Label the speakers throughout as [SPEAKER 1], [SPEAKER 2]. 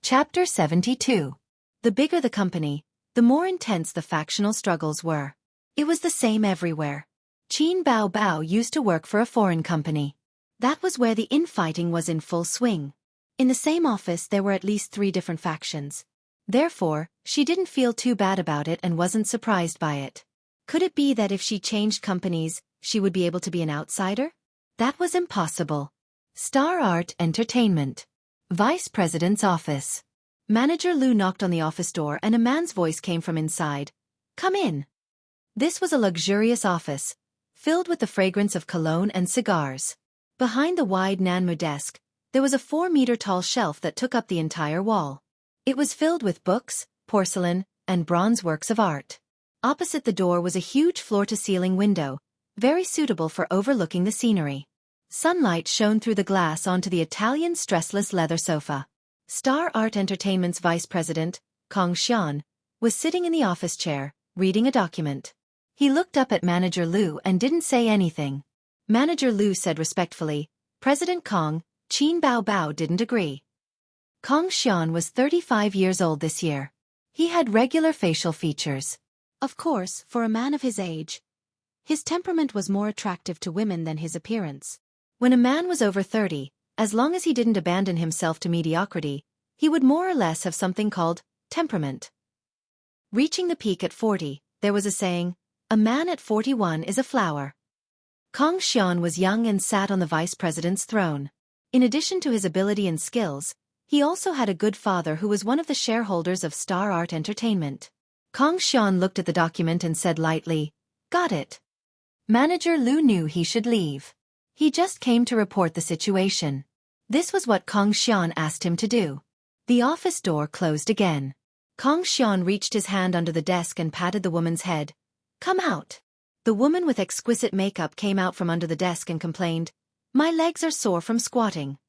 [SPEAKER 1] Chapter 72. The bigger the company, the more intense the factional struggles were. It was the same everywhere. Qin Bao Bao used to work for a foreign company. That was where the infighting was in full swing. In the same office there were at least 3 different factions. Therefore, she didn't feel too bad about it and wasn't surprised by it. Could it be that if she changed companies, she would be able to be an outsider? That was impossible. Star Art Entertainment. Vice President's office. Manager Lu knocked on the office door and a man's voice came from inside. "Come in." This was a luxurious office, filled with the fragrance of cologne and cigars. Behind the wide Nanmu desk, there was a 4-meter-tall shelf that took up the entire wall. It was filled with books, porcelain, and bronze works of art. Opposite the door was a huge floor-to-ceiling window, very suitable for overlooking the scenery. Sunlight shone through the glass onto the Italian stressless leather sofa. Star Art Entertainment's vice president, Kong Xian, was sitting in the office chair, reading a document. He looked up at Manager Lu and didn't say anything. Manager Lu said respectfully, "President Kong, Qin Bao Bao didn't agree." Kong Xian was 35 years old this year. He had regular facial features. Of course, for a man of his age, his temperament was more attractive to women than his appearance. When a man was over 30, as long as he didn't abandon himself to mediocrity, he would more or less have something called temperament. Reaching the peak at 40, there was a saying, "A man at 41 is a flower." Kong Xian was young and sat on the vice president's throne. In addition to his ability and skills, he also had a good father who was one of the shareholders of Star Art Entertainment. Kong Xian looked at the document and said lightly, "Got it." Manager Lu knew he should leave. He just came to report the situation. This was what Kong Xian asked him to do. The office door closed again. Kong Xian reached his hand under the desk and patted the woman's head. "Come out." The woman with exquisite makeup came out from under the desk and complained, "My legs are sore from squatting."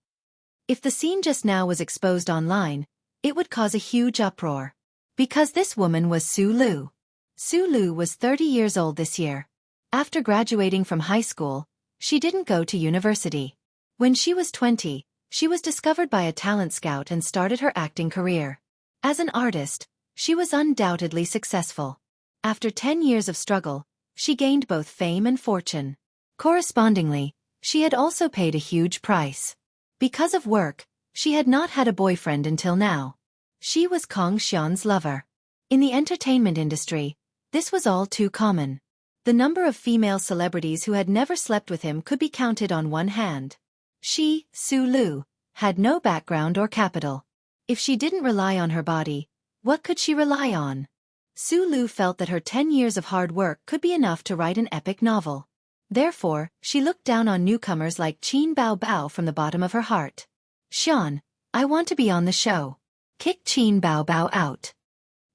[SPEAKER 1] If the scene just now was exposed online, it would cause a huge uproar. Because this woman was Su Lu. Su Lu was 30 years old this year. After graduating from high school, she didn't go to university. When she was 20, she was discovered by a talent scout and started her acting career. As an artist, she was undoubtedly successful. After 10 years of struggle, she gained both fame and fortune. Correspondingly, she had also paid a huge price. Because of work, she had not had a boyfriend until now. She was Kong Xian's lover. In the entertainment industry, this was all too common. The number of female celebrities who had never slept with him could be counted on one hand. She, Su Lu, had no background or capital. If she didn't rely on her body, what could she rely on? Su Lu felt that her 10 years of hard work could be enough to write an epic novel. Therefore, she looked down on newcomers like Qin Bao Bao from the bottom of her heart. "Xian, I want to be on the show. Kick Qin Bao Bao out."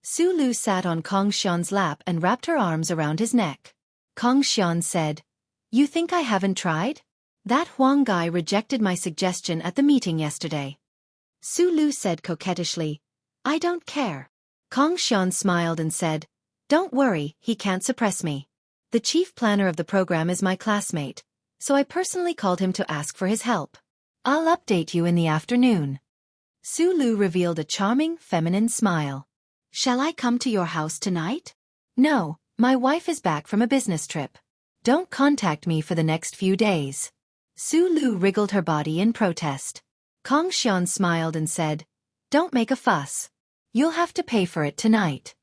[SPEAKER 1] Su Lu sat on Kong Xian's lap and wrapped her arms around his neck. Kong Xian said, "You think I haven't tried? That Huang guy rejected my suggestion at the meeting yesterday." Su Lu said coquettishly, "I don't care." Kong Xian smiled and said, "Don't worry, he can't suppress me. The chief planner of the program is my classmate, so I personally called him to ask for his help. I'll update you in the afternoon." Su Lu revealed a charming, feminine smile. "Shall I come to your house tonight?" "No, my wife is back from a business trip. Don't contact me for the next few days." Su Lu wriggled her body in protest. Kong Xian smiled and said, "Don't make a fuss. You'll have to pay for it tonight."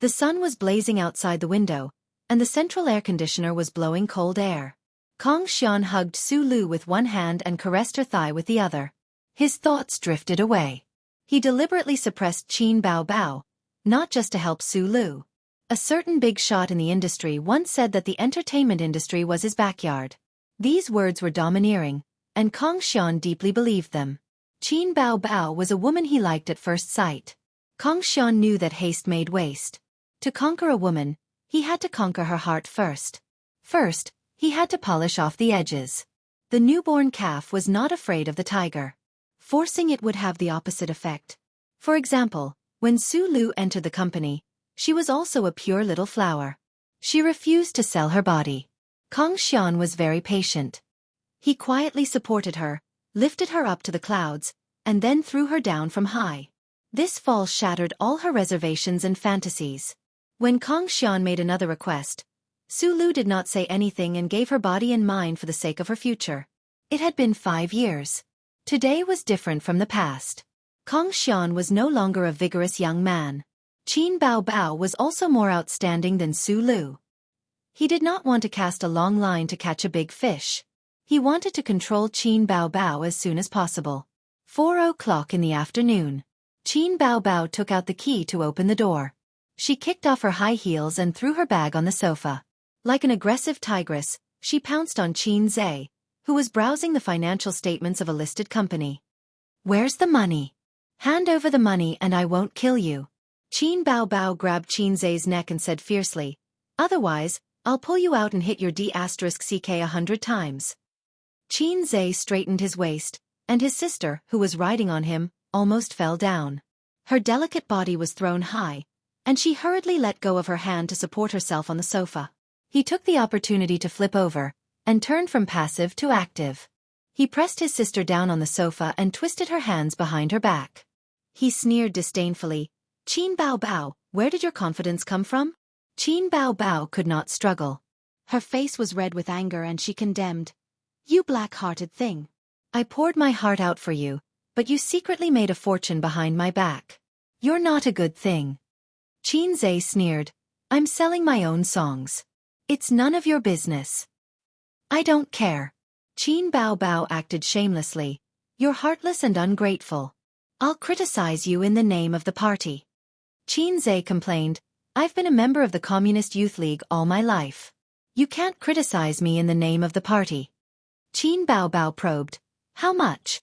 [SPEAKER 1] The sun was blazing outside the window, and the central air conditioner was blowing cold air. Kong Xian hugged Su Lu with one hand and caressed her thigh with the other. His thoughts drifted away. He deliberately suppressed Qin Bao Bao, not just to help Su Lu. A certain big shot in the industry once said that the entertainment industry was his backyard. These words were domineering, and Kong Xian deeply believed them. Qin Bao Bao was a woman he liked at first sight. Kong Xian knew that haste made waste. To conquer a woman, he had to conquer her heart first. First, he had to polish off the edges. The newborn calf was not afraid of the tiger. Forcing it would have the opposite effect. For example, when Su Lu entered the company, she was also a pure little flower. She refused to sell her body. Kong Xian was very patient. He quietly supported her, lifted her up to the clouds, and then threw her down from high. This fall shattered all her reservations and fantasies. When Kong Xian made another request, Su Lu did not say anything and gave her body and mind for the sake of her future. It had been 5 years. Today was different from the past. Kong Xian was no longer a vigorous young man. Qin Bao Bao was also more outstanding than Su Lu. He did not want to cast a long line to catch a big fish. He wanted to control Qin Bao Bao as soon as possible. 4 o'clock in the afternoon. Qin Bao Bao took out the key to open the door. She kicked off her high heels and threw her bag on the sofa. Like an aggressive tigress, she pounced on Qin Zhe, who was browsing the financial statements of a listed company. "Where's the money? Hand over the money and I won't kill you." Qin Bao Bao grabbed Qin Zhe's neck and said fiercely, "Otherwise, I'll pull you out and hit your D*ck 100 times. Qin Zhe straightened his waist, and his sister, who was riding on him, almost fell down. Her delicate body was thrown high, and she hurriedly let go of her hand to support herself on the sofa. He took the opportunity to flip over, and turned from passive to active. He pressed his sister down on the sofa and twisted her hands behind her back. He sneered disdainfully, "Qin Bao Bao, where did your confidence come from?" Qin Bao Bao could not struggle. Her face was red with anger and she condemned, "You black-hearted thing. I poured my heart out for you, but you secretly made a fortune behind my back. You're not a good thing." Qin Zhe sneered, "I'm selling my own songs. It's none of your business." "I don't care." Qin Bao Bao acted shamelessly, "You're heartless and ungrateful. I'll criticize you in the name of the party." Qin Zhe complained, "I've been a member of the Communist Youth League all my life. You can't criticize me in the name of the party." Qin Bao Bao probed, "How much?"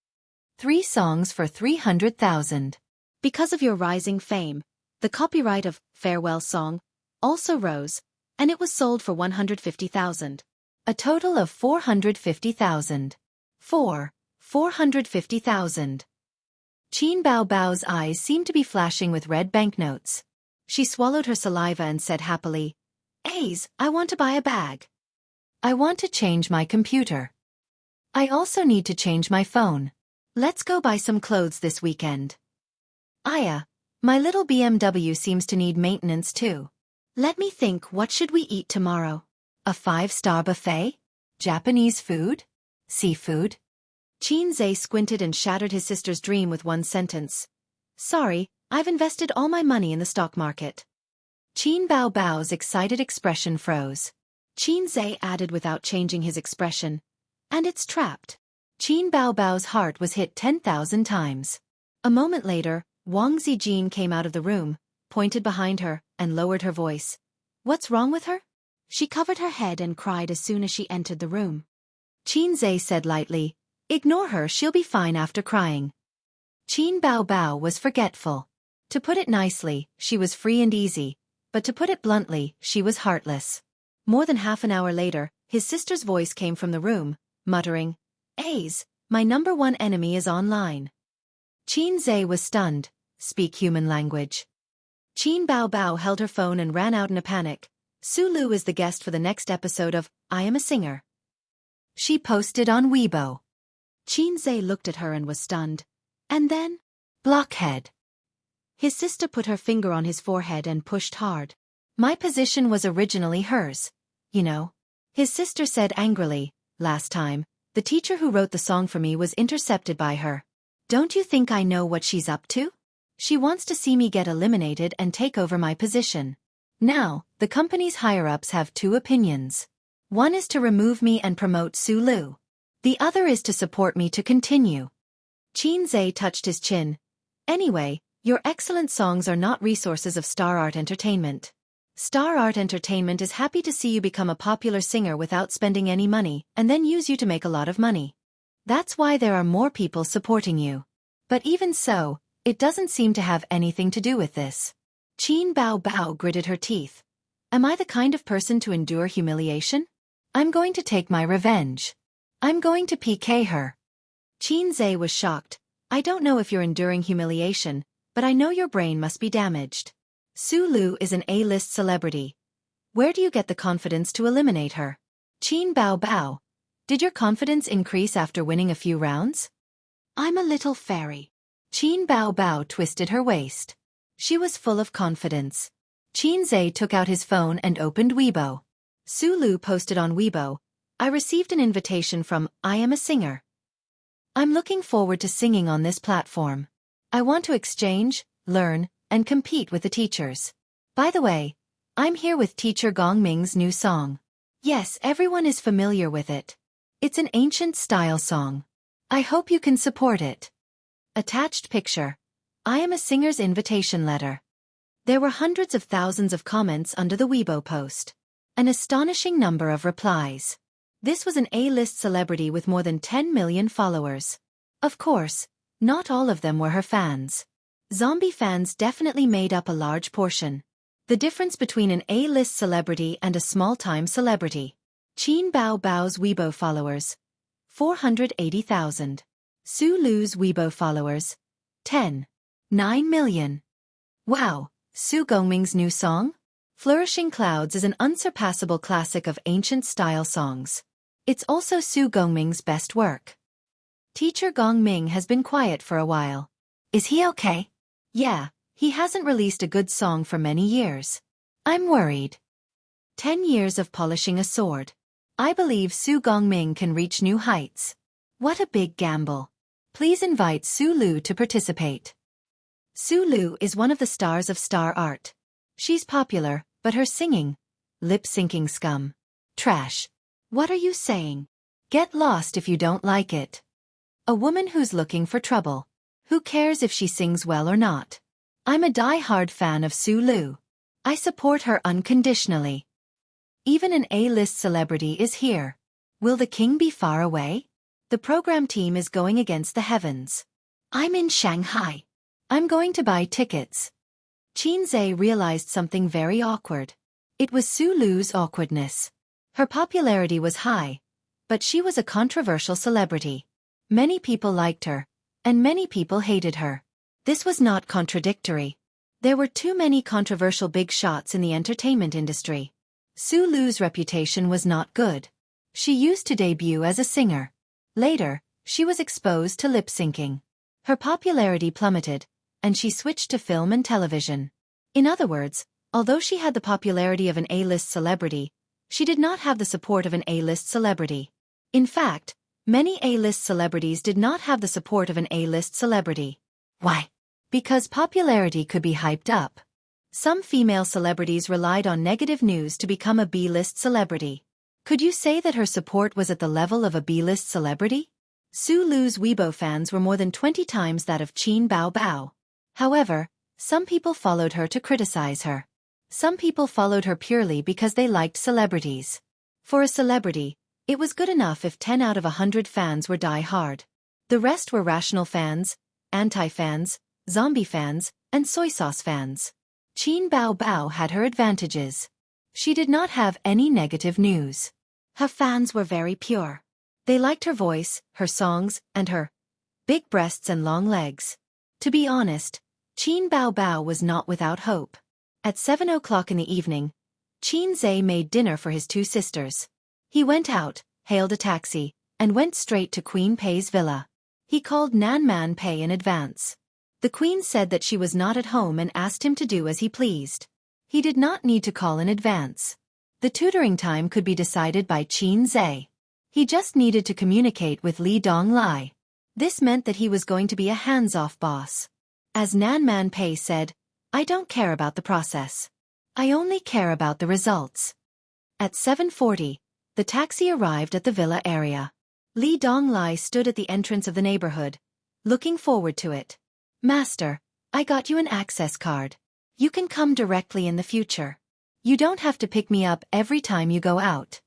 [SPEAKER 1] 3 songs for 300,000. Because of your rising fame, the copyright of Farewell Song also rose, and it was sold for 150,000. A total of 450,000. 450,000. Qin Bao Bao's eyes seemed to be flashing with red banknotes. She swallowed her saliva and said happily, "Ace, I want to buy a bag. I want to change my computer. I also need to change my phone. Let's go buy some clothes this weekend. Aya, my little BMW seems to need maintenance too. Let me think, what should we eat tomorrow? A 5-star buffet? Japanese food? Seafood?" Qin Zhe squinted and shattered his sister's dream with one sentence. "Sorry, I've invested all my money in the stock market." Qin Bao Bao's excited expression froze. Qin Zhe added without changing his expression, "And it's trapped." Qin Bao Bao's heart was hit 10,000 times. A moment later, Wang Zijin came out of the room, pointed behind her, and lowered her voice. "What's wrong with her?" She covered her head and cried as soon as she entered the room. Qin Zhe said lightly, "Ignore her, she'll be fine after crying." Qin Bao Bao was forgetful. To put it nicely, she was free and easy, but to put it bluntly, she was heartless. More than half an hour later, his sister's voice came from the room, muttering, "Ace, my number one enemy is online." Qin Zhe was stunned. Speak human language. Qin Bao Bao held her phone and ran out in a panic. "Su Lu is the guest for the next episode of I Am a Singer." She posted on Weibo. Qin Zhe looked at her and was stunned. And then, blockhead. His sister put her finger on his forehead and pushed hard. "My position was originally hers, you know." His sister said angrily, "Last time, the teacher who wrote the song for me was intercepted by her. Don't you think I know what she's up to? She wants to see me get eliminated and take over my position. Now, the company's higher-ups have 2 opinions. One is to remove me and promote Su Lu. The other is to support me to continue." Qin Zhe touched his chin. "Anyway, your excellent songs are not resources of Star Art Entertainment. Star Art Entertainment is happy to see you become a popular singer without spending any money and then use you to make a lot of money. That's why there are more people supporting you. But even so, it doesn't seem to have anything to do with this." Qin Bao Bao gritted her teeth. "Am I the kind of person to endure humiliation? I'm going to take my revenge. I'm going to PK her." Qin Zhe was shocked. "I don't know if you're enduring humiliation, but I know your brain must be damaged. Su Lu is an A-list celebrity. Where do you get the confidence to eliminate her?" Qin Bao Bao, "Did your confidence increase after winning a few rounds?" "I'm a little fairy. Qin Bao Bao twisted her waist. She was full of confidence. Qin Zhe took out his phone and opened Weibo. Su Lu posted on Weibo, "I received an invitation from I Am a Singer. I'm looking forward to singing on this platform. I want to exchange, learn, and compete with the teachers. By the way, I'm here with teacher Gong Ming's new song. Yes, everyone is familiar with it. It's an ancient style song. I hope you can support it." Attached picture. I Am a Singer's invitation letter. There were hundreds of thousands of comments under the Weibo post. An astonishing number of replies. This was an A-list celebrity with more than 10 million followers. Of course, not all of them were her fans. Zombie fans definitely made up a large portion. The difference between an A-list celebrity and a small-time celebrity. Qin Bao Bao's Weibo followers, 480,000. Su Lu's Weibo followers, 9 million. Wow, Su Gongming's new song? Flourishing Clouds is an unsurpassable classic of ancient-style songs. It's also Su Gongming's best work. Teacher Gong Ming has been quiet for a while. Is he okay? Yeah, he hasn't released a good song for many years. I'm worried. 10 years of polishing a sword. I believe Su Gongming can reach new heights. What a big gamble. Please invite Su Lu to participate. Su Lu is one of the stars of star art. She's popular, but her singing, lip-syncing scum. Trash. What are you saying? Get lost if you don't like it. A woman who's looking for trouble. Who cares if she sings well or not? I'm a die-hard fan of Su Lu. I support her unconditionally. Even an A-list celebrity is here. Will the king be far away? The program team is going against the heavens. I'm in Shanghai. I'm going to buy tickets. Qin Zhe realized something very awkward. It was Su Lu's awkwardness. Her popularity was high, but she was a controversial celebrity. Many people liked her, and many people hated her. This was not contradictory. There were too many controversial big shots in the entertainment industry. Su Lu's reputation was not good. She used to debut as a singer. Later, she was exposed to lip-syncing. Her popularity plummeted, and she switched to film and television. In other words, although she had the popularity of an A-list celebrity, she did not have the support of an A-list celebrity. In fact, many A-list celebrities did not have the support of an A-list celebrity. Why? Because popularity could be hyped up. Some female celebrities relied on negative news to become a B-list celebrity. Could you say that her support was at the level of a B-list celebrity? Su Lu's Weibo fans were more than 20 times that of Qin Bao Bao. However, some people followed her to criticize her. Some people followed her purely because they liked celebrities. For a celebrity, it was good enough if 10 out of 100 fans were die-hard. The rest were rational fans, anti-fans, zombie fans, and soy sauce fans. Qin Bao Bao had her advantages. She did not have any negative news. Her fans were very pure. They liked her voice, her songs, and her big breasts and long legs. To be honest, Qin Bao Bao was not without hope. At 7 o'clock in the evening, Qin Zhe made dinner for his two sisters. He went out, hailed a taxi, and went straight to Queen Pei's villa. He called Nan Man Pei in advance. The queen said that she was not at home and asked him to do as he pleased. He did not need to call in advance. The tutoring time could be decided by Qin Zhe. He just needed to communicate with Li Donglai. This meant that he was going to be a hands-off boss. As Nan Man Pei said, "I don't care about the process. I only care about the results." At 7:40, the taxi arrived at the villa area. Li Donglai stood at the entrance of the neighborhood, looking forward to it. "Master, I got you an access card. You can come directly in the future. You don't have to pick me up every time you go out."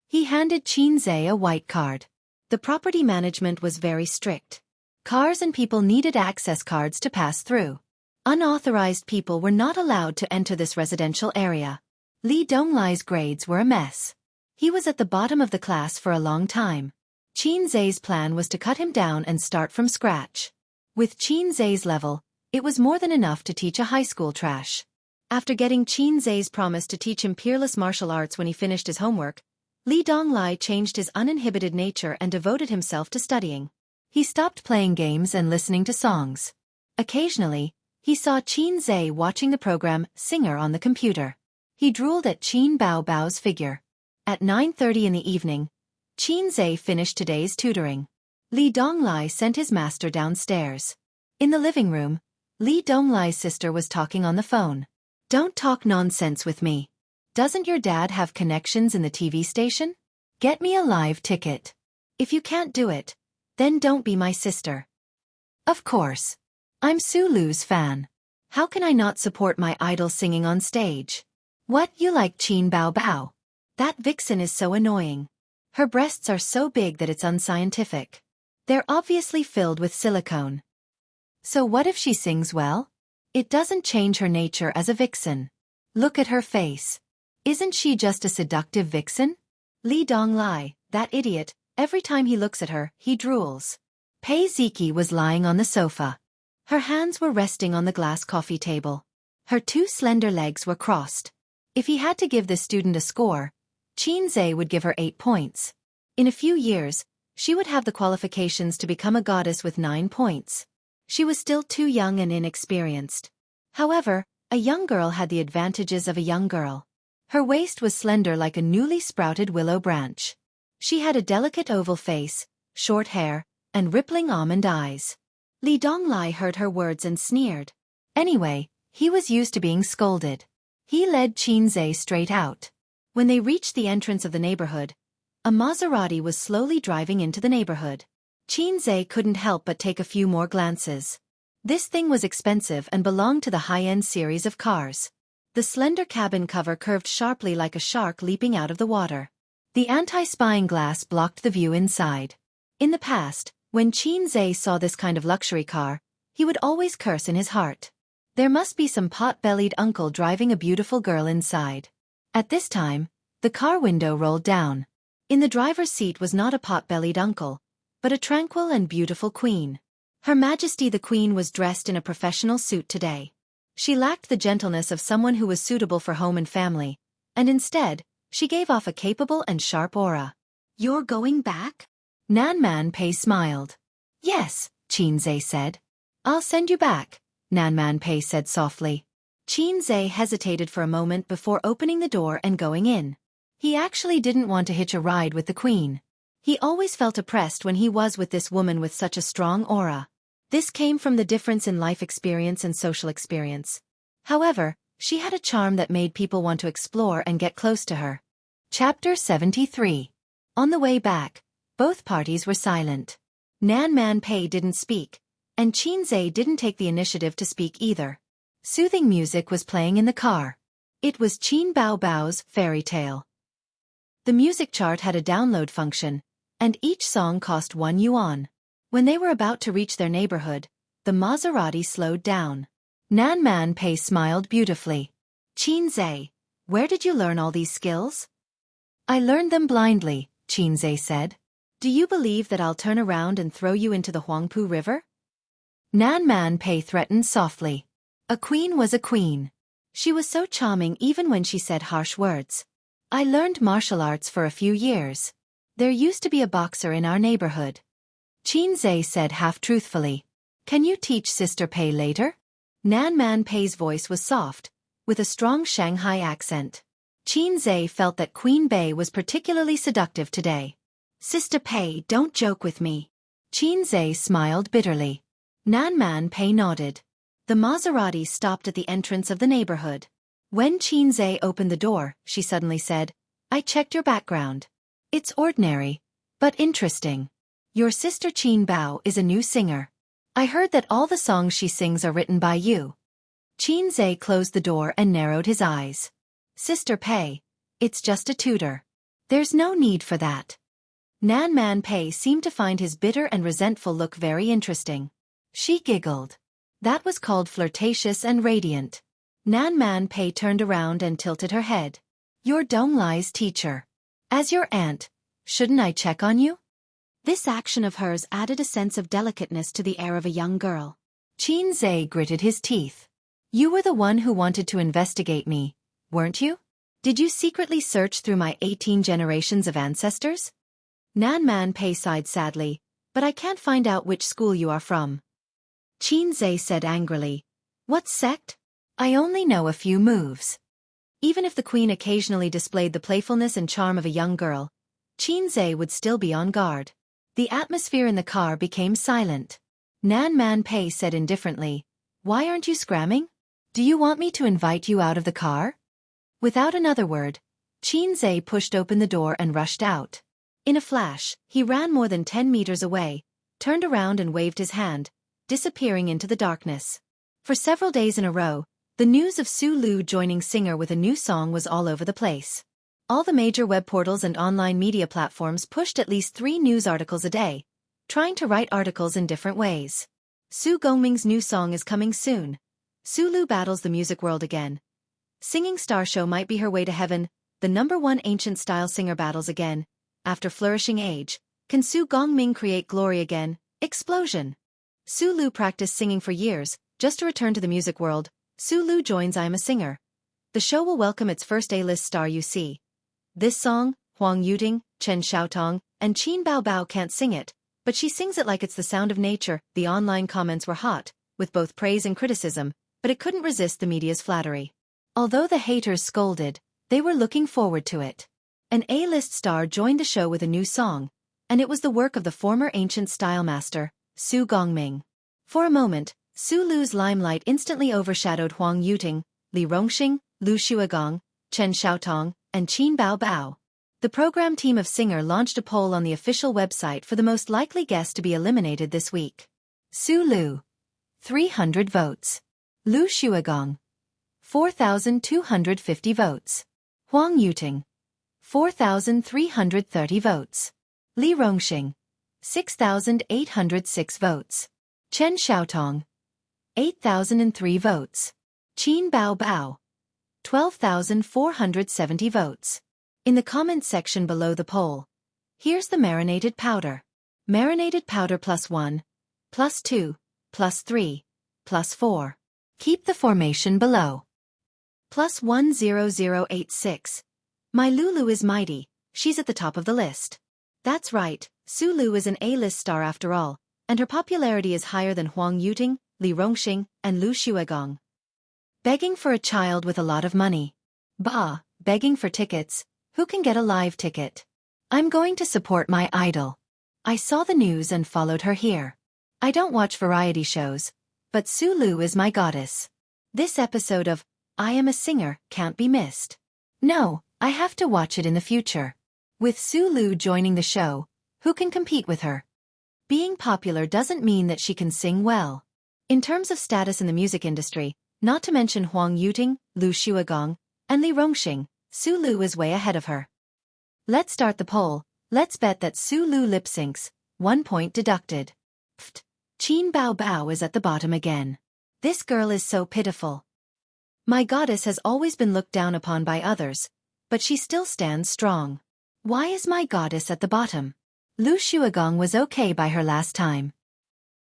[SPEAKER 1] He handed Qin Zhe a white card. The property management was very strict. Cars and people needed access cards to pass through. Unauthorized people were not allowed to enter this residential area. Li Donglai's grades were a mess. He was at the bottom of the class for a long time. Qin Zhe's plan was to cut him down and start from scratch. With Qin Zhe's level, it was more than enough to teach a high school trash. After getting Qin Zhe's promise to teach him peerless martial arts when he finished his homework, Li Donglai changed his uninhibited nature and devoted himself to studying. He stopped playing games and listening to songs. Occasionally, he saw Qin Zhe watching the program Singer on the computer. He drooled at Qin Bao Bao's figure. At 9:30 in the evening, Qin Zhe finished today's tutoring. Li Donglai sent his master downstairs. In the living room, Li Donglai's sister was talking on the phone. "Don't talk nonsense with me. Doesn't your dad have connections in the TV station? Get me a live ticket. If you can't do it, then don't be my sister." Of course. I'm Su Lu's fan. How can I not support my idol singing on stage? What, you like Qin Bao Bao? That vixen is so annoying. Her breasts are so big that it's unscientific. They're obviously filled with silicone. So what if she sings well? It doesn't change her nature as a vixen. Look at her face. Isn't she just a seductive vixen? Li Donglai, that idiot, every time he looks at her, he drools. Pei Ziki was lying on the sofa. Her hands were resting on the glass coffee table. Her two slender legs were crossed. If he had to give this student a score, Qin Zhe would give her 8 points. In a few years, she would have the qualifications to become a goddess with 9 points. She was still too young and inexperienced. However, a young girl had the advantages of a young girl. Her waist was slender like a newly sprouted willow branch. She had a delicate oval face, short hair, and rippling almond eyes. Li Donglai heard her words and sneered. Anyway, he was used to being scolded. He led Qin Zhe straight out. When they reached the entrance of the neighborhood, a Maserati was slowly driving into the neighborhood. Qin Zhe couldn't help but take a few more glances. This thing was expensive and belonged to the high-end series of cars. The slender cabin cover curved sharply like a shark leaping out of the water. The anti-spying glass blocked the view inside. In the past, when Qin Zhe saw this kind of luxury car, he would always curse in his heart. There must be some pot-bellied uncle driving a beautiful girl inside. At this time, the car window rolled down. In the driver's seat was not a pot-bellied uncle, but a tranquil and beautiful queen. Her Majesty the Queen was dressed in a professional suit today. She lacked the gentleness of someone who was suitable for home and family, and instead, she gave off a capable and sharp aura. "You're going back?" Nan Man Pei smiled. "Yes," Qin Zhe said. "I'll send you back," Nan Man Pei said softly. Qin Zhe hesitated for a moment before opening the door and going in. He actually didn't want to hitch a ride with the queen. He always felt oppressed when he was with this woman with such a strong aura. This came from the difference in life experience and social experience. However, she had a charm that made people want to explore and get close to her. Chapter 73. On the way back, both parties were silent. Nan Man Pei didn't speak, and Qin Zhe didn't take the initiative to speak either. Soothing music was playing in the car. It was Qin Bao Bao's Fairy Tale. The music chart had a download function, and each song cost 1 yuan. When they were about to reach their neighborhood, the Maserati slowed down. Nan Man Pei smiled beautifully. "Qin Zhe, where did you learn all these skills?" "I learned them blindly," Qin Zhe said. "Do you believe that I'll turn around and throw you into the Huangpu River?" Nan Man Pei threatened softly. A queen was a queen. She was so charming even when she said harsh words. "I learned martial arts for a few years. There used to be a boxer in our neighborhood." Qin Zhe said half-truthfully. "Can you teach Sister Pei later?" Nan Man Pei's voice was soft, with a strong Shanghai accent. Qin Zhe felt that Queen Bei was particularly seductive today. "Sister Pei, don't joke with me." Qin Zhe smiled bitterly. Nan Man Pei nodded. The Maserati stopped at the entrance of the neighborhood. When Qin Zhe opened the door, she suddenly said, "I checked your background. It's ordinary, but interesting. Your sister Qin Bao is a new singer. I heard that all the songs she sings are written by you." Qin Zhe closed the door and narrowed his eyes. "Sister Pei, it's just a tutor. There's no need for that." Nan Man Pei seemed to find his bitter and resentful look very interesting. She giggled. That was called flirtatious and radiant. Nan Man Pei turned around and tilted her head. "You're Donglai's teacher. As your aunt, shouldn't I check on you?" This action of hers added a sense of delicateness to the air of a young girl. Qin Zhe gritted his teeth. "You were the one who wanted to investigate me, weren't you? Did you secretly search through my 18 generations of ancestors?" Nan Man Pei sighed sadly, "But I can't find out which school you are from." Xianxia said angrily. What sect? I only know a few moves. Even if the queen occasionally displayed the playfulness and charm of a young girl, Xianxia would still be on guard. The atmosphere in the car became silent. Nan Man Pei said indifferently, Why aren't you scramming? Do you want me to invite you out of the car? Without another word, Xianxia pushed open the door and rushed out. In a flash, he ran more than 10 meters away, turned around and waved his hand, disappearing into the darkness. For several days in a row, the news of Su Lu joining Singer with a new song was all over the place. All the major web portals and online media platforms pushed at least 3 news articles a day, trying to write articles in different ways. Su Gongming's new song is coming soon. Su Lu battles the music world again. Singing star show might be her way to heaven. The #1 ancient style singer battles again. After flourishing age, can Su Gongming create glory again? Explosion. Su Lu practiced singing for years, just to return to the music world. Su Lu joins I Am a Singer. The show will welcome its first A-list star you see. This song, Huang Yuting, Chen Xiaotong, and Qin Baobao can't sing it, but she sings it like it's the sound of nature. The online comments were hot, with both praise and criticism, but it couldn't resist the media's flattery. Although the haters scolded, they were looking forward to it. An A-list star joined the show with a new song, and it was the work of the former ancient style master, Su Gongming. For a moment, Su Lu's limelight instantly overshadowed Huang Yuting, Li Rongxing, Lu Xuegong, Chen Xiaotong, and Qin Baobao. The program team of Singer launched a poll on the official website for the most likely guest to be eliminated this week. Su Lu, 300 votes. Lu Xuegong, 4,250 votes. Huang Yuting, 4,330 votes. Li Rongxing, 6,806 votes. Chen Xiaotong, 8,003 votes. Qin Baobao, 12,470 votes. In the comments section below the poll, here's the marinated powder. Marinated powder +1, +2, +3, +4. Keep the formation below. +10086. My Lulu is mighty, she's at the top of the list. That's right, Su Lu is an A-list star after all, and her popularity is higher than Huang Yuting, Li Rongxing, and Lu Xuegong. Begging for a child with a lot of money. Bah, begging for tickets, who can get a live ticket? I'm going to support my idol. I saw the news and followed her here. I don't watch variety shows, but Su Lu is my goddess. This episode of I Am a Singer can't be missed. No, I have to watch it in the future. With Su Lu joining the show, who can compete with her? Being popular doesn't mean that she can sing well. In terms of status in the music industry, not to mention Huang Yuting, Lu Xuegong, and Li Rongxing, Su Lu is way ahead of her. Let's start the poll. Let's bet that Su Lu lip syncs. 1 point deducted. Pfft. Qin Baobao is at the bottom again. This girl is so pitiful. My goddess has always been looked down upon by others, but she still stands strong. Why is my goddess at the bottom? Lu Xuegong was okay by her last time.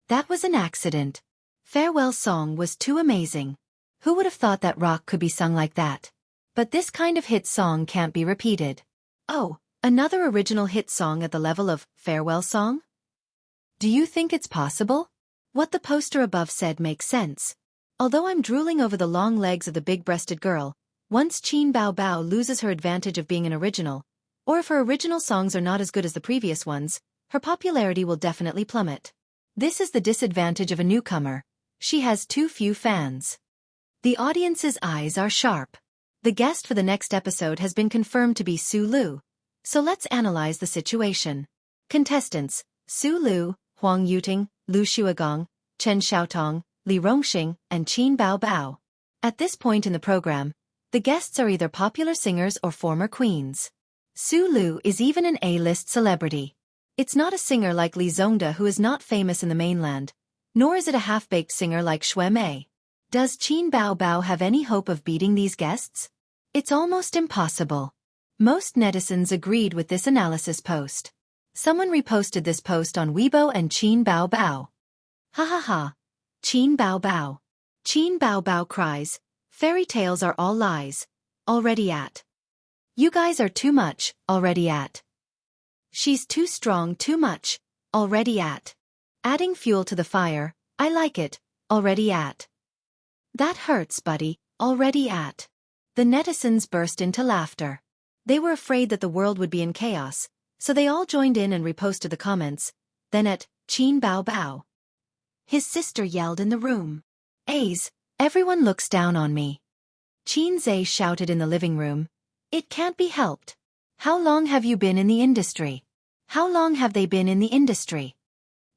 [SPEAKER 1] That was an accident. Farewell song was too amazing. Who would have thought that rock could be sung like that? But this kind of hit song can't be repeated. Oh, another original hit song at the level of Farewell song? Do you think it's possible? What the poster above said makes sense. Although I'm drooling over the long legs of the big-breasted girl, once Qin Baobao loses her advantage of being an original, or if her original songs are not as good as the previous ones, her popularity will definitely plummet. This is the disadvantage of a newcomer. She has too few fans. The audience's eyes are sharp. The guest for the next episode has been confirmed to be Su Lu. So let's analyze the situation. Contestants: Su Lu, Huang Yuting, Lu Xuegong, Chen Xiaotong, Li Rongxing, and Qin Baobao. At this point in the program, the guests are either popular singers or former queens. Su Lu is even an A-list celebrity. It's not a singer like Li Zongda who is not famous in the mainland, nor is it a half-baked singer like Xue Mei. Does Qin Baobao have any hope of beating these guests? It's almost impossible. Most netizens agreed with this analysis post. Someone reposted this post on Weibo and Qin Baobao. Ha ha ha. Qin Baobao. Qin Baobao cries, fairy tales are all lies. Already at. You guys are too much, already at. She's too strong, too much, already at. Adding fuel to the fire, I like it, already at. That hurts, buddy, already at. The netizens burst into laughter. They were afraid that the world would be in chaos, so they all joined in and reposted the comments. Then at Qin Bao Bao, his sister yelled in the room. A's, everyone looks down on me. Qin Zhe shouted in the living room. It can't be helped. How long have you been in the industry? How long have they been in the industry?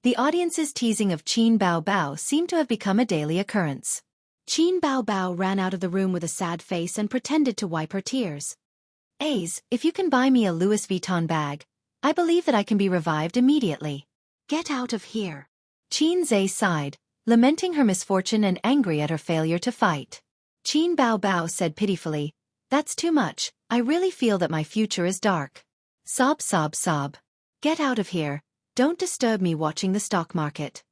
[SPEAKER 1] The audience's teasing of Qin Bao Bao seemed to have become a daily occurrence. Qin Bao Bao ran out of the room with a sad face and pretended to wipe her tears. A's, if you can buy me a Louis Vuitton bag, I believe that I can be revived immediately. Get out of here. Qin Zhe sighed, lamenting her misfortune and angry at her failure to fight. Qin Bao Bao said pitifully, That's too much, I really feel that my future is dark. Sob sob sob. Get out of here, don't disturb me watching the stock market.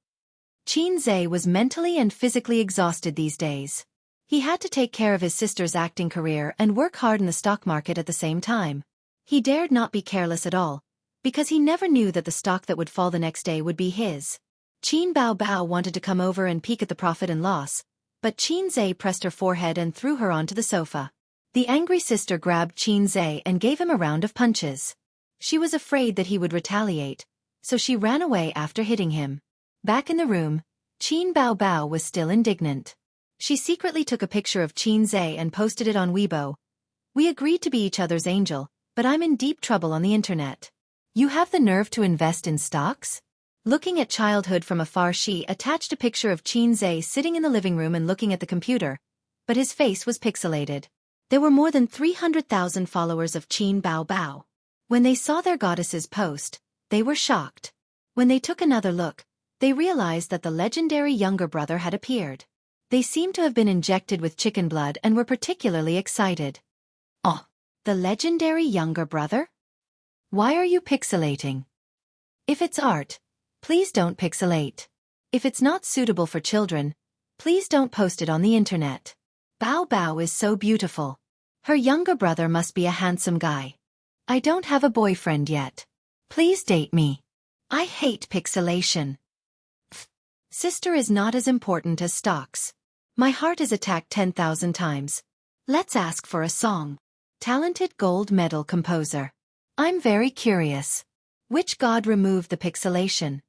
[SPEAKER 1] Qin Zhe was mentally and physically exhausted these days. He had to take care of his sister's acting career and work hard in the stock market at the same time. He dared not be careless at all, because he never knew that the stock that would fall the next day would be his. Qin Bao Bao wanted to come over and peek at the profit and loss, but Qin Zhe pressed her forehead and threw her onto the sofa. The angry sister grabbed Qin Zhe and gave him a round of punches. She was afraid that he would retaliate, so she ran away after hitting him. Back in the room, Qin Bao Bao was still indignant. She secretly took a picture of Qin Zhe and posted it on Weibo. We agreed to be each other's angel, but I'm in deep trouble on the internet. You have the nerve to invest in stocks? Looking at childhood from afar, she attached a picture of Qin Zhe sitting in the living room and looking at the computer, but his face was pixelated. There were more than 300,000 followers of Qin Bao Bao. When they saw their goddess's post, they were shocked. When they took another look, they realized that the legendary younger brother had appeared. They seemed to have been injected with chicken blood and were particularly excited. Oh, the legendary younger brother? Why are you pixelating? If it's art, please don't pixelate. If it's not suitable for children, please don't post it on the internet. Bao Bao is so beautiful. Her younger brother must be a handsome guy. I don't have a boyfriend yet. Please date me. I hate pixelation. Sister is not as important as stocks. My heart is attacked 10,000 times. Let's ask for a song. Talented gold medal composer. I'm very curious. Which god removed the pixelation?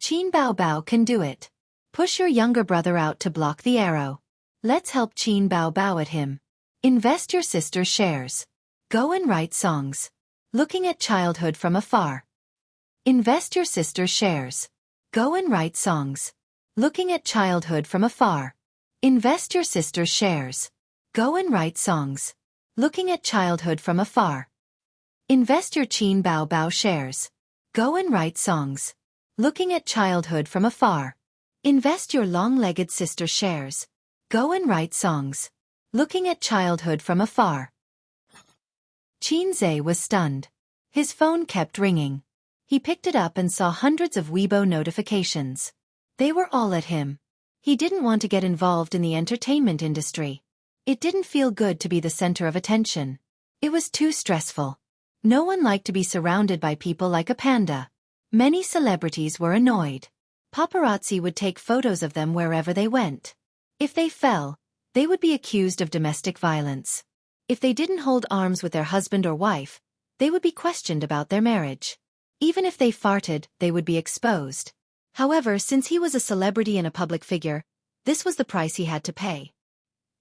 [SPEAKER 1] Qin Bao Bao can do it. Push your younger brother out to block the arrow. Let's help Qin Bao Bao at him. Invest your sister's shares. Go and write songs. Looking at childhood from afar. Invest your sister's shares. Go and write songs. Looking at childhood from afar. Invest your sister's shares. Go and write songs. Looking at childhood from afar. Invest your Qin Bao Bao shares. Go and write songs. Looking at childhood from afar. Invest your long-legged sister's shares. Go and write songs. Looking at childhood from afar. Qin Zhe was stunned. His phone kept ringing. He picked it up and saw hundreds of Weibo notifications. They were all at him. He didn't want to get involved in the entertainment industry. It didn't feel good to be the center of attention. It was too stressful. No one liked to be surrounded by people like a panda. Many celebrities were annoyed. Paparazzi would take photos of them wherever they went. If they fell, they would be accused of domestic violence. If they didn't hold arms with their husband or wife, they would be questioned about their marriage. Even if they farted, they would be exposed. However, since he was a celebrity and a public figure, this was the price he had to pay.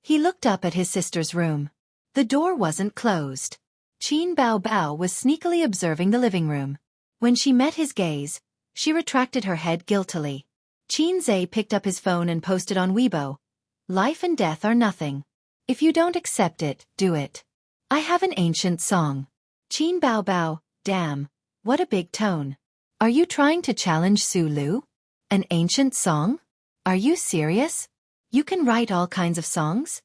[SPEAKER 1] He looked up at his sister's room. The door wasn't closed. Qin Bao Bao was sneakily observing the living room. When she met his gaze, she retracted her head guiltily. Qin Zhe picked up his phone and posted on Weibo. Life and death are nothing. If you don't accept it, do it. I have an ancient song. Qin Bao Bao, damn, what a big tone. Are you trying to challenge Su Lu? An ancient song? Are you serious? You can write all kinds of songs?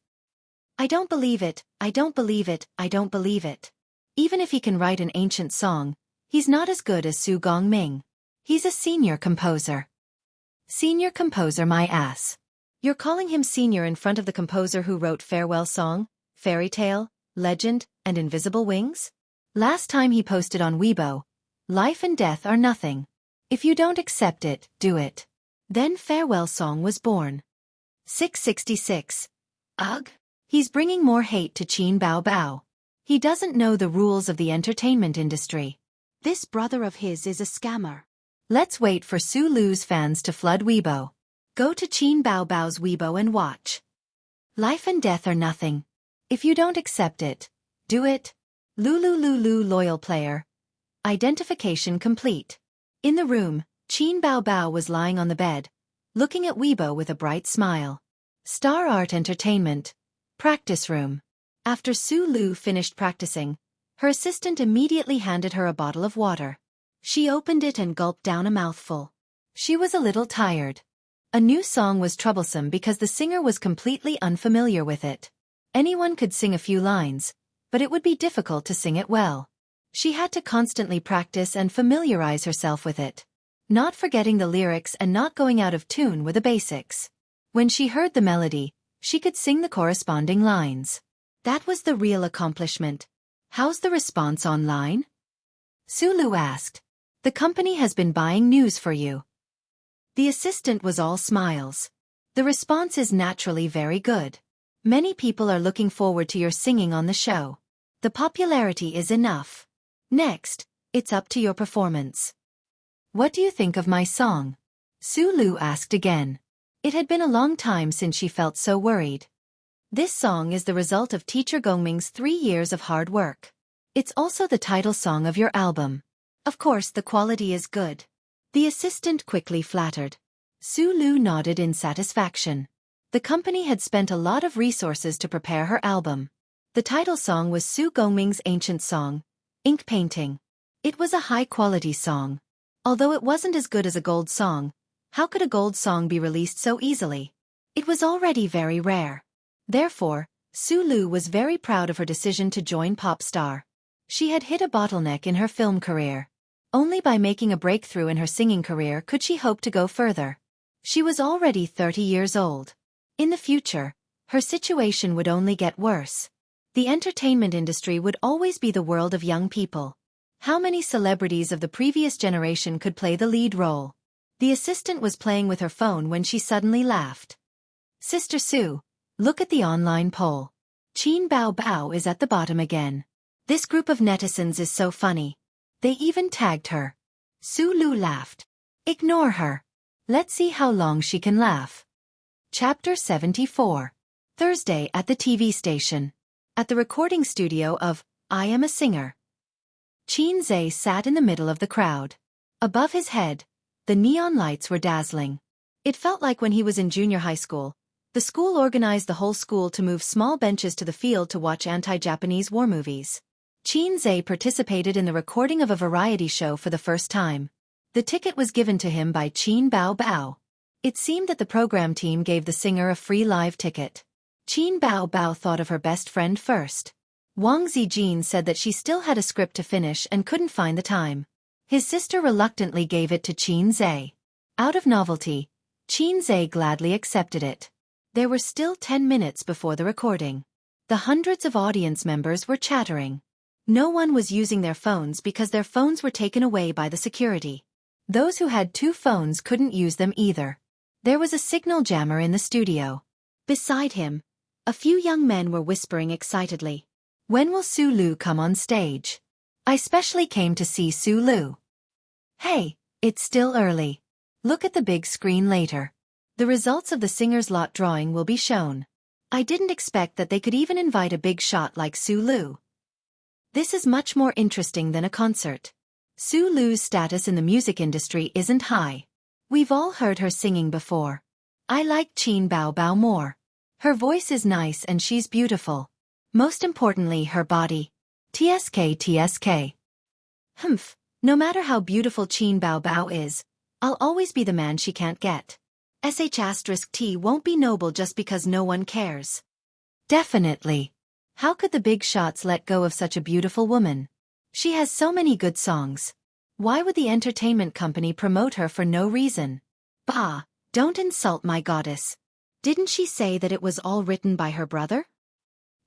[SPEAKER 1] I don't believe it, I don't believe it, I don't believe it. Even if he can write an ancient song, he's not as good as Su Gongming. He's a senior composer. Senior composer my ass. You're calling him senior in front of the composer who wrote Farewell Song, Fairy Tale, Legend, and Invisible Wings? Last time he posted on Weibo, life and death are nothing. If you don't accept it, do it. Then farewell song was born. 666. Ugh. He's bringing more hate to Qin Bao Bao. He doesn't know the rules of the entertainment industry. This brother of his is a scammer. Let's wait for Su Lu's fans to flood Weibo. Go to Qin Bao Bao's Weibo and watch. Life and death are nothing. If you don't accept it, do it. Lulu loyal player. Identification complete. In the room, Qin Bao Bao was lying on the bed, looking at Weibo with a bright smile. Star Art Entertainment. Practice room. After Su Lu finished practicing, her assistant immediately handed her a bottle of water. She opened it and gulped down a mouthful. She was a little tired. A new song was troublesome because the singer was completely unfamiliar with it. Anyone could sing a few lines, but it would be difficult to sing it well. She had to constantly practice and familiarize herself with it. Not forgetting the lyrics and not going out of tune were the basics. When she heard the melody, she could sing the corresponding lines. That was the real accomplishment. How's the response online? Su Lu asked. The company has been buying news for you. The assistant was all smiles. The response is naturally very good. Many people are looking forward to your singing on the show. The popularity is enough. Next, it's up to your performance. What do you think of my song? Su Lu asked again. It had been a long time since she felt so worried. This song is the result of teacher Gongming's 3 years of hard work. It's also the title song of your album. Of course the quality is good. The assistant quickly flattered. Su Lu nodded in satisfaction. The company had spent a lot of resources to prepare her album. The title song was Su Gongming's ancient song, Ink Painting. It was a high-quality song. Although it wasn't as good as a gold song, how could a gold song be released so easily? It was already very rare. Therefore, Su Lu was very proud of her decision to join Popstar. She had hit a bottleneck in her film career. Only by making a breakthrough in her singing career could she hope to go further. She was already 30 years old. In the future, her situation would only get worse. The entertainment industry would always be the world of young people. How many celebrities of the previous generation could play the lead role? The assistant was playing with her phone when she suddenly laughed. Sister Su, look at the online poll. Qin Bao Bao is at the bottom again. This group of netizens is so funny. They even tagged her. Su Lu laughed. Ignore her. Let's see how long she can laugh. Chapter 74. Thursday at the TV station. At the recording studio of I Am a Singer. Qin Zhe sat in the middle of the crowd. Above his head, the neon lights were dazzling. It felt like when he was in junior high school. The school organized the whole school to move small benches to the field to watch anti-Japanese war movies. Qin Zhe participated in the recording of a variety show for the first time. The ticket was given to him by Qin Bao Bao. It seemed that the program team gave the singer a free live ticket. Qin Bao Bao thought of her best friend first. Wang Zijin said that she still had a script to finish and couldn't find the time. His sister reluctantly gave it to Qin Zhe. Out of novelty, Qin Zhe gladly accepted it. There were still 10 minutes before the recording. The hundreds of audience members were chattering. No one was using their phones because their phones were taken away by the security. Those who had 2 phones couldn't use them either. There was a signal jammer in the studio. Beside him, a few young men were whispering excitedly. When will Su Lu come on stage? I specially came to see Su Lu. Hey, it's still early. Look at the big screen later. The results of the singer's lot drawing will be shown. I didn't expect that they could even invite a big shot like Su Lu. This is much more interesting than a concert. Su Lu's status in the music industry isn't high. We've all heard her singing before. I like Qin Bao Bao more. Her voice is nice and she's beautiful. Most importantly, her body. TSK. Humph, no matter how beautiful Qin Bao Bao is, I'll always be the man she can't get. *T won't be noble just because no one cares. Definitely. How could the big shots let go of such a beautiful woman? She has so many good songs. Why would the entertainment company promote her for no reason? Bah, don't insult my goddess. Didn't she say that it was all written by her brother?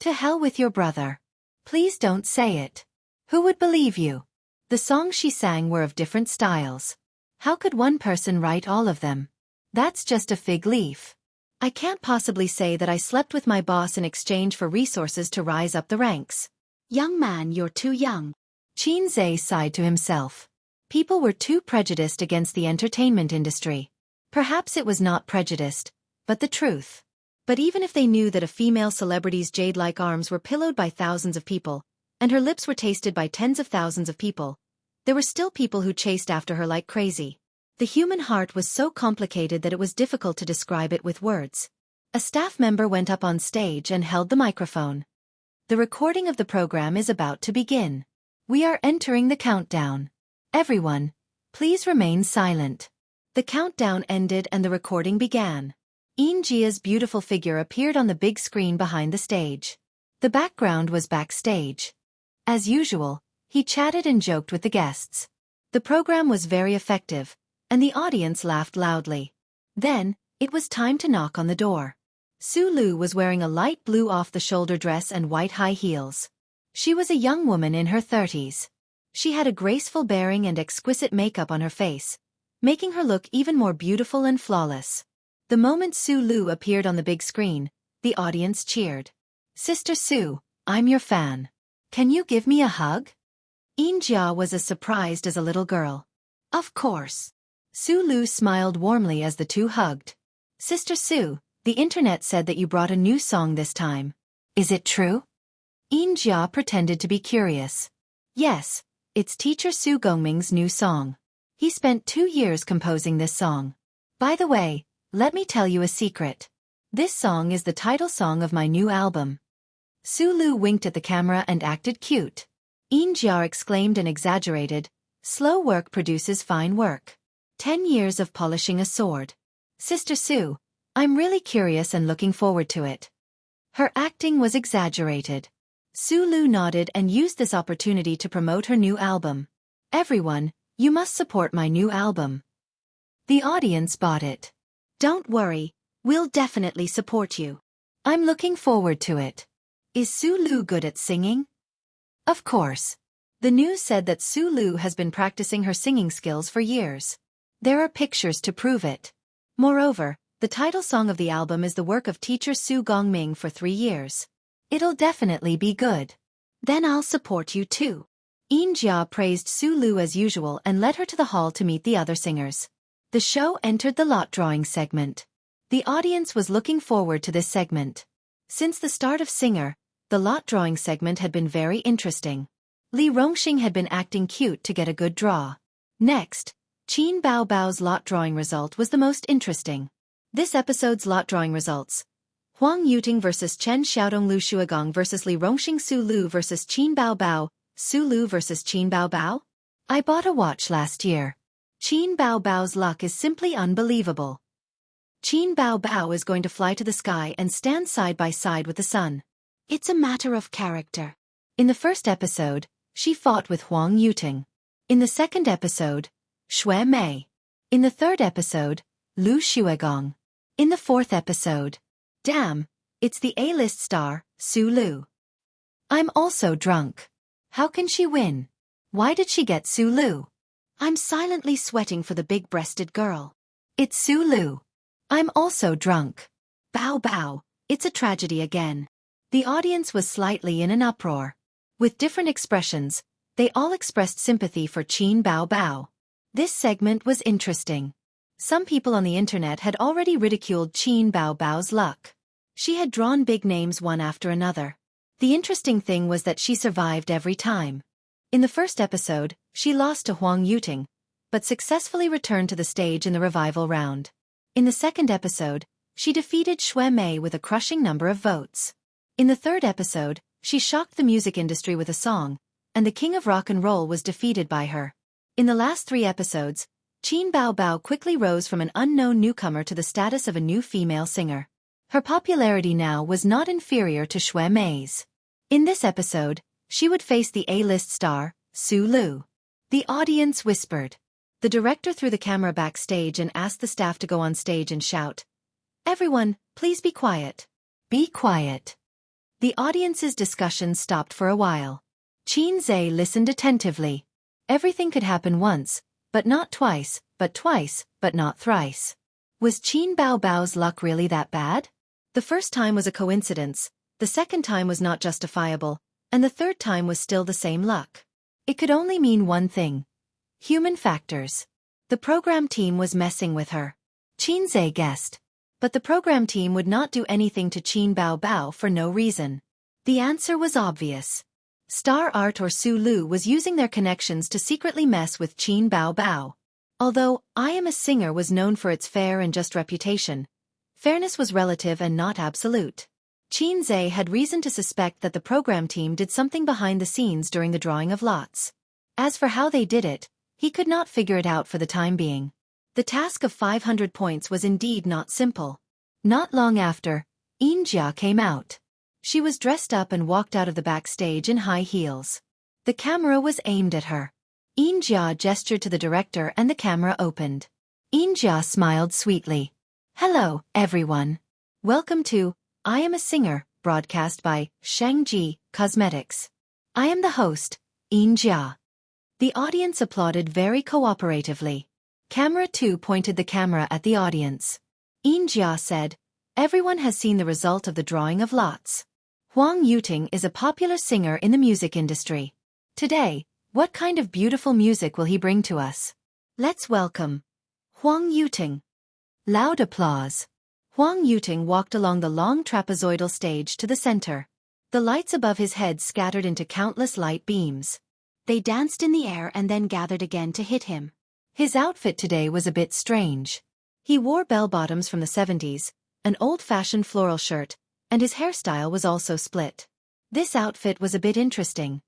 [SPEAKER 1] To hell with your brother. Please don't say it. Who would believe you? The songs she sang were of different styles. How could one person write all of them? That's just a fig leaf. I can't possibly say that I slept with my boss in exchange for resources to rise up the ranks. Young man, you're too young. Xianxia sighed to himself. People were too prejudiced against the entertainment industry. Perhaps it was not prejudiced, but the truth. But even if they knew that a female celebrity's jade-like arms were pillowed by thousands of people, and her lips were tasted by tens of thousands of people, there were still people who chased after her like crazy. The human heart was so complicated that it was difficult to describe it with words. A staff member went up on stage and held the microphone. The recording of the program is about to begin. We are entering the countdown. Everyone, please remain silent. The countdown ended and the recording began. Xianxia's beautiful figure appeared on the big screen behind the stage. The background was backstage. As usual, he chatted and joked with the guests. The program was very effective, and the audience laughed loudly. Then, it was time to knock on the door. Su Lu was wearing a light blue off-the-shoulder dress and white high heels. She was a young woman in her 30s. She had a graceful bearing and exquisite makeup on her face, making her look even more beautiful and flawless. The moment Su Lu appeared on the big screen, the audience cheered. Sister Su, I'm your fan. Can you give me a hug? Xianxia was as surprised as a little girl. Of course. Su Lu smiled warmly as the two hugged. Sister Su, the internet said that you brought a new song this time. Is it true? Xianxia pretended to be curious. Yes, it's teacher Su Gongming's new song. He spent 2 years composing this song. By the way, let me tell you a secret. This song is the title song of my new album. Su Lu winked at the camera and acted cute. Xianxia exclaimed and exaggerated, slow work produces fine work. 10 years of polishing a sword. Sister Su, I'm really curious and looking forward to it. Her acting was exaggerated. Su Lu nodded and used this opportunity to promote her new album. Everyone, you must support my new album. The audience bought it. Don't worry, we'll definitely support you. I'm looking forward to it. Is Su Lu good at singing? Of course. The news said that Su Lu has been practicing her singing skills for years. There are pictures to prove it. Moreover, the title song of the album is the work of teacher Su Gongming for 3 years. It'll definitely be good. Then I'll support you too. Xianxia praised Su Lu as usual and led her to the hall to meet the other singers. The show entered the lot drawing segment. The audience was looking forward to this segment. Since the start of Singer, the lot drawing segment had been very interesting. Li Rongxing had been acting cute to get a good draw. Next, Qin Bao Bao's lot drawing result was the most interesting. This episode's lot drawing results. Huang Yuting vs Chen Xiaodong Lu Shuagong vs Li Rongxing Su Lu vs Qin Bao Bao, Su Lu vs Qin Bao Bao? I bought a watch last year. Qin Bao Bao's luck is simply unbelievable. Qin Bao Bao is going to fly to the sky and stand side by side with the sun. It's a matter of character. In the first episode, she fought with Huang Yuting. In the second episode, Xue Mei. In the third episode, Lu Shuagong. In the fourth episode, damn, it's the A-list star, Su Lu. I'm also drunk. How can she win? Why did she get Su Lu? I'm silently sweating for the big-breasted girl. It's Su Lu. I'm also drunk. Bao Bao, it's a tragedy again. The audience was slightly in an uproar. With different expressions, they all expressed sympathy for Qin Bao Bao. This segment was interesting. Some people on the internet had already ridiculed Qin Bao Bao's luck. She had drawn big names one after another. The interesting thing was that she survived every time. In the first episode, she lost to Huang Yuting, but successfully returned to the stage in the revival round. In the second episode, she defeated Xue Mei with a crushing number of votes. In the third episode, she shocked the music industry with a song, and the king of rock and roll was defeated by her. In the last 3 episodes, Qin Bao Bao quickly rose from an unknown newcomer to the status of a new female singer. Her popularity now was not inferior to Xue Mei's. In this episode, she would face the A-list star, Su Lu. The audience whispered. The director threw the camera backstage and asked the staff to go on stage and shout, "Everyone, please be quiet. Be quiet." The audience's discussion stopped for a while. Xianxia listened attentively. Everything could happen once, but not twice, but not thrice. Was Qin Bao Bao's luck really that bad? The first time was a coincidence, the second time was not justifiable, and the third time was still the same luck. It could only mean one thing. Human factors. The program team was messing with her. Qin Zhe guessed. But the program team would not do anything to Qin Bao Bao for no reason. The answer was obvious. Star Art or Su Lu was using their connections to secretly mess with Qin Bao Bao. Although I Am a Singer was known for its fair and just reputation, fairness was relative and not absolute. Qin Zhe had reason to suspect that the program team did something behind the scenes during the drawing of lots. As for how they did it, he could not figure it out for the time being. The task of 500 points was indeed not simple. Not long after, Xianxia came out. She was dressed up and walked out of the backstage in high heels. The camera was aimed at her. Xianxia gestured to the director and the camera opened. Xianxia smiled sweetly. Hello, everyone. Welcome to I Am a Singer, broadcast by Xianxia Cosmetics. I am the host, Xianxia. The audience applauded very cooperatively. Camera 2 pointed the camera at the audience. Xianxia said, everyone has seen the result of the drawing of lots. Huang Yuting is a popular singer in the music industry. Today, what kind of beautiful music will he bring to us? Let's welcome Huang Yuting. Loud applause. Huang Yuting walked along the long trapezoidal stage to the center. The lights above his head scattered into countless light beams. They danced in the air and then gathered again to hit him. His outfit today was a bit strange. He wore bell-bottoms from the 70s, an old-fashioned floral shirt, and his hairstyle was also split. This outfit was a bit interesting.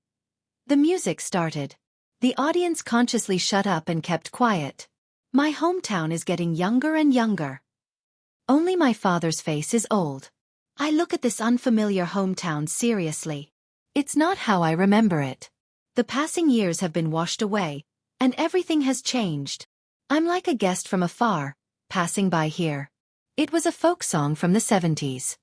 [SPEAKER 1] The music started. The audience consciously shut up and kept quiet. My hometown is getting younger and younger. Only my father's face is old. I look at this unfamiliar hometown seriously. It's not how I remember it. The passing years have been washed away, and everything has changed. I'm like a guest from afar, passing by here. It was a folk song from the 70s.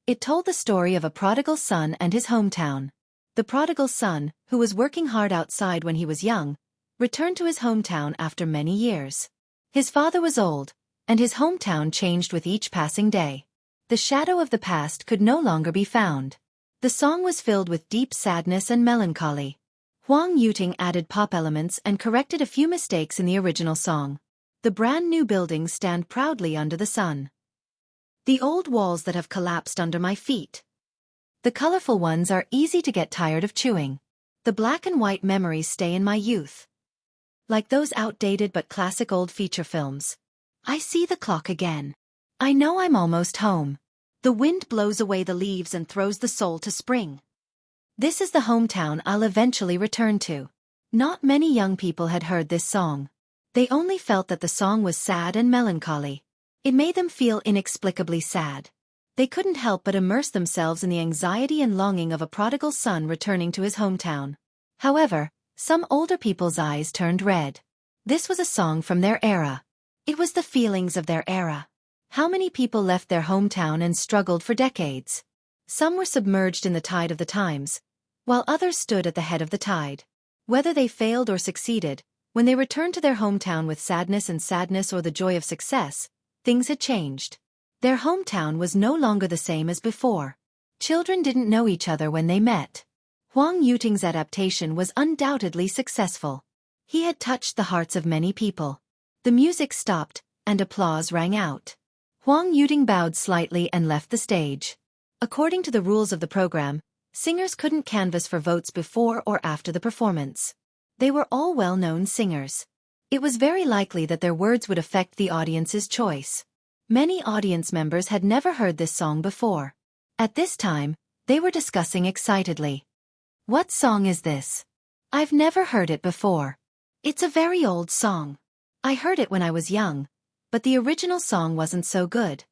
[SPEAKER 1] It told the story of a prodigal son and his hometown. The prodigal son, who was working hard outside when he was young, returned to his hometown after many years. His father was old, and his hometown changed with each passing day. The shadow of the past could no longer be found. The song was filled with deep sadness and melancholy. Huang Yuting added pop elements and corrected a few mistakes in the original song. The brand new buildings stand proudly under the sun. The old walls that have collapsed under my feet. The colorful ones are easy to get tired of chewing. The black and white memories stay in my youth. Like those outdated but classic old feature films. I see the clock again. I know I'm almost home. The wind blows away the leaves and throws the soul to spring. This is the hometown I'll eventually return to. Not many young people had heard this song. They only felt that the song was sad and melancholy. It made them feel inexplicably sad. They couldn't help but immerse themselves in the anxiety and longing of a prodigal son returning to his hometown. However, some older people's eyes turned red. This was a song from their era. It was the feelings of their era. How many people left their hometown and struggled for decades? Some were submerged in the tide of the times, while others stood at the head of the tide. Whether they failed or succeeded, when they returned to their hometown with sadness or the joy of success, things had changed. Their hometown was no longer the same as before. Children didn't know each other when they met. Huang Yuting's adaptation was undoubtedly successful. He had touched the hearts of many people. The music stopped, and applause rang out. Huang Yuting bowed slightly and left the stage. According to the rules of the program, singers couldn't canvass for votes before or after the performance. They were all well-known singers. It was very likely that their words would affect the audience's choice. Many audience members had never heard this song before. At this time, they were discussing excitedly. What song is this? I've never heard it before. It's a very old song. I heard it when I was young, but the original song wasn't so good.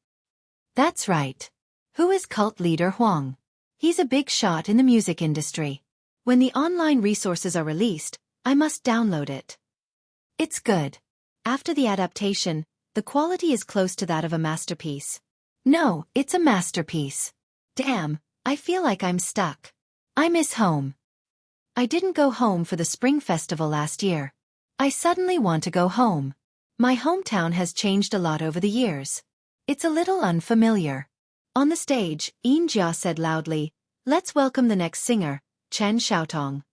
[SPEAKER 1] That's right. Who is cult leader Huang? He's a big shot in the music industry. When the online resources are released, I must download it. It's good. After the adaptation, the quality is close to that of a masterpiece. No, it's a masterpiece. Damn, I feel like I'm stuck. I miss home. I didn't go home for the Spring Festival last year. I suddenly want to go home. My hometown has changed a lot over the years. It's a little unfamiliar. On the stage, Xianxia said loudly, "Let's welcome the next singer, Chen Xiaotong."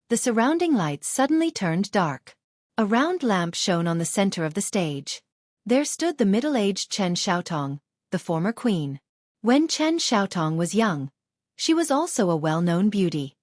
[SPEAKER 1] The surrounding lights suddenly turned dark. A round lamp shone on the center of the stage. There stood the middle-aged Chen Xiaotong, the former queen. When Chen Xiaotong was young, she was also a well-known beauty.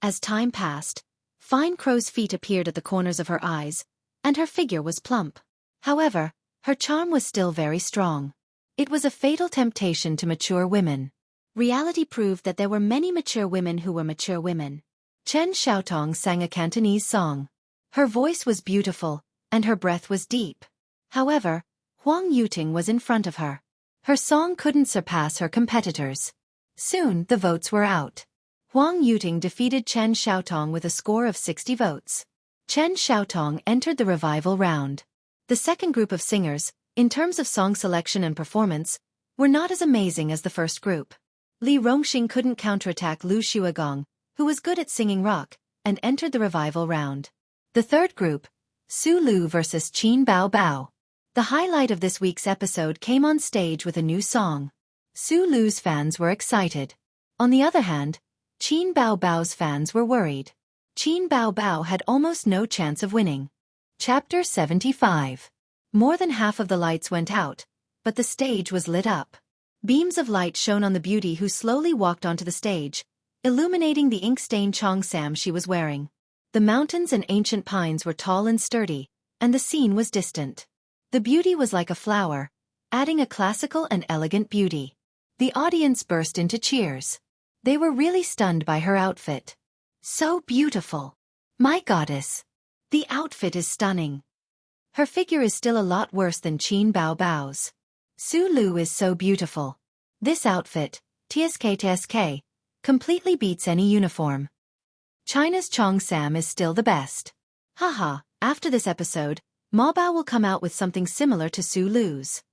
[SPEAKER 1] As time passed, fine crow's feet appeared at the corners of her eyes, and her figure was plump. However, her charm was still very strong. It was a fatal temptation to mature women. Reality proved that there were many mature women who were mature women. Chen Xiaotong sang a Cantonese song. Her voice was beautiful, and her breath was deep. However, Huang Yuting was in front of her. Her song couldn't surpass her competitors. Soon, the votes were out. Huang Yuting defeated Chen Xiaotong with a score of 60 votes. Chen Xiaotong entered the revival round. The second group of singers, in terms of song selection and performance, were not as amazing as the first group. Li Rongxing couldn't counterattack Lu Xuegong, who was good at singing rock, and entered the revival round. The third group, Su Lu versus Qin Bao Bao. The highlight of this week's episode came on stage with a new song. Su Lu's fans were excited. On the other hand, Qin Bao Bao's fans were worried. Qin Bao Bao had almost no chance of winning. Chapter 75. More than half of the lights went out, but the stage was lit up. Beams of light shone on the beauty who slowly walked onto the stage, illuminating the ink-stained cheongsam she was wearing. The mountains and ancient pines were tall and sturdy, and the scene was distant. The beauty was like a flower, adding a classical and elegant beauty. The audience burst into cheers. They were really stunned by her outfit. So beautiful. My goddess. The outfit is stunning. Her figure is still a lot worse than Qin Bao Bao's. Su Lu is so beautiful. This outfit, TSK, completely beats any uniform. China's cheongsam is still the best. Haha, after this episode, Ma Bao will come out with something similar to Su Lu's.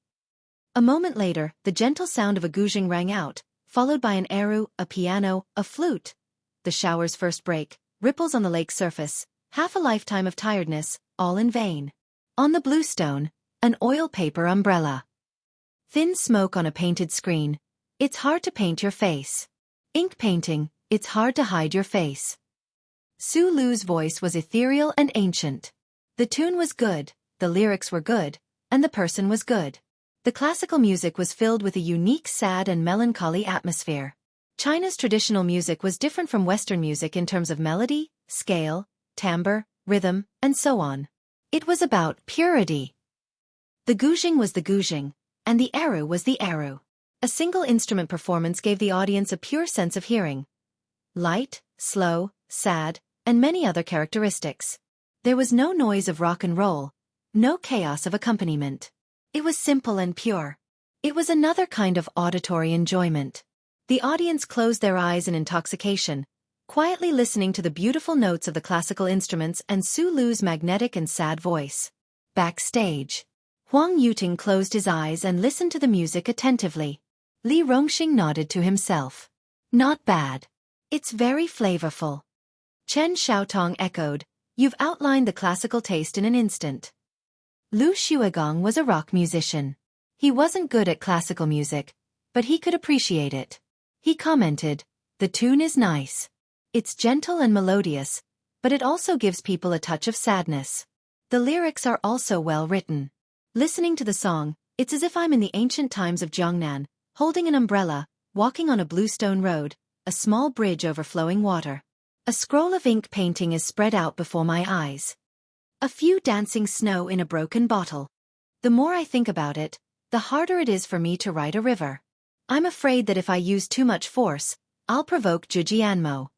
[SPEAKER 1] A moment later, the gentle sound of a guzheng rang out, followed by an eru, a piano, a flute. The shower's first break, ripples on the lake's surface, half a lifetime of tiredness, all in vain. On the blue stone, an oil paper umbrella. Thin smoke on a painted screen. It's hard to paint your face. Ink painting, it's hard to hide your face. Su Lu's voice was ethereal and ancient. The tune was good, the lyrics were good, and the person was good. The classical music was filled with a unique sad and melancholy atmosphere. China's traditional music was different from Western music in terms of melody, scale, timbre, rhythm, and so on. It was about purity. The guzheng was the guzheng, and the eru was the eru. A single instrument performance gave the audience a pure sense of hearing. Light, slow, sad, and many other characteristics. There was no noise of rock and roll, no chaos of accompaniment. It was simple and pure. It was another kind of auditory enjoyment. The audience closed their eyes in intoxication, quietly listening to the beautiful notes of the classical instruments and Su Lu's magnetic and sad voice. Backstage, Huang Yuting closed his eyes and listened to the music attentively. Li Rongxing nodded to himself. Not bad. It's very flavorful. Chen Xiaotong echoed, "You've outlined the classical taste in an instant." Lu Xuegong was a rock musician. He wasn't good at classical music, but he could appreciate it. He commented, "The tune is nice. It's gentle and melodious, but it also gives people a touch of sadness. The lyrics are also well written. Listening to the song, it's as if I'm in the ancient times of Jiangnan, holding an umbrella, walking on a blue stone road, a small bridge over flowing water. A scroll of ink painting is spread out before my eyes. A few dancing snow in a broken bottle. The more I think about it, the harder it is for me to ride a river. I'm afraid that if I use too much force, I'll provoke Zhujianmo.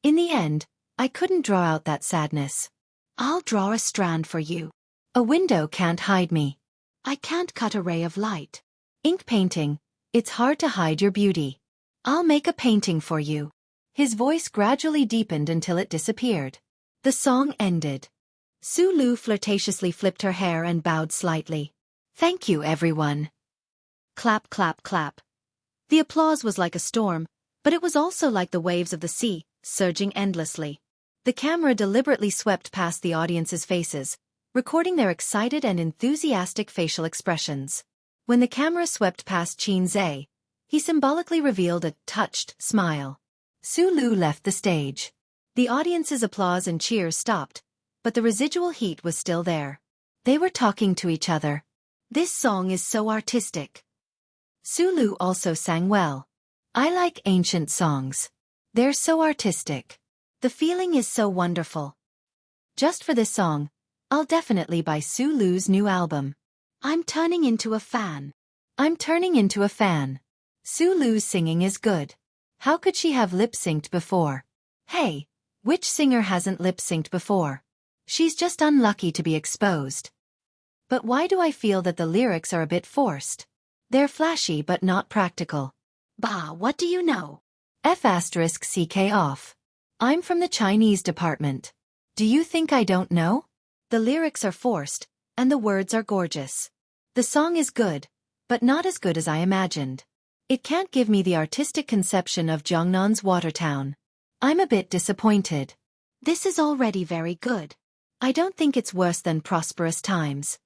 [SPEAKER 1] In the end, I couldn't draw out that sadness. I'll draw a strand for you. A window can't hide me. I can't cut a ray of light. Ink painting, it's hard to hide your beauty. I'll make a painting for you." His voice gradually deepened until it disappeared. The song ended. Su Lu flirtatiously flipped her hair and bowed slightly. "Thank you, everyone." Clap, clap, clap. The applause was like a storm, but it was also like the waves of the sea, surging endlessly. The camera deliberately swept past the audience's faces, recording their excited and enthusiastic facial expressions. When the camera swept past Xianxia, he symbolically revealed a touched smile. Su Lu left the stage. The audience's applause and cheers stopped, but the residual heat was still there. They were talking to each other. This song is so artistic. Su Lu also sang well. I like ancient songs. They're so artistic. The feeling is so wonderful. Just for this song, I'll definitely buy Su Lu's new album. I'm turning into a fan. I'm turning into a fan. Su Lu's singing is good. How could she have lip-synced before? Hey, which singer hasn't lip-synced before? She's just unlucky to be exposed. But why do I feel that the lyrics are a bit forced? They're flashy but not practical. Bah, what do you know? F***ck off. I'm from the Chinese department. Do you think I don't know? The lyrics are forced, and the words are gorgeous. The song is good, but not as good as I imagined. It can't give me the artistic conception of Jiangnan's water town. I'm a bit disappointed. This is already very good. I don't think it's worse than Prosperous Times.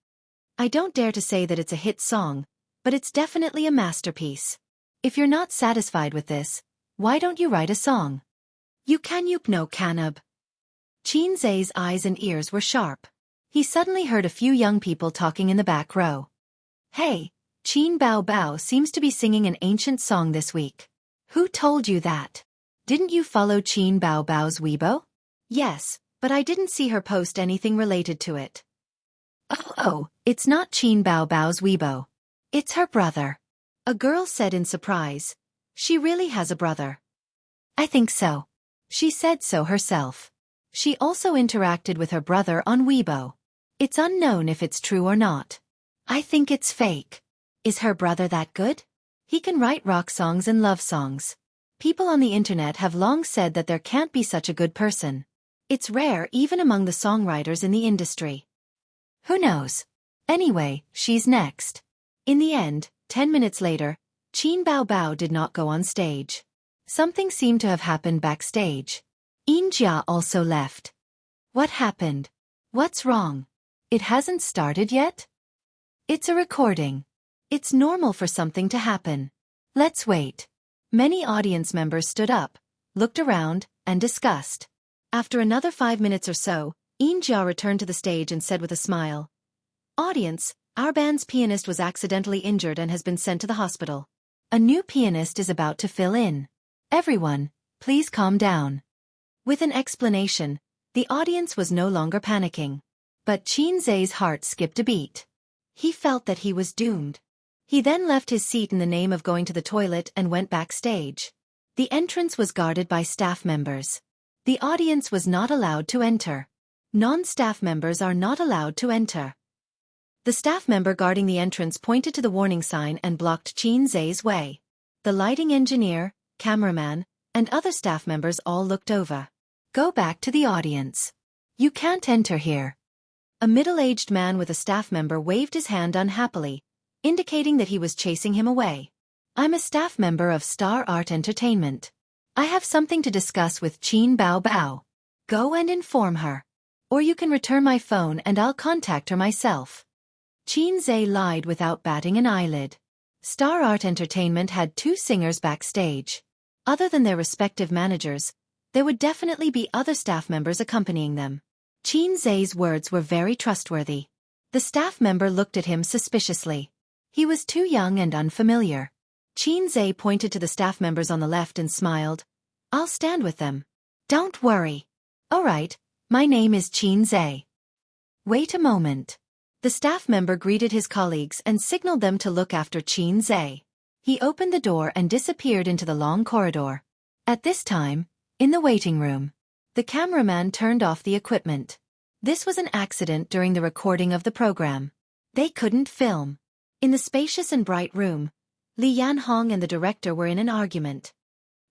[SPEAKER 1] I don't dare to say that it's a hit song, but it's definitely a masterpiece. If you're not satisfied with this, why don't you write a song? You no canub. Xianxia's eyes and ears were sharp. He suddenly heard a few young people talking in the back row. Hey, Qin Bao Bao seems to be singing an ancient song this week. Who told you that? Didn't you follow Qin Bao Bao's Weibo? Yes, but I didn't see her post anything related to it. Oh, it's not Qin Bao Bao's Weibo. It's her brother. A girl said in surprise. She really has a brother. I think so. She said so herself. She also interacted with her brother on Weibo. It's unknown if it's true or not. I think it's fake. Is her brother that good? He can write rock songs and love songs. People on the internet have long said that there can't be such a good person. It's rare even among the songwriters in the industry. Who knows? Anyway, she's next. In the end, 10 minutes later, Qin Bao Bao did not go on stage. Something seemed to have happened backstage. Xianxia also left. What happened? What's wrong? It hasn't started yet? It's a recording. It's normal for something to happen. Let's wait. Many audience members stood up, looked around, and discussed. After another 5 minutes or so, Xianxia returned to the stage and said with a smile, Audience, our band's pianist was accidentally injured and has been sent to the hospital. A new pianist is about to fill in. Everyone, please calm down. With an explanation, the audience was no longer panicking. But Xianxia's heart skipped a beat. He felt that he was doomed. He then left his seat in the name of going to the toilet and went backstage. The entrance was guarded by staff members. The audience was not allowed to enter. Non-staff members are not allowed to enter. The staff member guarding the entrance pointed to the warning sign and blocked Xianxia's way. The lighting engineer, cameraman, and other staff members all looked over. Go back to the audience. You can't enter here. A middle-aged man with a staff member waved his hand unhappily, indicating that he was chasing him away. I'm a staff member of Star Art Entertainment. I have something to discuss with Qin Bao Bao. Go and inform her. Or you can return my phone and I'll contact her myself. Xianxia lied without batting an eyelid. Star Art Entertainment had 2 singers backstage. Other than their respective managers, there would definitely be other staff members accompanying them. Xianxia's words were very trustworthy. The staff member looked at him suspiciously. He was too young and unfamiliar. Xianxia pointed to the staff members on the left and smiled. I'll stand with them. Don't worry. All right, my name is Xianxia. Wait a moment. The staff member greeted his colleagues and signaled them to look after Xianxia. He opened the door and disappeared into the long corridor. At this time, in the waiting room, the cameraman turned off the equipment. This was an accident during the recording of the program. They couldn't film. In the spacious and bright room, Li Yanhong and the director were in an argument.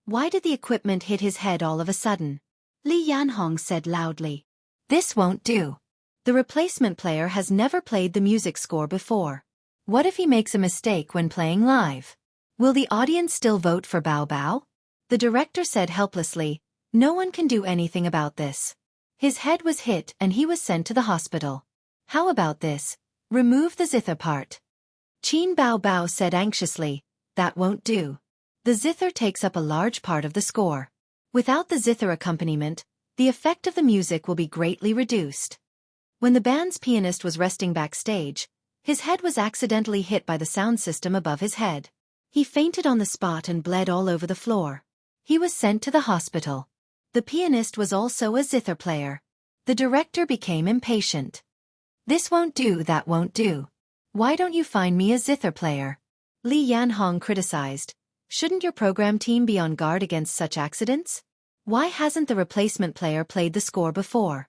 [SPEAKER 1] Why did the equipment hit his head all of a sudden? Li Yanhong said loudly. This won't do. The replacement player has never played the music score before. What if he makes a mistake when playing live? Will the audience still vote for Bao Bao? The director said helplessly, no one can do anything about this. His head was hit and he was sent to the hospital. How about this? Remove the zither part. Qin Bao Bao said anxiously, that won't do. The zither takes up a large part of the score. Without the zither accompaniment, the effect of the music will be greatly reduced. When the band's pianist was resting backstage, his head was accidentally hit by the sound system above his head. He fainted on the spot and bled all over the floor. He was sent to the hospital. The pianist was also a zither player. The director became impatient. This won't do, that won't do. Why don't you find me a zither player? Li Yanhong criticized. Shouldn't your program team be on guard against such accidents? Why hasn't the replacement player played the score before?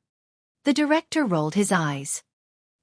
[SPEAKER 1] The director rolled his eyes.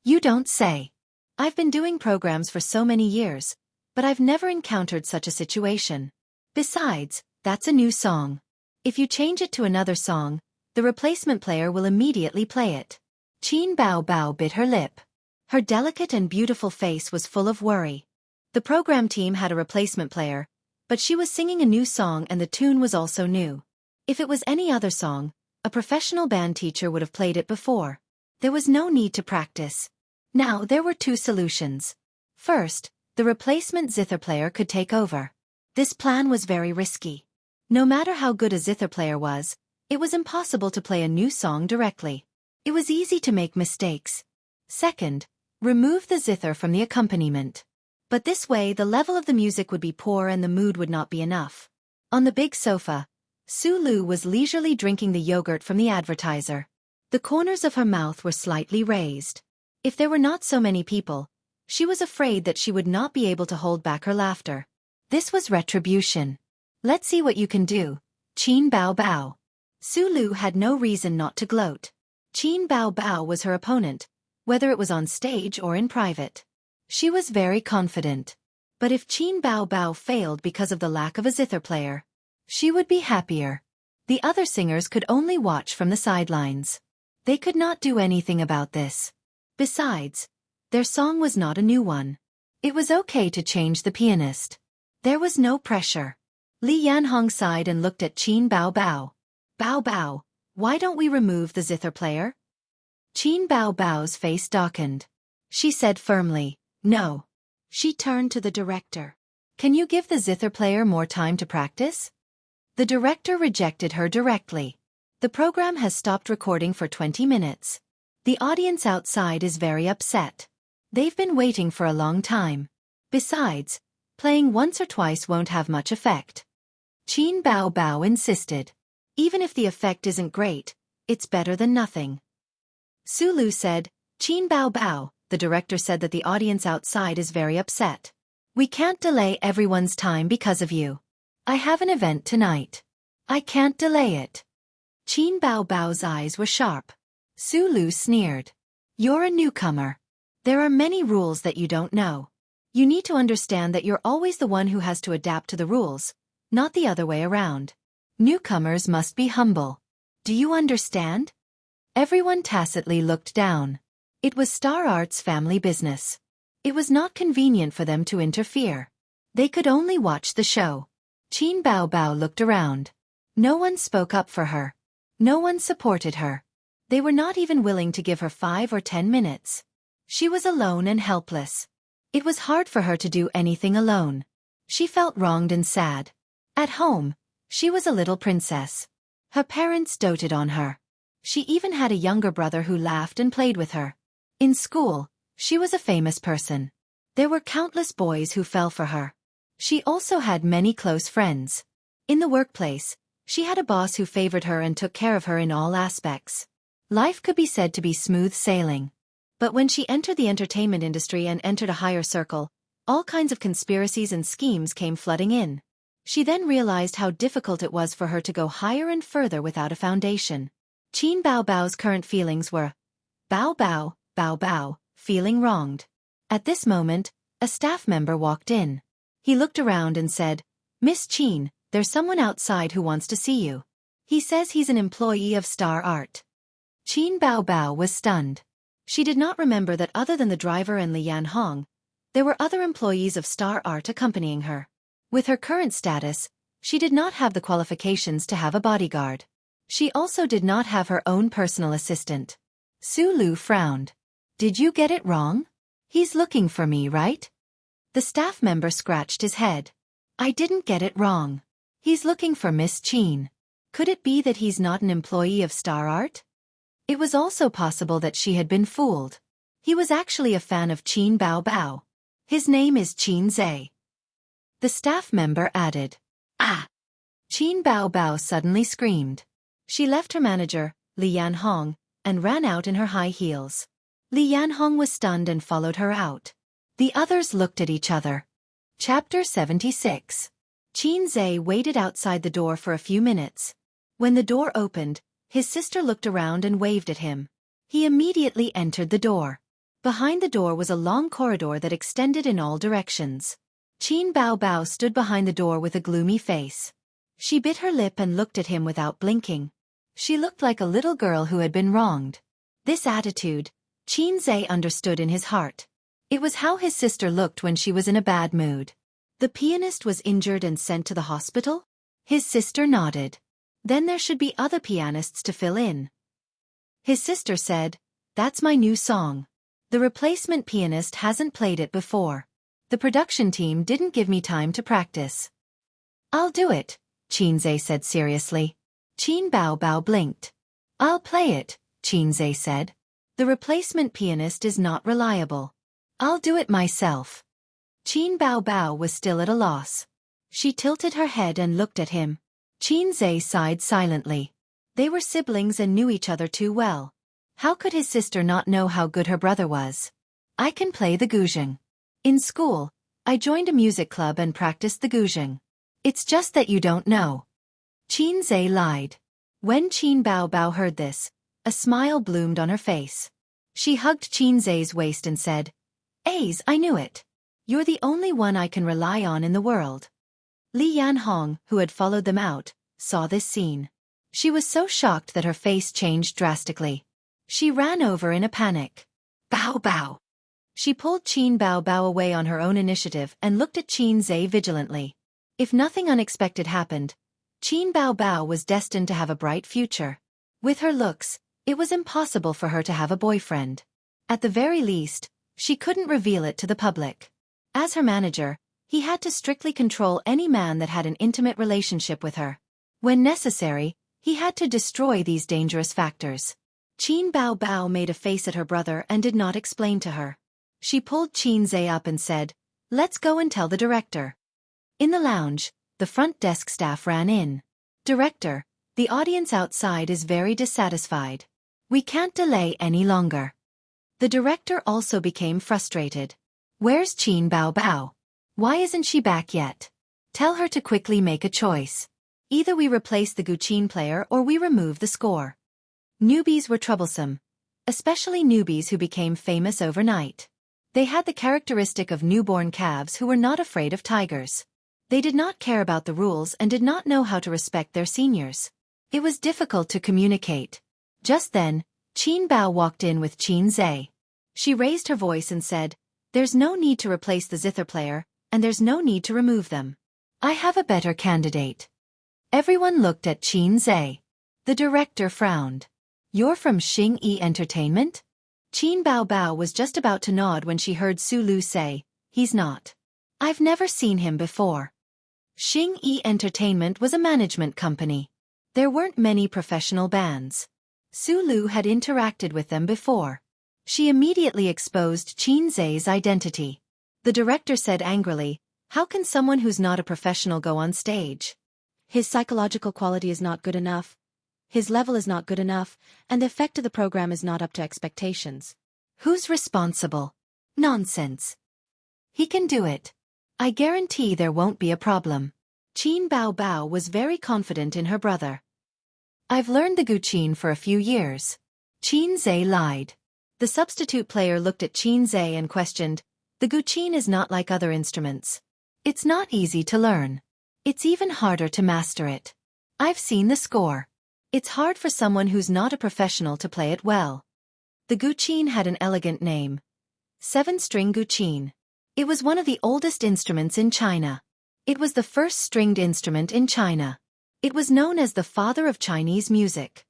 [SPEAKER 1] You don't say. I've been doing programs for so many years, but I've never encountered such a situation. Besides, that's a new song. If you change it to another song, the replacement player will immediately play it. Qin Bao Bao bit her lip. Her delicate and beautiful face was full of worry. The program team had a replacement player, but she was singing a new song and the tune was also new. If it was any other song, a professional band teacher would have played it before. There was no need to practice. Now there were two solutions. First, the replacement zither player could take over. This plan was very risky. No matter how good a zither player was, it was impossible to play a new song directly. It was easy to make mistakes. Second, remove the zither from the accompaniment. But this way the level of the music would be poor and the mood would not be enough. On the big sofa, Su Lu was leisurely drinking the yogurt from the advertiser. The corners of her mouth were slightly raised. If there were not so many people, she was afraid that she would not be able to hold back her laughter. This was retribution. Let's see what you can do, Qin Bao Bao. Su Lu had no reason not to gloat. Qin Bao Bao was her opponent, whether it was on stage or in private. She was very confident. But if Qin Bao Bao failed because of the lack of a zither player, she would be happier. The other singers could only watch from the sidelines. They could not do anything about this. Besides, their song was not a new one. It was okay to change the pianist. There was no pressure. Li Yanhong sighed and looked at Qin Bao Bao. Bao Bao, why don't we remove the zither player? Qin Bao Bao's face darkened. She said firmly, no. She turned to the director. Can you give the zither player more time to practice? The director rejected her directly. The program has stopped recording for 20 minutes. The audience outside is very upset. They've been waiting for a long time. Besides, playing once or twice won't have much effect. Qin Bao Bao insisted. Even if the effect isn't great, it's better than nothing. Su Lu said, Qin Bao Bao, the director said that the audience outside is very upset. We can't delay everyone's time because of you. I have an event tonight. I can't delay it. Qin Bao Bao's eyes were sharp. Su Lu sneered. You're a newcomer. There are many rules that you don't know. You need to understand that you're always the one who has to adapt to the rules, not the other way around. Newcomers must be humble. Do you understand? Everyone tacitly looked down. It was Star Art's family business. It was not convenient for them to interfere. They could only watch the show. Qin Bao Bao looked around. No one spoke up for her. No one supported her. They were not even willing to give her 5 or 10 minutes. She was alone and helpless. It was hard for her to do anything alone. She felt wronged and sad. At home, she was a little princess. Her parents doted on her. She even had a younger brother who laughed and played with her. In school, she was a famous person. There were countless boys who fell for her. She also had many close friends. In the workplace, she had a boss who favored her and took care of her in all aspects. Life could be said to be smooth sailing. But when she entered the entertainment industry and entered a higher circle, all kinds of conspiracies and schemes came flooding in. She then realized how difficult it was for her to go higher and further without a foundation. Qin Bao Bao's current feelings were Bao Bao, Bao Bao, feeling wronged. At this moment, a staff member walked in. He looked around and said, Miss Qin, there's someone outside who wants to see you. He says he's an employee of Star Art. Qin Bao Bao was stunned. She did not remember that other than the driver and Li Yanhong, there were other employees of Star Art accompanying her. With her current status, she did not have the qualifications to have a bodyguard. She also did not have her own personal assistant. Su Lu frowned. Did you get it wrong? He's looking for me, right? The staff member scratched his head. I didn't get it wrong. He's looking for Miss Qin. Could it be that he's not an employee of Star Art? It was also possible that she had been fooled. He was actually a fan of Qin Bao Bao. His name is Qin Zhe. The staff member added. Ah! Qin Bao Bao suddenly screamed. She left her manager, Li Yanhong, and ran out in her high heels. Li Yanhong was stunned and followed her out. The others looked at each other. Chapter 76. Qin Zhe waited outside the door for a few minutes. When the door opened, his sister looked around and waved at him. He immediately entered the door. Behind the door was a long corridor that extended in all directions. Qin Bao Bao stood behind the door with a gloomy face. She bit her lip and looked at him without blinking. She looked like a little girl who had been wronged. This attitude, Qin Zhe understood in his heart. It was how his sister looked when she was in a bad mood. The pianist was injured and sent to the hospital? His sister nodded. Then there should be other pianists to fill in. His sister said, "That's my new song. The replacement pianist hasn't played it before. The production team didn't give me time to practice." "I'll do it," Qin Zhe said seriously. Qin Bao Bao blinked. "I'll play it," Qin Zhe said. "The replacement pianist is not reliable. I'll do it myself." Qin Bao Bao was still at a loss. She tilted her head and looked at him. Qin Zhe sighed silently. They were siblings and knew each other too well. How could his sister not know how good her brother was? "I can play the guzheng. In school, I joined a music club and practiced the guzheng. It's just that you don't know." Qin Zhe lied. When Qin Bao Bao heard this, a smile bloomed on her face. She hugged Qin Zhe's waist and said, "Ace, I knew it. You're the only one I can rely on in the world." Li Yanhong, who had followed them out, saw this scene. She was so shocked that her face changed drastically. She ran over in a panic. "Bao Bao!" She pulled Qin Bao Bao away on her own initiative and looked at Qin Zhe vigilantly. If nothing unexpected happened, Qin Bao Bao was destined to have a bright future. With her looks, it was impossible for her to have a boyfriend. At the very least, she couldn't reveal it to the public. As her manager, he had to strictly control any man that had an intimate relationship with her. When necessary, he had to destroy these dangerous factors. Qin Bao Bao made a face at her brother and did not explain to her. She pulled Qin Zhe up and said, "Let's go and tell the director." In the lounge, the front desk staff ran in. "Director, the audience outside is very dissatisfied. We can't delay any longer." The director also became frustrated. "Where's Qin Bao Bao? Why isn't she back yet? Tell her to quickly make a choice. Either we replace the Guqin player or we remove the score." Newbies were troublesome, especially newbies who became famous overnight. They had the characteristic of newborn calves who were not afraid of tigers. They did not care about the rules and did not know how to respect their seniors. It was difficult to communicate. Just then, Qin Bao walked in with Qin Zhe. She raised her voice and said, "There's no need to replace the zither player, and there's no need to remove them. I have a better candidate." Everyone looked at Qin Zhe. The director frowned. "You're from Xingyi Entertainment?" Qin Bao Bao was just about to nod when she heard Su Lu say, "He's not. I've never seen him before." Xingyi Entertainment was a management company. There weren't many professional bands. Su Lu had interacted with them before. She immediately exposed Qin Zhe's identity. The director said angrily, "How can someone who's not a professional go on stage? His psychological quality is not good enough. His level is not good enough, and the effect of the program is not up to expectations. Who's responsible? Nonsense. He can do it. I guarantee there won't be a problem." Qin Bao Bao was very confident in her brother. "I've learned the Guqin for a few years." Qin Zhe lied. The substitute player looked at Qin Zhe and questioned, "The Guqin is not like other instruments. It's not easy to learn. It's even harder to master it. I've seen the score. It's hard for someone who's not a professional to play it well." The Guqin had an elegant name. 7-string Guqin. It was one of the oldest instruments in China. It was the first stringed instrument in China. It was known as the father of Chinese music.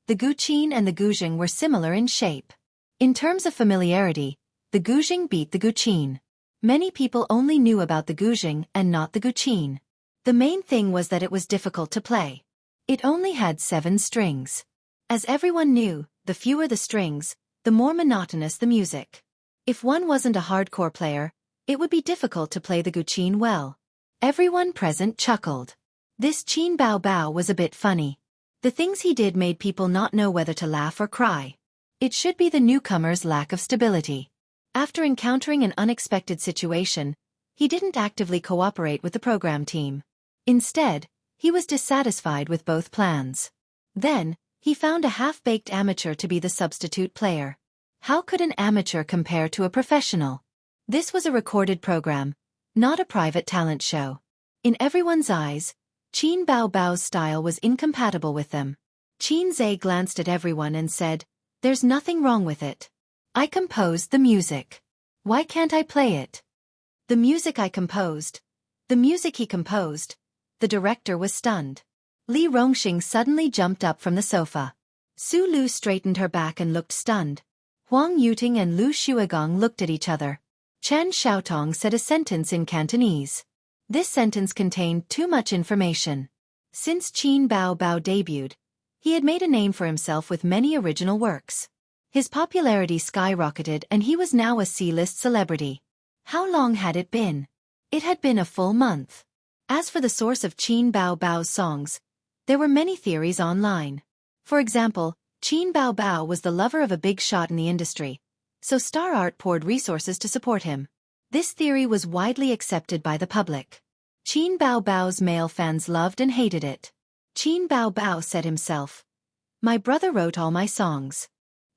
[SPEAKER 1] The Guqin and the guzheng were similar in shape. In terms of familiarity, the Guzheng beat the Guqin. Many people only knew about the Guzheng and not the Guqin. The main thing was that it was difficult to play. It only had 7 strings. As everyone knew, the fewer the strings, the more monotonous the music. If one wasn't a hardcore player, it would be difficult to play the Guqin well. Everyone present chuckled. This Qin Bao Bao was a bit funny. The things he did made people not know whether to laugh or cry. It should be the newcomer's lack of stability. After encountering an unexpected situation, he didn't actively cooperate with the program team. Instead, he was dissatisfied with both plans. Then, he found a half-baked amateur to be the substitute player. How could an amateur compare to a professional? This was a recorded program, not a private talent show. In everyone's eyes, Qin Bao Bao's style was incompatible with them. Qin Zhe glanced at everyone and said, "There's nothing wrong with it. I composed the music. Why can't I play it?" The music I composed. The music he composed. The director was stunned. Li Rongxing suddenly jumped up from the sofa. Su Lu straightened her back and looked stunned. Huang Yuting and Lu Shuigong looked at each other. Chen Xiaotong said a sentence in Cantonese. This sentence contained too much information. Since Qin Bao Bao debuted, he had made a name for himself with many original works. His popularity skyrocketed and he was now a C-list celebrity. How long had it been? It had been a full month. As for the source of Qin Bao Bao's songs, there were many theories online. For example, Qin Bao Bao was the lover of a big shot in the industry, so Star Art poured resources to support him. This theory was widely accepted by the public. Qin Bao Bao's male fans loved and hated it. Qin Bao Bao said himself, "My brother wrote all my songs."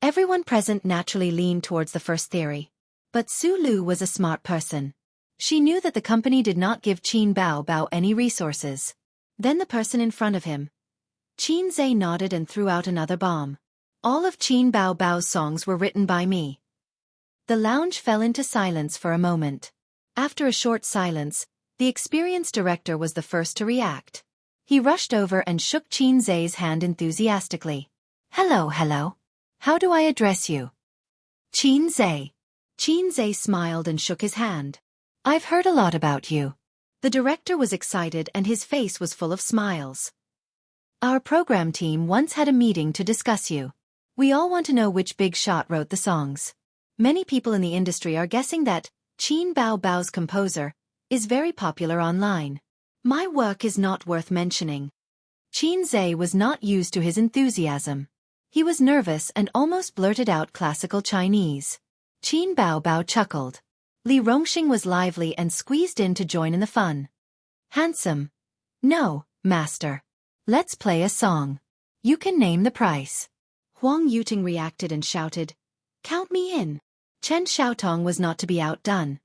[SPEAKER 1] Everyone present naturally leaned towards the first theory. But Su Lu was a smart person. She knew that the company did not give Qin Bao Bao any resources. Then the person in front of him. Qin Zhe nodded and threw out another bomb. "All of Qin Bao Bao's songs were written by me." The lounge fell into silence for a moment. After a short silence, the experienced director was the first to react. He rushed over and shook Qin Zhe's hand enthusiastically. "Hello, hello. How do I address you?" "Qin Zhe." Qin Zhe smiled and shook his hand. "I've heard a lot about you." The director was excited and his face was full of smiles. "Our program team once had a meeting to discuss you. We all want to know which big shot wrote the songs. Many people in the industry are guessing that Qin Bao Bao's composer is very popular online. My work is not worth mentioning." Qin Zhe was not used to his enthusiasm. He was nervous and almost blurted out classical Chinese. Qin Bao Bao chuckled. Li Rongxing was lively and squeezed in to join in the fun. "Handsome." "No, master. Let's play a song. You can name the price." Huang Yuting reacted and shouted, "Count me in." Chen Xiaotong was not to be outdone.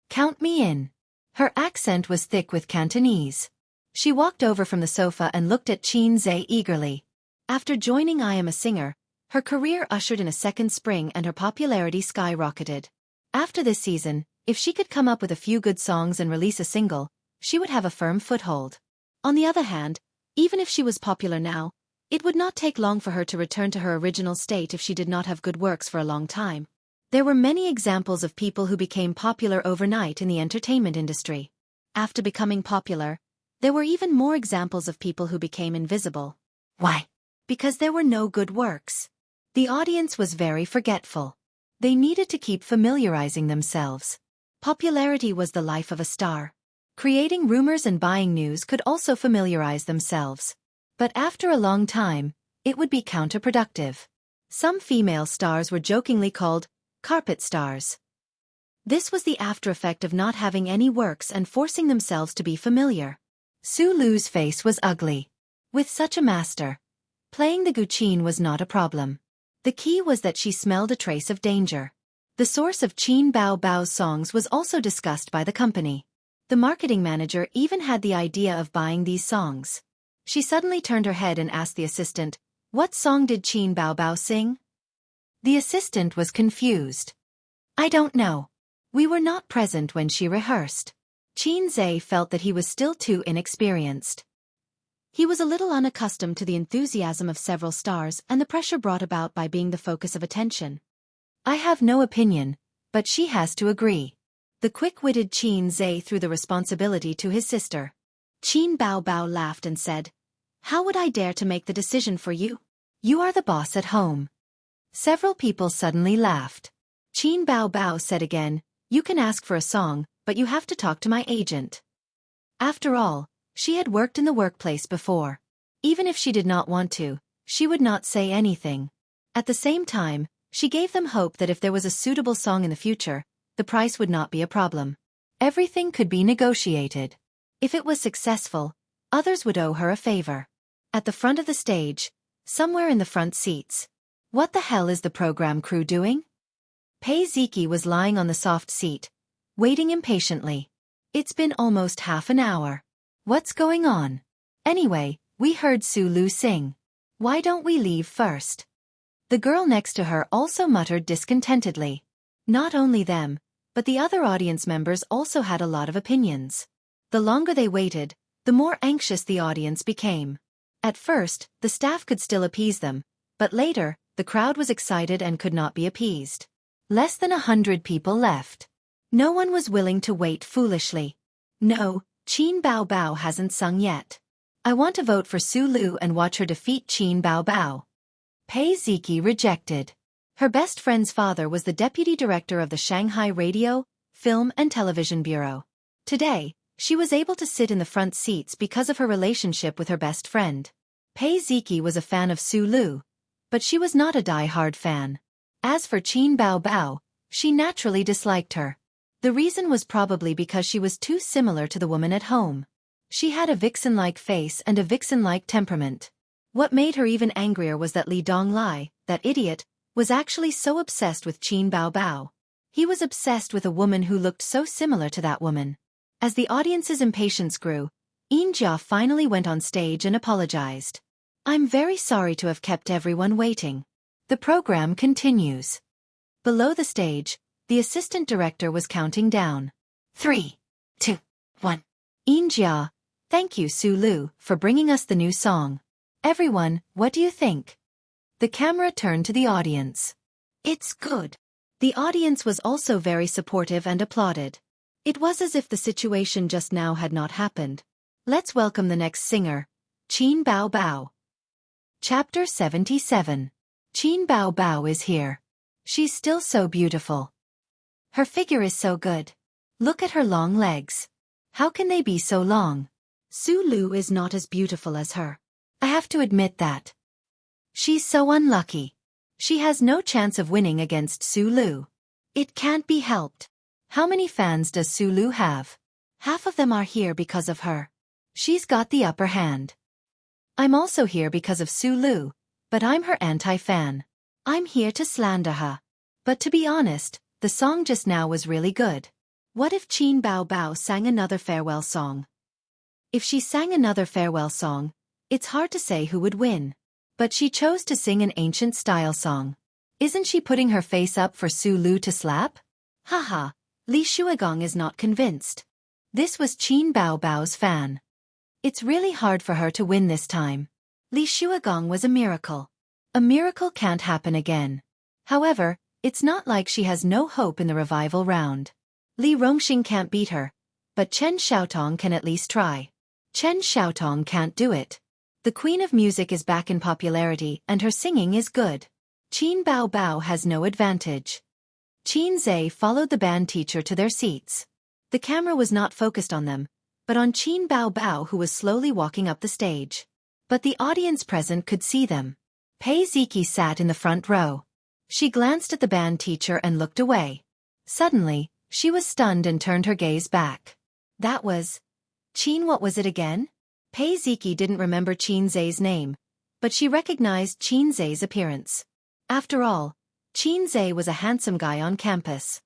[SPEAKER 1] "Count me in." Her accent was thick with Cantonese. She walked over from the sofa and looked at Qin Zhe eagerly. After joining I Am a Singer, her career ushered in a second spring and her popularity skyrocketed. After this season, if she could come up with a few good songs and release a single, she would have a firm foothold. On the other hand, even if she was popular now, it would not take long for her to return to her original state if she did not have good works for a long time. There were many examples of people who became popular overnight in the entertainment industry. After becoming popular, there were even more examples of people who became invisible. Why? Because there were no good works. The audience was very forgetful. They needed to keep familiarizing themselves. Popularity was the life of a star. Creating rumors and buying news could also familiarize themselves. But after a long time, it would be counterproductive. Some female stars were jokingly called carpet stars. This was the after effect of not having any works and forcing themselves to be familiar. Su Lu's face was ugly. With such a master, playing the Guqin was not a problem. The key was that she smelled a trace of danger. The source of Qin Bao Bao's songs was also discussed by the company. The marketing manager even had the idea of buying these songs. She suddenly turned her head and asked the assistant, "What song did Qin Bao Bao sing?" The assistant was confused. "I don't know. We were not present when she rehearsed." Qin Zhe felt that he was still too inexperienced. He was a little unaccustomed to the enthusiasm of several stars and the pressure brought about by being the focus of attention. I have no opinion, but she has to agree. The quick-witted Xianxia threw the responsibility to his sister. Qin Bao Bao laughed and said, "How would I dare to make the decision for you? You are the boss at home." Several people suddenly laughed. Qin Bao Bao said again, "You can ask for a song, but you have to talk to my agent." After all, she had worked in the workplace before. Even if she did not want to, she would not say anything. At the same time, she gave them hope that if there was a suitable song in the future, the price would not be a problem. Everything could be negotiated. If it was successful, others would owe her a favor. At the front of the stage, somewhere in the front seats. What the hell is the program crew doing? Pei Ziki was lying on the soft seat, waiting impatiently. It's been almost half an hour. What's going on? Anyway, we heard Su Lu sing. Why don't we leave first? The girl next to her also muttered discontentedly. Not only them, but the other audience members also had a lot of opinions. The longer they waited, the more anxious the audience became. At first, the staff could still appease them, but later, the crowd was excited and could not be appeased. Less than 100 people left. No one was willing to wait foolishly. No, Qin Bao Bao hasn't sung yet. I want to vote for Su Lu and watch her defeat Qin Bao Bao. Pei Ziki rejected. Her best friend's father was the deputy director of the Shanghai Radio, Film and Television Bureau. Today, she was able to sit in the front seats because of her relationship with her best friend. Pei Ziki was a fan of Su Lu, but she was not a die-hard fan. As for Qin Bao Bao, she naturally disliked her. The reason was probably because she was too similar to the woman at home. She had a vixen-like face and a vixen-like temperament. What made her even angrier was that Li Donglai, that idiot, was actually so obsessed with Qin Bao Bao. He was obsessed with a woman who looked so similar to that woman. As the audience's impatience grew, Xianxia finally went on stage and apologized. "I'm very sorry to have kept everyone waiting." The program continues. Below the stage, the assistant director was counting down. 3, 2, 1. Xianxia, thank you Su Lu for bringing us the new song. Everyone, what do you think? The camera turned to the audience. It's good. The audience was also very supportive and applauded. It was as if the situation just now had not happened. Let's welcome the next singer, Qin Bao Bao. Chapter 77. Qin Bao Bao is here. She's still so beautiful. Her figure is so good. Look at her long legs. How can they be so long? Su Lu is not as beautiful as her. I have to admit that. She's so unlucky. She has no chance of winning against Su Lu. It can't be helped. How many fans does Su Lu have? Half of them are here because of her. She's got the upper hand. I'm also here because of Su Lu, but I'm her anti-fan. I'm here to slander her. But to be honest, the song just now was really good. What if Qin Bao Bao sang another farewell song? If she sang another farewell song, it's hard to say who would win. But she chose to sing an ancient-style song. Isn't she putting her face up for Su Lu to slap? Haha, Li Shuagong is not convinced. This was Qin Bao Bao's fan. It's really hard for her to win this time. Li Shuagong was a miracle. A miracle can't happen again. However, it's not like she has no hope in the revival round. Li Rongxing can't beat her, but Chen Xiaotong can at least try. Chen Xiaotong can't do it. The Queen of Music is back in popularity and her singing is good. Qin Bao Bao has no advantage. Xianxia followed the band teacher to their seats. The camera was not focused on them, but on Qin Bao Bao who was slowly walking up the stage. But the audience present could see them. Pei Ziki sat in the front row. She glanced at the band teacher and looked away. Suddenly, she was stunned and turned her gaze back. That was... Qin, what was it again? Pei Ziki didn't remember Xianxia's name, but she recognized Xianxia's appearance. After all, Xianxia was a handsome guy on campus.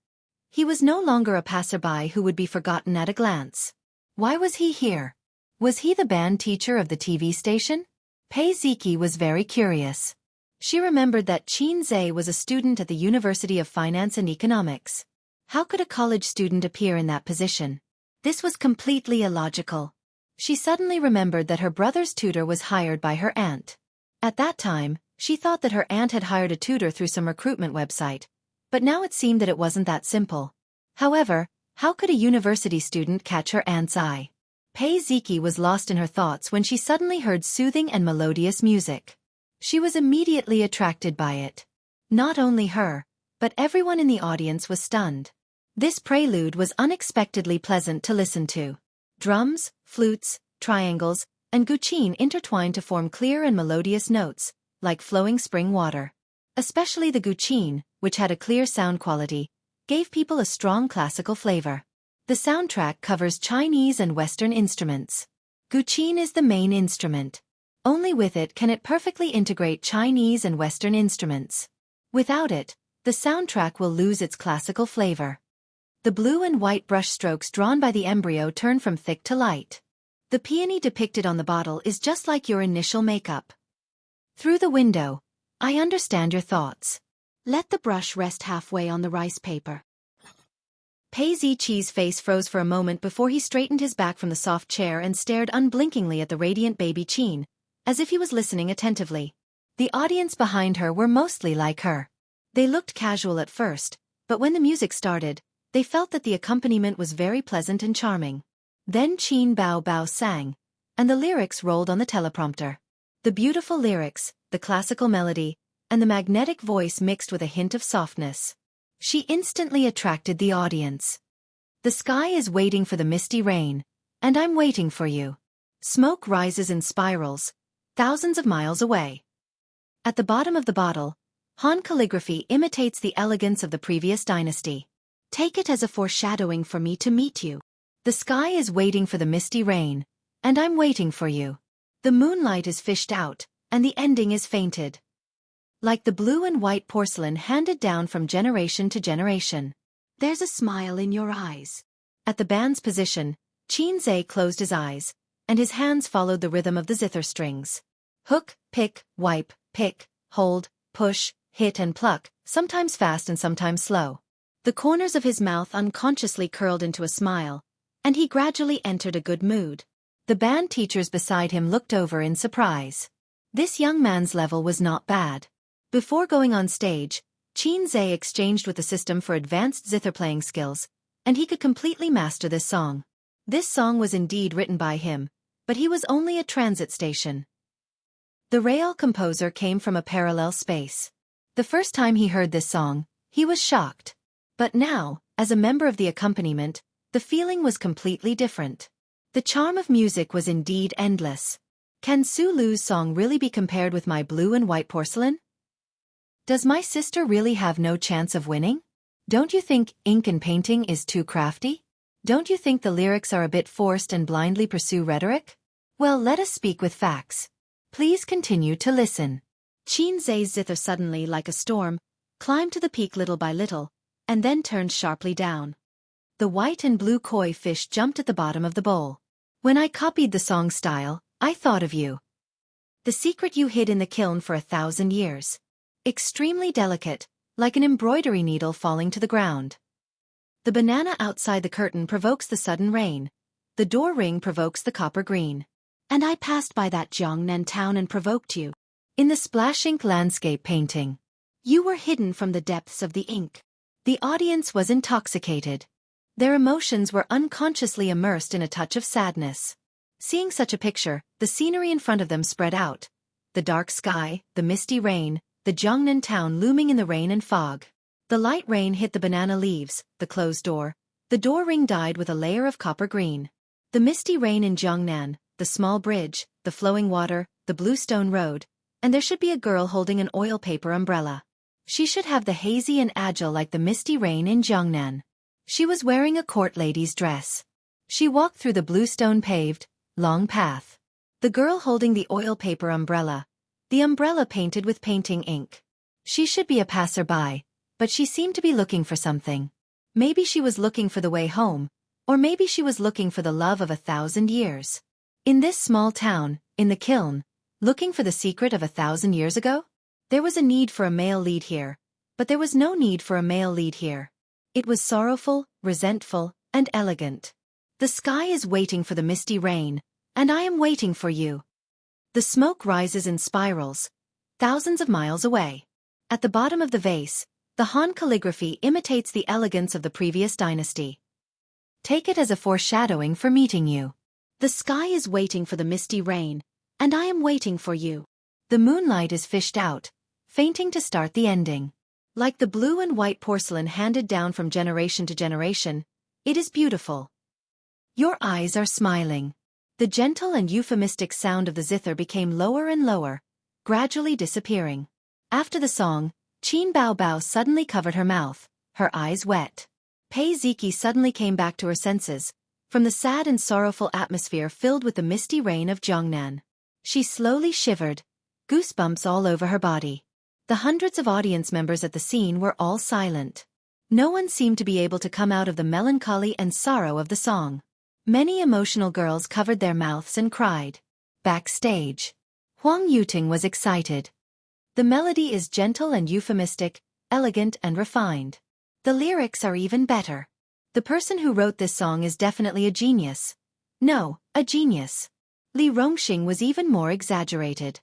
[SPEAKER 1] He was no longer a passerby who would be forgotten at a glance. Why was he here? Was he the band teacher of the TV station? Pei Ziki was very curious. She remembered that Xianxia was a student at the University of Finance and Economics. How could a college student appear in that position? This was completely illogical. She suddenly remembered that her brother's tutor was hired by her aunt. At that time, she thought that her aunt had hired a tutor through some recruitment website, But now it seemed that it wasn't that simple. However, how could a university student catch her aunt's eye? Pei Ziki was lost in her thoughts when she suddenly heard soothing and melodious music. She was immediately attracted by it. Not only her, but everyone in the audience was stunned. This prelude was unexpectedly pleasant to listen to. Drums, flutes, triangles, and guqin intertwined to form clear and melodious notes, like flowing spring water. Especially the guqin, which had a clear sound quality, gave people a strong classical flavor. The soundtrack covers Chinese and Western instruments. Guqin is the main instrument. Only with it can it perfectly integrate Chinese and Western instruments. Without it, the soundtrack will lose its classical flavor. The blue and white brush strokes drawn by the embryo turn from thick to light. The peony depicted on the bottle is just like your initial makeup. Through the window, I understand your thoughts. Let the brush rest halfway on the rice paper. Pei Ziqi's face froze for a moment before he straightened his back from the soft chair and stared unblinkingly at the radiant baby Qin, as if he was listening attentively. The audience behind her were mostly like her. They looked casual at first, but when the music started, they felt that the accompaniment was very pleasant and charming. Then Qin Bao Bao sang, and the lyrics rolled on the teleprompter. The beautiful lyrics, the classical melody, and the magnetic voice mixed with a hint of softness. She instantly attracted the audience. The sky is waiting for the misty rain, and I'm waiting for you. Smoke rises in spirals, thousands of miles away. At the bottom of the bottle, Han calligraphy imitates the elegance of the previous dynasty. Take it as a foreshadowing for me to meet you. The sky is waiting for the misty rain, and I'm waiting for you. The moonlight is fished out, and the ending is fainted. Like the blue and white porcelain handed down from generation to generation. There's a smile in your eyes. At the band's position, Qin Zhe closed his eyes, and his hands followed the rhythm of the zither strings. Hook, pick, wipe, pick, hold, push, hit and pluck, sometimes fast and sometimes slow. The corners of his mouth unconsciously curled into a smile, and he gradually entered a good mood. The band teachers beside him looked over in surprise. This young man's level was not bad. Before going on stage, Qin Zhe exchanged with the system for advanced zither playing skills, and he could completely master this song. This song was indeed written by him, but he was only a transit station. The real composer came from a parallel space. The first time he heard this song, he was shocked. But now, as a member of the accompaniment, the feeling was completely different. The charm of music was indeed endless. Can Su Lu's song really be compared with my blue and white porcelain? Does my sister really have no chance of winning? Don't you think ink and painting is too crafty? Don't you think the lyrics are a bit forced and blindly pursue rhetoric? Well, let us speak with facts. Please continue to listen. Qin Zhe's zither suddenly, like a storm, climbed to the peak little by little, and then turned sharply down. The white and blue koi fish jumped at the bottom of the bowl. When I copied the song style, I thought of you. The secret you hid in the kiln for 1,000 years. Extremely delicate, like an embroidery needle falling to the ground. The banana outside the curtain provokes the sudden rain. The door ring provokes the copper green. And I passed by that Jiangnan town and provoked you. In the splash ink landscape painting. You were hidden from the depths of the ink. The audience was intoxicated. Their emotions were unconsciously immersed in a touch of sadness. Seeing such a picture, the scenery in front of them spread out. The dark sky, the misty rain, the Jiangnan town looming in the rain and fog. The light rain hit the banana leaves, the closed door. The door ring dyed with a layer of copper green. The misty rain in Jiangnan, the small bridge, the flowing water, the blue stone road, and there should be a girl holding an oil paper umbrella. She should have the hazy and agile like the misty rain in Jiangnan. She was wearing a court lady's dress. She walked through the blue stone paved, long path. The girl holding the oil paper umbrella. The umbrella painted with painting ink. She should be a passerby, but she seemed to be looking for something. Maybe she was looking for the way home, or maybe she was looking for the love of 1,000 years. In this small town, in the kiln, looking for the secret of 1,000 years ago? There was a need for a male lead here, but there was no need for a male lead here. It was sorrowful, resentful, and elegant. The sky is waiting for the misty rain, and I am waiting for you. The smoke rises in spirals, thousands of miles away. At the bottom of the vase, The Han calligraphy imitates the elegance of the previous dynasty. Take it as a foreshadowing for meeting you. The sky is waiting for the misty rain, and I am waiting for you. The moonlight is fished out, fainting to start the ending. Like the blue and white porcelain handed down from generation to generation, it is beautiful. Your eyes are smiling. The gentle and euphemistic sound of the zither became lower and lower, gradually disappearing. After the song, Qin Bao Bao suddenly covered her mouth, her eyes wet. Pei Ziki suddenly came back to her senses, from the sad and sorrowful atmosphere filled with the misty rain of Jiangnan. She slowly shivered, goosebumps all over her body. The hundreds of audience members at the scene were all silent. No one seemed to be able to come out of the melancholy and sorrow of the song. Many emotional girls covered their mouths and cried. Backstage, Huang Yuting was excited. The melody is gentle and euphemistic, elegant and refined. The lyrics are even better. The person who wrote this song is definitely a genius. No, a genius. Li Rongxing was even more exaggerated.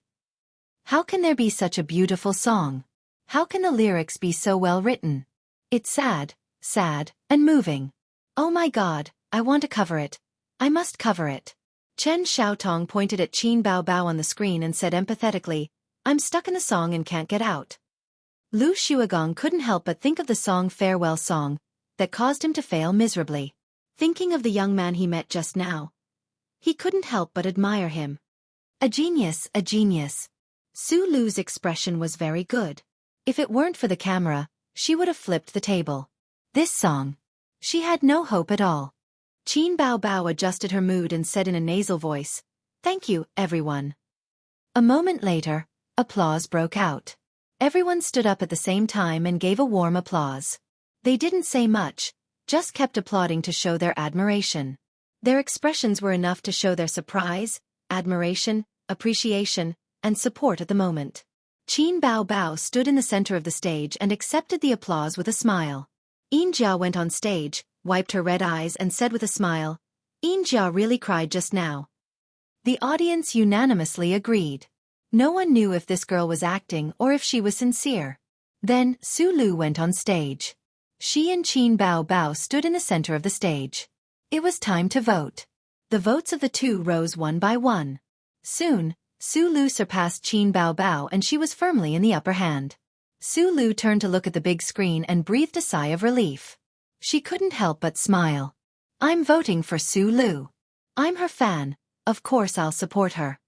[SPEAKER 1] How can there be such a beautiful song? How can the lyrics be so well written? It's sad, sad, and moving. Oh my God, I want to cover it. I must cover it. Chen Xiaotong pointed at Qin Bao Bao on the screen and said empathetically, I'm stuck in the song and can't get out. Lu Xuegong couldn't help but think of the song Farewell Song, that caused him to fail miserably. Thinking of the young man he met just now, he couldn't help but admire him. A genius, a genius. Su Lu's expression was very good. If it weren't for the camera, she would have flipped the table. This song. She had no hope at all. Qin Bao Bao adjusted her mood and said in a nasal voice, Thank you, everyone. A moment later, applause broke out. Everyone stood up at the same time and gave a warm applause. They didn't say much, just kept applauding to show their admiration. Their expressions were enough to show their surprise, admiration, appreciation, and support at the moment. Qin Bao Bao stood in the center of the stage and accepted the applause with a smile. Yinjia went on stage, wiped her red eyes and said with a smile, Yinjia really cried just now. The audience unanimously agreed. No one knew if this girl was acting or if she was sincere. Then, Su Lu went on stage. She and Qin Bao Bao stood in the center of the stage. It was time to vote. The votes of the two rose one by one. Soon, Su Lu surpassed Qin Bao Bao and she was firmly in the upper hand. Su Lu turned to look at the big screen and breathed a sigh of relief. She couldn't help but smile. I'm voting for Su Lu. I'm her fan, of course I'll support her.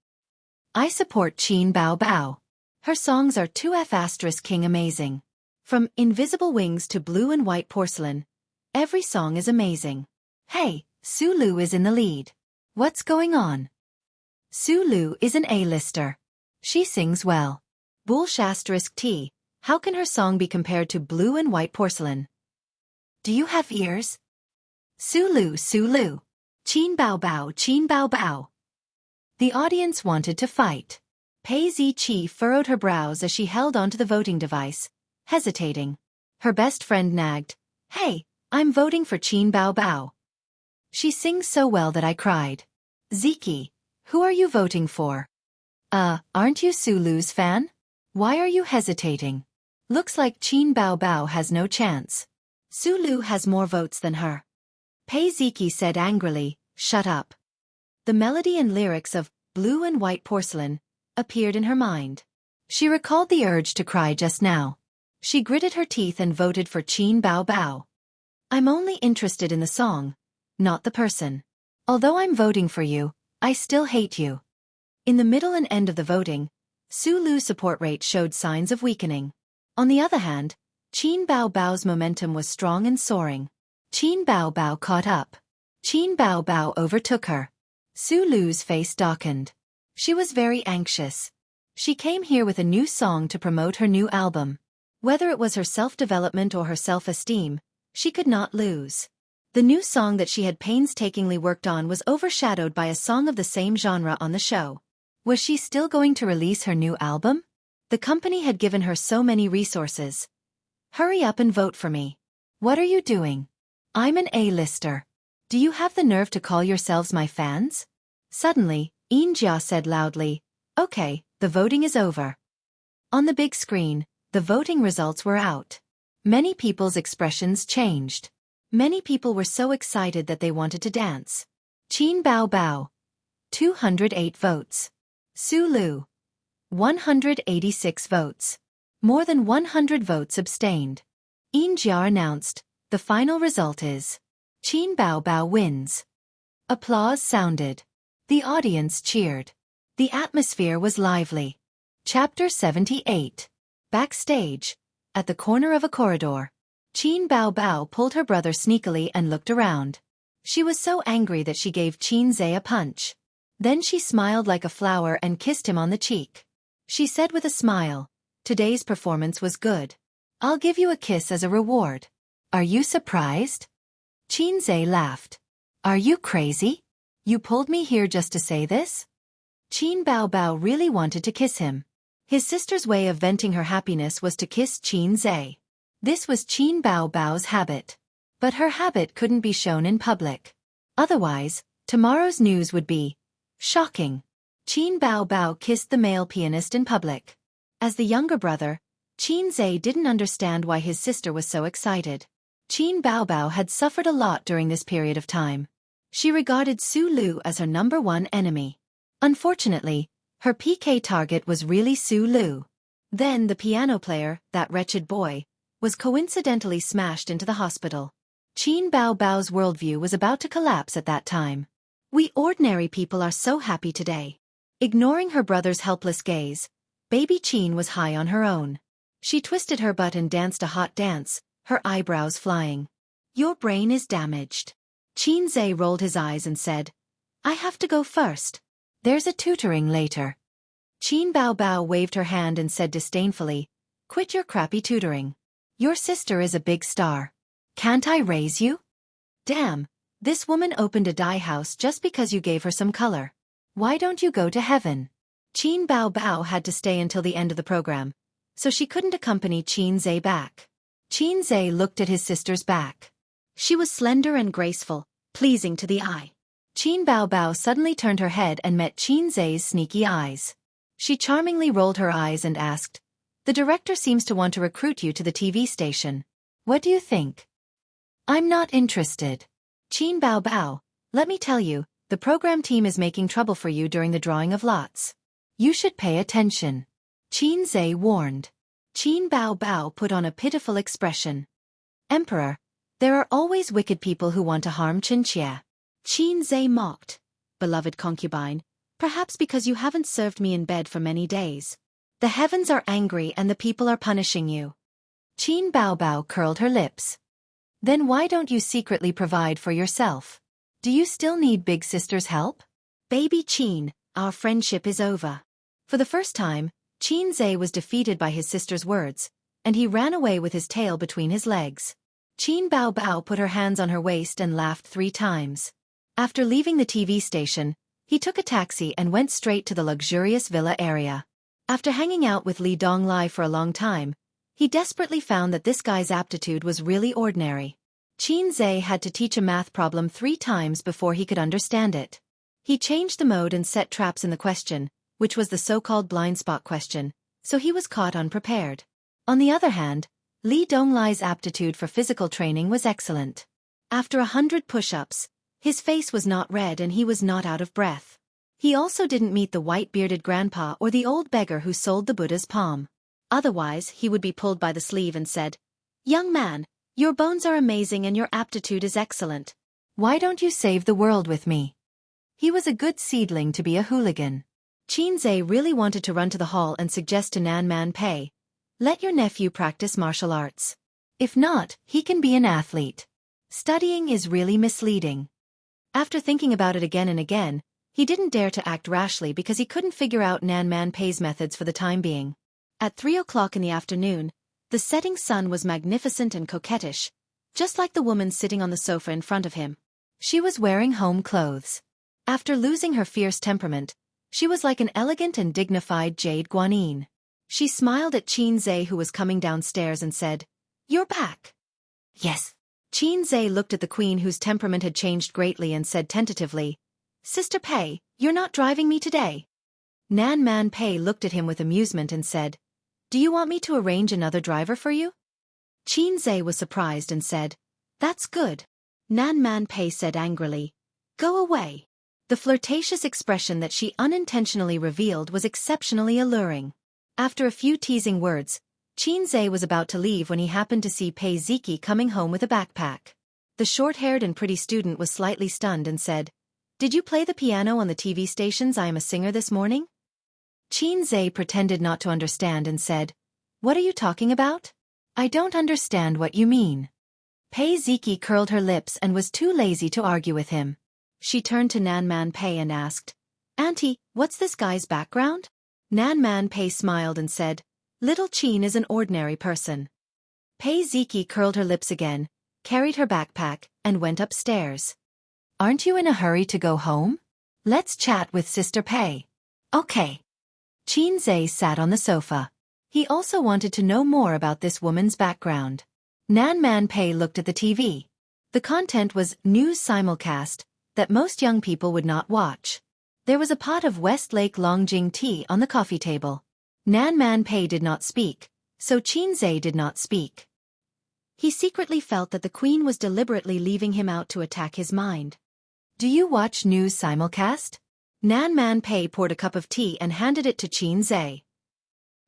[SPEAKER 1] I support Qin Bao Bao. Her songs are 2F** king amazing. From Invisible Wings to Blue and White Porcelain, every song is amazing. Hey, Su Lu is in the lead. What's going on? Su Lu is an A-lister. She sings well. T. How can her song be compared to Blue and White Porcelain? Do you have ears? Su Lu, Su Lu. Qin Bao Bao, Qin Bao Bao. The audience wanted to fight. Pei Ziqi furrowed her brows as she held onto the voting device, hesitating. Her best friend nagged, Hey, I'm voting for Qin Bao Bao. She sings so well that I cried. Ziki, who are you voting for? Aren't you Su Lu's fan? Why are you hesitating? Looks like Qin Bao Bao has no chance. Su Lu has more votes than her. Pei Ziki said angrily, Shut up. The melody and lyrics of Blue and White Porcelain appeared in her mind. She recalled the urge to cry just now. She gritted her teeth and voted for Qin Bao Bao. I'm only interested in the song, not the person. Although I'm voting for you, I still hate you. In the middle and end of the voting, Su Lu's support rate showed signs of weakening. On the other hand, Qin Bao Bao's momentum was strong and soaring. Qin Bao Bao caught up. Qin Bao Bao overtook her. Su Lu's face darkened. She was very anxious. She came here with a new song to promote her new album. Whether it was her self-development or her self-esteem, she could not lose. The new song that she had painstakingly worked on was overshadowed by a song of the same genre on the show. Was she still going to release her new album? The company had given her so many resources. Hurry up and vote for me. What are you doing? I'm an A-lister. Do you have the nerve to call yourselves my fans? Suddenly, Yinjia said loudly, Okay, the voting is over. On the big screen, the voting results were out. Many people's expressions changed. Many people were so excited that they wanted to dance. Qin Bao Bao, 208 votes. Su Lu, 186 votes. More than 100 votes abstained. Xianxia announced, the final result is Qin Bao Bao wins. Applause sounded. The audience cheered. The atmosphere was lively. Chapter 78. Backstage. At the corner of a corridor, Qin Bao Bao pulled her brother sneakily and looked around. She was so angry that she gave Qin Zhe a punch. Then she smiled like a flower and kissed him on the cheek. She said with a smile, today's performance was good. I'll give you a kiss as a reward. Are you surprised? Qin Zhe laughed. Are you crazy? You pulled me here just to say this? Qin Bao Bao really wanted to kiss him. His sister's way of venting her happiness was to kiss Qin Zhe. This was Qin Bao Bao's habit. But her habit couldn't be shown in public. Otherwise, tomorrow's news would be shocking. Qin Bao Bao kissed the male pianist in public. As the younger brother, Qin Zhe didn't understand why his sister was so excited. Qin Bao Bao had suffered a lot during this period of time. She regarded Su Lu as her #1 enemy. Unfortunately, her PK target was really Su Lu. Then the piano player, that wretched boy, was coincidentally smashed into the hospital. Qin Bao Bao's worldview was about to collapse at that time. We ordinary people are so happy today. Ignoring her brother's helpless gaze, baby Qin was high on her own. She twisted her butt and danced a hot dance, her eyebrows flying. Your brain is damaged. Qin Zhe rolled his eyes and said, I have to go first. There's a tutoring later. Qin Bao Bao waved her hand and said disdainfully, quit your crappy tutoring. Your sister is a big star. Can't I raise you? Damn, this woman opened a dye house just because you gave her some color. Why don't you go to heaven? Qin Bao Bao had to stay until the end of the program, so she couldn't accompany Qin Zhe back. Qin Zhe looked at his sister's back. She was slender and graceful, pleasing to the eye. Qin Bao Bao suddenly turned her head and met Qin Zhe's sneaky eyes. She charmingly rolled her eyes and asked, the director seems to want to recruit you to the TV station. What do you think? I'm not interested. Qin Bao Bao, let me tell you, the program team is making trouble for you during the drawing of lots. You should pay attention. Qin Zhe warned. Qin Bao Bao put on a pitiful expression. Emperor, there are always wicked people who want to harm Xianxia. Qin Zhe mocked. Beloved concubine, perhaps because you haven't served me in bed for many days. The heavens are angry and the people are punishing you. Qin Bao Bao curled her lips. Then why don't you secretly provide for yourself? Do you still need big sister's help? Baby Qin, our friendship is over. For the first time, Qin Zhe was defeated by his sister's words, and he ran away with his tail between his legs. Qin Bao Bao put her hands on her waist and laughed 3 times. After leaving the TV station, he took a taxi and went straight to the luxurious villa area. After hanging out with Li Donglai for a long time, he desperately found that this guy's aptitude was really ordinary. Qin Zhe had to teach a math problem 3 times before he could understand it. He changed the mode and set traps in the question, which was the so-called blind spot question, so he was caught unprepared. On the other hand, Li Donglai's aptitude for physical training was excellent. After 100 push-ups, his face was not red and he was not out of breath. He also didn't meet the white-bearded grandpa or the old beggar who sold the Buddha's palm. Otherwise, he would be pulled by the sleeve and said, Young man, your bones are amazing and your aptitude is excellent. Why don't you save the world with me? He was a good seedling to be a hooligan. Qin Zhe really wanted to run to the hall and suggest to Nan Man Pei, let your nephew practice martial arts. If not, he can be an athlete. Studying is really misleading. After thinking about it again and again, he didn't dare to act rashly because he couldn't figure out Nan Man Pei's methods for the time being. At 3 o'clock in the afternoon, the setting sun was magnificent and coquettish, just like the woman sitting on the sofa in front of him. She was wearing home clothes. After losing her fierce temperament, she was like an elegant and dignified jade guanyin. She smiled at Qin Zhe who was coming downstairs and said, You're back. Yes. Qin Zhe looked at the queen whose temperament had changed greatly and said tentatively, Sister Pei, you're not driving me today. Nan Man Pei looked at him with amusement and said, Do you want me to arrange another driver for you? Xianxia was surprised and said, "That's good." Nan Man Pei said angrily, "Go away." The flirtatious expression that she unintentionally revealed was exceptionally alluring. After a few teasing words, Xianxia was about to leave when he happened to see Pei Ziki coming home with a backpack. The short-haired and pretty student was slightly stunned and said, "Did you play the piano on the TV stations I am a singer this morning?" Xianxia pretended not to understand and said, "What are you talking about? I don't understand what you mean." Pei Ziki curled her lips and was too lazy to argue with him. She turned to Nan Man Pei and asked, "Auntie, what's this guy's background?" Nan Man Pei smiled and said, "Little Qin is an ordinary person." Pei Ziki curled her lips again, carried her backpack, and went upstairs. "Aren't you in a hurry to go home? Let's chat with Sister Pei." "Okay." Xianxia sat on the sofa. He also wanted to know more about this woman's background. Nan Man Pei looked at the TV. The content was news simulcast that most young people would not watch. There was a pot of Westlake Longjing tea on the coffee table. Nan Man Pei did not speak, so Xianxia did not speak. He secretly felt that the queen was deliberately leaving him out to attack his mind. "Do you watch news simulcast?" Nan Man Pei poured a cup of tea and handed it to Xianxia.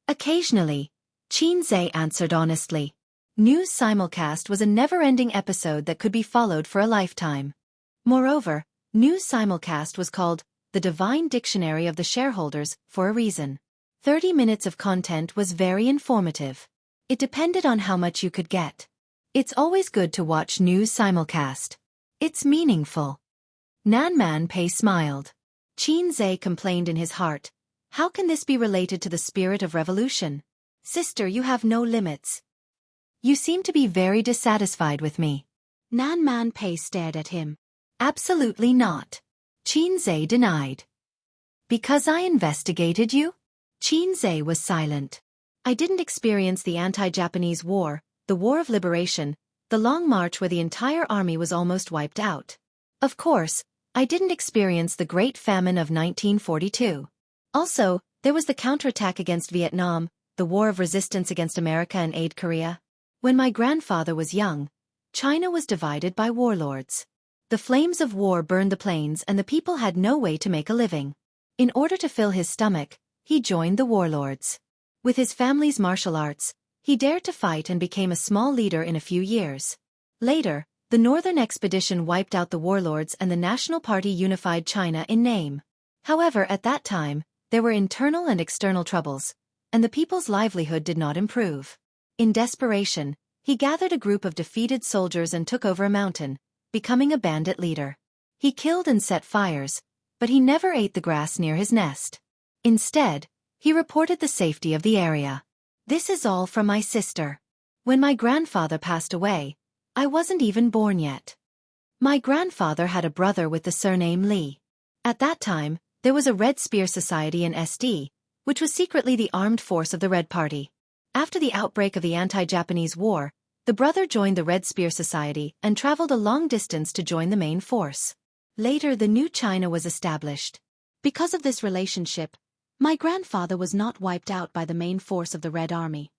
[SPEAKER 1] "Occasionally," Xianxia answered honestly. News simulcast was a never-ending episode that could be followed for a lifetime. Moreover, news simulcast was called the Divine Dictionary of the Shareholders for a reason. 30 minutes of content was very informative. It depended on how much you could get. It's always good to watch news simulcast. It's meaningful. Nan Man Pei smiled. Xianxia complained in his heart, "How can this be related to the spirit of revolution? Sister, you have no limits. You seem to be very dissatisfied with me." Nan Man Pei stared at him. "Absolutely not." Xianxia denied. "Because I investigated you?" Xianxia was silent. "I didn't experience the anti-Japanese war, the War of Liberation, the Long March where the entire army was almost wiped out. Of course, I didn't experience the Great Famine of 1942. Also, there was the counterattack against Vietnam, the War of Resistance against America and Aid Korea. When my grandfather was young, China was divided by warlords. The flames of war burned the plains and the people had no way to make a living. In order to fill his stomach, he joined the warlords. With his family's martial arts, he dared to fight and became a small leader in a few years. Later, the Northern Expedition wiped out the warlords and the National Party unified China in name. However, at that time, there were internal and external troubles, and the people's livelihood did not improve. In desperation, he gathered a group of defeated soldiers and took over a mountain, becoming a bandit leader. He killed and set fires, but he never ate the grass near his nest. Instead, he reported the safety of the area. "This is all from my sister. When my grandfather passed away, I wasn't even born yet. My grandfather had a brother with the surname Li. At that time, there was a Red Spear Society in SD, which was secretly the armed force of the Red Party. After the outbreak of the anti-Japanese war, the brother joined the Red Spear Society and traveled a long distance to join the main force. Later, the new China was established. Because of this relationship, my grandfather was not wiped out by the main force of the Red Army."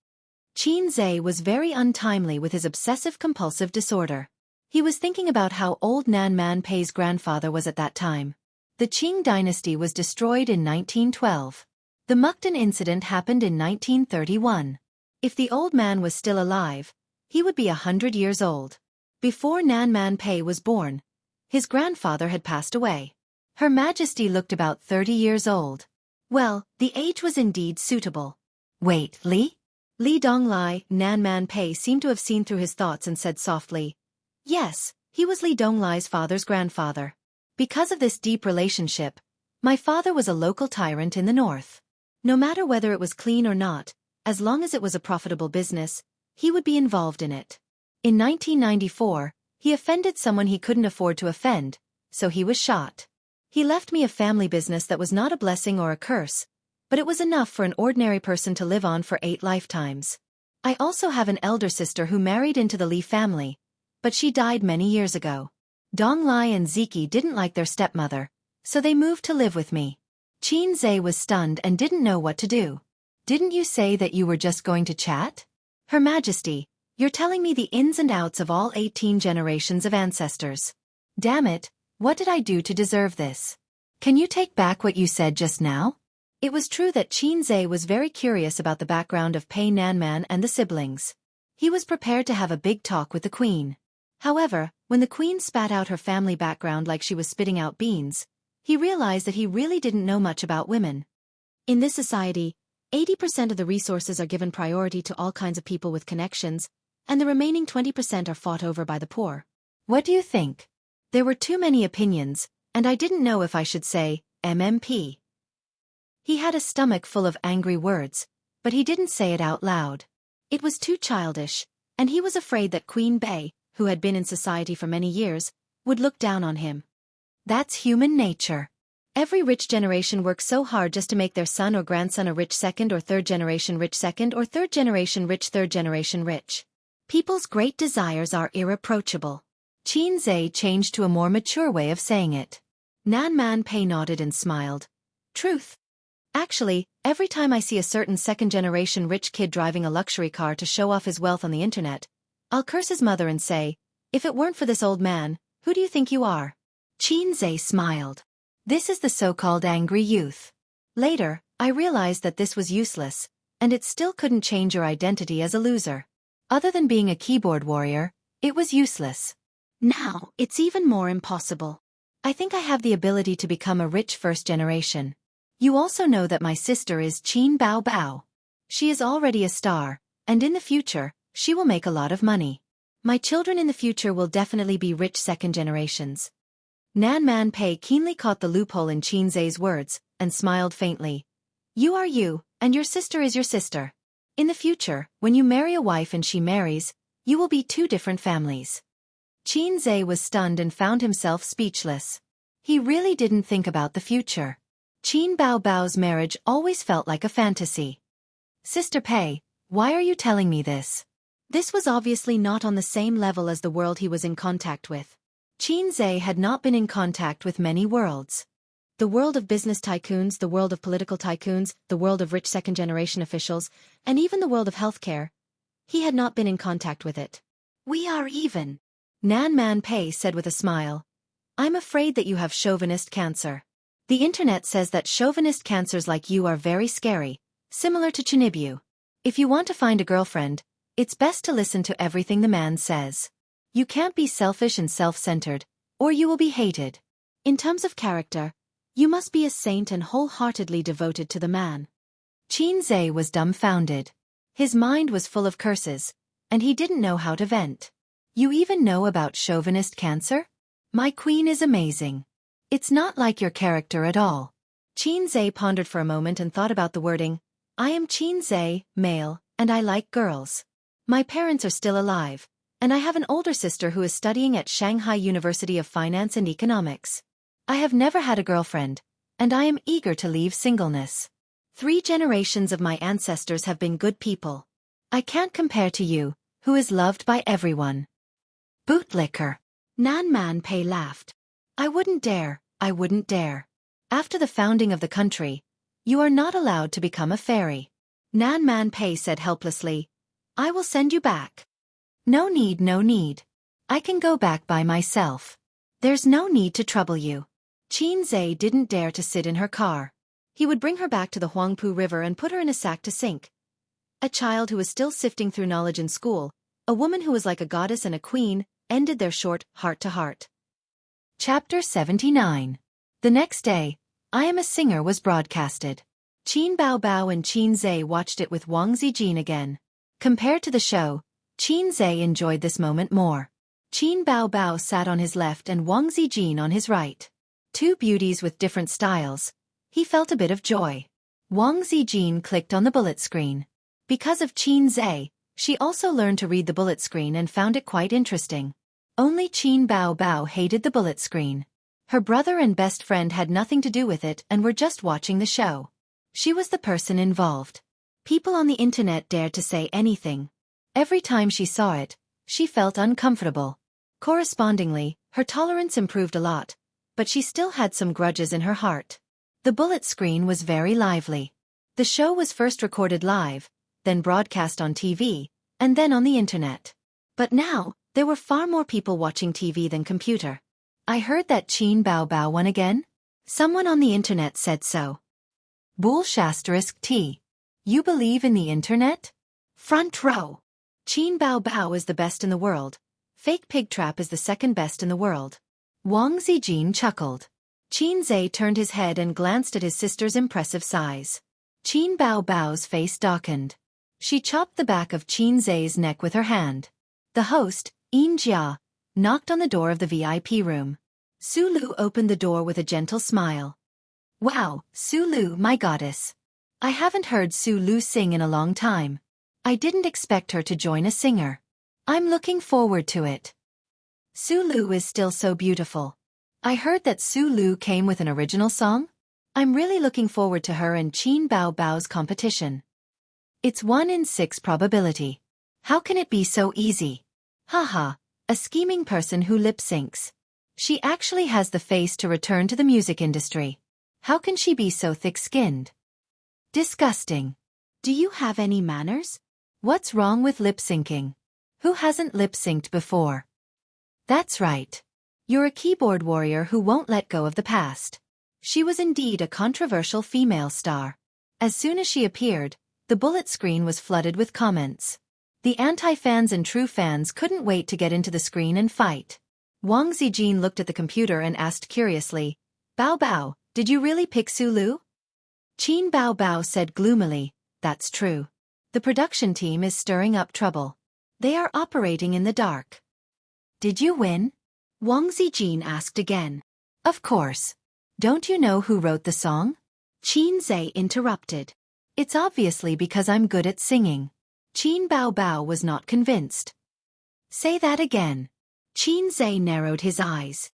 [SPEAKER 1] Xianxia was very untimely with his obsessive-compulsive disorder. He was thinking about how old Nan Man Pei's grandfather was at that time. The Qing dynasty was destroyed in 1912. The Mukden incident happened in 1931. If the old man was still alive, he would be 100 years old. Before Nan Man Pei was born, his grandfather had passed away. Her Majesty looked about 30 years old. Well, the age was indeed suitable. "Wait, Li?" Li Donglai, Nan Man Pei seemed to have seen through his thoughts and said softly, "Yes, he was Li Donglai's father's grandfather. Because of this deep relationship, my father was a local tyrant in the north. No matter whether it was clean or not, as long as it was a profitable business, he would be involved in it. In 1994, he offended someone he couldn't afford to offend, so he was shot. He left me a family business that was not a blessing or a curse, but it was enough for an ordinary person to live on for 8 lifetimes. I also have an elder sister who married into the Li family, but she died many years ago. Dong Lai and Ziki didn't like their stepmother, so they moved to live with me." Xianxia was stunned and didn't know what to do. "Didn't you say that you were just going to chat?" "Her Majesty, You're telling me the ins and outs of all 18 generations of ancestors. Damn it, what did I do to deserve this? Can you take back what you said just now? It was true that Xianxia was very curious about the background of Pei Nanman and the siblings. He was prepared to have a big talk with the queen. However, when the queen spat out her family background like she was spitting out beans, he realized that he really didn't know much about women. In this society, 80% of the resources are given priority to all kinds of people with connections, and the remaining 20% are fought over by the poor. What do you think? There were too many opinions, and I didn't know if I should say, MMP. He had a stomach full of angry words, but he didn't say it out loud. It was too childish, and he was afraid that Queen Bei, who had been in society for many years, would look down on him. That's human nature. Every rich generation works so hard just to make their son or grandson a rich second or third generation rich second or third generation rich third generation rich. People's great desires are irreproachable. Xianxia changed to a more mature way of saying it. Nanman Pei nodded and smiled. Truth. Actually, every time I see a certain second-generation rich kid driving a luxury car to show off his wealth on the internet, I'll curse his mother and say, if it weren't for this old man, who do you think you are? Xianxia smiled. This is the so-called angry youth. Later, I realized that this was useless, and it still couldn't change your identity as a loser. Other than being a keyboard warrior, it was useless. Now, it's even more impossible. I think I have the ability to become a rich first generation. You also know that my sister is Qin Bao Bao. She is already a star, and in the future, she will make a lot of money. My children in the future will definitely be rich second generations. Nanman Pei keenly caught the loophole in Xianxia's words, and smiled faintly. You are you, and your sister is your sister. In the future, when you marry a wife and she marries, you will be two different families. Xianxia was stunned and found himself speechless. He really didn't think about the future. Qin Bao Bao's marriage always felt like a fantasy. Sister Pei, why are you telling me this? This was obviously not on the same level as the world he was in contact with. Xianxia had not been in contact with many worlds. The world of business tycoons, the world of political tycoons, the world of rich second-generation officials, and even the world of healthcare. He had not been in contact with it. We are even. Nanman Pei said with a smile. I'm afraid that you have chauvinist cancer. The internet says that chauvinist cancers like you are very scary, similar to Chinibu. If you want to find a girlfriend, it's best to listen to everything the man says. You can't be selfish and self-centered, or you will be hated. In terms of character, you must be a saint and wholeheartedly devoted to the man. Xianxia was dumbfounded. His mind was full of curses, and he didn't know how to vent. You even know about chauvinist cancer? My queen is amazing. It's not like your character at all. Xianxia pondered for a moment and thought about the wording. I am Xianxia, male, and I like girls. My parents are still alive, and I have an older sister who is studying at Shanghai University of Finance and Economics. I have never had a girlfriend, and I am eager to leave singleness. 3 generations of my ancestors have been good people. I can't compare to you, who is loved by everyone. Bootlicker. Nanman Pei laughed. I wouldn't dare, I wouldn't dare. After the founding of the country, you are not allowed to become a fairy. Nanman Pei said helplessly, I will send you back. No need, no need. I can go back by myself. There's no need to trouble you. Xianxia didn't dare to sit in her car. He would bring her back to the Huangpu River and put her in a sack to sink. A child who was still sifting through knowledge in school, a woman who was like a goddess and a queen, ended their short heart-to-heart. Chapter 79. The next day, I Am a Singer was broadcasted. Qin Bao Bao and Xianxia watched it with Wang Zijin again. Compared to the show, Xianxia enjoyed this moment more. Qin Bao Bao sat on his left and Wang Zijin on his right. 2 beauties with different styles. He felt a bit of joy. Wang Zijin clicked on the bullet screen. Because of Xianxia, she also learned to read the bullet screen and found it quite interesting. Only Qin Bao Bao hated the bullet screen. Her brother and best friend had nothing to do with it and were just watching the show. She was the person involved. People on the internet dared to say anything. Every time she saw it, she felt uncomfortable. Correspondingly, her tolerance improved a lot, but she still had some grudges in her heart. The bullet screen was very lively. The show was first recorded live, then broadcast on TV, and then on the internet. But now, there were far more people watching TV than computer. I heard that Qin Bao Bao won again? Someone on the internet said so. *T. You believe in the internet? Front row. Qin Bao Bao is the best in the world. Fake Pig Trap is the second best in the world. Wang Zijin chuckled. Qin Zhe turned his head and glanced at his sister's impressive size. Qin Bao Bao's face darkened. She chopped the back of Qin Zhe's neck with her hand. The host, Xianxia, knocked on the door of the VIP room. Su Lu opened the door with a gentle smile. Wow, Su Lu, my goddess. I haven't heard Su Lu sing in a long time. I didn't expect her to join a singer. I'm looking forward to it. Su Lu is still so beautiful. I heard that Su Lu came with an original song? I'm really looking forward to her and Qin Bao Bao's competition. It's 1 in 6 probability. How can it be so easy? Haha, a scheming person who lip-syncs. She actually has the face to return to the music industry. How can she be so thick-skinned? Disgusting. Do you have any manners? What's wrong with lip-syncing? Who hasn't lip-synced before? That's right. You're a keyboard warrior who won't let go of the past. She was indeed a controversial female star. As soon as she appeared, the bullet screen was flooded with comments. The anti-fans and true fans couldn't wait to get into the screen and fight. Wang Zijin looked at the computer and asked curiously, Bao Bao, did you really pick Su Lu? Qin Bao Bao said gloomily, that's true. The production team is stirring up trouble. They are operating in the dark. Did you win? Wang Zijin asked again. Of course. Don't you know who wrote the song? Qin Zhe interrupted. It's obviously because I'm good at singing. Qin Bao Bao was not convinced. Say that again. Qin Zhe narrowed his eyes.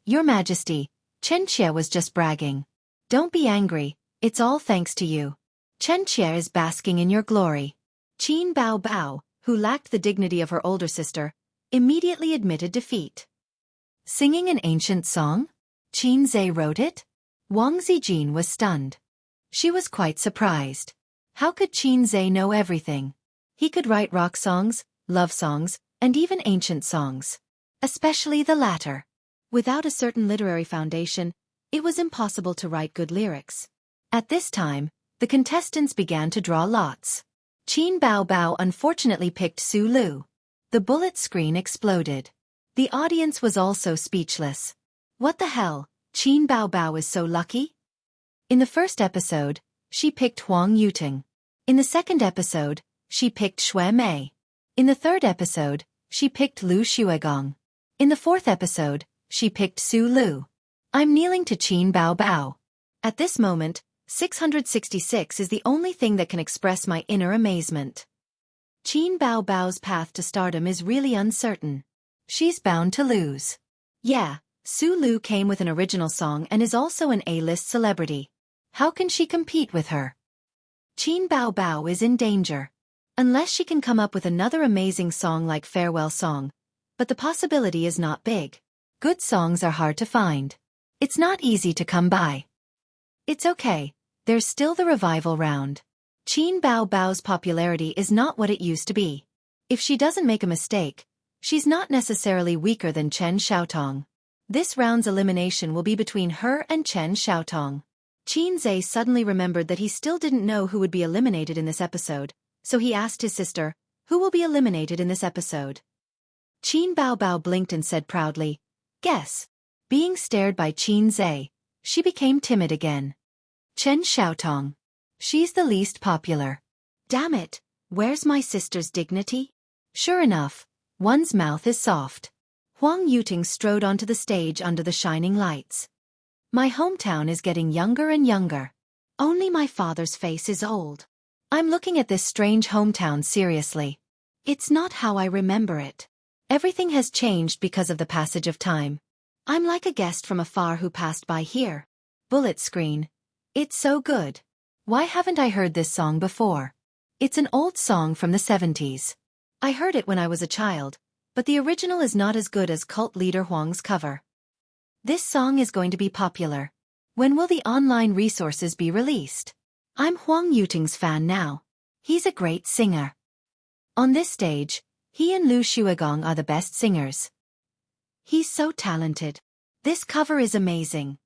[SPEAKER 1] Your Majesty, Xianxia was just bragging. Don't be angry, it's all thanks to you. Xianxia is basking in your glory. Qin Bao Bao, who lacked the dignity of her older sister, immediately admitted defeat. Singing an ancient song? Qin Zhe wrote it? Wang Zijin was stunned. She was quite surprised. How could Qin Zhe know everything? He could write rock songs, love songs, and even ancient songs. Especially the latter. Without a certain literary foundation, it was impossible to write good lyrics. At this time, the contestants began to draw lots. Qin Bao Bao unfortunately picked Su Lu. The bullet screen exploded. The audience was also speechless. What the hell, Qin Bao Bao is so lucky? In the first episode, she picked Huang Yuting. In the second episode, she picked Xue Mei. In the third episode, she picked Lu Xuegong. In the fourth episode, she picked Su Lu. I'm kneeling to Qin Bao Bao. At this moment, 666 is the only thing that can express my inner amazement. Qin Bao Bao's path to stardom is really uncertain. She's bound to lose. Yeah, Su Lu came with an original song and is also an A-list celebrity. How can she compete with her? Qin Bao Bao is in danger. Unless she can come up with another amazing song like Farewell Song. But the possibility is not big. Good songs are hard to find. It's not easy to come by. It's okay. There's still the revival round. Qin Bao Bao's popularity is not what it used to be. If she doesn't make a mistake, she's not necessarily weaker than Chen Xiaotong. This round's elimination will be between her and Chen Xiaotong. Qin Zhe suddenly remembered that he still didn't know who would be eliminated in this episode, so he asked his sister, who will be eliminated in this episode? Qin Bao Bao blinked and said proudly, guess. Being stared by Qin Zhe, she became timid again. Chen Xiaotong. She's the least popular. Damn it, where's my sister's dignity? Sure enough, one's mouth is soft. Huang Yuting strode onto the stage under the shining lights. My hometown is getting younger and younger. Only my father's face is old. I'm looking at this strange hometown seriously. It's not how I remember it. Everything has changed because of the passage of time. I'm like a guest from afar who passed by here. Bullet screen. It's so good. Why haven't I heard this song before? It's an old song from the 70s. I heard it when I was a child, but the original is not as good as cult leader Huang's cover. This song is going to be popular. When will the online resources be released? I'm Huang Yuting's fan now. He's a great singer. On this stage, he and Lu Shuigong are the best singers. He's so talented. This cover is amazing.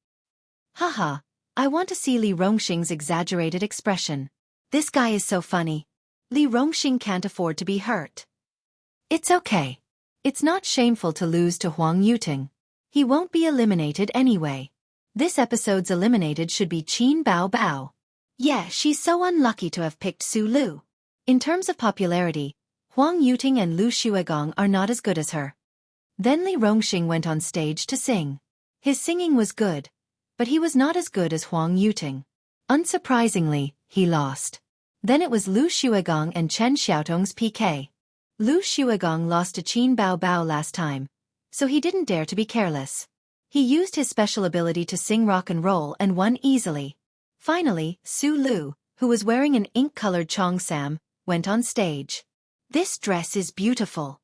[SPEAKER 1] Haha, I want to see Li Rongxing's exaggerated expression. This guy is so funny. Li Rongxing can't afford to be hurt. It's okay. It's not shameful to lose to Huang Yuting. He won't be eliminated anyway. This episode's eliminated should be Qin Bao Bao. Yeah, she's so unlucky to have picked Su Lu. In terms of popularity, Huang Yuting and Lu Shuigong are not as good as her. Then Li Rongxing went on stage to sing. His singing was good, but he was not as good as Huang Yuting. Unsurprisingly, he lost. Then it was Lu Shuigong and Chen Xiaotong's PK. Lu Shuigong lost to Qin Bao Bao last time, so he didn't dare to be careless. He used his special ability to sing rock and roll and won easily. Finally, Su Lu, who was wearing an ink-colored cheongsam, went on stage. This dress is beautiful.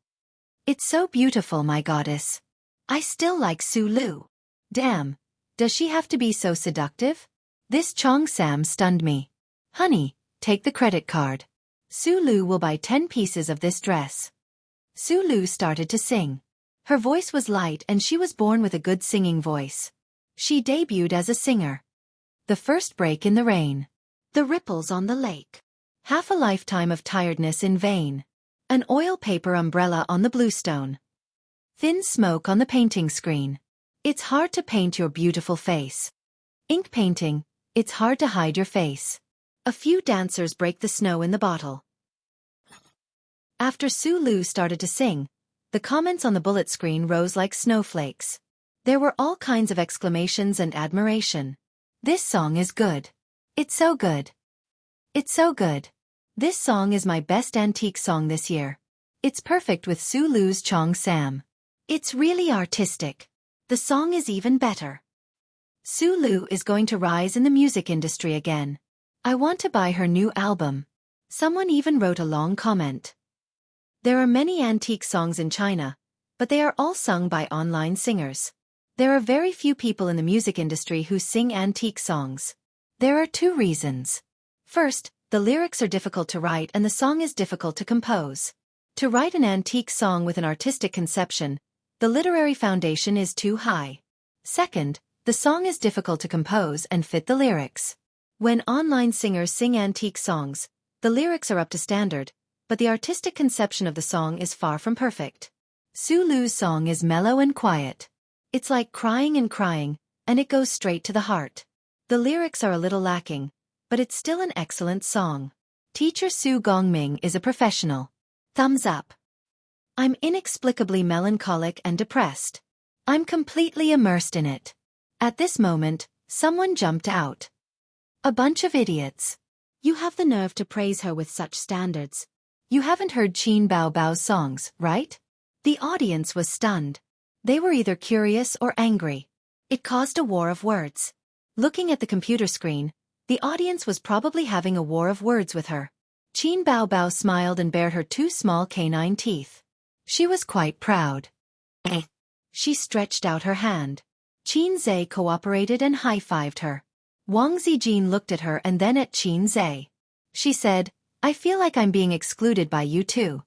[SPEAKER 1] It's so beautiful, my goddess. I still like Su Lu. Damn, does she have to be so seductive? This cheongsam stunned me. Honey, take the credit card. Su Lu will buy 10 pieces of this dress. Su Lu started to sing. Her voice was light and she was born with a good singing voice. She debuted as a singer. The first break in the rain. The ripples on the lake. Half a lifetime of tiredness in vain. An oil paper umbrella on the bluestone. Thin smoke on the painting screen. It's hard to paint your beautiful face. Ink painting, it's hard to hide your face. A few dancers break the snow in the bottle. After Su Lu started to sing, the comments on the bullet screen rose like snowflakes. There were all kinds of exclamations and admiration. This song is good. It's so good. It's so good. This song is my best antique song this year. It's perfect with Su Lu's Chong Sam. It's really artistic. The song is even better. Su Lu is going to rise in the music industry again. I want to buy her new album. Someone even wrote a long comment. There are many antique songs in China, but they are all sung by online singers. There are very few people in the music industry who sing antique songs. There are 2 reasons. First, the lyrics are difficult to write and the song is difficult to compose. To write an antique song with an artistic conception, the literary foundation is too high. Second, the song is difficult to compose and fit the lyrics. When online singers sing antique songs, the lyrics are up to standard, but the artistic conception of the song is far from perfect. Su Lu's song is mellow and quiet. It's like crying, and it goes straight to the heart. The lyrics are a little lacking, but it's still an excellent song. Teacher Su Gongming is a professional. Thumbs up. I'm inexplicably melancholic and depressed. I'm completely immersed in it. At this moment, someone jumped out. A bunch of idiots. You have the nerve to praise her with such standards. You haven't heard Qin Bao Bao's songs, right? The audience was stunned. They were either curious or angry. It caused a war of words. Looking at the computer screen, the audience was probably having a war of words with her. Qin Bao Bao smiled and bared her 2 small canine teeth. She was quite proud. She stretched out her hand. Qin Zhe cooperated and high-fived her. Wang Zijin looked at her and then at Qin Zhe. She said, I feel like I'm being excluded by you too.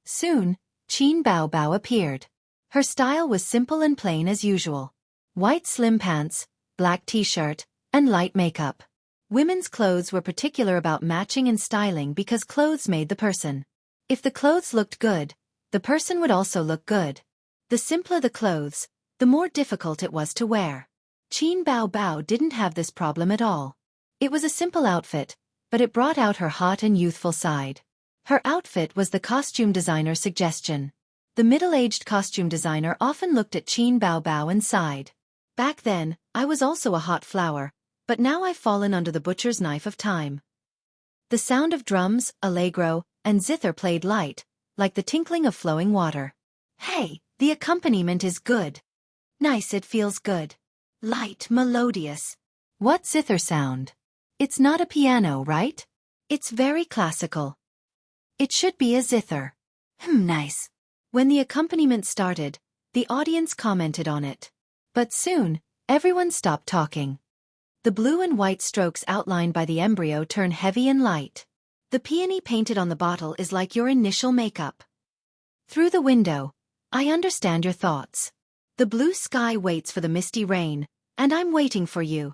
[SPEAKER 1] Soon, Qin Bao Bao appeared. Her style was simple and plain as usual. White slim pants, black t-shirt, and light makeup. Women's clothes were particular about matching and styling because clothes made the person. If the clothes looked good, the person would also look good. The simpler the clothes, the more difficult it was to wear. Qin Bao Bao didn't have this problem at all. It was a simple outfit, but it brought out her hot and youthful side. Her outfit was the costume designer's suggestion. The middle-aged costume designer often looked at Qin Bao Bao and sighed. Back then, I was also a hot flower, but now I've fallen under the butcher's knife of time. The sound of drums, allegro, and zither played light, like the tinkling of flowing water. Hey, the accompaniment is good. Nice, it feels good. Light, melodious. What zither sound? It's not a piano, right? It's very classical. It should be a zither. Nice. When the accompaniment started, the audience commented on it. But soon, everyone stopped talking. The blue and white strokes outlined by the embryo turn heavy and light. The peony painted on the bottle is like your initial makeup. Through the window, I understand your thoughts. The blue sky waits for the misty rain, and I'm waiting for you.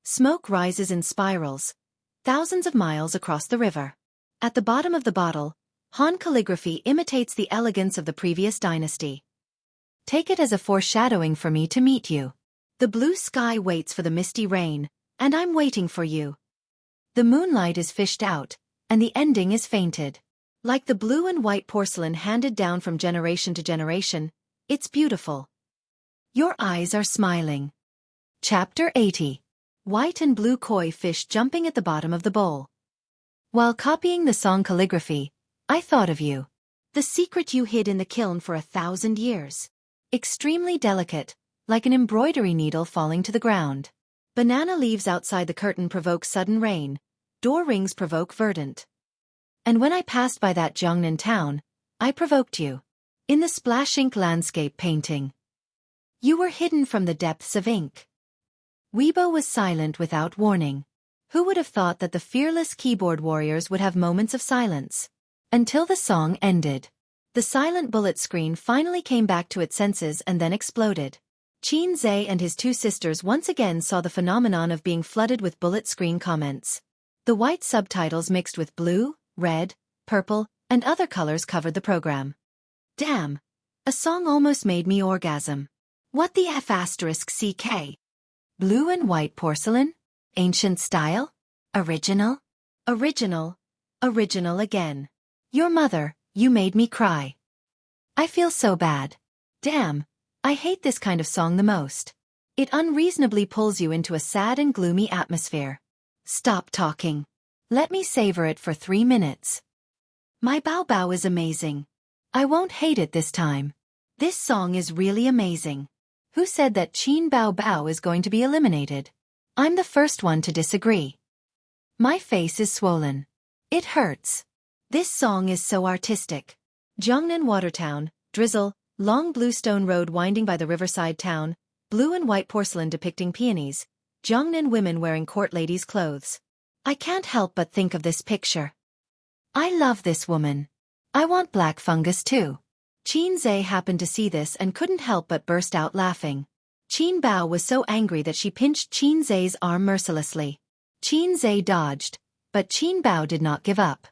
[SPEAKER 1] Smoke rises in spirals, thousands of miles across the river. At the bottom of the bottle, Han calligraphy imitates the elegance of the previous dynasty. Take it as a foreshadowing for me to meet you. The blue sky waits for the misty rain, and I'm waiting for you. The moonlight is fished out, and the ending is fainted. Like the blue and white porcelain handed down from generation to generation, it's beautiful. Your eyes are smiling. Chapter 80. White and blue koi fish jumping at the bottom of the bowl. While copying the song calligraphy, I thought of you. The secret you hid in the kiln for 1,000 years. Extremely delicate, like an embroidery needle falling to the ground. Banana leaves outside the curtain provoke sudden rain. Door rings provoke verdant. And when I passed by that Jiangnan town, I provoked you. In the splash ink landscape painting. You were hidden from the depths of ink. Weibo was silent without warning. Who would have thought that the fearless keyboard warriors would have moments of silence? Until the song ended. The silent bullet screen finally came back to its senses and then exploded. Xianxia and his two sisters once again saw the phenomenon of being flooded with bullet screen comments. The white subtitles mixed with blue, red, purple, and other colors covered the program. Damn! A song almost made me orgasm. What the F***CK? Blue and white porcelain? Ancient style? Original? Original? Original again. Your mother, you made me cry. I feel so bad. Damn, I hate this kind of song the most. It unreasonably pulls you into a sad and gloomy atmosphere. Stop talking. Let me savor it for 3 minutes. My Bao Bao is amazing. I won't hate it this time. This song is really amazing. Who said that Qin Bao Bao is going to be eliminated? I'm the first one to disagree. My face is swollen. It hurts. This song is so artistic. Jiangnan Watertown, drizzle, long blue stone road winding by the riverside town, blue and white porcelain depicting peonies, Jiangnan women wearing court ladies' clothes. I can't help but think of this picture. I love this woman. I want black fungus too. Xianxia happened to see this and couldn't help but burst out laughing. Qin Bao was so angry that she pinched Xianxia's arm mercilessly. Xianxia dodged, but Qin Bao did not give up.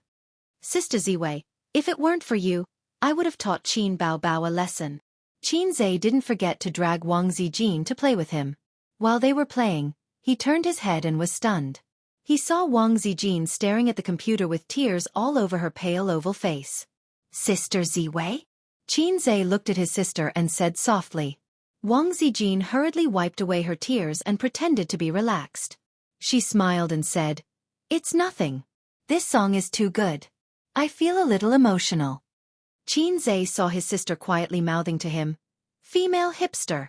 [SPEAKER 1] Sister Ziwei, if it weren't for you, I would have taught Qin Bao Bao a lesson. Xianxia didn't forget to drag Wang Zijin to play with him. While they were playing, he turned his head and was stunned. He saw Wang Zijin staring at the computer with tears all over her pale oval face. Sister Ziwei? Xianxia looked at his sister and said softly. Wang Zijin hurriedly wiped away her tears and pretended to be relaxed. She smiled and said, It's nothing. This song is too good. I feel a little emotional. Xianxia saw his sister quietly mouthing to him, Female hipster.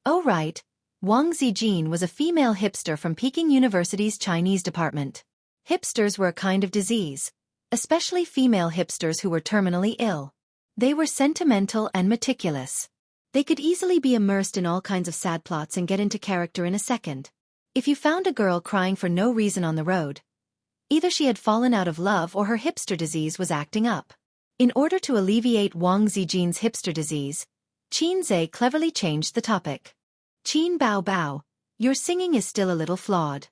[SPEAKER 1] Oh right, Wang Zijin was a female hipster from Peking University's Chinese department. Hipsters were a kind of disease, especially female hipsters who were terminally ill. They were sentimental and meticulous. They could easily be immersed in all kinds of sad plots and get into character in a second. If you found a girl crying for no reason on the road, either she had fallen out of love or her hipster disease was acting up. In order to alleviate Wang Zijin's hipster disease, Xianxia cleverly changed the topic. Qin Bao Bao, your singing is still a little flawed.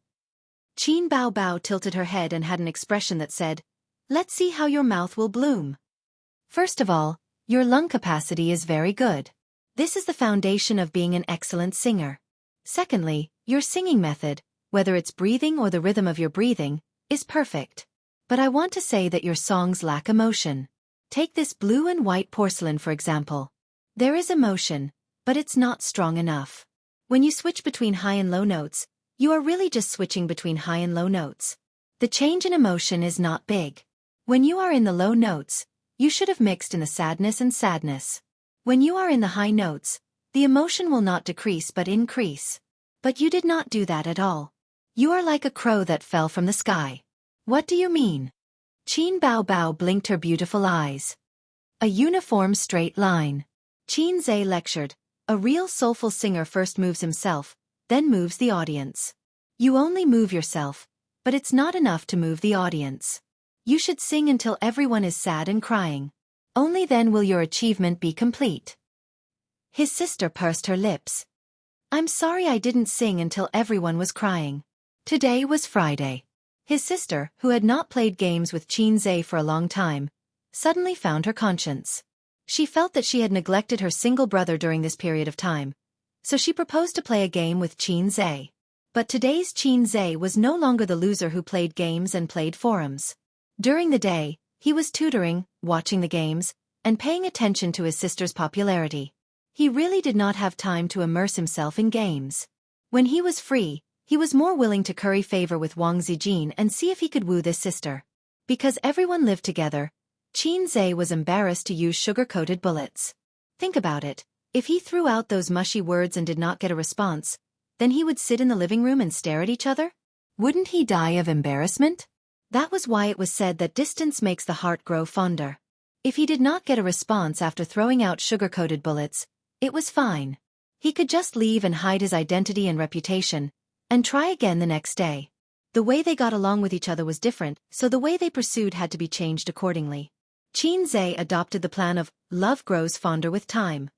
[SPEAKER 1] Qin Bao Bao tilted her head and had an expression that said, Let's see how your mouth will bloom. First of all, your lung capacity is very good. This is the foundation of being an excellent singer. Secondly, your singing method, whether it's breathing or the rhythm of your breathing, is perfect. But I want to say that your songs lack emotion. Take this blue and white porcelain for example. There is emotion, but it's not strong enough. When you switch between high and low notes, you are really just switching between high and low notes. The change in emotion is not big. When you are in the low notes, you should have mixed in the sadness and sadness. When you are in the high notes, the emotion will not decrease but increase. But you did not do that at all. You are like a crow that fell from the sky. What do you mean? Qin Bao Bao blinked her beautiful eyes. A uniform straight line. Xianxia lectured, a real soulful singer first moves himself, then moves the audience. You only move yourself, but it's not enough to move the audience. You should sing until everyone is sad and crying. Only then will your achievement be complete. His sister pursed her lips. I'm sorry I didn't sing until everyone was crying. Today was Friday. His sister, who had not played games with Xianxia for a long time, suddenly found her conscience. She felt that she had neglected her single brother during this period of time, so she proposed to play a game with Xianxia. But today's Xianxia was no longer the loser who played games and played forums. During the day, he was tutoring, watching the games, and paying attention to his sister's popularity. He really did not have time to immerse himself in games. When he was free, he was more willing to curry favor with Wang Zijin and see if he could woo this sister. Because everyone lived together, Xianxia was embarrassed to use sugar-coated bullets. Think about it, if he threw out those mushy words and did not get a response, then he would sit in the living room and stare at each other? Wouldn't he die of embarrassment? That was why it was said that distance makes the heart grow fonder. If he did not get a response after throwing out sugar-coated bullets, it was fine. He could just leave and hide his identity and reputation, and try again the next day. The way they got along with each other was different, so the way they pursued had to be changed accordingly. Xianxia adopted the plan of love grows fonder with time.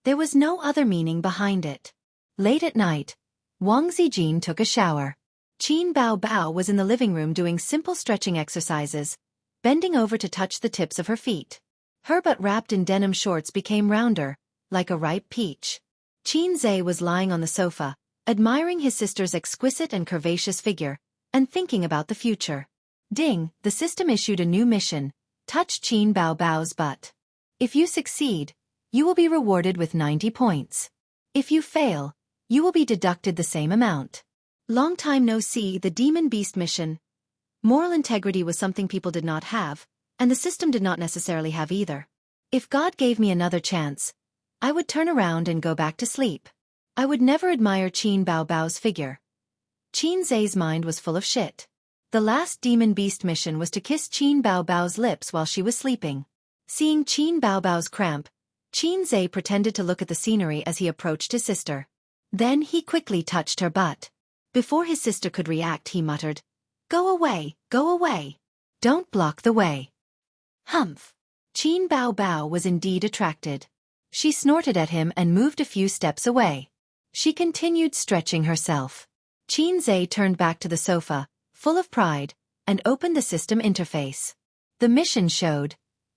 [SPEAKER 1] There was no other meaning behind it. Late at night, Wang Zijin took a shower. Qin Bao was in the living room doing simple stretching exercises, bending over to touch the tips of her feet. Her butt wrapped in denim shorts became rounder, like a ripe peach. Xianxia was lying on the sofa, admiring his sister's exquisite and curvaceous figure, and thinking about the future. Ding, the system issued a new mission, touch Qin Bao's butt. If you succeed, you will be rewarded with 90 points. If you fail, you will be deducted the same amount. Long time no see, the Demon Beast mission. Moral integrity was something people did not have, and the system did not necessarily have either. If God gave me another chance, I would turn around and go back to sleep. I would never admire Qin Bao's figure. Xianxia's mind was full of shit. The last Demon Beast mission was to kiss Qin Bao's lips while she was sleeping. Seeing Qin Bao's cramp, Xianxia pretended to look at the scenery as he approached his sister. Then he quickly touched her butt. Before his sister could react, he muttered, Go away, go away. Don't block the way. Humph. Qin Bao was indeed attracted. She snorted at him and moved a few steps away. She continued stretching herself. Xianxia turned back to the sofa, full of pride, and opened the system interface. The mission showed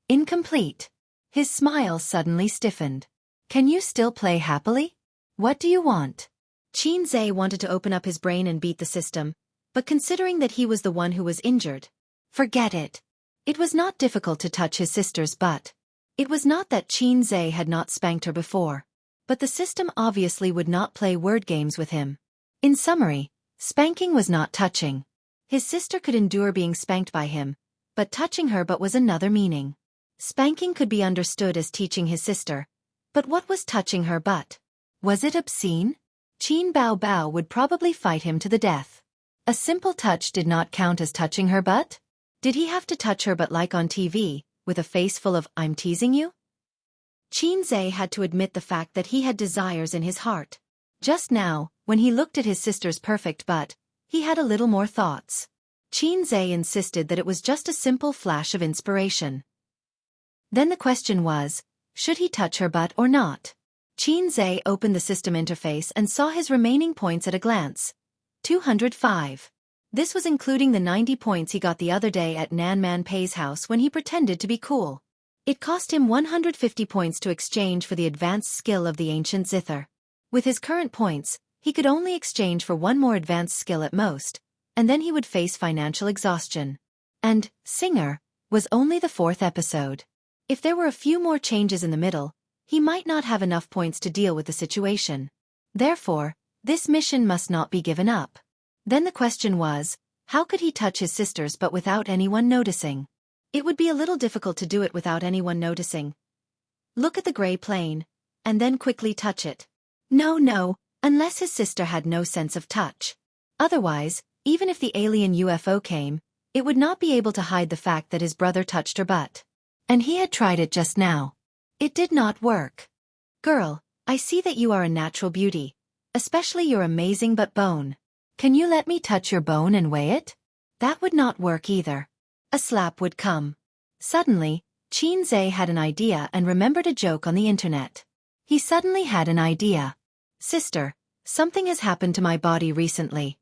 [SPEAKER 1] incomplete. His smile suddenly stiffened. Can you still play happily? What do you want? Xianxia wanted to open up his brain and beat the system, but considering that he was the one who was injured, forget it. It was not difficult to touch his sister's butt. It was not that Xianxia had not spanked her before, but the system obviously would not play word games with him. In summary, spanking was not touching. His sister could endure being spanked by him, but touching her butt was another meaning. Spanking could be understood as teaching his sister, but what was touching her butt? Was it obscene? Qin Bao would probably fight him to the death. A simple touch did not count as touching her butt? Did he have to touch her butt like on TV, with a face full of, I'm teasing you? Xianxia had to admit the fact that he had desires in his heart. Just now, when he looked at his sister's perfect butt, he had a little more thoughts. Xianxia insisted that it was just a simple flash of inspiration. Then the question was, should he touch her butt or not? Xianxia opened the system interface and saw his remaining points at a glance. 205. This was including the 90 points he got the other day at Nan Man Pei's house when he pretended to be cool. It cost him 150 points to exchange for the advanced skill of the ancient zither. With his current points, he could only exchange for one more advanced skill at most, and then he would face financial exhaustion. And Singer was only the 4th episode. If there were a few more changes in the middle, he might not have enough points to deal with the situation. Therefore, this mission must not be given up. Then the question was, how could he touch his sisters but without anyone noticing? It would be a little difficult to do it without anyone noticing. Look at the gray plane, and then quickly touch it. No, unless his sister had no sense of touch. Otherwise, even if the alien UFO came, it would not be able to hide the fact that his brother touched her butt. And he had tried it just now. It did not work. Girl, I see that you are a natural beauty, especially your amazing butt bone. Can you let me touch your bone and weigh it? That would not work either. a slap would come. Suddenly, Xianxia had an idea and remembered a joke on the internet. He suddenly had an idea. Sister, something has happened to my body recently.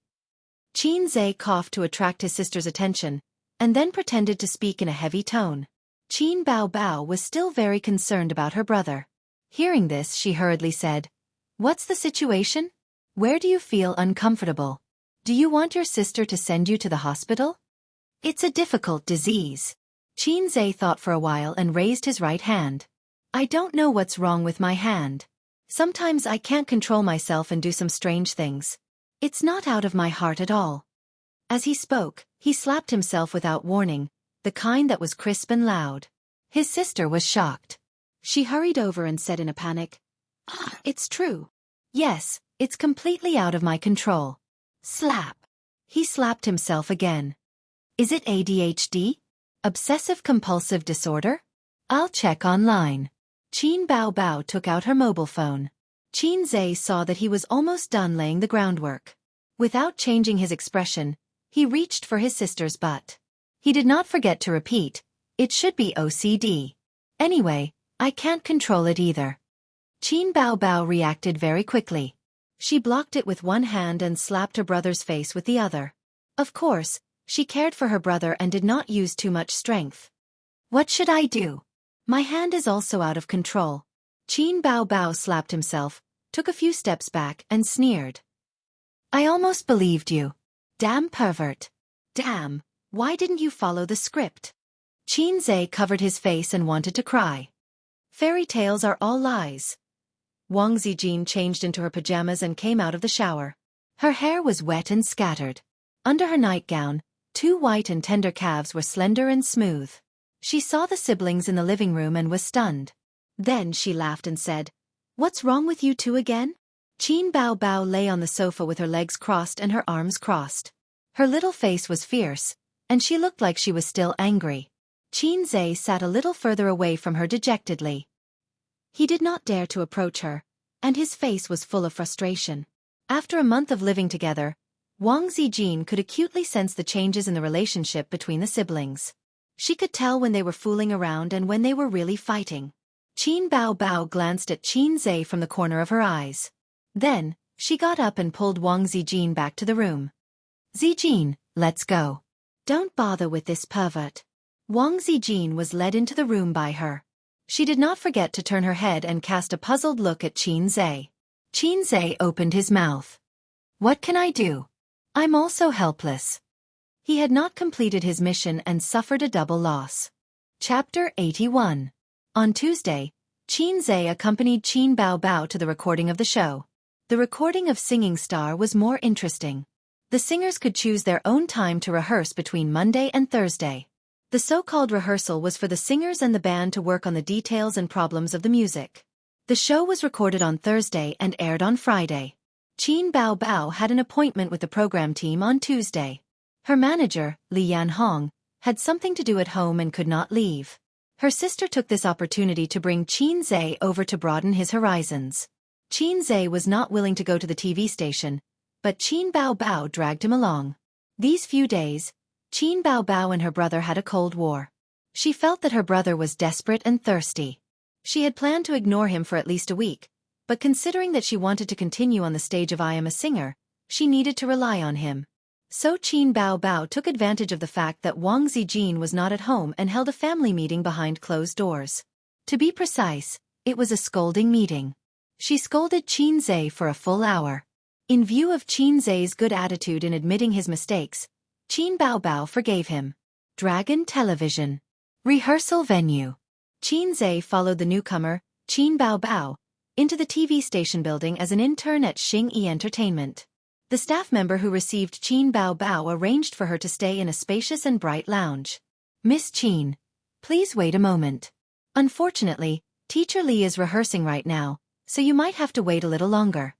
[SPEAKER 1] Xianxia coughed to attract his sister's attention, and then pretended to speak in a heavy tone. Qin Bao Bao was still very concerned about her brother. Hearing this, she hurriedly said, "What's the situation? Where do you feel uncomfortable? Do you want your sister to send you to the hospital? It's a difficult disease." Xianxia thought for a while and raised his right hand. "I don't know what's wrong with my hand. Sometimes I can't control myself and do some strange things. It's not out of my heart at all." As he spoke, he slapped himself without warning, the kind that was crisp and loud. His sister was shocked. She hurried over and said in a panic, "It's true. Yes, it's completely out of my control." Slap. He slapped himself again. "Is it ADHD? Obsessive-compulsive disorder? I'll check online." Qin Bao Bao took out her mobile phone. Xianxia saw that he was almost done laying the groundwork. Without changing his expression, he reached for his sister's butt. He did not forget to repeat, "It should be OCD. Anyway, I can't control it either." Qin Bao Bao reacted very quickly. She blocked it with one hand and slapped her brother's face with the other. Of course, she cared for her brother and did not use too much strength. "What should I do? My hand is also out of control." Qin Bao Bao slapped himself, took a few steps back and sneered. "I almost believed you. Damn pervert. Damn, why didn't you follow the script?" Xianxia covered his face and wanted to cry. Fairy tales are all lies. Wang Zijin changed into her pajamas and came out of the shower. Her hair was wet and scattered. Under her nightgown, two white and tender calves were slender and smooth. She saw the siblings in the living room and was stunned. Then she laughed and said, "What's wrong with you two again?" Qin Bao Bao lay on the sofa with her legs crossed and her arms crossed. Her little face was fierce, and she looked like she was still angry. Xianxia sat a little further away from her dejectedly. He did not dare to approach her, and his face was full of frustration. After a month of living together, Wang Zijin could acutely sense the changes in the relationship between the siblings. She could tell when they were fooling around and when they were really fighting. Qin Bao Bao glanced at Xianxia from the corner of her eyes. Then, she got up and pulled Wang Zijin back to the room. "Zijin, let's go. Don't bother with this pervert." Wang Zijin was led into the room by her. She did not forget to turn her head and cast a puzzled look at Xianxia. Xianxia opened his mouth. "What can I do? I'm also helpless." He had not completed his mission and suffered a double loss. Chapter 81. On Tuesday, Xianxia accompanied Qin Bao Bao to the recording of the show. The recording of Singing Star was more interesting. The singers could choose their own time to rehearse between Monday and Thursday. The so-called rehearsal was for the singers and the band to work on the details and problems of the music. The show was recorded on Thursday and aired on Friday. Qin Bao Bao had an appointment with the program team on Tuesday. Her manager, Li Yanhong, had something to do at home and could not leave. Her sister took this opportunity to bring Xianxia over to broaden his horizons. Xianxia was not willing to go to the TV station, but Qin Bao Bao dragged him along. These few days, Qin Bao Bao and her brother had a cold war. She felt that her brother was desperate and thirsty. She had planned to ignore him for at least a week, but considering that she wanted to continue on the stage of I Am a Singer, she needed to rely on him. So Qin Bao Bao took advantage of the fact that Wang Zijin was not at home and held a family meeting behind closed doors. To be precise, it was a scolding meeting. She scolded Xianxia for a full hour. In view of Xianxia's good attitude in admitting his mistakes, Qin Bao Bao forgave him. Dragon Television. Rehearsal venue. Xianxia followed the newcomer, Qin Bao Bao, into the TV station building as an intern at Xingyi Entertainment. The staff member who received Qin Bao Bao arranged for her to stay in a spacious and bright lounge. "Miss Qin, please wait a moment. Unfortunately, Teacher Li is rehearsing right now, so you might have to wait a little longer,"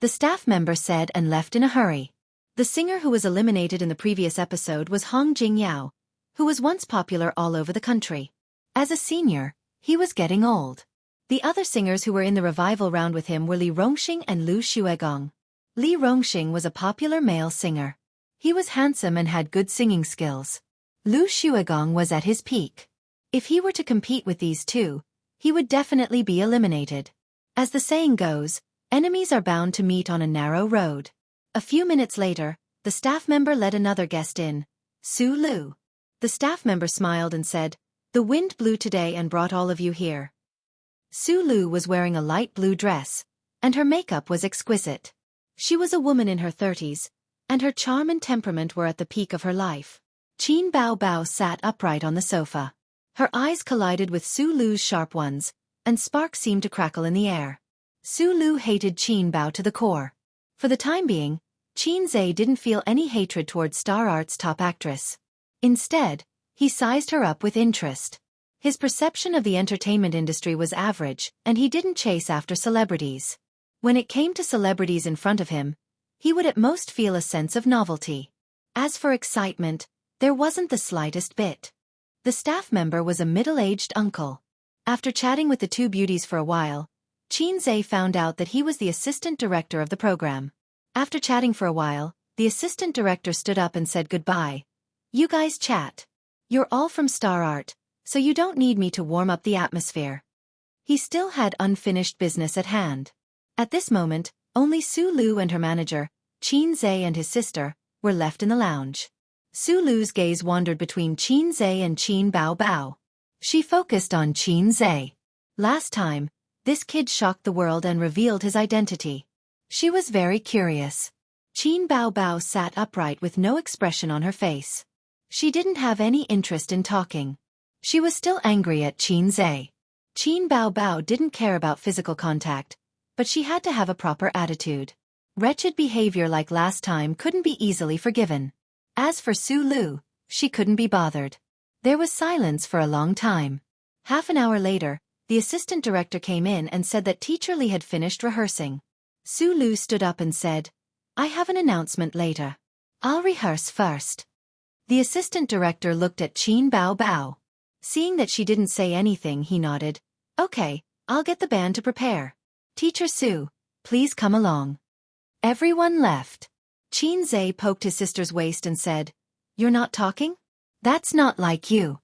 [SPEAKER 1] the staff member said and left in a hurry. The singer who was eliminated in the previous episode was Hong Jingyao, who was once popular all over the country. As a senior, he was getting old. The other singers who were in the revival round with him were Li Rongxing and Lu Xuegong. Li Rongxing was a popular male singer. He was handsome and had good singing skills. Lu Xuegong was at his peak. If he were to compete with these two, he would definitely be eliminated. As the saying goes, enemies are bound to meet on a narrow road. A few minutes later, the staff member let another guest in, Su Lu. The staff member smiled and said, "The wind blew today and brought all of you here." Su Lu was wearing a light blue dress, and her makeup was exquisite. She was a woman in her 30s, and her charm and temperament were at the peak of her life. Qin Bao Bao sat upright on the sofa. Her eyes collided with Su Lu's sharp ones, and sparks seemed to crackle in the air. Su Lu hated Qin Bao to the core. For the time being, Qin Zhe didn't feel any hatred towards Star Art's top actress. Instead, he sized her up with interest. His perception of the entertainment industry was average, and he didn't chase after celebrities. When it came to celebrities in front of him, he would at most feel a sense of novelty. As for excitement, there wasn't the slightest bit. The staff member was a middle-aged uncle. After chatting with the two beauties for a while, Qin Zhe found out that he was the assistant director of the program. After chatting for a while, the assistant director stood up and said goodbye. "You guys chat. You're all from Star Art, so you don't need me to warm up the atmosphere." He still had unfinished business at hand. At this moment, only Su Lu and her manager, Qin Zhe and his sister, were left in the lounge. Su Lu's gaze wandered between Qin Zhe and Qin Bao Bao. She focused on Qin Zhe. Last time, this kid shocked the world and revealed his identity. She was very curious. Qin Bao Bao sat upright with no expression on her face. She didn't have any interest in talking. She was still angry at Qin Zhe. Qin Bao Bao didn't care about physical contact, but she had to have a proper attitude. Wretched behavior like last time couldn't be easily forgiven. As for Su Lu, she couldn't be bothered. There was silence for a long time. Half an hour later, the assistant director came in and said that Teacher Li had finished rehearsing. Su Lu stood up and said, "I have an announcement later. I'll rehearse first." The assistant director looked at Qin Bao Bao. Seeing that she didn't say anything, he nodded. "Okay, I'll get the band to prepare. Teacher Su, please come along." Everyone left. Qin Zhe poked his sister's waist and said, "You're not talking? That's not like you."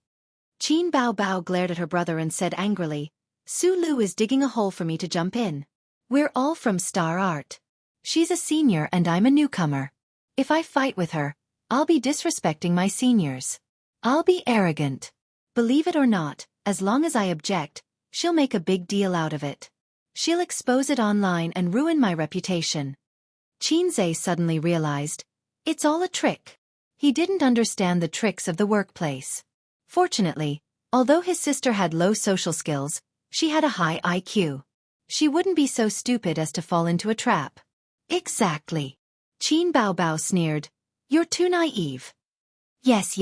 [SPEAKER 1] Qin Bao Bao glared at her brother and said angrily, "Su Lu is digging a hole for me to jump in. We're all from Star Art. She's a senior and I'm a newcomer. If I fight with her, I'll be disrespecting my seniors. I'll be arrogant. Believe it or not, as long as I object, she'll make a big deal out of it. She'll expose it online and ruin my reputation." Qin Zhe suddenly realized, it's all a trick. He didn't understand the tricks of the workplace. Fortunately, although his sister had low social skills, she had a high IQ. She wouldn't be so stupid as to fall into a trap. "Exactly." Qin Bao Bao sneered, "You're too naive." Yes.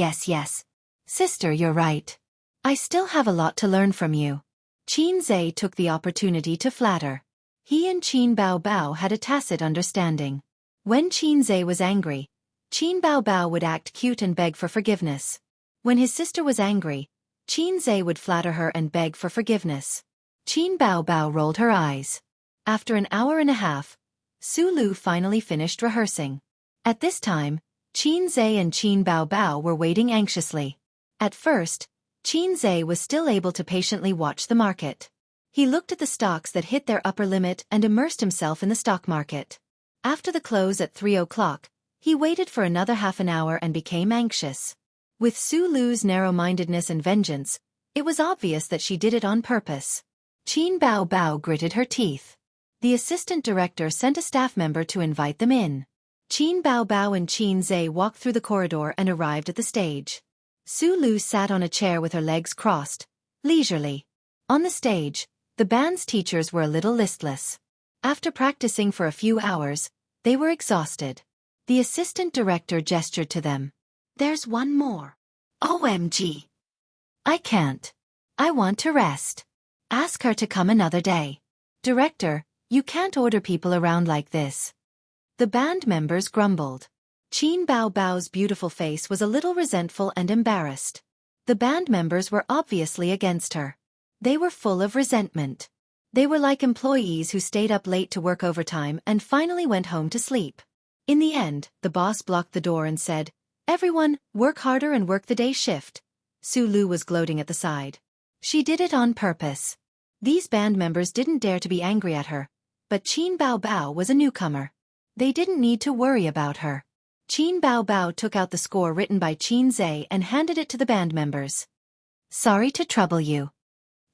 [SPEAKER 1] Sister, you're right. I still have a lot to learn from you." Qin Zhe took the opportunity to flatter. He and Qin Bao Bao had a tacit understanding. When Qin Zhe was angry, Qin Bao Bao would act cute and beg for forgiveness. When his sister was angry, Qin Zhe would flatter her and beg for forgiveness. Qin Bao Bao rolled her eyes. After an hour and a half, Su Lu finally finished rehearsing. At this time, Qin Zhe and Qin Bao Bao were waiting anxiously. At first, Qin Zhe was still able to patiently watch the market. He looked at the stocks that hit their upper limit and immersed himself in the stock market. After the close at 3 o'clock, he waited for another half an hour and became anxious. With Su Lu's narrow-mindedness and vengeance, it was obvious that she did it on purpose. Qin Bao Bao gritted her teeth. The assistant director sent a staff member to invite them in. Qin Bao Bao and Qin Zhe walked through the corridor and arrived at the stage. Su Lu sat on a chair with her legs crossed, leisurely. On the stage, the band's teachers were a little listless. After practicing for a few hours, they were exhausted. The assistant director gestured to them. "There's one more. OMG. I can't. I want to rest. Ask her to come another day." "Director, you can't order people around like this." The band members grumbled. Qin Bao Bao's beautiful face was a little resentful and embarrassed. The band members were obviously against her. They were full of resentment. They were like employees who stayed up late to work overtime and finally went home to sleep. In the end, the boss blocked the door and said, Everyone, work harder and work the day shift. Su Lu was gloating at the side. She did it on purpose. These band members didn't dare to be angry at her, but Qin Bao Bao was a newcomer. They didn't need to worry about her. Qin Bao Bao took out the score written by Qin Zhe and handed it to the band members. Sorry to trouble you.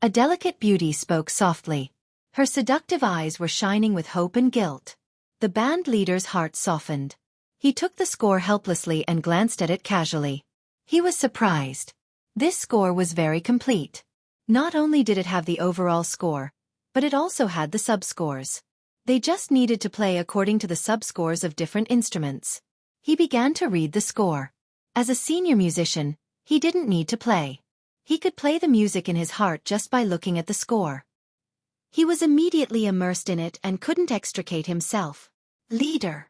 [SPEAKER 1] A delicate beauty spoke softly. Her seductive eyes were shining with hope and guilt. The band leader's heart softened. He took the score helplessly and glanced at it casually. He was surprised. This score was very complete. Not only did it have the overall score, but it also had the sub-scores. They just needed to play according to the sub-scores of different instruments. He began to read the score. As a senior musician, he didn't need to play. He could play the music in his heart just by looking at the score. He was immediately immersed in it and couldn't extricate himself. Leader,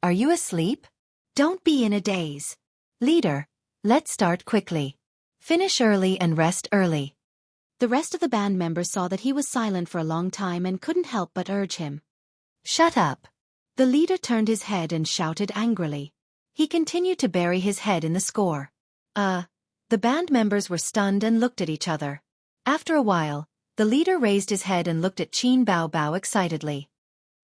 [SPEAKER 1] are you asleep? Don't be in a daze. Leader, let's start quickly. Finish early and rest early. The rest of the band members saw that he was silent for a long time and couldn't help but urge him. Shut up. The leader turned his head and shouted angrily. He continued to bury his head in the score. The band members were stunned and looked at each other. After a while, the leader raised his head and looked at Qin Bao Bao excitedly.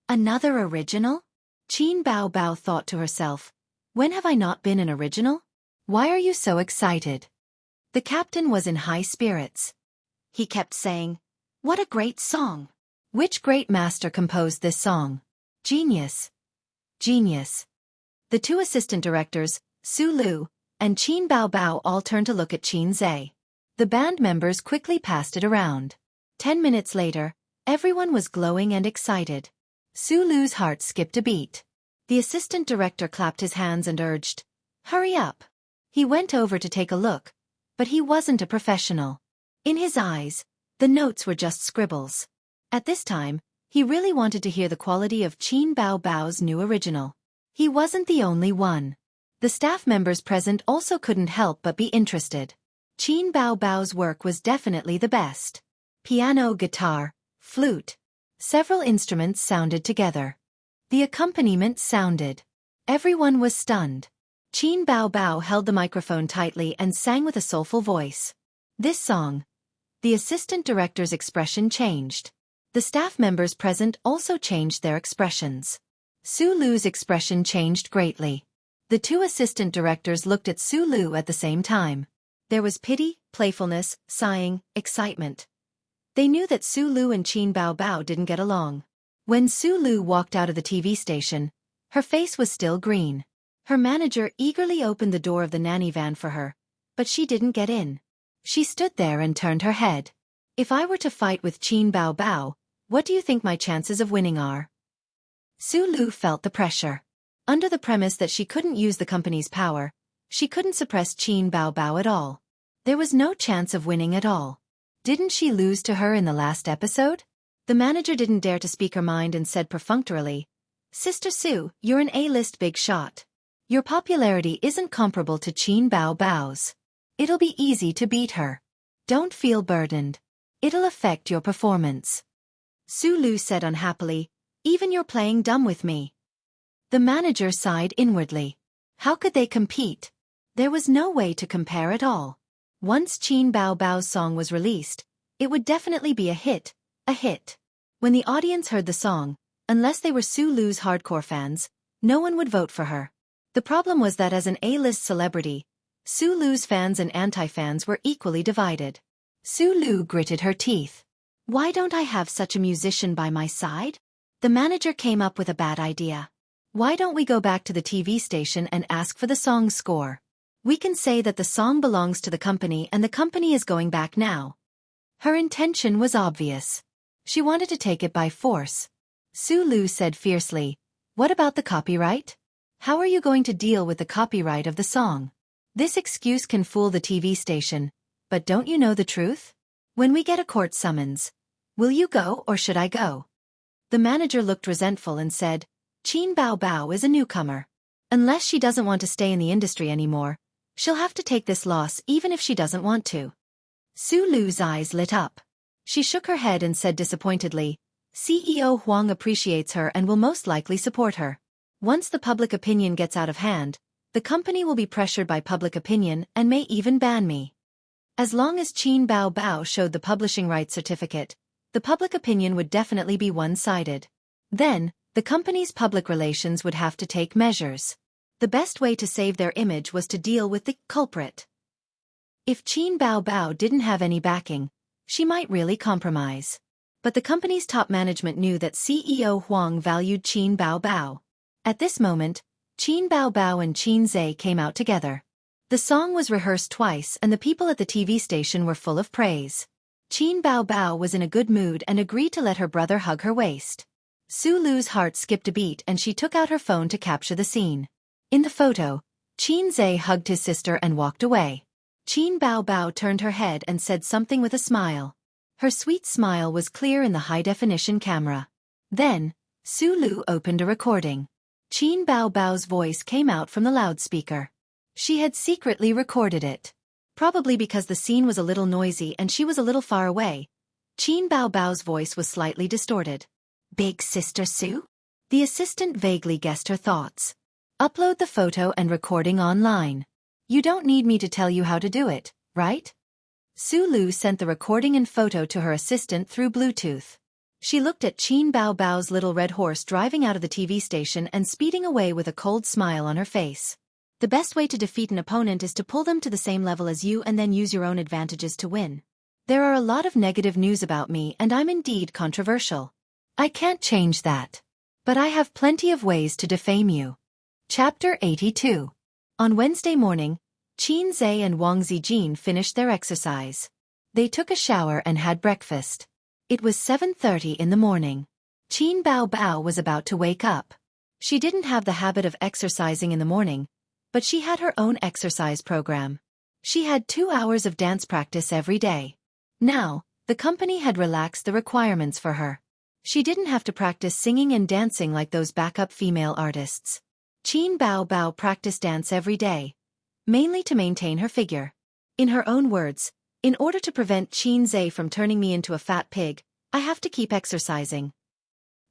[SPEAKER 1] Another original? Qin Bao Bao thought to herself. When have I not been an original? Why are you so excited? The captain was in high spirits. He kept saying, "What a great song! Which great master composed this song? Genius! Genius!" The two assistant directors, Su Lu and Qin Bao Bao, all turned to look at Qin Zhe. The band members quickly passed it around. 10 minutes later, everyone was glowing and excited. Su Lu's heart skipped a beat. The assistant director clapped his hands and urged, "Hurry up!" He went over to take a look, but he wasn't a professional. In his eyes, the notes were just scribbles. At this time, he really wanted to hear the quality of Qin Bao Bao's new original. He wasn't the only one. The staff members present also couldn't help but be interested. Qin Bao Bao's work was definitely the best. Piano, guitar, flute. Several instruments sounded together. The accompaniment sounded. Everyone was stunned. Qin Bao Bao held the microphone tightly and sang with a soulful voice. This song. The assistant director's expression changed. The staff members present also changed their expressions. Su Lu's expression changed greatly. The two assistant directors looked at Su Lu at the same time. There was pity, playfulness, sighing, excitement. They knew that Su Lu and Qin Bao Bao didn't get along. When Su Lu walked out of the TV station, her face was still green. Her manager eagerly opened the door of the nanny van for her, but she didn't get in. She stood there and turned her head. If I were to fight with Qin Bao Bao, what do you think my chances of winning are? Su Lu felt the pressure. Under the premise that she couldn't use the company's power, she couldn't suppress Qin Bao Bao at all. There was no chance of winning at all. Didn't she lose to her in the last episode? The manager didn't dare to speak her mind and said perfunctorily, "Sister Su, you're an A-list big shot. Your popularity isn't comparable to Qin Bao Bao's. It'll be easy to beat her. Don't feel burdened. It'll affect your performance." Su Lu said unhappily, "Even you're playing dumb with me." The manager sighed inwardly. How could they compete? There was no way to compare at all. Once Qin Bao Bao's song was released, it would definitely be a hit. When the audience heard the song, unless they were Su Lu's hardcore fans, no one would vote for her. The problem was that as an A-list celebrity, Su Lu's fans and anti-fans were equally divided. Su Lu gritted her teeth. Why don't I have such a musician by my side? The manager came up with a bad idea. Why don't we go back to the TV station and ask for the song score? We can say that the song belongs to the company and the company is going back now. Her intention was obvious. She wanted to take it by force. Su Lu said fiercely, "What about the copyright? How are you going to deal with the copyright of the song? This excuse can fool the TV station, but don't you know the truth? When we get a court summons, will you go or should I go?" The manager looked resentful and said, "Qin Bao Bao is a newcomer. Unless she doesn't want to stay in the industry anymore, she'll have to take this loss even if she doesn't want to." Su Lu's eyes lit up. She shook her head and said disappointedly, "CEO Huang appreciates her and will most likely support her. Once the public opinion gets out of hand, The company will be pressured by public opinion and may even ban me. As long as Qin Bao Bao showed the publishing rights certificate, the public opinion would definitely be one-sided. Then, the company's public relations would have to take measures. The best way to save their image was to deal with the culprit. If Qin Bao Bao didn't have any backing, she might really compromise. But the company's top management knew that CEO Huang valued Qin Bao Bao. At this moment, Qin Bao Bao and Qin Zhe came out together. The song was rehearsed twice and the people at the TV station were full of praise. Qin Bao Bao was in a good mood and agreed to let her brother hug her waist. Su Lu's heart skipped a beat and she took out her phone to capture the scene. In the photo, Qin Zhe hugged his sister and walked away. Qin Bao Bao turned her head and said something with a smile. Her sweet smile was clear in the high-definition camera. Then, Su Lu opened a recording. Qin Bao Bao's voice came out from the loudspeaker. She had secretly recorded it. Probably because the scene was a little noisy and she was a little far away, Qin Bao Bao's voice was slightly distorted. Big Sister Su? The assistant vaguely guessed her thoughts. Upload the photo and recording online. You don't need me to tell you how to do it, right? Su Lu sent the recording and photo to her assistant through Bluetooth. She looked at Qin Bao Bao's little red horse driving out of the TV station and speeding away with a cold smile on her face. The best way to defeat an opponent is to pull them to the same level as you and then use your own advantages to win. There are a lot of negative news about me and I'm indeed controversial. I can't change that. But I have plenty of ways to defame you. Chapter 82. On Wednesday morning, Qin Zhe and Wang Zijin finished their exercise. They took a shower and had breakfast. It was 7:30 in the morning. Qin Bao Bao was about to wake up. She didn't have the habit of exercising in the morning, but she had her own exercise program. She had 2 hours of dance practice every day. Now, the company had relaxed the requirements for her. She didn't have to practice singing and dancing like those backup female artists. Qin Bao Bao practiced dance every day, mainly to maintain her figure. In her own words, in order to prevent Qin Zhe from turning me into a fat pig, I have to keep exercising.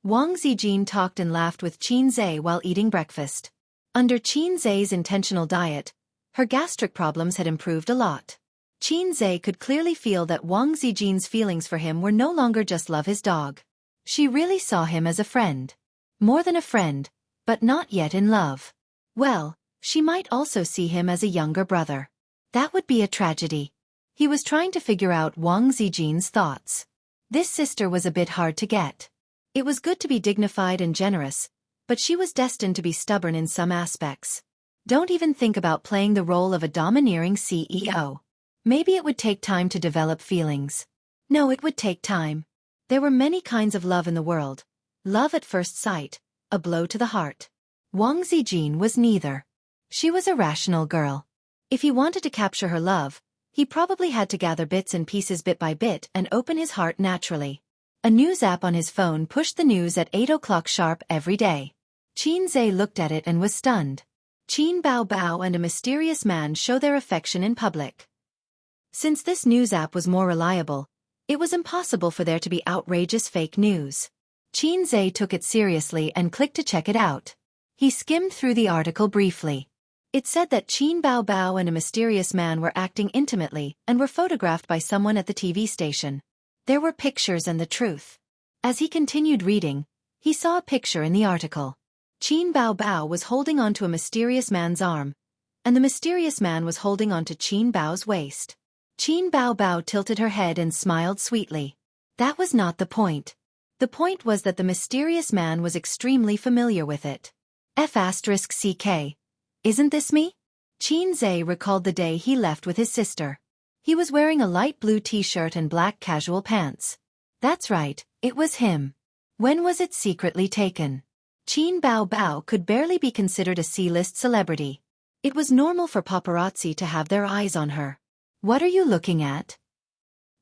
[SPEAKER 1] Wang Zijin talked and laughed with Qin Zhe while eating breakfast. Under Qin Zhe's intentional diet, her gastric problems had improved a lot. Qin Zhe could clearly feel that Wang Zijin's feelings for him were no longer just love his dog. She really saw him as a friend. More than a friend, but not yet in love. Well, she might also see him as a younger brother. That would be a tragedy. He was trying to figure out Wang Zijin's thoughts. This sister was a bit hard to get. It was good to be dignified and generous, but she was destined to be stubborn in some aspects. Don't even think about playing the role of a domineering CEO. Maybe it would take time to develop feelings. No, it would take time. There were many kinds of love in the world. Love at first sight, a blow to the heart. Wang Zijin was neither. She was a rational girl. If he wanted to capture her love, he probably had to gather bits and pieces bit by bit and open his heart naturally. A news app on his phone pushed the news at 8 o'clock sharp every day. Qin Zhe looked at it and was stunned. Qin Bao Bao and a mysterious man show their affection in public. Since this news app was more reliable, it was impossible for there to be outrageous fake news. Qin Zhe took it seriously and clicked to check it out. He skimmed through the article briefly. It said that Qin Bao Bao and a mysterious man were acting intimately and were photographed by someone at the TV station. There were pictures and the truth. As he continued reading, he saw a picture in the article. Qin Bao Bao was holding onto a mysterious man's arm, and the mysterious man was holding onto Qin Bao's waist. Qin Bao Bao tilted her head and smiled sweetly. That was not the point. The point was that the mysterious man was extremely familiar with it. F***ck. Isn't this me? Qin Zhe recalled the day he left with his sister. He was wearing a light blue t-shirt and black casual pants. That's right, it was him. When was it secretly taken? Qin Bao Bao could barely be considered a C-list celebrity. It was normal for paparazzi to have their eyes on her. What are you looking at?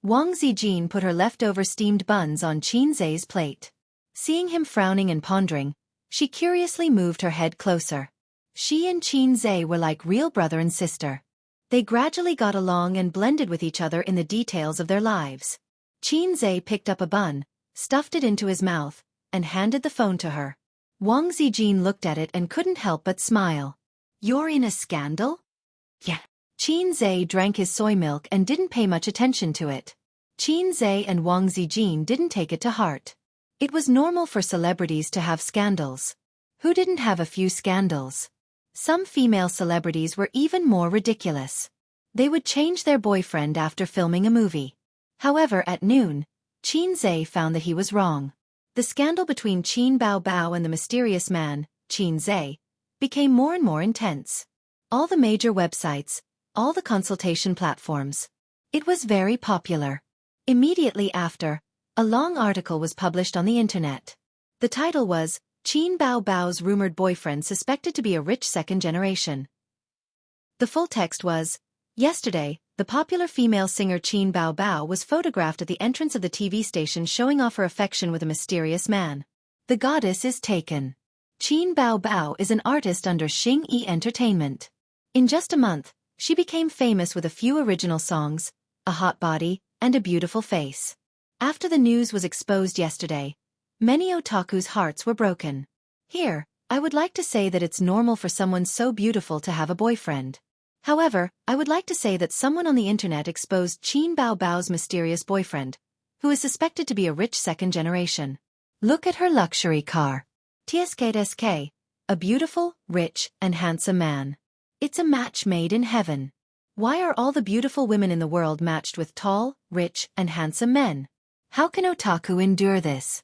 [SPEAKER 1] Wang Zijin put her leftover steamed buns on Qin Zhe's plate. Seeing him frowning and pondering, she curiously moved her head closer. She and Qin Zhe were like real brother and sister. They gradually got along and blended with each other in the details of their lives. Qin Zhe picked up a bun, stuffed it into his mouth, and handed the phone to her. Wang Zijin looked at it and couldn't help but smile. You're in a scandal? Yeah. Xianxia drank his soy milk and didn't pay much attention to it. Xianxia and Wang Zijin didn't take it to heart. It was normal for celebrities to have scandals. Who didn't have a few scandals? Some female celebrities were even more ridiculous. They would change their boyfriend after filming a movie. However, at noon, Xianxia found that he was wrong. The scandal between Qin Baobao and the mysterious man, Xianxia, became more and more intense. All the major websites, all the consultation platforms. It was very popular. Immediately after, a long article was published on the internet. The title was, Qin Baobao's rumored boyfriend suspected to be a rich second generation. The full text was, yesterday, the popular female singer Qin Baobao was photographed at the entrance of the TV station showing off her affection with a mysterious man. The goddess is taken. Qin Baobao is an artist under Xing Entertainment. In just a month, she became famous with a few original songs, a hot body, and a beautiful face. After the news was exposed yesterday, many otakus' hearts were broken. Here, I would like to say that it's normal for someone so beautiful to have a boyfriend. However, I would like to say that someone on the internet exposed Qin Baobao's mysterious boyfriend, who is suspected to be a rich second generation. Look at her luxury car. TSK, a beautiful, rich, and handsome man. It's a match made in heaven. Why are all the beautiful women in the world matched with tall, rich, and handsome men? How can otaku endure this?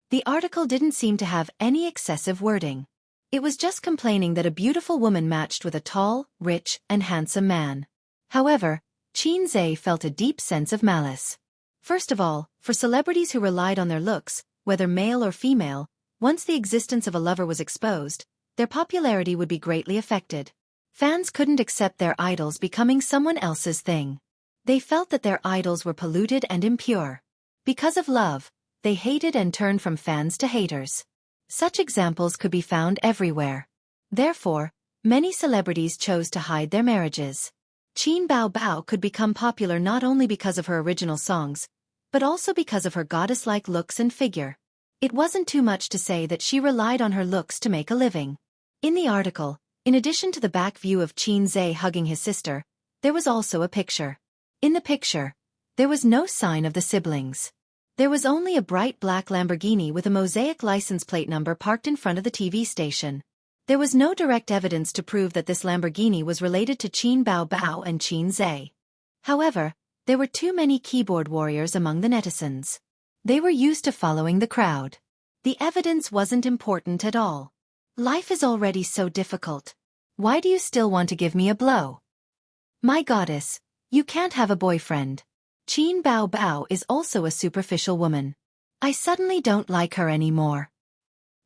[SPEAKER 1] The article didn't seem to have any excessive wording. It was just complaining that a beautiful woman matched with a tall, rich, and handsome man. However, Xianxia felt a deep sense of malice. First of all, for celebrities who relied on their looks, whether male or female, once the existence of a lover was exposed, their popularity would be greatly affected. Fans couldn't accept their idols becoming someone else's thing. They felt that their idols were polluted and impure. Because of love, they hated and turned from fans to haters. Such examples could be found everywhere. Therefore, many celebrities chose to hide their marriages. Qin Baobao could become popular not only because of her original songs, but also because of her goddess-like looks and figure. It wasn't too much to say that she relied on her looks to make a living. In the article, in addition to the back view of Xianxia hugging his sister, there was also a picture. In the picture, there was no sign of the siblings. There was only a bright black Lamborghini with a mosaic license plate number parked in front of the TV station. There was no direct evidence to prove that this Lamborghini was related to Qin Baobao and Xianxia. However, there were too many keyboard warriors among the netizens. They were used to following the crowd. The evidence wasn't important at all. Life is already so difficult. Why do you still want to give me a blow? My goddess, you can't have a boyfriend. Qin Baobao is also a superficial woman. I suddenly don't like her anymore.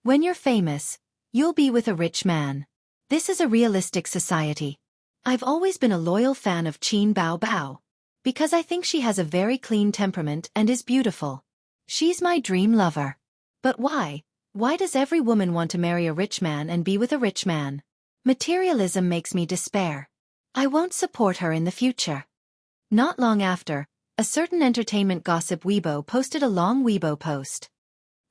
[SPEAKER 1] When you're famous, you'll be with a rich man. This is a realistic society. I've always been a loyal fan of Qin Baobao, because I think she has a very clean temperament and is beautiful. She's my dream lover. But why? Why does every woman want to marry a rich man and be with a rich man? Materialism makes me despair. I won't support her in the future. Not long after, a certain entertainment gossip Weibo posted a long Weibo post.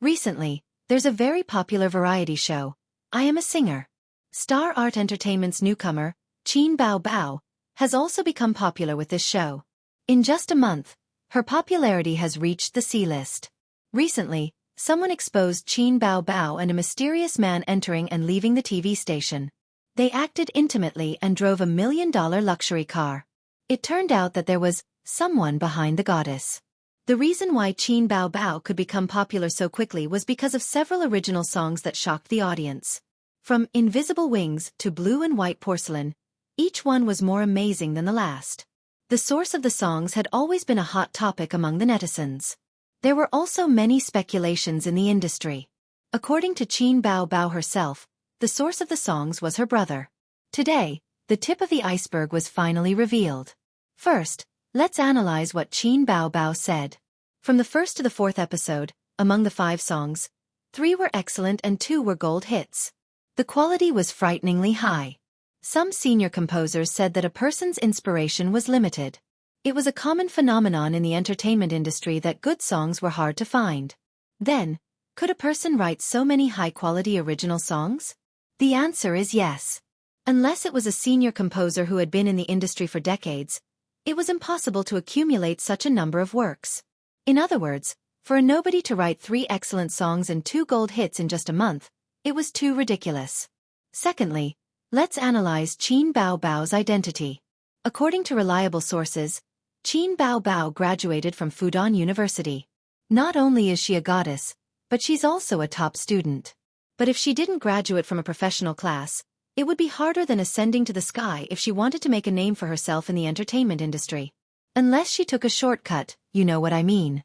[SPEAKER 1] Recently, there's a very popular variety show, I Am a Singer. Star Art Entertainment's newcomer, Qin Baobao, has also become popular with this show. In just a month, her popularity has reached the C-list. Recently, someone exposed Qin Baobao and a mysterious man entering and leaving the TV station. They acted intimately and drove $1 million luxury car. It turned out that there was someone behind the goddess. The reason why Qin Baobao could become popular so quickly was because of several original songs that shocked the audience. From Invisible Wings to Blue and White Porcelain, each one was more amazing than the last. The source of the songs had always been a hot topic among the netizens. There were also many speculations in the industry. According to Qin Baobao herself, the source of the songs was her brother. Today, the tip of the iceberg was finally revealed. First, let's analyze what Qin Baobao said. From the first to the fourth episode, among the 5 songs, 3 were excellent and 2 were gold hits. The quality was frighteningly high. Some senior composers said that a person's inspiration was limited. It was a common phenomenon in the entertainment industry that good songs were hard to find. Then, could a person write so many high-quality original songs? The answer is yes. Unless it was a senior composer who had been in the industry for decades, it was impossible to accumulate such a number of works. In other words, for a nobody to write 3 excellent songs and 2 gold hits in just a month, it was too ridiculous. Secondly, let's analyze Qin Bao Bao's identity. According to reliable sources, Qin Bao Bao graduated from Fudan University. Not only is she a goddess, but she's also a top student. But if she didn't graduate from a professional class, it would be harder than ascending to the sky if she wanted to make a name for herself in the entertainment industry. Unless she took a shortcut, you know what I mean.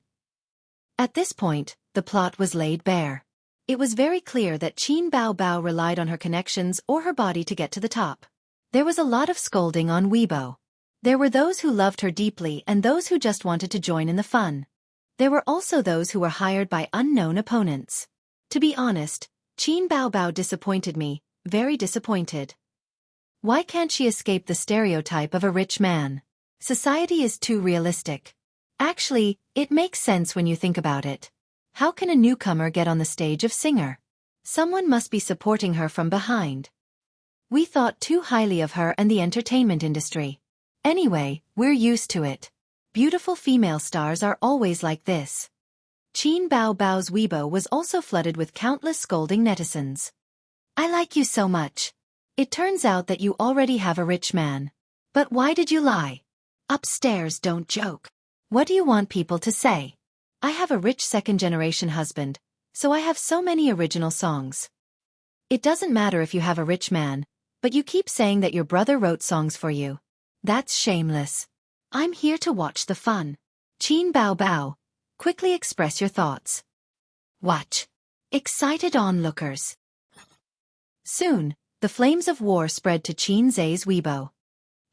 [SPEAKER 1] At this point, the plot was laid bare. It was very clear that Qin Bao Bao relied on her connections or her body to get to the top. There was a lot of scolding on Weibo. There were those who loved her deeply and those who just wanted to join in the fun. There were also those who were hired by unknown opponents. To be honest, Qin Bao Bao disappointed me, very disappointed. Why can't she escape the stereotype of a rich man? Society is too realistic. Actually, it makes sense when you think about it. How can a newcomer get on the stage of singer? Someone must be supporting her from behind. We thought too highly of her and the entertainment industry. Anyway, we're used to it. Beautiful female stars are always like this. Qin Bao Bao's Weibo was also flooded with countless scolding netizens. I like you so much. It turns out that you already have a rich man. But why did you lie? Upstairs, don't joke. What do you want people to say? I have a rich second-generation husband, so I have so many original songs. It doesn't matter if you have a rich man, but you keep saying that your brother wrote songs for you. That's shameless. I'm here to watch the fun. Qin Bao Bao, quickly express your thoughts. Watch. Excited onlookers. Soon, the flames of war spread to Qin Zhe's Weibo.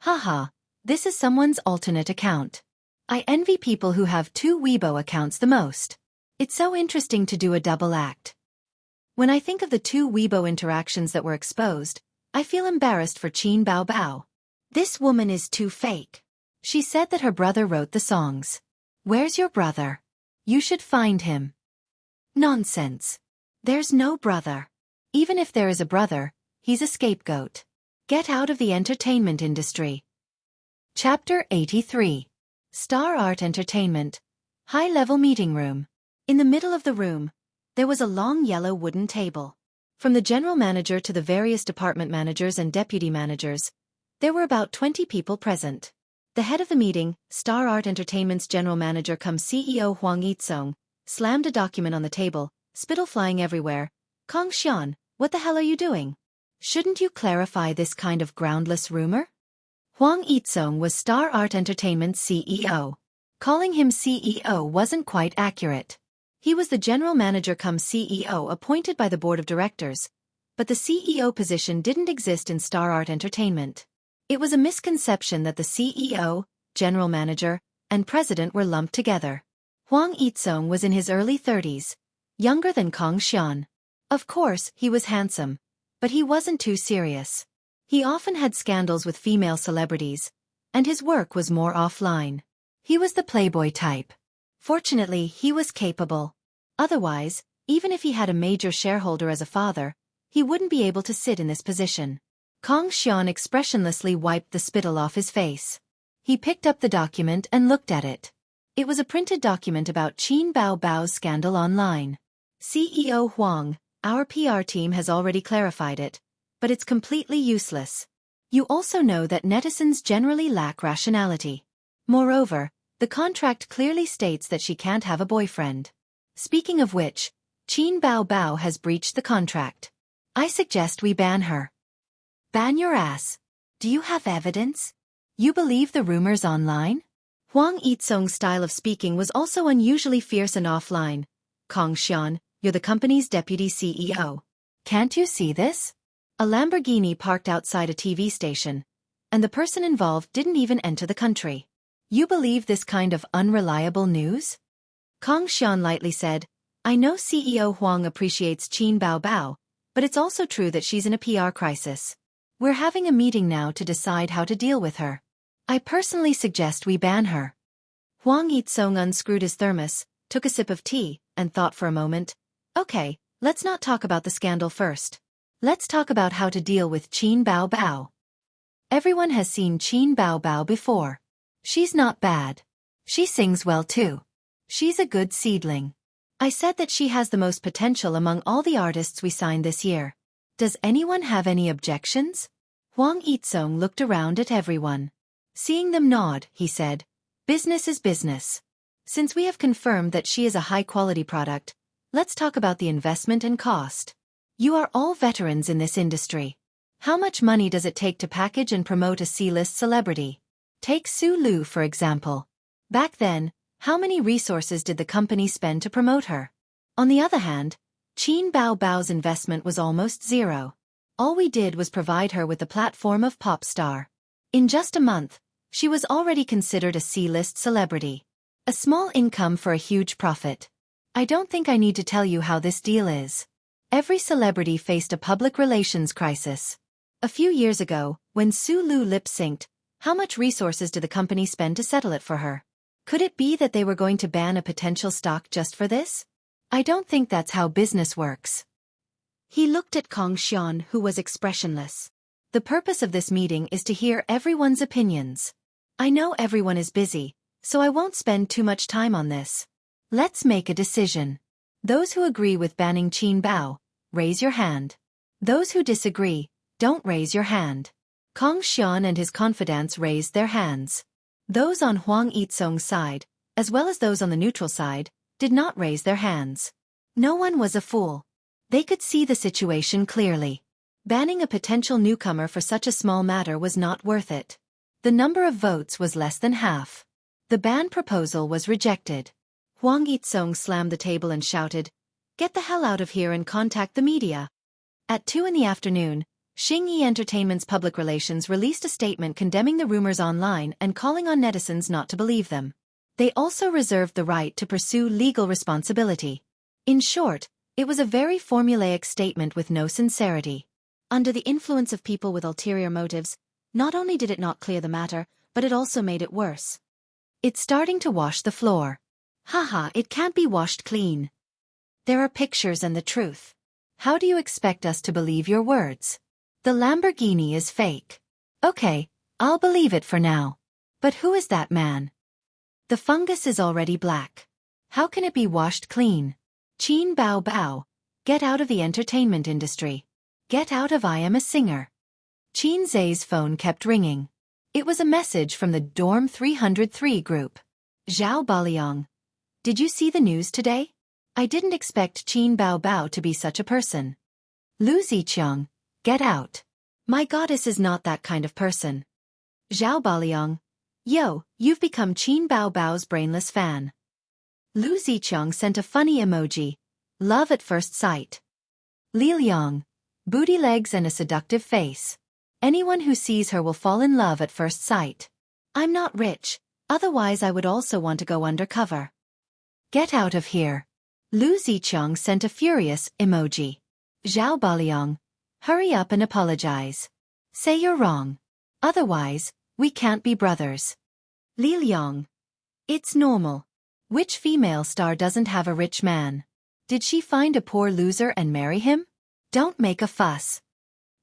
[SPEAKER 1] Haha, this is someone's alternate account. I envy people who have 2 Weibo accounts the most. It's so interesting to do a double act. When I think of the 2 Weibo interactions that were exposed, I feel embarrassed for Qin Bao Bao. This woman is too fake. She said that her brother wrote the songs. Where's your brother? You should find him. Nonsense. There's no brother. Even if there is a brother, he's a scapegoat. Get out of the entertainment industry. Chapter 83. Star Art Entertainment. High-level meeting room. In the middle of the room, there was a long yellow wooden table. From the general manager to the various department managers and deputy managers, there were about 20 people present. The head of the meeting, Star Art Entertainment's general manager cum CEO Huang Yitsong, slammed a document on the table, spittle flying everywhere. Kong Xian, what the hell are you doing? Shouldn't you clarify this kind of groundless rumor? Huang Yitsong was Star Art Entertainment's CEO. Calling him CEO wasn't quite accurate. He was the general manager cum CEO appointed by the board of directors, but the CEO position didn't exist in Star Art Entertainment. It was a misconception that the CEO, general manager, and president were lumped together. Huang Yitsong was in his early 30s, younger than Kong Xian. Of course, he was handsome, but he wasn't too serious. He often had scandals with female celebrities, and his work was more offline. He was the playboy type. Fortunately, he was capable. Otherwise, even if he had a major shareholder as a father, he wouldn't be able to sit in this position. Kong Xian expressionlessly wiped the spittle off his face. He picked up the document and looked at it. It was a printed document about Qin Bao Bao's scandal online. CEO Huang, our PR team has already clarified it, but it's completely useless. You also know that netizens generally lack rationality. Moreover, the contract clearly states that she can't have a boyfriend. Speaking of which, Qin Bao Bao has breached the contract. I suggest we ban her. Ban your ass. Do you have evidence? You believe the rumors online? Huang Yitsong's style of speaking was also unusually fierce and offline. Kong Xian, you're the company's deputy CEO. Can't you see this? A Lamborghini parked outside a TV station, and the person involved didn't even enter the country. You believe this kind of unreliable news? Kong Xian lightly said, I know CEO Huang appreciates Qin Bao Bao, but it's also true that she's in a PR crisis. We're having a meeting now to decide how to deal with her. I personally suggest we ban her. Huang Yitsong unscrewed his thermos, took a sip of tea, and thought for a moment. Okay, let's not talk about the scandal first. Let's talk about how to deal with Qin Bao Bao. Everyone has seen Qin Bao Bao before. She's not bad. She sings well too. She's a good seedling. I said that she has the most potential among all the artists we signed this year. Does anyone have any objections? Huang Yizong looked around at everyone. Seeing them nod, he said, "Business is business. Since we have confirmed that she is a high-quality product, let's talk about the investment and cost. You are all veterans in this industry. How much money does it take to package and promote a C-list celebrity? Take Su Lu, for example. Back then, how many resources did the company spend to promote her? On the other hand, Qin Bao Bao's investment was almost zero. All we did was provide her with the platform of pop star. In just a month, she was already considered a C-list celebrity. A small income for a huge profit. I don't think I need to tell you how this deal is. Every celebrity faced a public relations crisis. A few years ago, when Su Lu lip-synced, how much resources did the company spend to settle it for her? Could it be that they were going to ban a potential stock just for this? I don't think that's how business works." He looked at Kong Xian, who was expressionless. "The purpose of this meeting is to hear everyone's opinions. I know everyone is busy, so I won't spend too much time on this. Let's make a decision. Those who agree with banning Qin Bao, raise your hand. Those who disagree, don't raise your hand." Kong Xian and his confidants raised their hands. Those on Huang Yizong's side, as well as those on the neutral side, did not raise their hands. No one was a fool. They could see the situation clearly. Banning a potential newcomer for such a small matter was not worth it. The number of votes was less than half. The ban proposal was rejected. Huang Yizong slammed the table and shouted, "Get the hell out of here and contact the media." At 2 in the afternoon, Xingyi Entertainment's public relations released a statement condemning the rumors online and calling on netizens not to believe them. They also reserved the right to pursue legal responsibility. In short, it was a very formulaic statement with no sincerity. Under the influence of people with ulterior motives, not only did it not clear the matter, but it also made it worse. "It's starting to wash the floor." Haha, it can't be washed clean. There are pictures and the truth. How do you expect us to believe your words? The Lamborghini is fake. Okay, I'll believe it for now. But who is that man? The fungus is already black. How can it be washed clean? Qin Bao Bao, get out of the entertainment industry. Get out of I am a singer. Qin Zai's phone kept ringing. It was a message from the Dorm 303 group. Zhao Baliang. Did you see the news today? I didn't expect Qin Bao Bao to be such a person. Lu Ziqiang, get out. My goddess is not that kind of person. Zhao Baliang. Yo, you've become Qin Bao Bao's brainless fan. Lu Ziqiang sent a funny emoji. Love at first sight. Li Liang. Booty legs and a seductive face. Anyone who sees her will fall in love at first sight. I'm not rich, otherwise I would also want to go undercover. Get out of here. Lu Ziqiang sent a furious emoji. Zhao Baliang. Hurry up and apologize. Say you're wrong. Otherwise, we can't be brothers. Li Liang. It's normal. Which female star doesn't have a rich man? Did she find a poor loser and marry him? Don't make a fuss.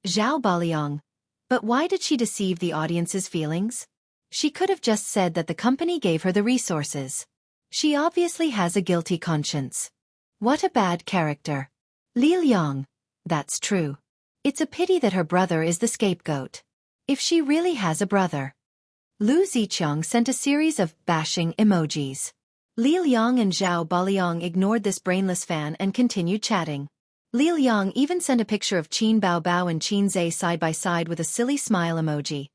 [SPEAKER 1] Zhao Baliang. But why did she deceive the audience's feelings? She could have just said that the company gave her the resources. She obviously has a guilty conscience. What a bad character. Li Liang. That's true. It's a pity that her brother is the scapegoat. If she really has a brother. Lu Ziqiang sent a series of bashing emojis. Li Liang and Zhao Baliang ignored this brainless fan and continued chatting. Li Liang even sent a picture of Qin Bao Bao and Qin Zai side by side with a silly smile emoji.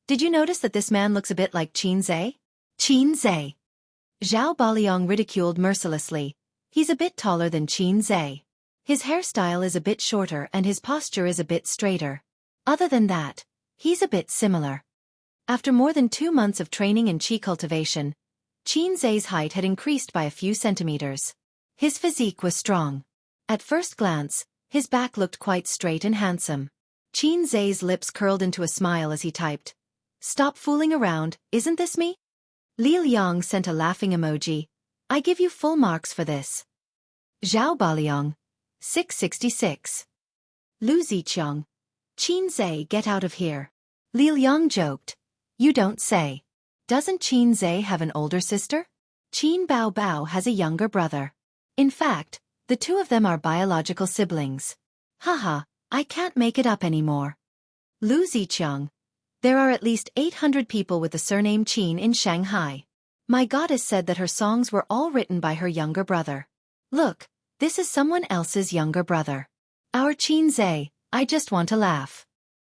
[SPEAKER 1] Did you notice that this man looks a bit like Qin Zai? Qin Zai. Zhao Baliang ridiculed mercilessly. He's a bit taller than Qin Zai. His hairstyle is a bit shorter and his posture is a bit straighter. Other than that, he's a bit similar. After more than 2 months of training in Qi cultivation, Qin Zai's height had increased by a few centimeters. His physique was strong. At first glance, his back looked quite straight and handsome. Qin Zai's lips curled into a smile as he typed, "Stop fooling around, isn't this me?" Li Liang sent a laughing emoji. "I give you full marks for this." Zhao Baliang. 666. Lu Ziqiang. Qin Zhe, get out of here. Li Liang joked. You don't say. Doesn't Qin Zhe have an older sister? Qin Bao Bao has a younger brother. In fact, the two of them are biological siblings. Haha, I can't make it up anymore. Lu Ziqiang. There are at least 800 people with the surname Qin in Shanghai. My goddess said that her songs were all written by her younger brother. Look, this is someone else's younger brother. Our Qin Zhe, I just want to laugh.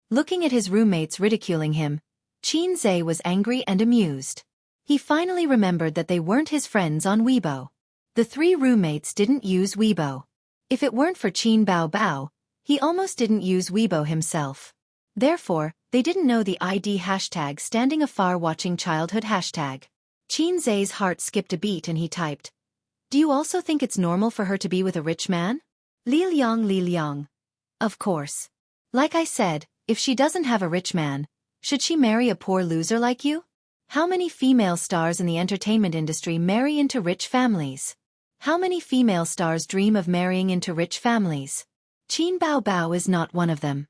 [SPEAKER 1] Looking at his roommates ridiculing him, Qin Zhe was angry and amused. He finally remembered that they weren't his friends on Weibo. The three roommates didn't use Weibo. If it weren't for Qin Bao Bao, he almost didn't use Weibo himself. Therefore, they didn't know the ID hashtag standing afar watching childhood hashtag. Qin Zhe's heart skipped a beat and he typed, Do you also think it's normal for her to be with a rich man? Li Liang. Of course. Like I said, if she doesn't have a rich man, should she marry a poor loser like you? How many female stars in the entertainment industry marry into rich families? How many female stars dream of marrying into rich families? Qin Bao Bao is not one of them.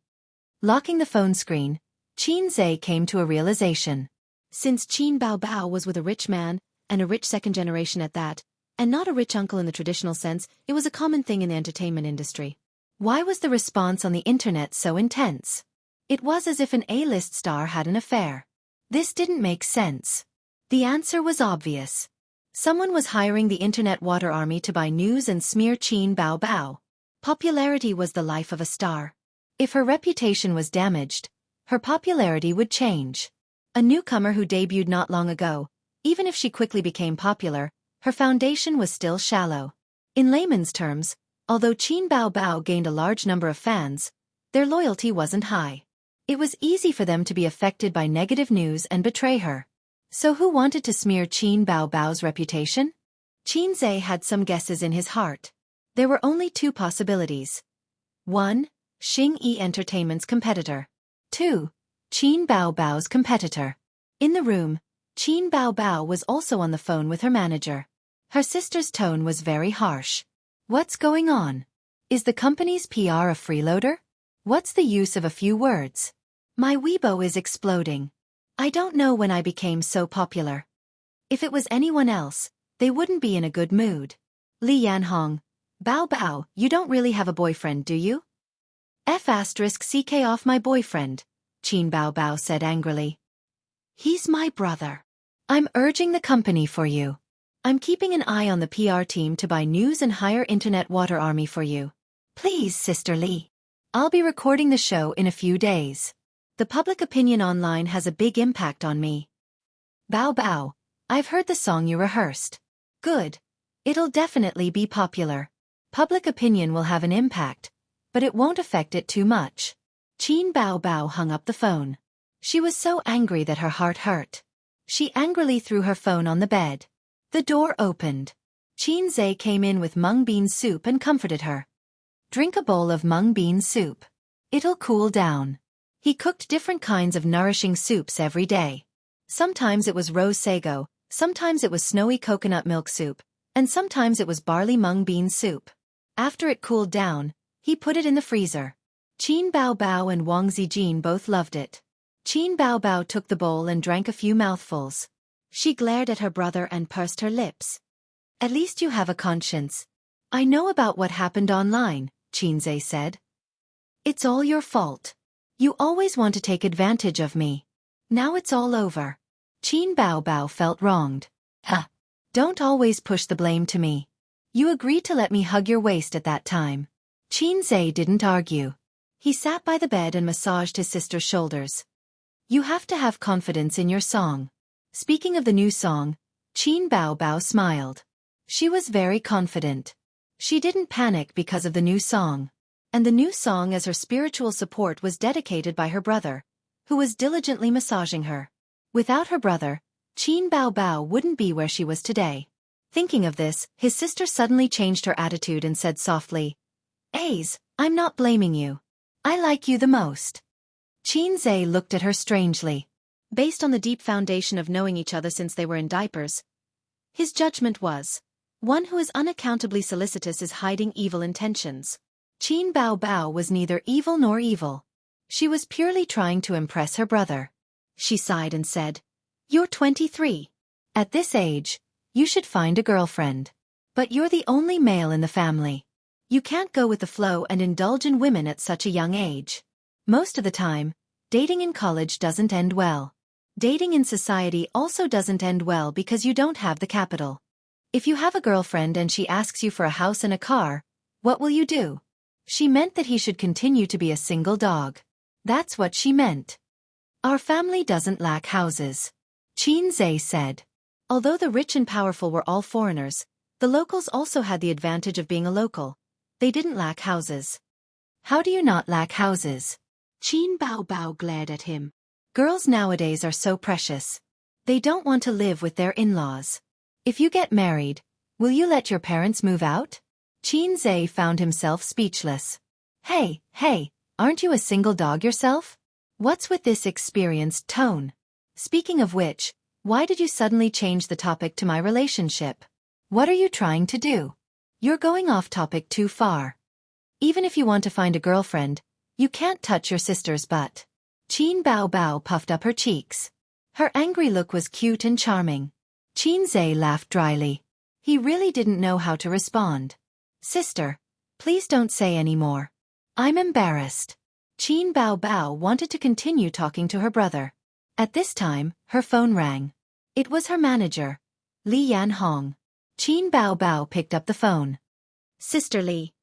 [SPEAKER 1] Locking the phone screen, Qin Zhe came to a realization. Since Qin Bao Bao was with a rich man, and a rich second generation at that, and not a rich uncle in the traditional sense, it was a common thing in the entertainment industry. Why was the response on the internet so intense? It was as if an A-list star had an affair. This didn't make sense. The answer was obvious. Someone was hiring the internet water army to buy news and smear Qin Bao Bao. Popularity was the life of a star. If her reputation was damaged, her popularity would change. A newcomer who debuted not long ago, even if she quickly became popular, her foundation was still shallow. In layman's terms, although Qin Bao Bao gained a large number of fans, their loyalty wasn't high. It was easy for them to be affected by negative news and betray her. So who wanted to smear Qin Bao Bao's reputation? Qin Zhe had some guesses in his heart. There were only two possibilities. 1. Xing Entertainment's competitor. 2. Qin Bao Bao's competitor. In the room, Qin Bao Bao was also on the phone with her manager. Her sister's tone was very harsh. What's going on? Is the company's PR a freeloader? What's the use of a few words? My Weibo is exploding. I don't know when I became so popular. If it was anyone else, they wouldn't be in a good mood. Li Yanhong. Bao Bao, you don't really have a boyfriend, do you? CK off my boyfriend, Qin Bao Bao said angrily. He's my brother. I'm urging the company for you. I'm keeping an eye on the PR team to buy news and hire internet water army for you. Please, Sister Li. I'll be recording the show in a few days. The public opinion online has a big impact on me. Bao Bao, I've heard the song you rehearsed. Good. It'll definitely be popular. Public opinion will have an impact, but it won't affect it too much. Qin Bao Bao hung up the phone. She was so angry that her heart hurt. She angrily threw her phone on the bed. The door opened. Qin Zhe came in with mung bean soup and comforted her. Drink a bowl of mung bean soup. It'll cool down. He cooked different kinds of nourishing soups every day. Sometimes it was rose sago, sometimes it was snowy coconut milk soup, and sometimes it was barley mung bean soup. After it cooled down, he put it in the freezer. Qin Bao Bao and Wang Zijin both loved it. Qin Bao Bao took the bowl and drank a few mouthfuls. She glared at her brother and pursed her lips. At least you have a conscience. I know about what happened online, Qin Zhe said. It's all your fault. You always want to take advantage of me. Now it's all over. Qin Bao Bao felt wronged. Ha! Don't always push the blame to me. You agreed to let me hug your waist at that time. Qin Zhe didn't argue. He sat by the bed and massaged his sister's shoulders. You have to have confidence in your song. Speaking of the new song, Qin Bao Bao smiled. She was very confident. She didn't panic because of the new song. And the new song as her spiritual support was dedicated by her brother, who was diligently massaging her. Without her brother, Qin Bao Bao wouldn't be where she was today. Thinking of this, his sister suddenly changed her attitude and said softly, Aze, I'm not blaming you. I like you the most. Qin Zhe looked at her strangely. Based on the deep foundation of knowing each other since they were in diapers, his judgment was, one who is unaccountably solicitous is hiding evil intentions. Qin Bao Bao was neither evil nor evil. She was purely trying to impress her brother. She sighed and said, "You're 23. At this age, you should find a girlfriend. But you're the only male in the family. You can't go with the flow and indulge in women at such a young age. Most of the time, dating in college doesn't end well. Dating in society also doesn't end well because you don't have the capital. If you have a girlfriend and she asks you for a house and a car, what will you do?" She meant that he should continue to be a single dog. That's what she meant. "Our family doesn't lack houses," Qin Zhe said. Although the rich and powerful were all foreigners, the locals also had the advantage of being a local. They didn't lack houses. "How do you not lack houses?" Qin Bao Bao glared at him. "Girls nowadays are so precious. They don't want to live with their in-laws. If you get married, will you let your parents move out?" Qin Zhe found himself speechless. Hey, aren't you a single dog yourself? What's with this experienced tone? Speaking of which, why did you suddenly change the topic to my relationship? What are you trying to do? You're going off topic too far. Even if you want to find a girlfriend, you can't touch your sister's butt. Qin Bao Bao puffed up her cheeks. Her angry look was cute and charming. Qin Zhe laughed dryly. He really didn't know how to respond. "Sister, please don't say any more. I'm embarrassed." Qin Bao Bao wanted to continue talking to her brother. At this time, her phone rang. It was her manager, Li Yanhong. Qin Bao Bao picked up the phone. "Sister Li."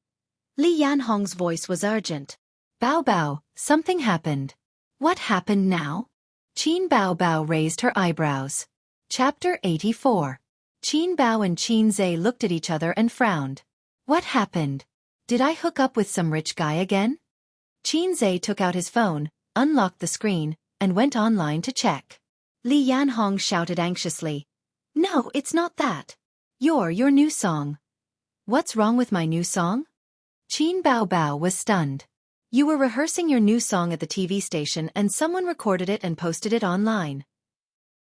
[SPEAKER 1] Li Yanhong's voice was urgent. "Bao Bao, something happened." "What happened now?" Qin Bao Bao raised her eyebrows. Chapter 84. Qin Bao and Qin Zhe looked at each other and frowned. "What happened? Did I hook up with some rich guy again?" Qin Zhe took out his phone, unlocked the screen, and went online to check. Li Yanhong shouted anxiously, "No, it's not that. Your new song." "What's wrong with my new song?" Qin Bao Bao was stunned. "You were rehearsing your new song at the TV station and someone recorded it and posted it online."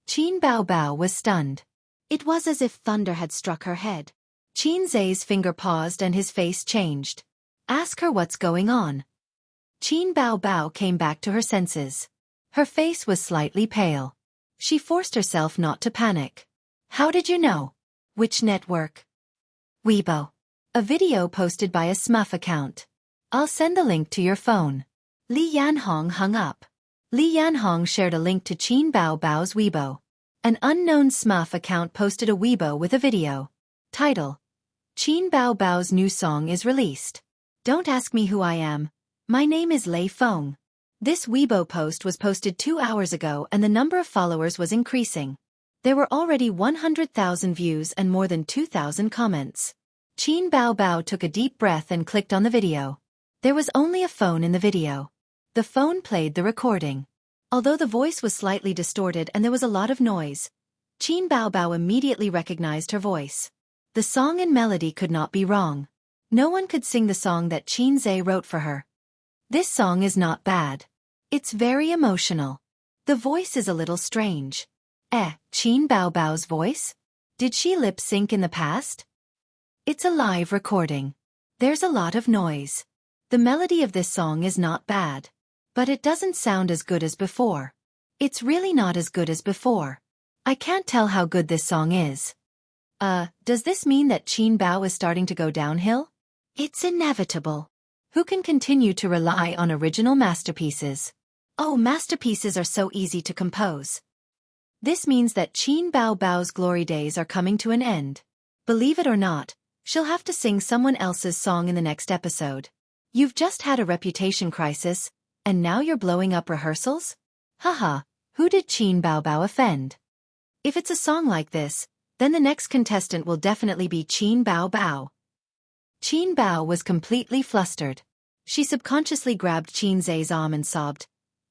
[SPEAKER 1] Qin Bao Bao was stunned. It was as if thunder had struck her head. Qin Zhe's finger paused and his face changed. "Ask her what's going on." Qin Bao Bao came back to her senses. Her face was slightly pale. She forced herself not to panic. "How did you know?" "Which network?" "Weibo. A video posted by a smurf account. I'll send the link to your phone." Li Yanhong hung up. Li Yanhong shared a link to Qin Bao Bao's Weibo. An unknown smurf account posted a Weibo with a video. Title: Qin Bao Bao's new song is released. Don't ask me who I am. My name is Lei Feng. This Weibo post was posted 2 hours ago and the number of followers was increasing. There were already 100,000 views and more than 2,000 comments. Qin Bao Bao took a deep breath and clicked on the video. There was only a phone in the video. The phone played the recording. Although the voice was slightly distorted and there was a lot of noise, Qin Bao Bao immediately recognized her voice. The song and melody could not be wrong. No one could sing the song that Qin Zhe wrote for her. This song is not bad. It's very emotional. The voice is a little strange. Qin Bao Bao's voice? Did she lip sync in the past? It's a live recording. There's a lot of noise. The melody of this song is not bad. But it doesn't sound as good as before. It's really not as good as before. I can't tell how good this song is. Does this mean that Qin Bao is starting to go downhill? It's inevitable. Who can continue to rely on original masterpieces? Oh, masterpieces are so easy to compose. This means that Qin Bao Bao's glory days are coming to an end. Believe it or not, she'll have to sing someone else's song in the next episode. You've just had a reputation crisis, and now you're blowing up rehearsals? Haha, who did Qin Bao Bao offend? If it's a song like this, then the next contestant will definitely be Qin Bao Bao. Qin Bao was completely flustered. She subconsciously grabbed Qin Zhe's arm and sobbed,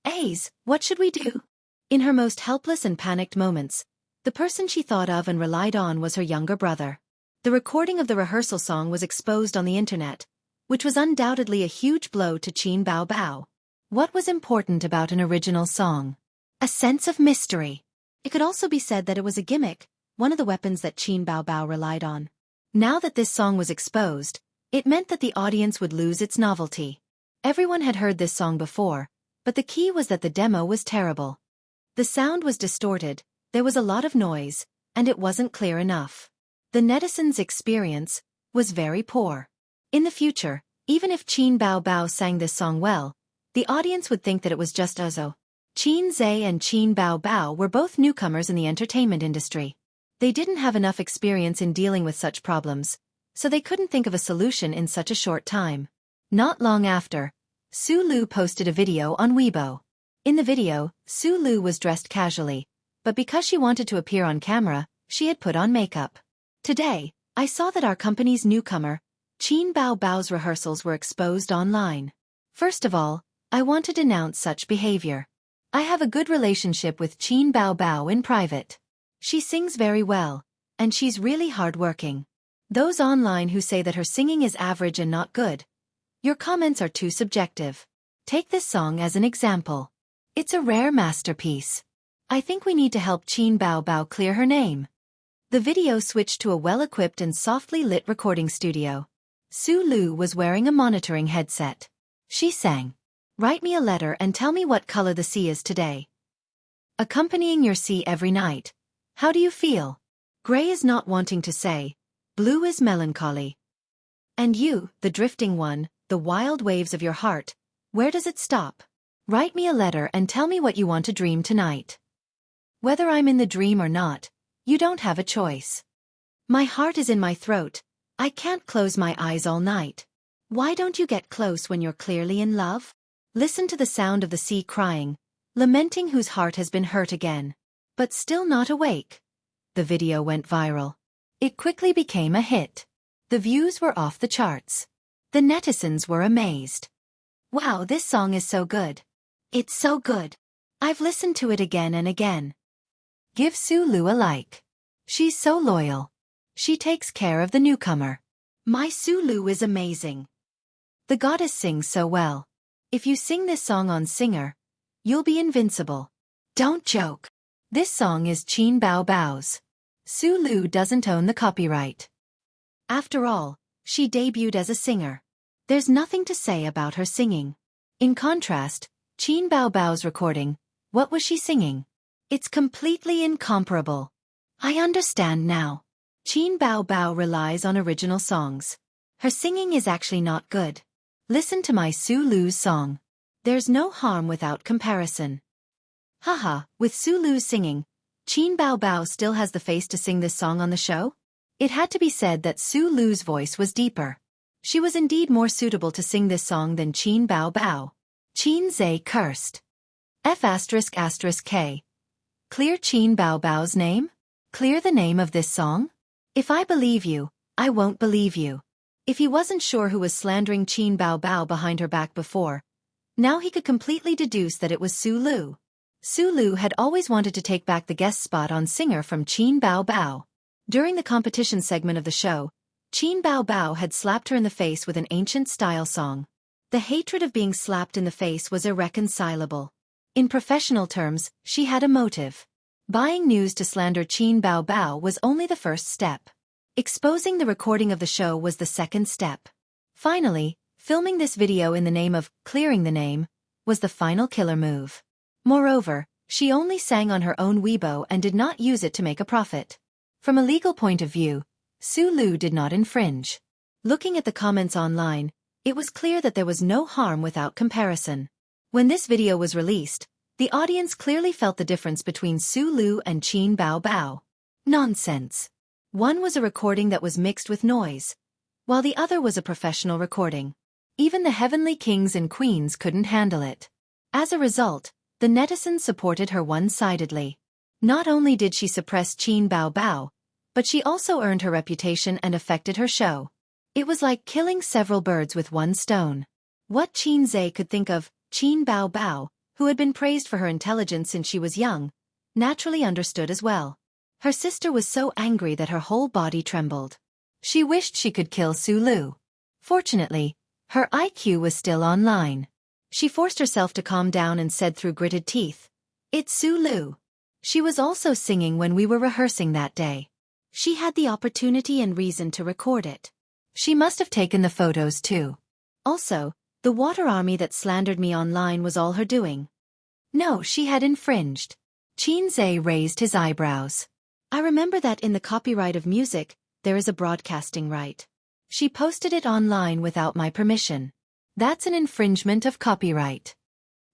[SPEAKER 1] "Aze, what should we do?" In her most helpless and panicked moments, the person she thought of and relied on was her younger brother. The recording of the rehearsal song was exposed on the internet, which was undoubtedly a huge blow to Qin Bao Bao. What was important about an original song? A sense of mystery. It could also be said that it was a gimmick, one of the weapons that Qin Bao Bao relied on. Now that this song was exposed, It meant that the audience would lose its novelty. Everyone had heard this song before, but the key was that the demo was terrible. The sound was distorted, there was a lot of noise, and it wasn't clear enough. The netizens' experience was very poor. In the future, even if Qin Bao Bao sang this song well, the audience would think that it was just Uzo. Qin Zhe and Qin Bao Bao were both newcomers in the entertainment industry. They didn't have enough experience in dealing with such problems, so they couldn't think of a solution in such a short time. Not long after, Su Lu posted a video on Weibo. In the video, Su Lu was dressed casually, but because she wanted to appear on camera, she had put on makeup. Today, I saw that our company's newcomer, Qin Bao Bao's rehearsals were exposed online. First of all, I want to denounce such behavior. I have a good relationship with Qin Bao Bao in private. She sings very well, and she's really hardworking. Those online who say that her singing is average and not good, your comments are too subjective. Take this song as an example. It's a rare masterpiece. I think we need to help Qin Bao Bao clear her name. The video switched to a well-equipped and softly lit recording studio. Su Lu was wearing a monitoring headset. She sang, "Write me a letter and tell me what color the sea is today. Accompanying your sea every night. How do you feel? Gray is not wanting to say. Blue is melancholy. And you, the drifting one, the wild waves of your heart, where does it stop? Write me a letter and tell me what you want to dream tonight. Whether I'm in the dream or not, you don't have a choice. My heart is in my throat. I can't close my eyes all night. Why don't you get close when you're clearly in love? Listen to the sound of the sea crying, lamenting whose heart has been hurt again, but still not awake." The video went viral. It quickly became a hit. The views were off the charts. The netizens were amazed. "Wow, this song is so good. It's so good. I've listened to it again and again." Give Su Lu a like. She's so loyal. She takes care of the newcomer. My Su Lu is amazing. The goddess sings so well. If you sing this song on Singer, you'll be invincible. Don't joke. This song is Qin Bao Bao's. Su Lu doesn't own the copyright. After all, she debuted as a singer. There's nothing to say about her singing. In contrast, Qin Bao Bao's recording, what was she singing? It's completely incomparable. I understand now. Qin Bao Bao relies on original songs. Her singing is actually not good. Listen to my Su Lu's song. There's no harm without comparison. Haha, with Su Lu's singing, Qin Bao Bao still has the face to sing this song on the show? It had to be said that Su Lu's voice was deeper. She was indeed more suitable to sing this song than Qin Bao Bao. Qin Zhe cursed. F***K. Clear Qin Bao Bao's name? Clear the name of this song? If I believe you, I won't believe you. If he wasn't sure who was slandering Qin Bao Bao behind her back before, now he could completely deduce that it was Su Lu. Su Lu had always wanted to take back the guest spot on Singer from Qin Bao Bao. During the competition segment of the show, Qin Bao Bao had slapped her in the face with an ancient-style song. The hatred of being slapped in the face was irreconcilable. In professional terms, she had a motive. Buying news to slander Qin Bao Bao was only the first step. Exposing the recording of the show was the second step. Finally, filming this video in the name of clearing the name was the final killer move. Moreover, she only sang on her own Weibo and did not use it to make a profit. From a legal point of view, Su Lu did not infringe. Looking at the comments online, it was clear that there was no harm without comparison. When this video was released, the audience clearly felt the difference between Su Lu and Qin Bao Bao. Nonsense. One was a recording that was mixed with noise, while the other was a professional recording. Even the heavenly kings and queens couldn't handle it. As a result, the netizens supported her one-sidedly. Not only did she suppress Qin Bao Bao, but she also earned her reputation and affected her show. It was like killing several birds with one stone. What Qin Zhe could think of, Qin Bao Bao, who had been praised for her intelligence since she was young, naturally understood as well. Her sister was so angry that her whole body trembled. She wished she could kill Su Lu. Fortunately, her IQ was still online. She forced herself to calm down and said through gritted teeth, "It's Su Lu. She was also singing when we were rehearsing that day. She had the opportunity and reason to record it. She must have taken the photos too. Also, the water army that slandered me online was all her doing. No, she had infringed. Xianxia raised his eyebrows. I remember that in the copyright of music, there is a broadcasting right. She posted it online without my permission. That's an infringement of copyright.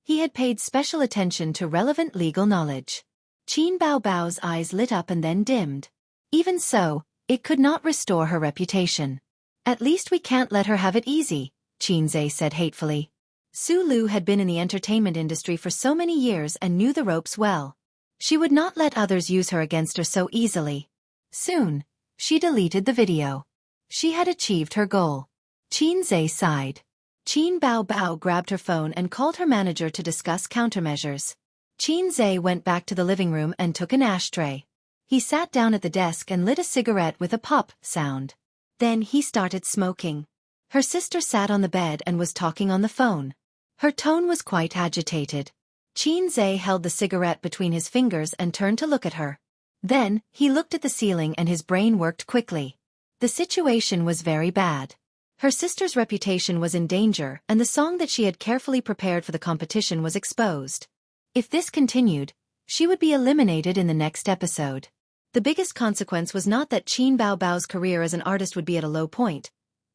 [SPEAKER 1] He had paid special attention to relevant legal knowledge. Qin Baobao's eyes lit up and then dimmed. Even so, it could not restore her reputation. At least we can't let her have it easy, Xianxia said hatefully. Su Lu had been in the entertainment industry for so many years and knew the ropes well. She would not let others use her against her so easily. Soon, she deleted the video. She had achieved her goal. Xianxia sighed. Qin Baobao grabbed her phone and called her manager to discuss countermeasures. Xianxia went back to the living room and took an ashtray. He sat down at the desk and lit a cigarette with a pop sound. Then he started smoking. Her sister sat on the bed and was talking on the phone. Her tone was quite agitated. Xianxia held the cigarette between his fingers and turned to look at her. Then, he looked at the ceiling and his brain worked quickly. The situation was very bad. Her sister's reputation was in danger and the song that she had carefully prepared for the competition was exposed. If this continued, she would be eliminated in the next episode. The biggest consequence was not that Qin Baobao's career as an artist would be at a low point,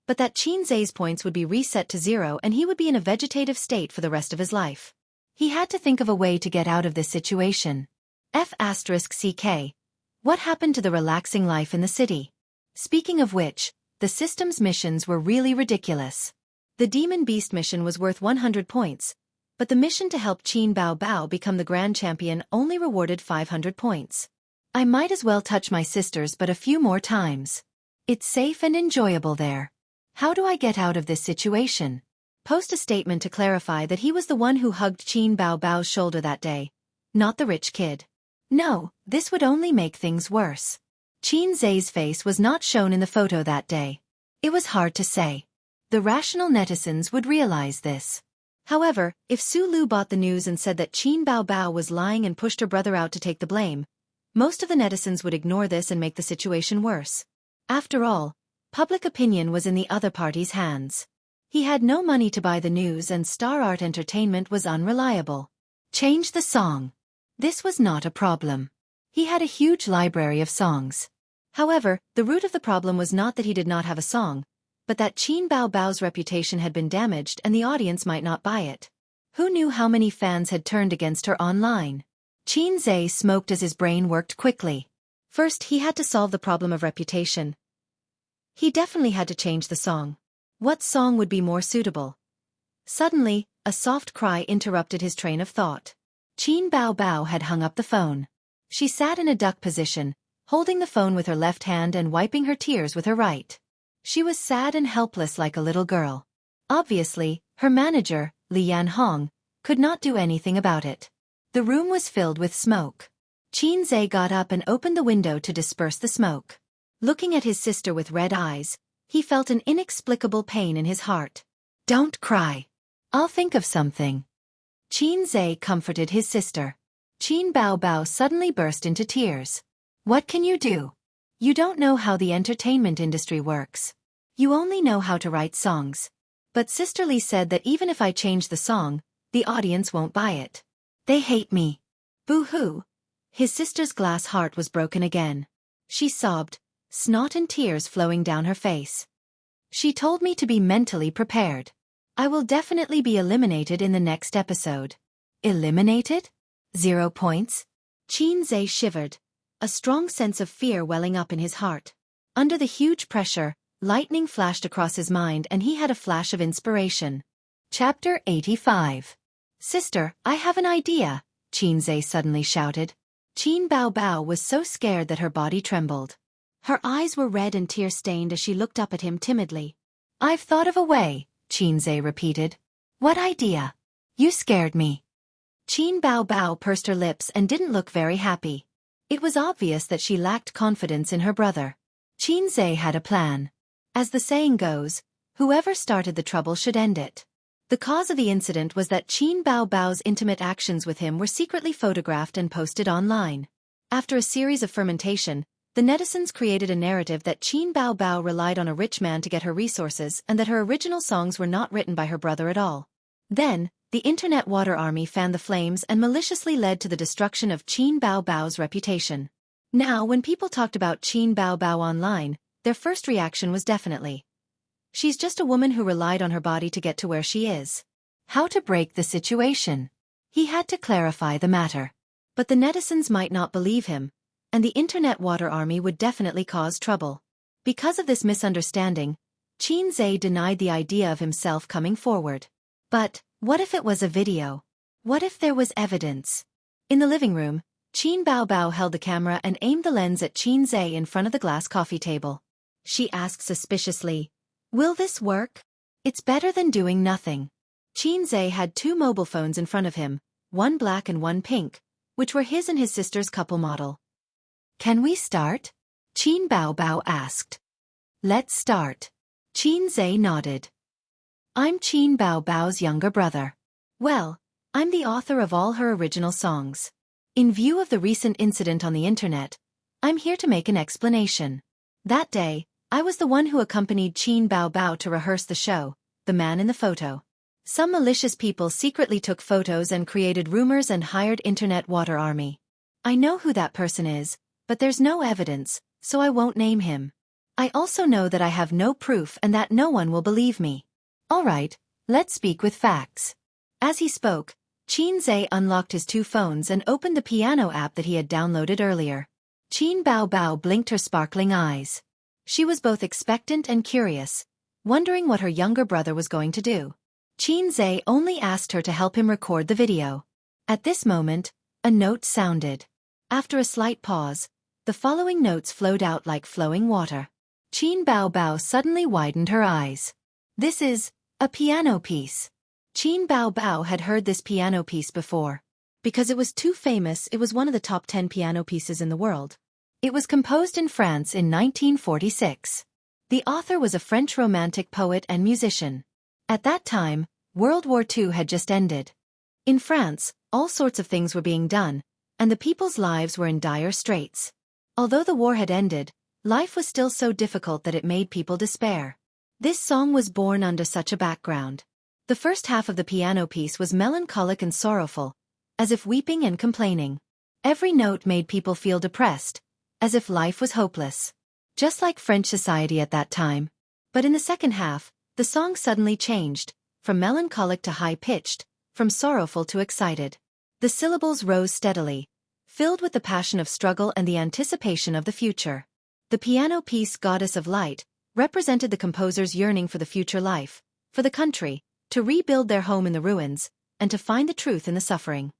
[SPEAKER 1] but that Xianxia's points would be reset to 0 and he would be in a vegetative state for the rest of his life. He had to think of a way to get out of this situation. F***CK. What happened to the relaxing life in the city? Speaking of which, the system's missions were really ridiculous. The Demon Beast mission was worth 100 points, but the mission to help Qin Baobao become the grand champion only rewarded 500 points. I might as well touch my sisters but a few more times. It's safe and enjoyable there. How do I get out of this situation? Post a statement to clarify that he was the one who hugged Qin Baobao's shoulder that day, not the rich kid. No, this would only make things worse. Xianxia's face was not shown in the photo that day. It was hard to say. The rational netizens would realize this. However, if Su Lu bought the news and said that Qin Baobao was lying and pushed her brother out to take the blame, most of the netizens would ignore this and make the situation worse. After all, public opinion was in the other party's hands. He had no money to buy the news and Star Art Entertainment was unreliable. Change the song. This was not a problem. He had a huge library of songs. However, the root of the problem was not that he did not have a song, but that Qin Baobao's reputation had been damaged and the audience might not buy it. Who knew how many fans had turned against her online? Xianxia smoked as his brain worked quickly. First, he had to solve the problem of reputation. He definitely had to change the song. What song would be more suitable? Suddenly, a soft cry interrupted his train of thought. Qin Baobao had hung up the phone. She sat in a duck position, holding the phone with her left hand and wiping her tears with her right. She was sad and helpless like a little girl. Obviously, her manager, Li Yanhong, could not do anything about it. The room was filled with smoke. Xianxia got up and opened the window to disperse the smoke. Looking at his sister with red eyes, he felt an inexplicable pain in his heart. Don't cry. I'll think of something. Xianxia comforted his sister. Qin Baobao suddenly burst into tears. What can you do? You don't know how the entertainment industry works. You only know how to write songs. But Sister Li said that even if I change the song, the audience won't buy it. They hate me. Boo-hoo. His sister's glass heart was broken again. She sobbed, snot and tears flowing down her face. She told me to be mentally prepared. I will definitely be eliminated in the next episode. Eliminated? 0 points? Xianxia shivered, a strong sense of fear welling up in his heart. Under the huge pressure, lightning flashed across his mind and he had a flash of inspiration. Chapter 85. Sister, I have an idea, Xianxia suddenly shouted. Qin Baobao was so scared that her body trembled. Her eyes were red and tear-stained as she looked up at him timidly. I've thought of a way, Xianxia repeated. What idea? You scared me. Qin Baobao pursed her lips and didn't look very happy. It was obvious that she lacked confidence in her brother. Xianxia had a plan. As the saying goes, whoever started the trouble should end it. The cause of the incident was that Qin Baobao's intimate actions with him were secretly photographed and posted online. After a series of fermentation, The netizens created a narrative that Qin Bao Bao relied on a rich man to get her resources and that her original songs were not written by her brother at all. Then, the internet water army fanned the flames and maliciously led to the destruction of Qin Bao Bao's reputation. Now, when people talked about Qin Bao Bao online, their first reaction was definitely, "She's just a woman who relied on her body to get to where she is." How to break the situation? He had to clarify the matter. But the netizens might not believe him, and the internet water army would definitely cause trouble. Because of this misunderstanding, Qin Zhe denied the idea of himself coming forward. But, what if it was a video? What if there was evidence? In the living room, Qin Bao Bao held the camera and aimed the lens at Qin Zhe in front of the glass coffee table. She asked suspiciously, "Will this work?" "It's better than doing nothing." Qin Zhe had 2 mobile phones in front of him, one black and one pink, which were his and his sister's couple model. "Can we start?" Qin Bao Bao asked. "Let's start." Qin Zhe nodded. "I'm Qin Bao Bao's younger brother. Well, I'm the author of all her original songs. In view of the recent incident on the internet, I'm here to make an explanation. That day, I was the one who accompanied Qin Bao Bao to rehearse the show, the man in the photo. Some malicious people secretly took photos and created rumors and hired internet water army. I know who that person is, but there's no evidence, so I won't name him. I also know that I have no proof and that no one will believe me. Alright, let's speak with facts." As he spoke, Qin Zhe unlocked his 2 phones and opened the piano app that he had downloaded earlier. Qin Bao Bao blinked her sparkling eyes. She was both expectant and curious, wondering what her younger brother was going to do. Qin Zhe only asked her to help him record the video. At this moment, a note sounded. After a slight pause, the following notes flowed out like flowing water. Qin Bao Bao suddenly widened her eyes. "This is a piano piece." Qin Bao Bao had heard this piano piece before. Because it was too famous, it was one of the top 10 piano pieces in the world. It was composed in France in 1946. The author was a French romantic poet and musician. At that time, World War II had just ended. In France, all sorts of things were being done, and the people's lives were in dire straits. Although the war had ended, life was still so difficult that it made people despair. This song was born under such a background. The first half of the piano piece was melancholic and sorrowful, as if weeping and complaining. Every note made people feel depressed, as if life was hopeless. Just like French society at that time. But in the second half, the song suddenly changed, from melancholic to high-pitched, from sorrowful to excited. The syllables rose steadily, filled with the passion of struggle and the anticipation of the future. The piano piece Goddess of Light represented the composer's yearning for the future life, for the country, to rebuild their home in the ruins, and to find the truth in the suffering.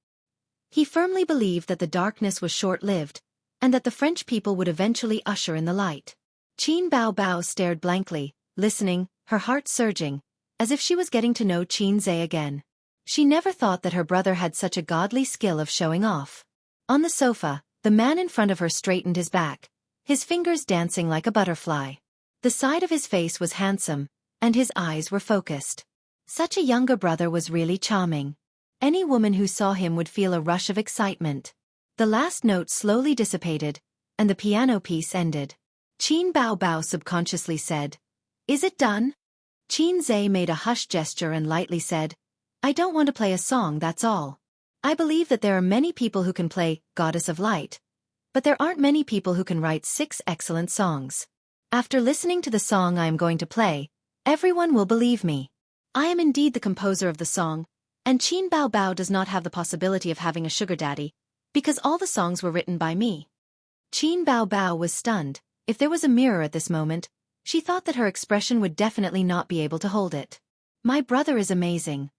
[SPEAKER 1] He firmly believed that the darkness was short-lived, and that the French people would eventually usher in the light. Qin Bao Bao stared blankly, listening, her heart surging, as if she was getting to know Qin Zhe again. She never thought that her brother had such a godly skill of showing off. On the sofa, the man in front of her straightened his back, his fingers dancing like a butterfly. The side of his face was handsome, and his eyes were focused. Such a younger brother was really charming. Any woman who saw him would feel a rush of excitement. The last note slowly dissipated, and the piano piece ended. Qin Bao Bao subconsciously said, "Is it done?" Qin Zhe made a hush gesture and lightly said, "I don't want to play a song, that's all. I believe that there are many people who can play Goddess of Light, but there aren't many people who can write 6 excellent songs. After listening to the song I am going to play, everyone will believe me. I am indeed the composer of the song, and Qin Bao Bao does not have the possibility of having a sugar daddy, because all the songs were written by me." Qin Bao Bao was stunned. If there was a mirror at this moment, she thought that her expression would definitely not be able to hold it. "My brother is amazing.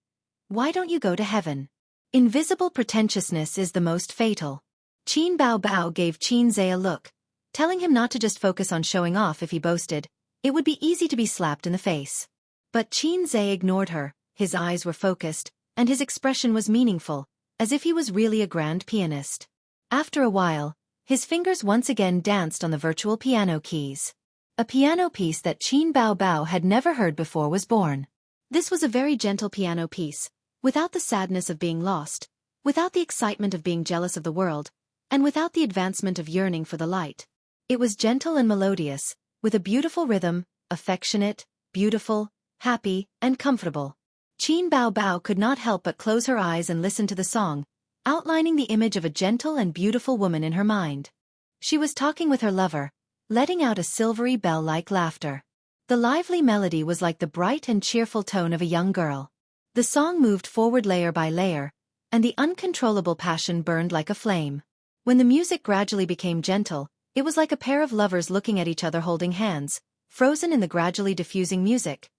[SPEAKER 1] Why don't you go to heaven?" Invisible pretentiousness is the most fatal. Qin Bao Bao gave Qin Zhe a look, telling him not to just focus on showing off. If he boasted, it would be easy to be slapped in the face. But Qin Zhe ignored her, his eyes were focused, and his expression was meaningful, as if he was really a grand pianist. After a while, his fingers once again danced on the virtual piano keys. A piano piece that Qin Bao Bao had never heard before was born. This was a very gentle piano piece, without the sadness of being lost, without the excitement of being jealous of the world, and without the advancement of yearning for the light. It was gentle and melodious, with a beautiful rhythm, affectionate, beautiful, happy, and comfortable. Qin Bao Bao could not help but close her eyes and listen to the song, outlining the image of a gentle and beautiful woman in her mind. She was talking with her lover, letting out a silvery bell-like laughter. The lively melody was like the bright and cheerful tone of a young girl. The song moved forward layer by layer, and the uncontrollable passion burned like a flame. When the music gradually became gentle, it was like a pair of lovers looking at each other holding hands, frozen in the gradually diffusing music.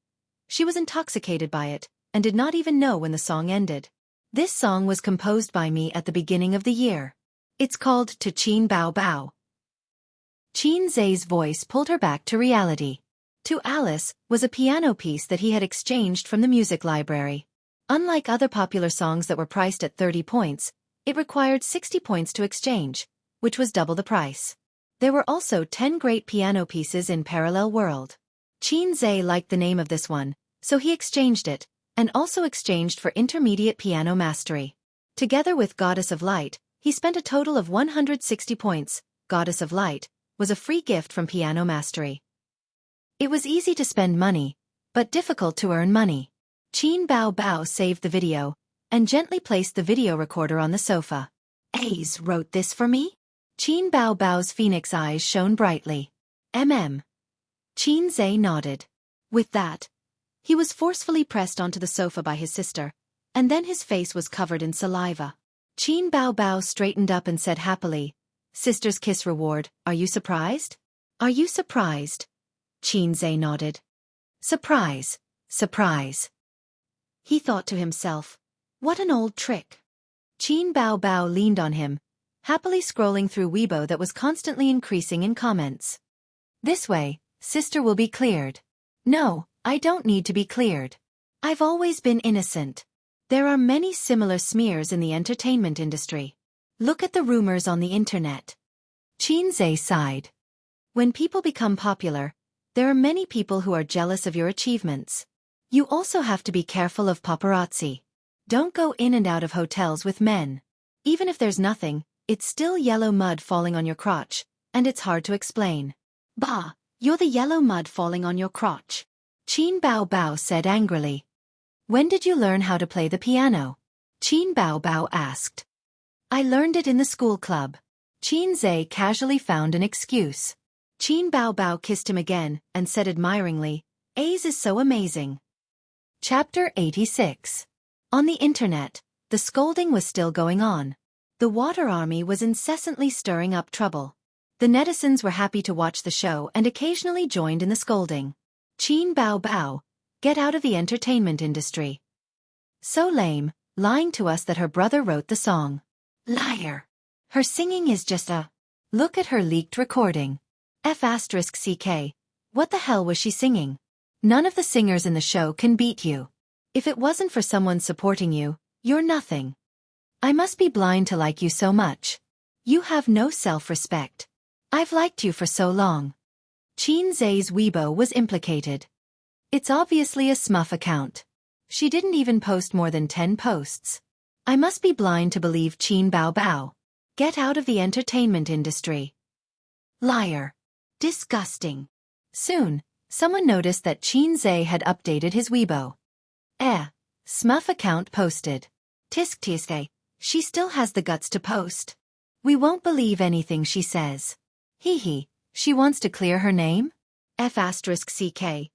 [SPEAKER 1] She was intoxicated by it, and did not even know when the song ended. This song was composed by me at the beginning of the year. It's called To Qin Bao Bao. Qin Zhe's voice pulled her back to reality. To Alice was a piano piece that he had exchanged from the music library. Unlike other popular songs that were priced at 30 points, it required 60 points to exchange, which was double the price. There were also 10 great piano pieces in Parallel World. Qin Zhe liked the name of this one, so he exchanged it, and also exchanged for Intermediate Piano Mastery. Together with Goddess of Light, he spent a total of 160 points. Goddess of Light was a free gift from Piano Mastery. It was easy to spend money, but difficult to earn money. Qin Bao Bao saved the video, and gently placed the video recorder on the sofa. A's wrote this for me? Qin Bao Bao's phoenix eyes shone brightly. Qin Zhe nodded. With that, he was forcefully pressed onto the sofa by his sister, and then his face was covered in saliva. Qin Bao Bao straightened up and said happily, "Sister's kiss reward, are you surprised?" "Are you surprised?" Qin Zhe nodded. "Surprise, surprise." He thought to himself, what an old trick. Qin Bao Bao leaned on him, happily scrolling through Weibo that was constantly increasing in comments. "This way, sister will be cleared." "No, I don't need to be cleared. I've always been innocent." There are many similar smears in the entertainment industry. Look at the rumors on the internet. Qin Zhe sighed. When people become popular, there are many people who are jealous of your achievements. You also have to be careful of paparazzi. Don't go in and out of hotels with men. Even if there's nothing, it's still yellow mud falling on your crotch, and it's hard to explain. "Bah, you're the yellow mud falling on your crotch," Qin Bao Bao said angrily. "When did you learn how to play the piano?" Qin Bao Bao asked. "I learned it in the school club." Qin Zhe casually found an excuse. Qin Bao Bao kissed him again and said admiringly, "A's is so amazing." Chapter 86. On the internet, the scolding was still going on. The water army was incessantly stirring up trouble. The netizens were happy to watch the show and occasionally joined in the scolding. Qin Bao Bao, get out of the entertainment industry. So lame, lying to us that her brother wrote the song. Liar. Her singing is just a... Look at her leaked recording. F***ck. What the hell was she singing? None of the singers in the show can beat you. If it wasn't for someone supporting you, you're nothing. I must be blind to like you so much. You have no self-respect. I've liked you for so long. Qin Zhe's Weibo was implicated. It's obviously a smurf account. She didn't even post more than 10 posts. I must be blind to believe Qin Bao Bao. Get out of the entertainment industry. Liar. Disgusting. Soon, someone noticed that Qin Zhe had updated his Weibo. Smurf account posted. Tisk tisk, she still has the guts to post. We won't believe anything she says. Hee, she wants to clear her name? F***ck.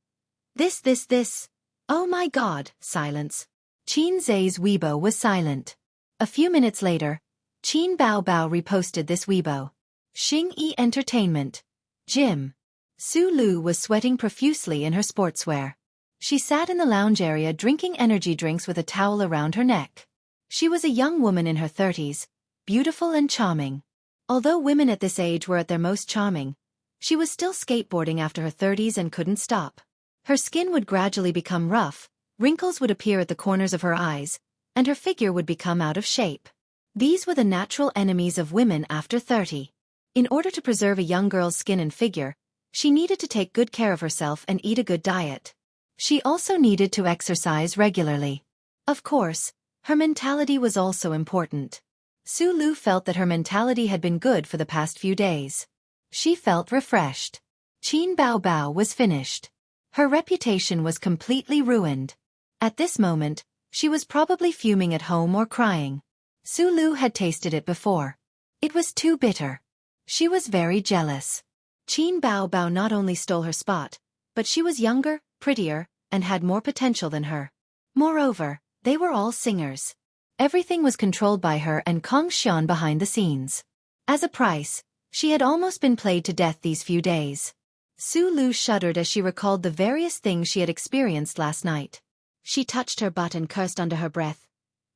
[SPEAKER 1] This. Oh my god, silence. Qin Zhe's Weibo was silent. A few minutes later, Qin Bao Bao reposted this Weibo. Xing Entertainment. Gym. Su Lu was sweating profusely in her sportswear. She sat in the lounge area drinking energy drinks with a towel around her neck. She was a young woman in her 30s, beautiful and charming. Although women at this age were at their most charming, she was still skateboarding after her 30s and couldn't stop. Her skin would gradually become rough, wrinkles would appear at the corners of her eyes, and her figure would become out of shape. These were the natural enemies of women after 30. In order to preserve a young girl's skin and figure, she needed to take good care of herself and eat a good diet. She also needed to exercise regularly. Of course, her mentality was also important. Su Lu felt that her mentality had been good for the past few days. She felt refreshed. Qin Baobao was finished. Her reputation was completely ruined. At this moment, she was probably fuming at home or crying. Su Lu had tasted it before. It was too bitter. She was very jealous. Qin Baobao not only stole her spot, but she was younger, prettier, and had more potential than her. Moreover, they were all singers. Everything was controlled by her and Kong Xian behind the scenes. As a price, she had almost been played to death these few days. Su Lu shuddered as she recalled the various things she had experienced last night. She touched her butt and cursed under her breath.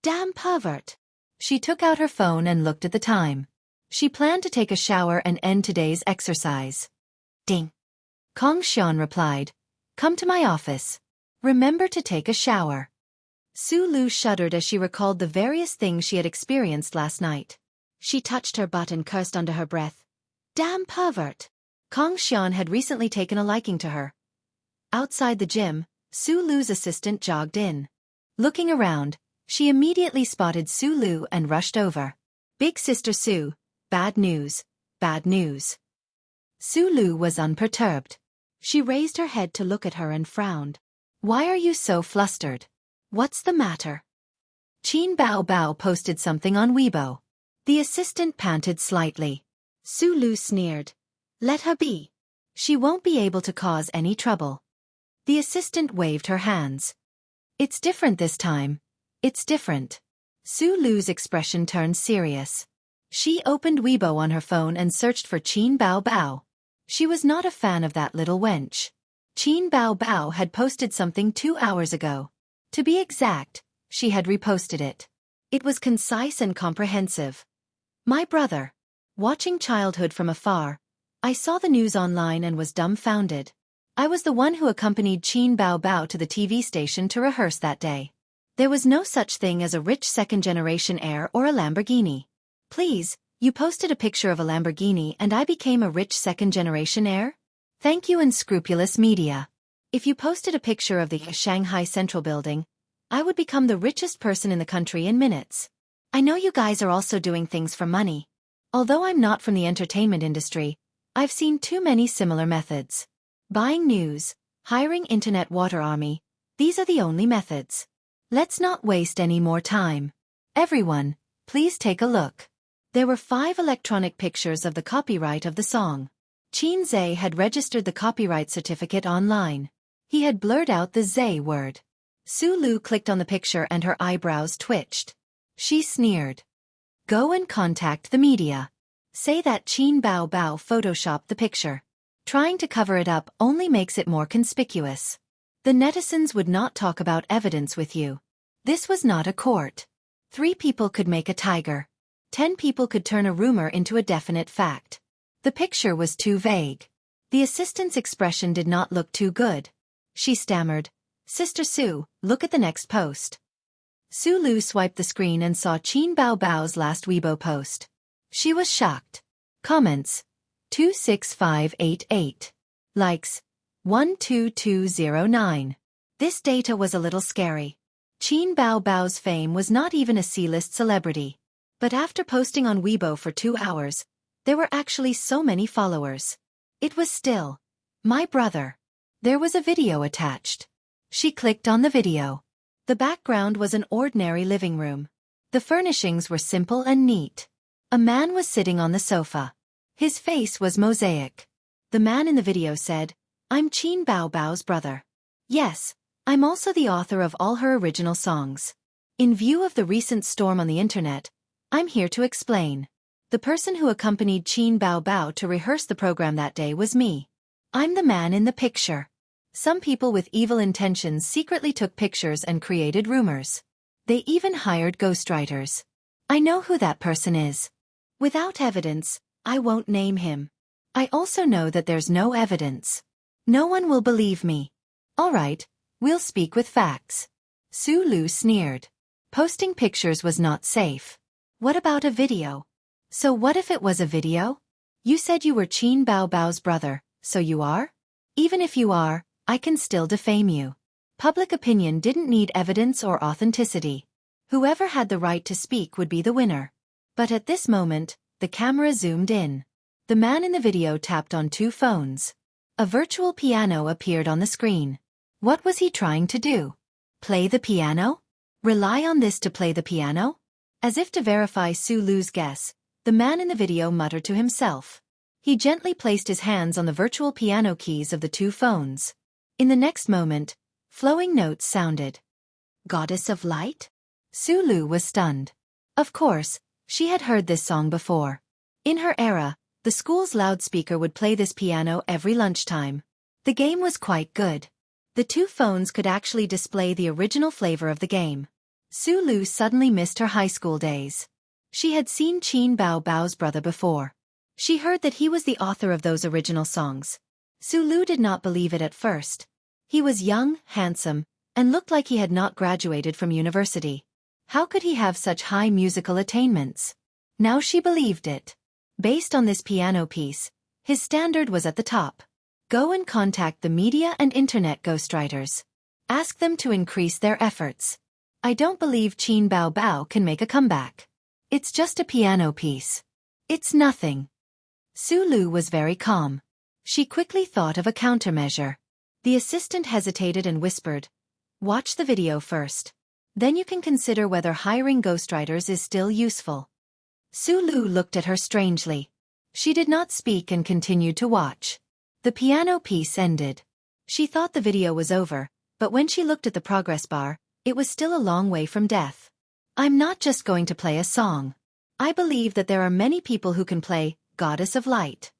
[SPEAKER 1] Damn pervert! She took out her phone and looked at the time. She planned to take a shower and end today's exercise. Ding! Kong Xian replied. Come to my office. Remember to take a shower. Su Lu shuddered as she recalled the various things she had experienced last night. She touched her butt and cursed under her breath. Damn pervert! Kong Xian had recently taken a liking to her. Outside the gym, Su Lu's assistant jogged in. Looking around, she immediately spotted Su Lu and rushed over. Big Sister Su, bad news, bad news. Su Lu was unperturbed. She raised her head to look at her and frowned. Why are you so flustered? What's the matter? Qin Baobao posted something on Weibo. The assistant panted slightly. Su Lu sneered. Let her be. She won't be able to cause any trouble. The assistant waved her hands. It's different this time. It's different. Su Lu's expression turned serious. She opened Weibo on her phone and searched for Qin Baobao. She was not a fan of that little wench. Qin Baobao had posted something 2 hours ago. To be exact, she had reposted it. It was concise and comprehensive. My brother. Watching childhood from afar, I saw the news online and was dumbfounded. I was the one who accompanied Qin Baobao to the TV station to rehearse that day. There was no such thing as a rich second-generation heir or a Lamborghini. Please, you posted a picture of a Lamborghini and I became a rich second-generation heir? Thank you, unscrupulous media. If you posted a picture of the Shanghai Central Building, I would become the richest person in the country in minutes. I know you guys are also doing things for money. Although I'm not from the entertainment industry, I've seen too many similar methods. Buying news, hiring internet water army, these are the only methods. Let's not waste any more time. Everyone, please take a look. There were 5 electronic pictures of the copyright of the song. Qin Zhe had registered the copyright certificate online. He had blurred out the Zhe word. Su Lu clicked on the picture and her eyebrows twitched. She sneered. Go and contact the media. Say that Qin Baobao photoshopped the picture. Trying to cover it up only makes it more conspicuous. The netizens would not talk about evidence with you. This was not a court. 3 people could make a tiger. 10 people could turn a rumor into a definite fact. The picture was too vague. The assistant's expression did not look too good. She stammered, Sister Su, look at the next post. Su Lu swiped the screen and saw Qin Baobao's last Weibo post. She was shocked. Comments: 26588. Likes: 12209. This data was a little scary. Qin Baobao's fame was not even a C-list celebrity. But after posting on Weibo for 2 hours, there were actually so many followers. It was still my brother. There was a video attached. She clicked on the video. The background was an ordinary living room. The furnishings were simple and neat. A man was sitting on the sofa. His face was mosaic. The man in the video said, I'm Qin Baobao's brother. Yes, I'm also the author of all her original songs. In view of the recent storm on the internet, I'm here to explain. The person who accompanied Qin Baobao to rehearse the program that day was me. I'm the man in the picture. Some people with evil intentions secretly took pictures and created rumors. They even hired ghostwriters. I know who that person is. Without evidence, I won't name him. I also know that there's no evidence. No one will believe me. All right, we'll speak with facts. Su Lu sneered. Posting pictures was not safe. What about a video? So what if it was a video? You said you were Qin Baobao's brother, so you are? Even if you are, I can still defame you. Public opinion didn't need evidence or authenticity. Whoever had the right to speak would be the winner. But at this moment, the camera zoomed in. The man in the video tapped on 2 phones. A virtual piano appeared on the screen. What was he trying to do? Play the piano? Rely on this to play the piano? As if to verify Su Lu's guess, the man in the video muttered to himself. He gently placed his hands on the virtual piano keys of the 2 phones. In the next moment, flowing notes sounded. Goddess of Light? Su Lu was stunned. Of course, she had heard this song before. In her era, the school's loudspeaker would play this piano every lunchtime. The game was quite good. The 2 phones could actually display the original flavor of the game. Su Lu suddenly missed her high school days. She had seen Qin Bao Bao's brother before. She heard that he was the author of those original songs. Su Lu did not believe it at first. He was young, handsome, and looked like he had not graduated from university. How could he have such high musical attainments? Now she believed it. Based on this piano piece, his standard was at the top. Go and contact the media and internet ghostwriters. Ask them to increase their efforts. I don't believe Qin Bao Bao can make a comeback. It's just a piano piece. It's nothing. Su Lu was very calm. She quickly thought of a countermeasure. The assistant hesitated and whispered, "Watch the video first. Then you can consider whether hiring ghostwriters is still useful." Su Lu looked at her strangely. She did not speak and continued to watch. The piano piece ended. She thought the video was over, but when she looked at the progress bar, it was still a long way from death. I'm not just going to play a song. I believe that there are many people who can play Goddess of Light.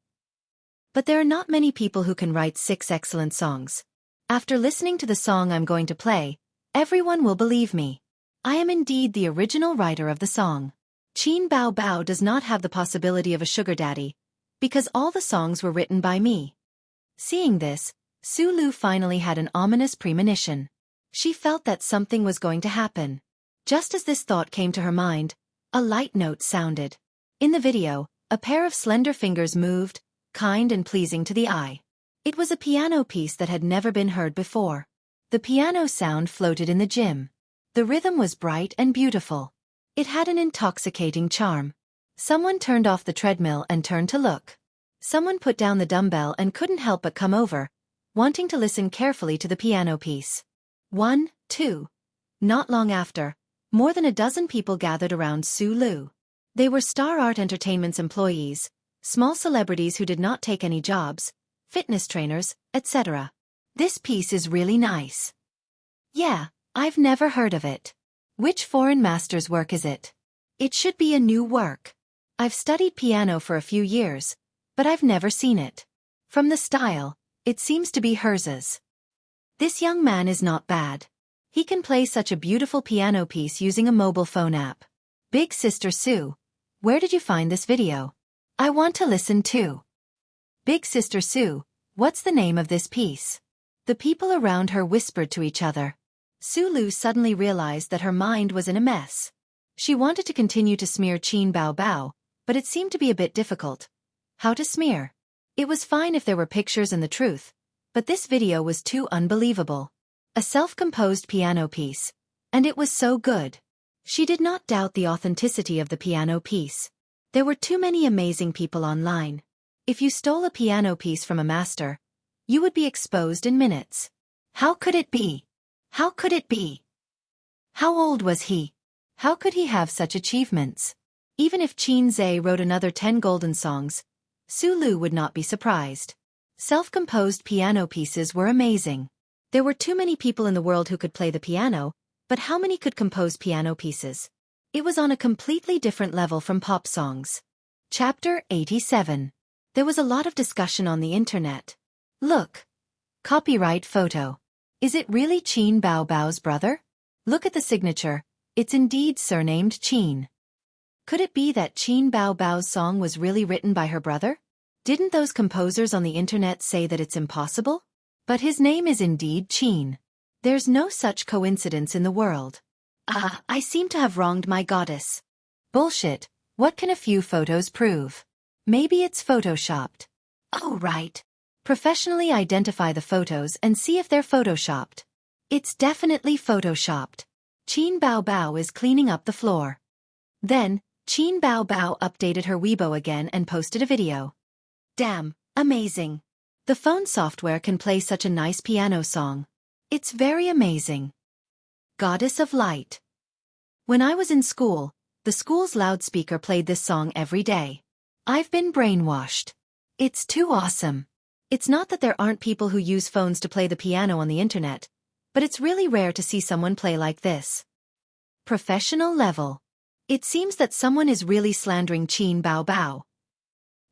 [SPEAKER 1] But there are not many people who can write 6 excellent songs. After listening to the song I'm going to play, everyone will believe me. I am indeed the original writer of the song. Qin Bao Bao does not have the possibility of a sugar daddy, because all the songs were written by me. Seeing this, Su Lu finally had an ominous premonition. She felt that something was going to happen. Just as this thought came to her mind, a light note sounded. In the video, a pair of slender fingers moved, kind and pleasing to the eye. It was a piano piece that had never been heard before. The piano sound floated in the gym. The rhythm was bright and beautiful. It had an intoxicating charm. Someone turned off the treadmill and turned to look. Someone put down the dumbbell and couldn't help but come over, wanting to listen carefully to the piano piece. 1, 2. Not long after, more than a dozen people gathered around Su Lu. They were Star Art Entertainment's employees, small celebrities who did not take any jobs, fitness trainers, etc. This piece is really nice. Yeah, I've never heard of it. Which foreign master's work is it? It should be a new work. I've studied piano for a few years, but I've never seen it. From the style, it seems to be hers. This young man is not bad. He can play such a beautiful piano piece using a mobile phone app. Big Sister Sue, where did you find this video? I want to listen too. Big Sister Sue, what's the name of this piece? The people around her whispered to each other. Su Lu suddenly realized that her mind was in a mess. She wanted to continue to smear Qin Bao Bao, but it seemed to be a bit difficult. How to smear? It was fine if there were pictures and the truth, but this video was too unbelievable. A self-composed piano piece. And it was so good. She did not doubt the authenticity of the piano piece. There were too many amazing people online. If you stole a piano piece from a master, you would be exposed in minutes. How could it be? How could it be? How old was he? How could he have such achievements? Even if Qin Zhe wrote another 10 golden songs, Su Lu would not be surprised. Self-composed piano pieces were amazing. There were too many people in the world who could play the piano, but how many could compose piano pieces? It was on a completely different level from pop songs. Chapter 87. There was a lot of discussion on the internet. Look. Copyright photo. Is it really Qin Bao Bao's brother? Look at the signature, it's indeed surnamed Qin. Could it be that Qin Bao Bao's song was really written by her brother? Didn't those composers on the internet say that it's impossible? But his name is indeed Qin. There's no such coincidence in the world. I seem to have wronged my goddess. Bullshit, what can a few photos prove? Maybe it's photoshopped. Oh right. Professionally identify the photos and see if they're photoshopped. It's definitely photoshopped. Qin Bao Bao is cleaning up the floor. Then, Qin Bao Bao updated her Weibo again and posted a video. Damn, amazing. The phone software can play such a nice piano song. It's very amazing. Goddess of Light. When I was in school, the school's loudspeaker played this song every day. I've been brainwashed. It's too awesome. It's not that there aren't people who use phones to play the piano on the internet, but it's really rare to see someone play like this. Professional level. It seems that someone is really slandering Qin Bao Bao.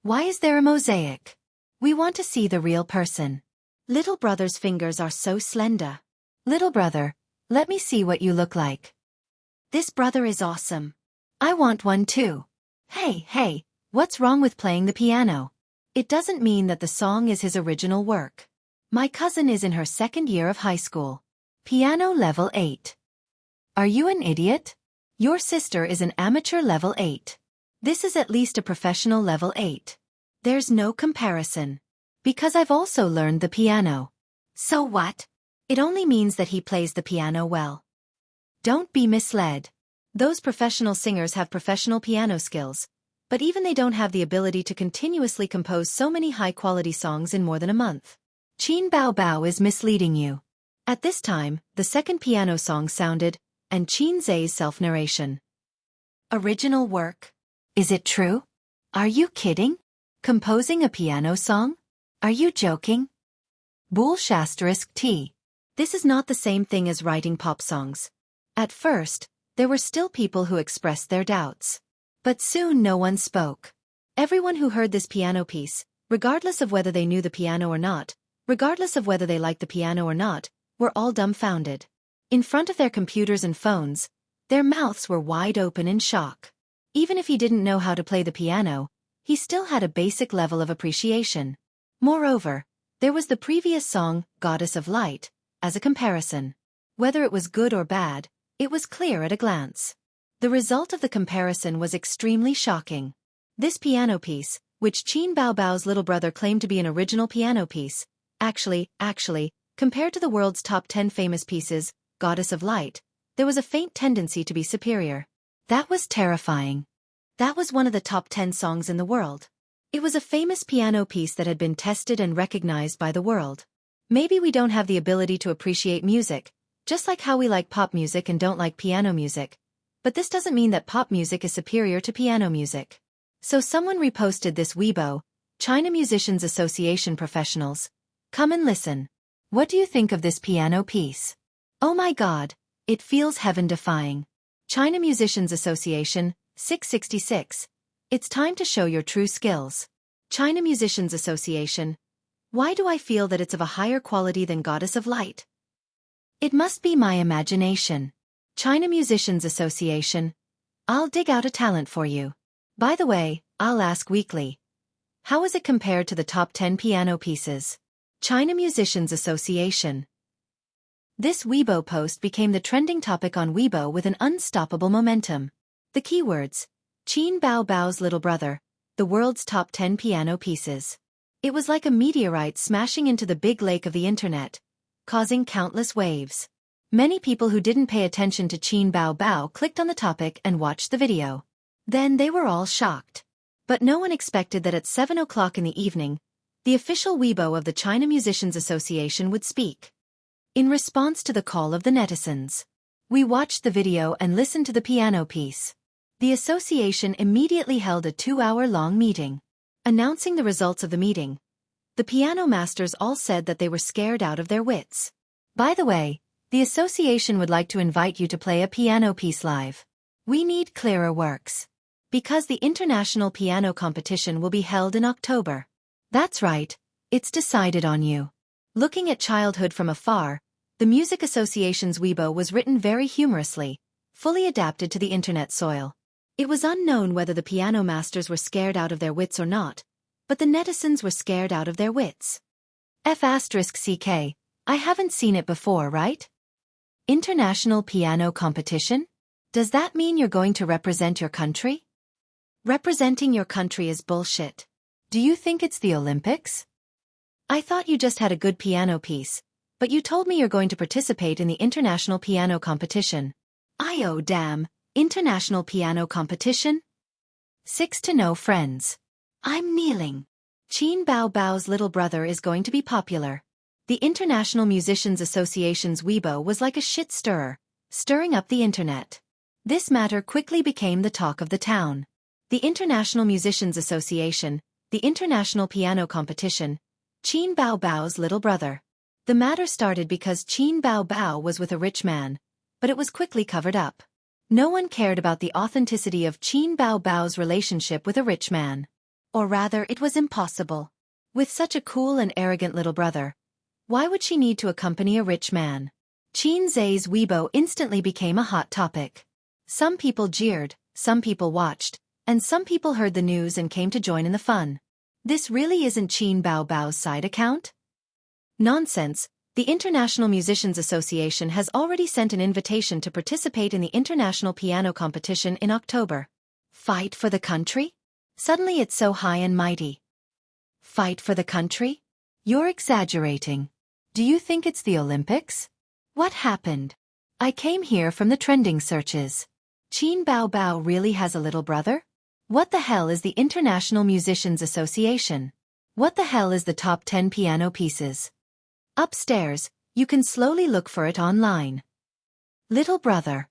[SPEAKER 1] Why is there a mosaic? We want to see the real person. Little brother's fingers are so slender. Little brother, let me see what you look like. This brother is awesome. I want one too. Hey, what's wrong with playing the piano? It doesn't mean that the song is his original work. My cousin is in her second year of high school. Piano level 8. Are you an idiot? Your sister is an amateur level 8. This is at least a professional level 8. There's no comparison. Because I've also learned the piano. So what? It only means that he plays the piano well. Don't be misled. Those professional singers have professional piano skills, but even they don't have the ability to continuously compose so many high-quality songs in more than a month. Qin Bao Bao is misleading you. At this time, the second piano song sounded, and Qin Zhe's self-narration. Original work. Is it true? Are you kidding? Composing a piano song? Are you joking? Bull**T. This is not the same thing as writing pop songs. At first, there were still people who expressed their doubts. But soon no one spoke. Everyone who heard this piano piece, regardless of whether they knew the piano or not, regardless of whether they liked the piano or not, were all dumbfounded. In front of their computers and phones, their mouths were wide open in shock. Even if he didn't know how to play the piano, he still had a basic level of appreciation. Moreover, there was the previous song, Goddess of Light, as a comparison. Whether it was good or bad, it was clear at a glance. The result of the comparison was extremely shocking. This piano piece, which Qin Bao Bao's little brother claimed to be an original piano piece, actually, compared to the world's top 10 famous pieces, Goddess of Light, there was a faint tendency to be superior. That was terrifying. That was one of the top 10 songs in the world. It was a famous piano piece that had been tested and recognized by the world. Maybe we don't have the ability to appreciate music, just like how we like pop music and don't like piano music. But this doesn't mean that pop music is superior to piano music. So someone reposted this Weibo, China Musicians Association professionals. Come and listen. What do you think of this piano piece? Oh my god, it feels heaven-defying. China Musicians Association, 666. It's time to show your true skills. China Musicians Association. Why do I feel that it's of a higher quality than Goddess of Light? It must be my imagination. China Musicians Association. I'll dig out a talent for you. By the way, I'll ask weekly. How is it compared to the top 10 piano pieces? China Musicians Association. This Weibo post became the trending topic on Weibo with an unstoppable momentum. The keywords: Qin Bao Bao's little brother, the world's top 10 piano pieces. It was like a meteorite smashing into the big lake of the internet, causing countless waves. Many people who didn't pay attention to Qin Bao Bao clicked on the topic and watched the video. Then they were all shocked. But no one expected that at 7 o'clock in the evening, the official Weibo of the China Musicians Association would speak. In response to the call of the netizens, we watched the video and listened to the piano piece. The association immediately held a 2-hour-long meeting. Announcing the results of the meeting, the piano masters all said that they were scared out of their wits. By the way, the association would like to invite you to play a piano piece live. We need clearer works. Because the international piano competition will be held in October. That's right, it's decided on you. Looking at childhood from afar, the Music Association's Weibo was written very humorously, fully adapted to the internet soil. It was unknown whether the piano masters were scared out of their wits or not, but the netizens were scared out of their wits. F***ck, I haven't seen it before, right? International piano competition? Does that mean you're going to represent your country? Representing your country is bullshit. Do you think it's the Olympics? I thought you just had a good piano piece, but you told me you're going to participate in the international piano competition. Oh damn, international piano competition? 6 to no friends. I'm kneeling. Qin Bao Bao's little brother is going to be popular. The International Musicians Association's Weibo was like a shit stirrer, stirring up the internet. This matter quickly became the talk of the town. The International Musicians Association, the International Piano Competition, Qin Bao Bao's little brother. The matter started because Qin Bao Bao was with a rich man, but it was quickly covered up. No one cared about the authenticity of Qin Bao Bao's relationship with a rich man. Or rather, it was impossible. With such a cool and arrogant little brother, why would she need to accompany a rich man? Qin Zhe's Weibo instantly became a hot topic. Some people jeered, some people watched, and some people heard the news and came to join in the fun. This really isn't Qin Bao Bao's side account? Nonsense. The International Musicians Association has already sent an invitation to participate in the International Piano Competition in October. Fight for the country? Suddenly it's so high and mighty. Fight for the country? You're exaggerating. Do you think it's the Olympics? What happened? I came here from the trending searches. Qin Bao Bao really has a little brother? What the hell is the International Musicians Association? What the hell is the top 10 piano pieces? Upstairs, you can slowly look for it online. Little brother.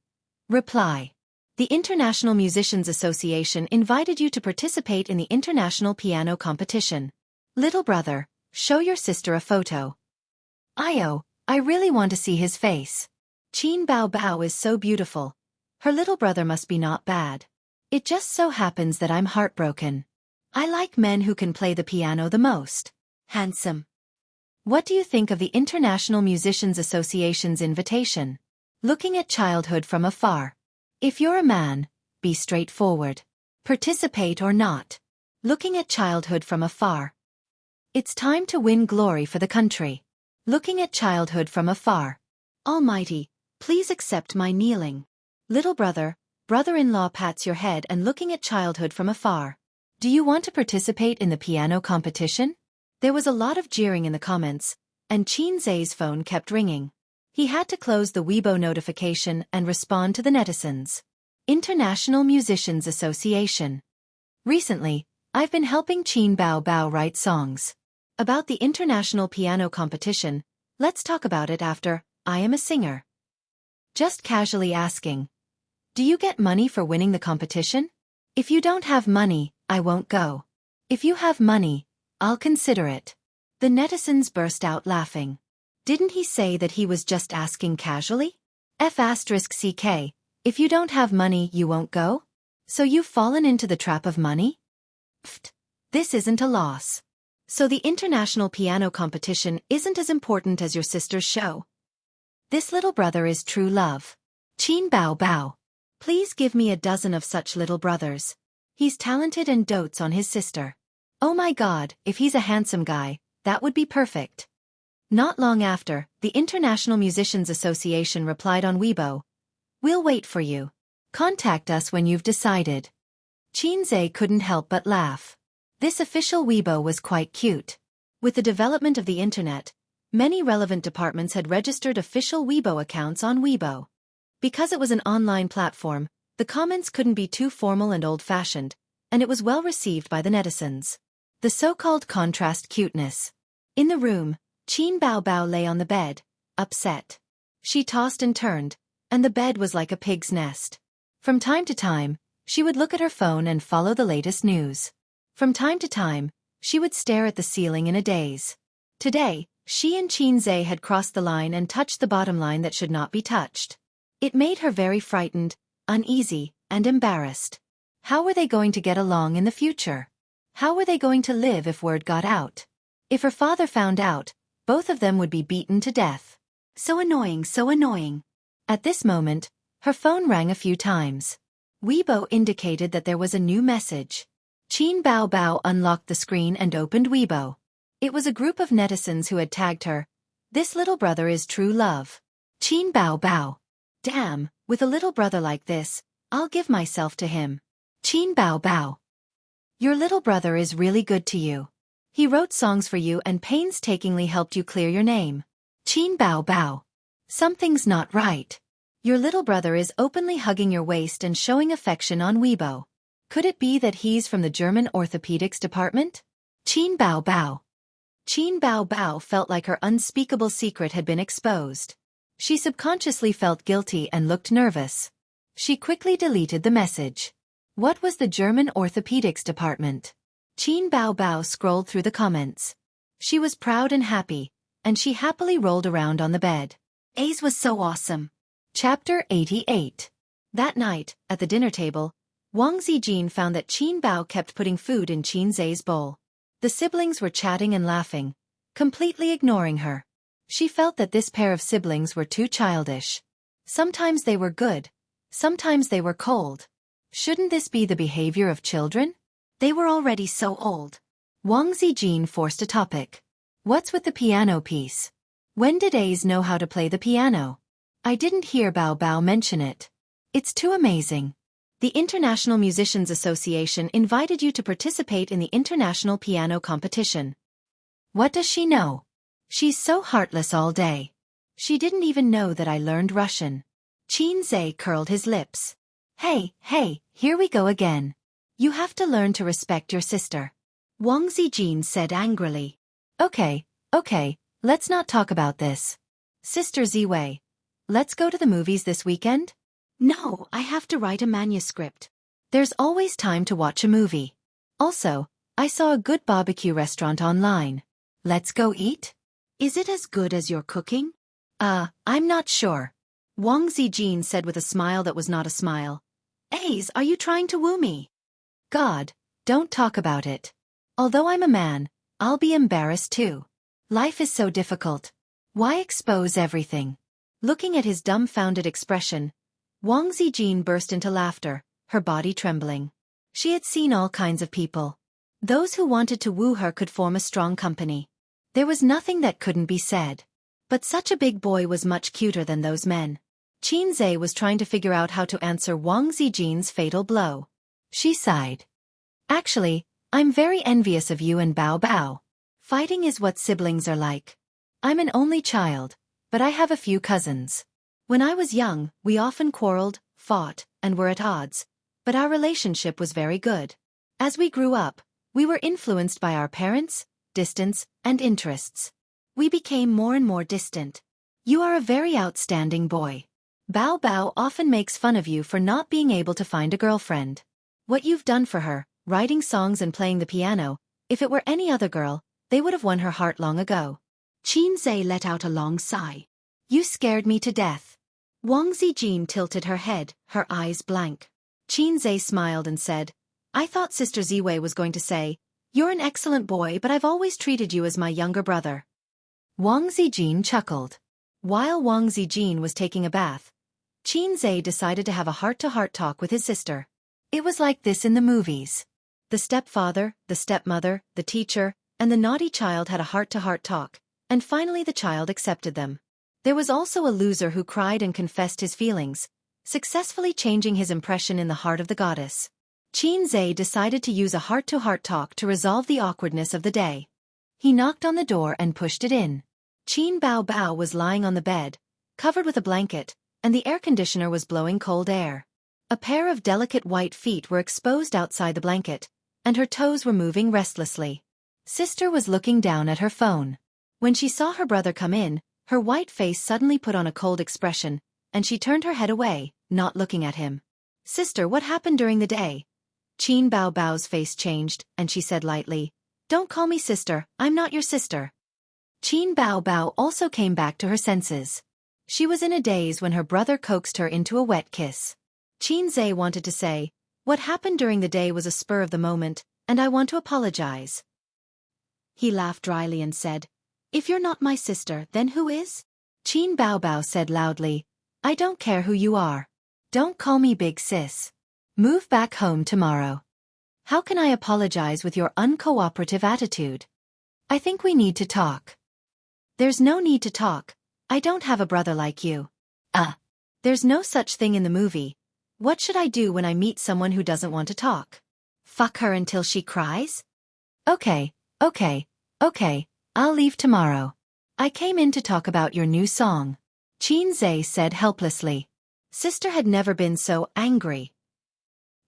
[SPEAKER 1] Reply. The International Musicians Association invited you to participate in the International Piano Competition. Little brother, show your sister a photo. I really want to see his face. Qin Bao Bao is so beautiful. Her little brother must be not bad. It just so happens that I'm heartbroken. I like men who can play the piano the most. Handsome. What do you think of the International Musicians Association's invitation? Looking at childhood from afar. If you're a man, be straightforward. Participate or not. Looking at childhood from afar. It's time to win glory for the country. Looking at childhood from afar. Almighty, please accept my kneeling. Little brother, brother-in-law pats your head and looking at childhood from afar. Do you want to participate in the piano competition? There was a lot of jeering in the comments, and Qin Zhe's phone kept ringing. He had to close the Weibo notification and respond to the netizens. International Musicians Association. Recently, I've been helping Qin Bao Bao write songs. About the International Piano Competition, let's talk about it after. I am a singer. Just casually asking. Do you get money for winning the competition? If you don't have money, I won't go. If you have money, I'll consider it. The netizens burst out laughing. Didn't he say that he was just asking casually? F***ck, if you don't have money you won't go? So you've fallen into the trap of money? Pfft, this isn't a loss. So the International Piano Competition isn't as important as your sister's show. This little brother is true love. Qin Bao Bao. Please give me a dozen of such little brothers. He's talented and dotes on his sister. Oh my God, if he's a handsome guy, that would be perfect. Not long after, the International Musicians Association replied on Weibo. We'll wait for you. Contact us when you've decided. Qin Zhe couldn't help but laugh. This official Weibo was quite cute. With the development of the internet, many relevant departments had registered official Weibo accounts on Weibo. Because it was an online platform, the comments couldn't be too formal and old-fashioned, and it was well received by the netizens. The so-called contrast cuteness. In the room, Qin Bao Bao lay on the bed, upset. She tossed and turned, and the bed was like a pig's nest. From time to time, she would look at her phone and follow the latest news. From time to time, she would stare at the ceiling in a daze. Today, she and Qin Zhe had crossed the line and touched the bottom line that should not be touched. It made her very frightened, uneasy, and embarrassed. How were they going to get along in the future? How were they going to live if word got out? If her father found out, both of them would be beaten to death. So annoying, so annoying. At this moment, her phone rang a few times. Weibo indicated that there was a new message. Qin Bao Bao unlocked the screen and opened Weibo. It was a group of netizens who had tagged her. This little brother is true love. Qin Bao Bao. Damn, with a little brother like this, I'll give myself to him. Qin Bao Bao. Your little brother is really good to you. He wrote songs for you and painstakingly helped you clear your name. Qin Bao Bao. Something's not right. Your little brother is openly hugging your waist and showing affection on Weibo. Could it be that he's from the German orthopedics department? Qin Bao Bao. Qin Bao Bao felt like her unspeakable secret had been exposed. She subconsciously felt guilty and looked nervous. She quickly deleted the message. What was the German orthopedics department? Qin Bao Bao scrolled through the comments. She was proud and happy, and she happily rolled around on the bed. A's was so awesome. Chapter 88. That night, at the dinner table, Wang Zijin found that Qin Bao kept putting food in Qin Zai's bowl. The siblings were chatting and laughing, completely ignoring her. She felt that this pair of siblings were too childish. Sometimes they were good, sometimes they were cold. Shouldn't this be the behavior of children? They were already so old. Wang Zijin forced a topic. What's with the piano piece? When did A's know how to play the piano? I didn't hear Bao Bao mention it. It's too amazing. The International Musicians Association invited you to participate in the International Piano Competition. What does she know? She's so heartless all day. She didn't even know that I learned Russian. Qin Zai curled his lips. Hey, here we go again. You have to learn to respect your sister. Wang Zijin said angrily. Okay, let's not talk about this. Sister Ziwei, let's go to the movies this weekend? No, I have to write a manuscript. There's always time to watch a movie. Also, I saw a good barbecue restaurant online. Let's go eat? Is it as good as your cooking? I'm not sure. Wang Zijin said with a smile that was not a smile. A's, are you trying to woo me? God, don't talk about it. Although I'm a man, I'll be embarrassed too. Life is so difficult. Why expose everything? Looking at his dumbfounded expression, Wang Zijin burst into laughter, her body trembling. She had seen all kinds of people. Those who wanted to woo her could form a strong company. There was nothing that couldn't be said. But such a big boy was much cuter than those men. Qin Zai was trying to figure out how to answer Wang Zijin's fatal blow. She sighed. Actually, I'm very envious of you and Bao Bao. Fighting is what siblings are like. I'm an only child, but I have a few cousins. When I was young, we often quarreled, fought, and were at odds, but our relationship was very good. As we grew up, we were influenced by our parents, distance, and interests. We became more and more distant. You are a very outstanding boy. Bao Bao often makes fun of you for not being able to find a girlfriend. What you've done for her, writing songs and playing the piano, if it were any other girl, they would have won her heart long ago. Qin Zai let out a long sigh. You scared me to death. Wang Zijin tilted her head, her eyes blank. Qin Zai smiled and said, I thought Sister Ziwei was going to say, you're an excellent boy, but I've always treated you as my younger brother. Wang Zijin chuckled. While Wang Zijin was taking a bath, Qin Zai decided to have a heart-to-heart talk with his sister. It was like this in the movies. The stepfather, the stepmother, the teacher, and the naughty child had a heart-to-heart talk, and finally the child accepted them. There was also a loser who cried and confessed his feelings, successfully changing his impression in the heart of the goddess. Qin Zai decided to use a heart-to-heart talk to resolve the awkwardness of the day. He knocked on the door and pushed it in. Qin Bao Bao was lying on the bed, covered with a blanket, and the air conditioner was blowing cold air. A pair of delicate white feet were exposed outside the blanket, and her toes were moving restlessly. Sister was looking down at her phone. When she saw her brother come in, her white face suddenly put on a cold expression, and she turned her head away, not looking at him. Sister, what happened during the day? Qin Bao Bao's face changed, and she said lightly, Don't call me sister, I'm not your sister. Qin Bao Bao also came back to her senses. She was in a daze when her brother coaxed her into a wet kiss. Qin Zai wanted to say, What happened during the day was a spur of the moment, and I want to apologize. He laughed dryly and said, If you're not my sister, then who is? Qin Bao Bao said loudly, I don't care who you are. Don't call me big sis. Move back home tomorrow. How can I apologize with your uncooperative attitude? I think we need to talk. There's no need to talk. I don't have a brother like you. There's no such thing in the movie. What should I do when I meet someone who doesn't want to talk? Fuck her until she cries? Okay, I'll leave tomorrow. I came in to talk about your new song. Qin Zai said helplessly. Sister had never been so angry.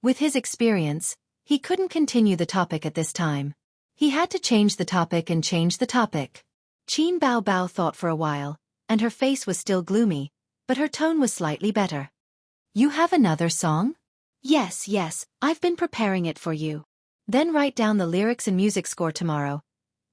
[SPEAKER 1] With his experience, he couldn't continue the topic at this time. He had to change the topic and change the topic. Qin Bao Bao thought for a while, and her face was still gloomy, but her tone was slightly better. You have another song? Yes, I've been preparing it for you. Then write down the lyrics and music score tomorrow.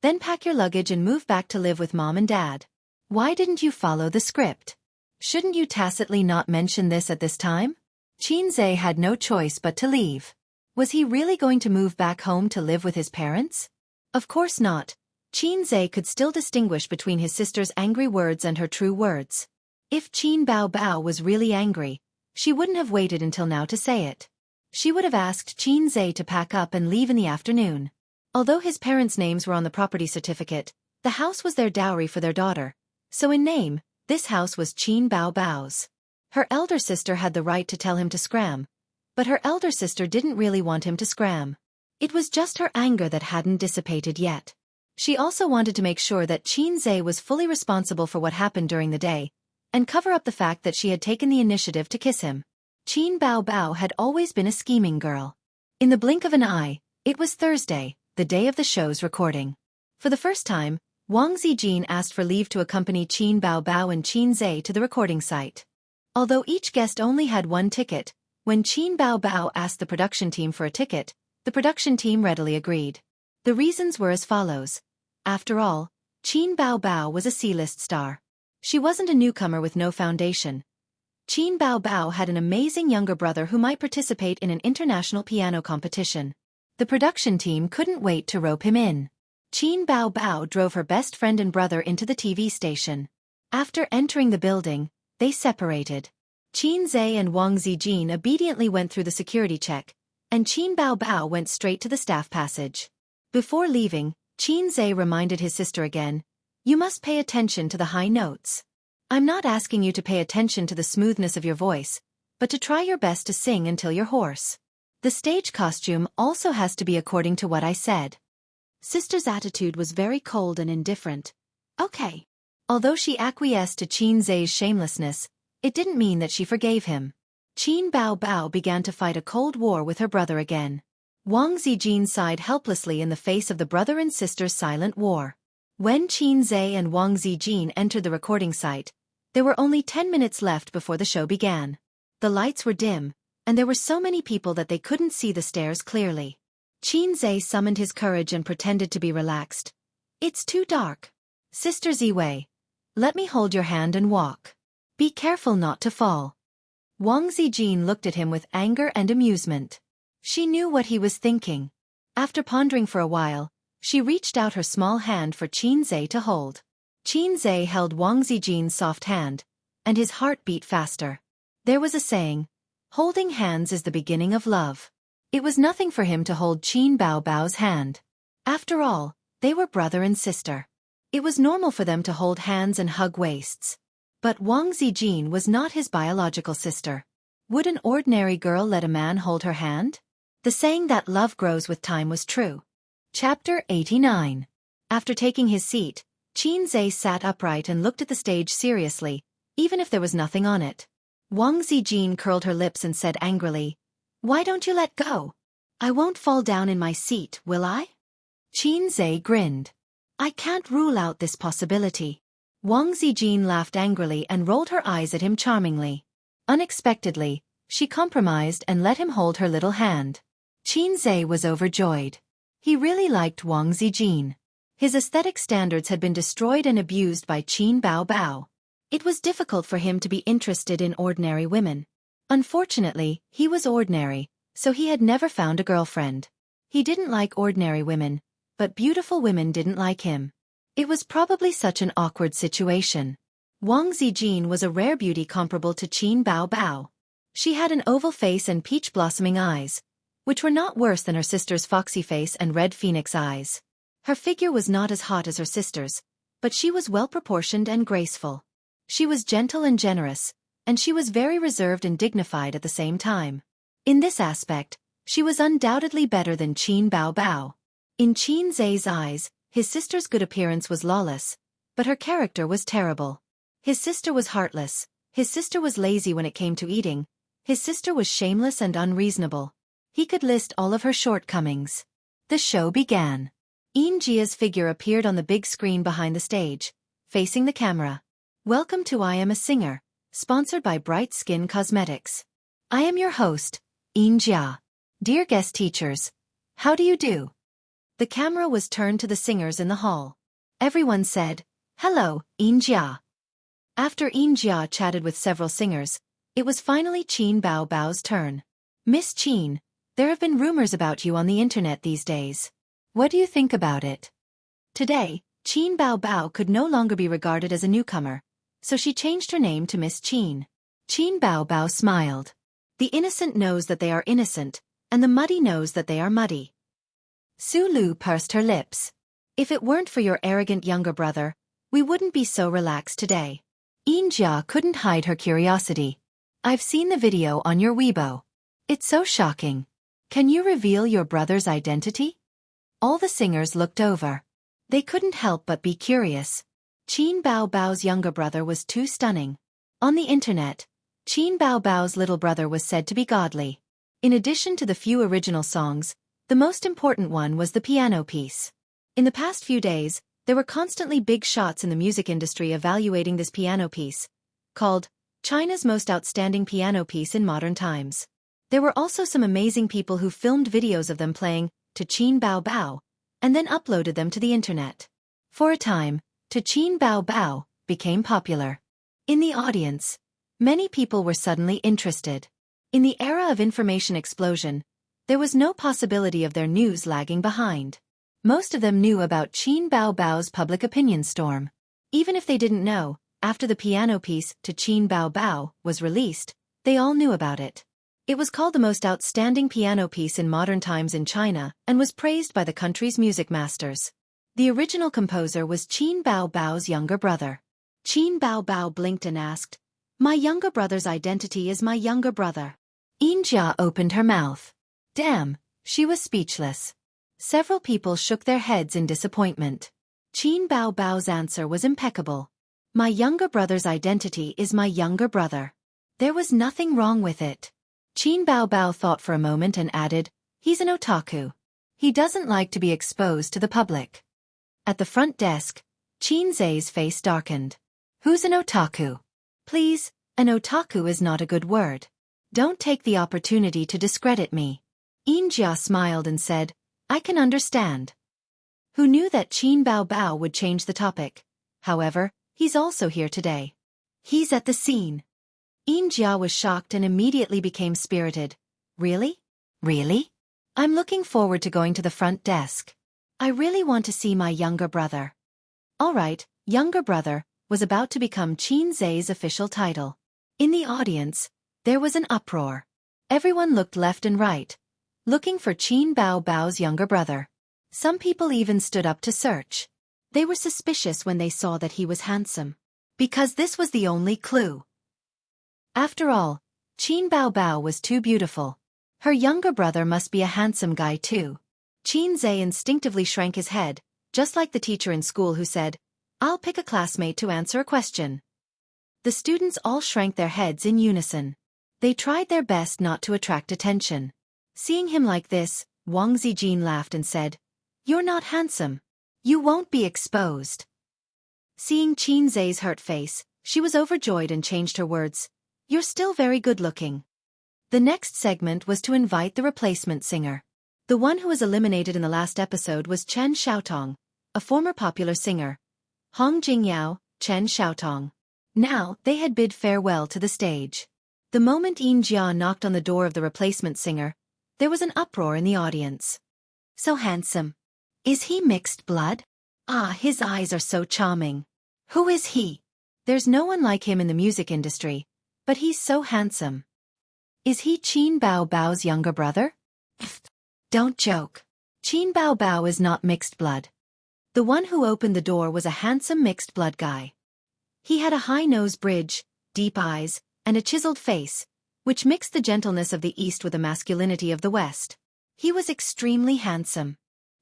[SPEAKER 1] Then pack your luggage and move back to live with Mom and Dad. Why didn't you follow the script? Shouldn't you tacitly not mention this at this time? Xianxia had no choice but to leave. Was he really going to move back home to live with his parents? Of course not. Xianxia could still distinguish between his sister's angry words and her true words. If Qin Bao Bao was really angry, she wouldn't have waited until now to say it. She would have asked Xianxia to pack up and leave in the afternoon. Although his parents' names were on the property certificate, the house was their dowry for their daughter. So in name, this house was Qin Bao Bao's. Her elder sister had the right to tell him to scram, but her elder sister didn't really want him to scram. It was just her anger that hadn't dissipated yet. She also wanted to make sure that Xianxia was fully responsible for what happened during the day, and cover up the fact that she had taken the initiative to kiss him. Qin Bao Bao had always been a scheming girl. In the blink of an eye, it was Thursday, the day of the show's recording. For the first time, Wang Zijin asked for leave to accompany Qin Bao Bao and Xianxia to the recording site. Although each guest only had one ticket, when Qin Bao Bao asked the production team for a ticket, the production team readily agreed. The reasons were as follows. After all, Qin Bao Bao was a C-list star. She wasn't a newcomer with no foundation. Qin Bao Bao had an amazing younger brother who might participate in an international piano competition. The production team couldn't wait to rope him in. Qin Bao Bao drove her best friend and brother into the TV station. After entering the building, they separated. Xianxia and Wang Zijin obediently went through the security check, and Qin Bao Bao went straight to the staff passage. Before leaving, Xianxia reminded his sister again, "You must pay attention to the high notes. I'm not asking you to pay attention to the smoothness of your voice, but to try your best to sing until you're hoarse. The stage costume also has to be according to what I said." Sister's attitude was very cold and indifferent. Okay. Although she acquiesced to Xianxia's shamelessness, it didn't mean that she forgave him. Qin Bao Bao began to fight a cold war with her brother again. Wang Zijin sighed helplessly in the face of the brother and sister's silent war. When Xianxia and Wang Zijin entered the recording site, there were only 10 minutes left before the show began. The lights were dim, and there were so many people that they couldn't see the stairs clearly. Xianxia summoned his courage and pretended to be relaxed. "It's too dark. Sister Ziwei, let me hold your hand and walk. Be careful not to fall." Wang Zijin looked at him with anger and amusement. She knew what he was thinking. After pondering for a while, she reached out her small hand for Xianxia to hold. Xianxia held Wang Zijin's soft hand, and his heart beat faster. There was a saying, "Holding hands is the beginning of love." It was nothing for him to hold Qin Bao Bao's hand. After all, they were brother and sister. It was normal for them to hold hands and hug waists. But Wang Zijin was not his biological sister. Would an ordinary girl let a man hold her hand? The saying that love grows with time was true. Chapter 89. After taking his seat, Xianxia sat upright and looked at the stage seriously, even if there was nothing on it. Wang Zijin curled her lips and said angrily, "Why don't you let go? I won't fall down in my seat, will I?" Xianxia grinned. "I can't rule out this possibility." Wang Zijin laughed angrily and rolled her eyes at him charmingly. Unexpectedly, she compromised and let him hold her little hand. Xianxia was overjoyed. He really liked Wang Zijin. His aesthetic standards had been destroyed and abused by Qin Bao Bao. It was difficult for him to be interested in ordinary women. Unfortunately, he was ordinary, so he had never found a girlfriend. He didn't like ordinary women, but beautiful women didn't like him. It was probably such an awkward situation. Wang Zijin was a rare beauty comparable to Qin Bao Bao. She had an oval face and peach-blossoming eyes, which were not worse than her sister's foxy face and red phoenix eyes. Her figure was not as hot as her sister's, but she was well-proportioned and graceful. She was gentle and generous, and she was very reserved and dignified at the same time. In this aspect, she was undoubtedly better than Qin Bao Bao. In Xianxia's eyes, his sister's good appearance was lawless, but her character was terrible. His sister was heartless, his sister was lazy when it came to eating, his sister was shameless and unreasonable. He could list all of her shortcomings. The show began. Xianxia's figure appeared on the big screen behind the stage, facing the camera. Welcome to I Am a Singer, sponsored by Bright Skin Cosmetics. I am your host, Xianxia. Dear guest teachers, how do you do? The camera was turned to the singers in the hall. Everyone said, "Hello, Xianxia." After Xianxia chatted with several singers, it was finally Qin Bao Bao's turn. Miss Qin, there have been rumors about you on the internet these days. What do you think about it? Today, Qin Bao Bao could no longer be regarded as a newcomer, so she changed her name to Miss Qin. Qin Bao Bao smiled. The innocent knows that they are innocent, and the muddy knows that they are muddy. Su Lu pursed her lips. If it weren't for your arrogant younger brother, we wouldn't be so relaxed today. Xianxia couldn't hide her curiosity. I've seen the video on your Weibo. It's so shocking. Can you reveal your brother's identity? All the singers looked over. They couldn't help but be curious. Qin Bao Bao's younger brother was too stunning. On the internet, Qin Bao Bao's little brother was said to be godly. In addition to the few original songs, the most important one was the piano piece. In the past few days, there were constantly big shots in the music industry evaluating this piano piece, called China's most outstanding piano piece in modern times. There were also some amazing people who filmed videos of them playing to Qin Bao Bao, and then uploaded them to the internet. For a time, to Qin Bao Bao became popular. In the audience, many people were suddenly interested. In the era of information explosion, there was no possibility of their news lagging behind. Most of them knew about Qin Bao Bao's public opinion storm. Even if they didn't know, after the piano piece to Qin Bao Bao was released, they all knew about it. It was called the most outstanding piano piece in modern times in China and was praised by the country's music masters. The original composer was Qin Bao Bao's younger brother. Qin Bao Bao blinked and asked, "My younger brother's identity is my younger brother." Xianxia opened her mouth. Damn, she was speechless. Several people shook their heads in disappointment. Qin Bao Bao's answer was impeccable. My younger brother's identity is my younger brother. There was nothing wrong with it. Qin Bao Bao thought for a moment and added, he's an otaku. He doesn't like to be exposed to the public. At the front desk, Qin Zai's face darkened. Who's an otaku? Please, an otaku is not a good word. Don't take the opportunity to discredit me. Xianxia smiled and said, I can understand. Who knew that Qin Bao Bao would change the topic? However, he's also here today. He's at the scene. Xianxia was shocked and immediately became spirited. Really? Really? I'm looking forward to going to the front desk. I really want to see my younger brother. All right, younger brother was about to become Qin Zai's official title. In the audience, there was an uproar. Everyone looked left and right, looking for Qin Bao Bao's younger brother. Some people even stood up to search. They were suspicious when they saw that he was handsome, because this was the only clue. After all, Qin Bao Bao was too beautiful. Her younger brother must be a handsome guy too. Qin Zai instinctively shrank his head, just like the teacher in school who said, I'll pick a classmate to answer a question. The students all shrank their heads in unison. They tried their best not to attract attention. Seeing him like this, Wang Zijin laughed and said, You're not handsome. You won't be exposed. Seeing Qin Zai's hurt face, she was overjoyed and changed her words. You're still very good-looking. The next segment was to invite the replacement singer. The one who was eliminated in the last episode was Chen Xiaotong, a former popular singer. Hong Jingyao, Chen Xiaotong. Now, they had bid farewell to the stage. The moment Xianxia knocked on the door of the replacement singer, there was an uproar in the audience. So handsome. Is he mixed blood? Ah, his eyes are so charming. Who is he? There's no one like him in the music industry, but he's so handsome. Is he Qin Bao Bao's younger brother? Don't joke. Qin Bao Bao is not mixed blood. The one who opened the door was a handsome mixed blood guy. He had a high nose bridge, deep eyes, and a chiseled face, which mixed the gentleness of the East with the masculinity of the West. He was extremely handsome.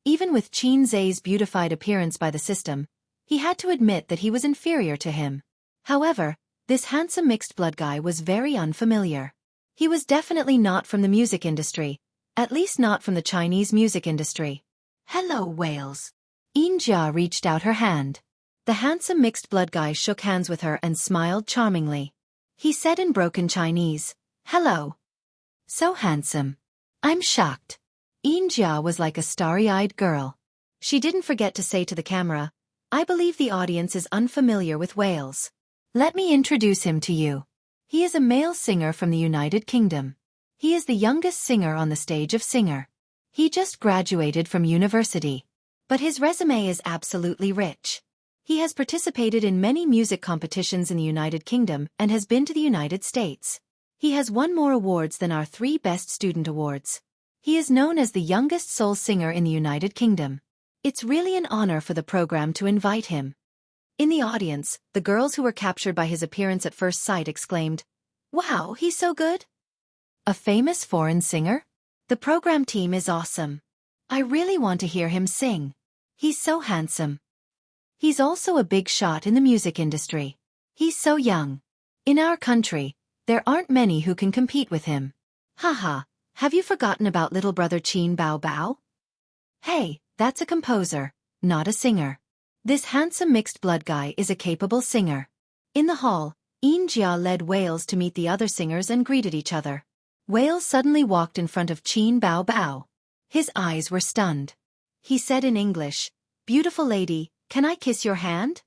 [SPEAKER 1] Even with Qin Zai's beautified appearance by the system, he had to admit that he was inferior to him. However, this handsome mixed blood guy was very unfamiliar. He was definitely not from the music industry, at least not from the Chinese music industry. Hello, whales. Xianxia reached out her hand. The handsome mixed-blood guy shook hands with her and smiled charmingly. He said in broken Chinese, "Hello. So handsome." "I'm shocked." Xianxia was like a starry-eyed girl. She didn't forget to say to the camera, "I believe the audience is unfamiliar with Wales. Let me introduce him to you. He is a male singer from the United Kingdom. He is the youngest singer on the stage of Singer. He just graduated from university. But his resume is absolutely rich. He has participated in many music competitions in the United Kingdom and has been to the United States. He has won more awards than our 3 Best Student Awards. He is known as the youngest soul singer in the United Kingdom. It's really an honor for the program to invite him." In the audience, the girls who were captured by his appearance at first sight exclaimed, "Wow, he's so good! A famous foreign singer? The program team is awesome. I really want to hear him sing. He's so handsome. He's also a big shot in the music industry. He's so young. In our country, there aren't many who can compete with him. Haha, have you forgotten about little brother Qin Bao Bao? Hey, that's a composer, not a singer. This handsome mixed-blood guy is a capable singer." In the hall, Xianxia led Wales to meet the other singers and greeted each other. Wales suddenly walked in front of Qin Bao Bao. His eyes were stunned. He said in English, "Beautiful lady, can I kiss your hand?"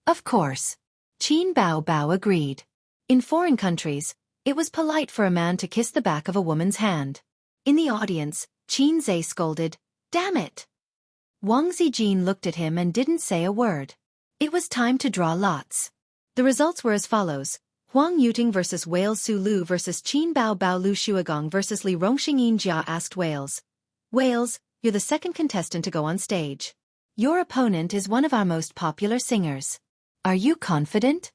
[SPEAKER 1] Of course. Qin Bao Bao agreed. In foreign countries, it was polite for a man to kiss the back of a woman's hand. In the audience, Qin Zhe scolded, "Damn it!" Wang Zijin looked at him and didn't say a word. It was time to draw lots. The results were as follows: Huang Yuting versus Wales. Su Lu versus Qin Bao Bao. Lu Shuagong versus Li Rongxing. Xianxia asked Wales, "Wales, you're the second contestant to go on stage. Your opponent is one of our most popular singers. Are you confident?"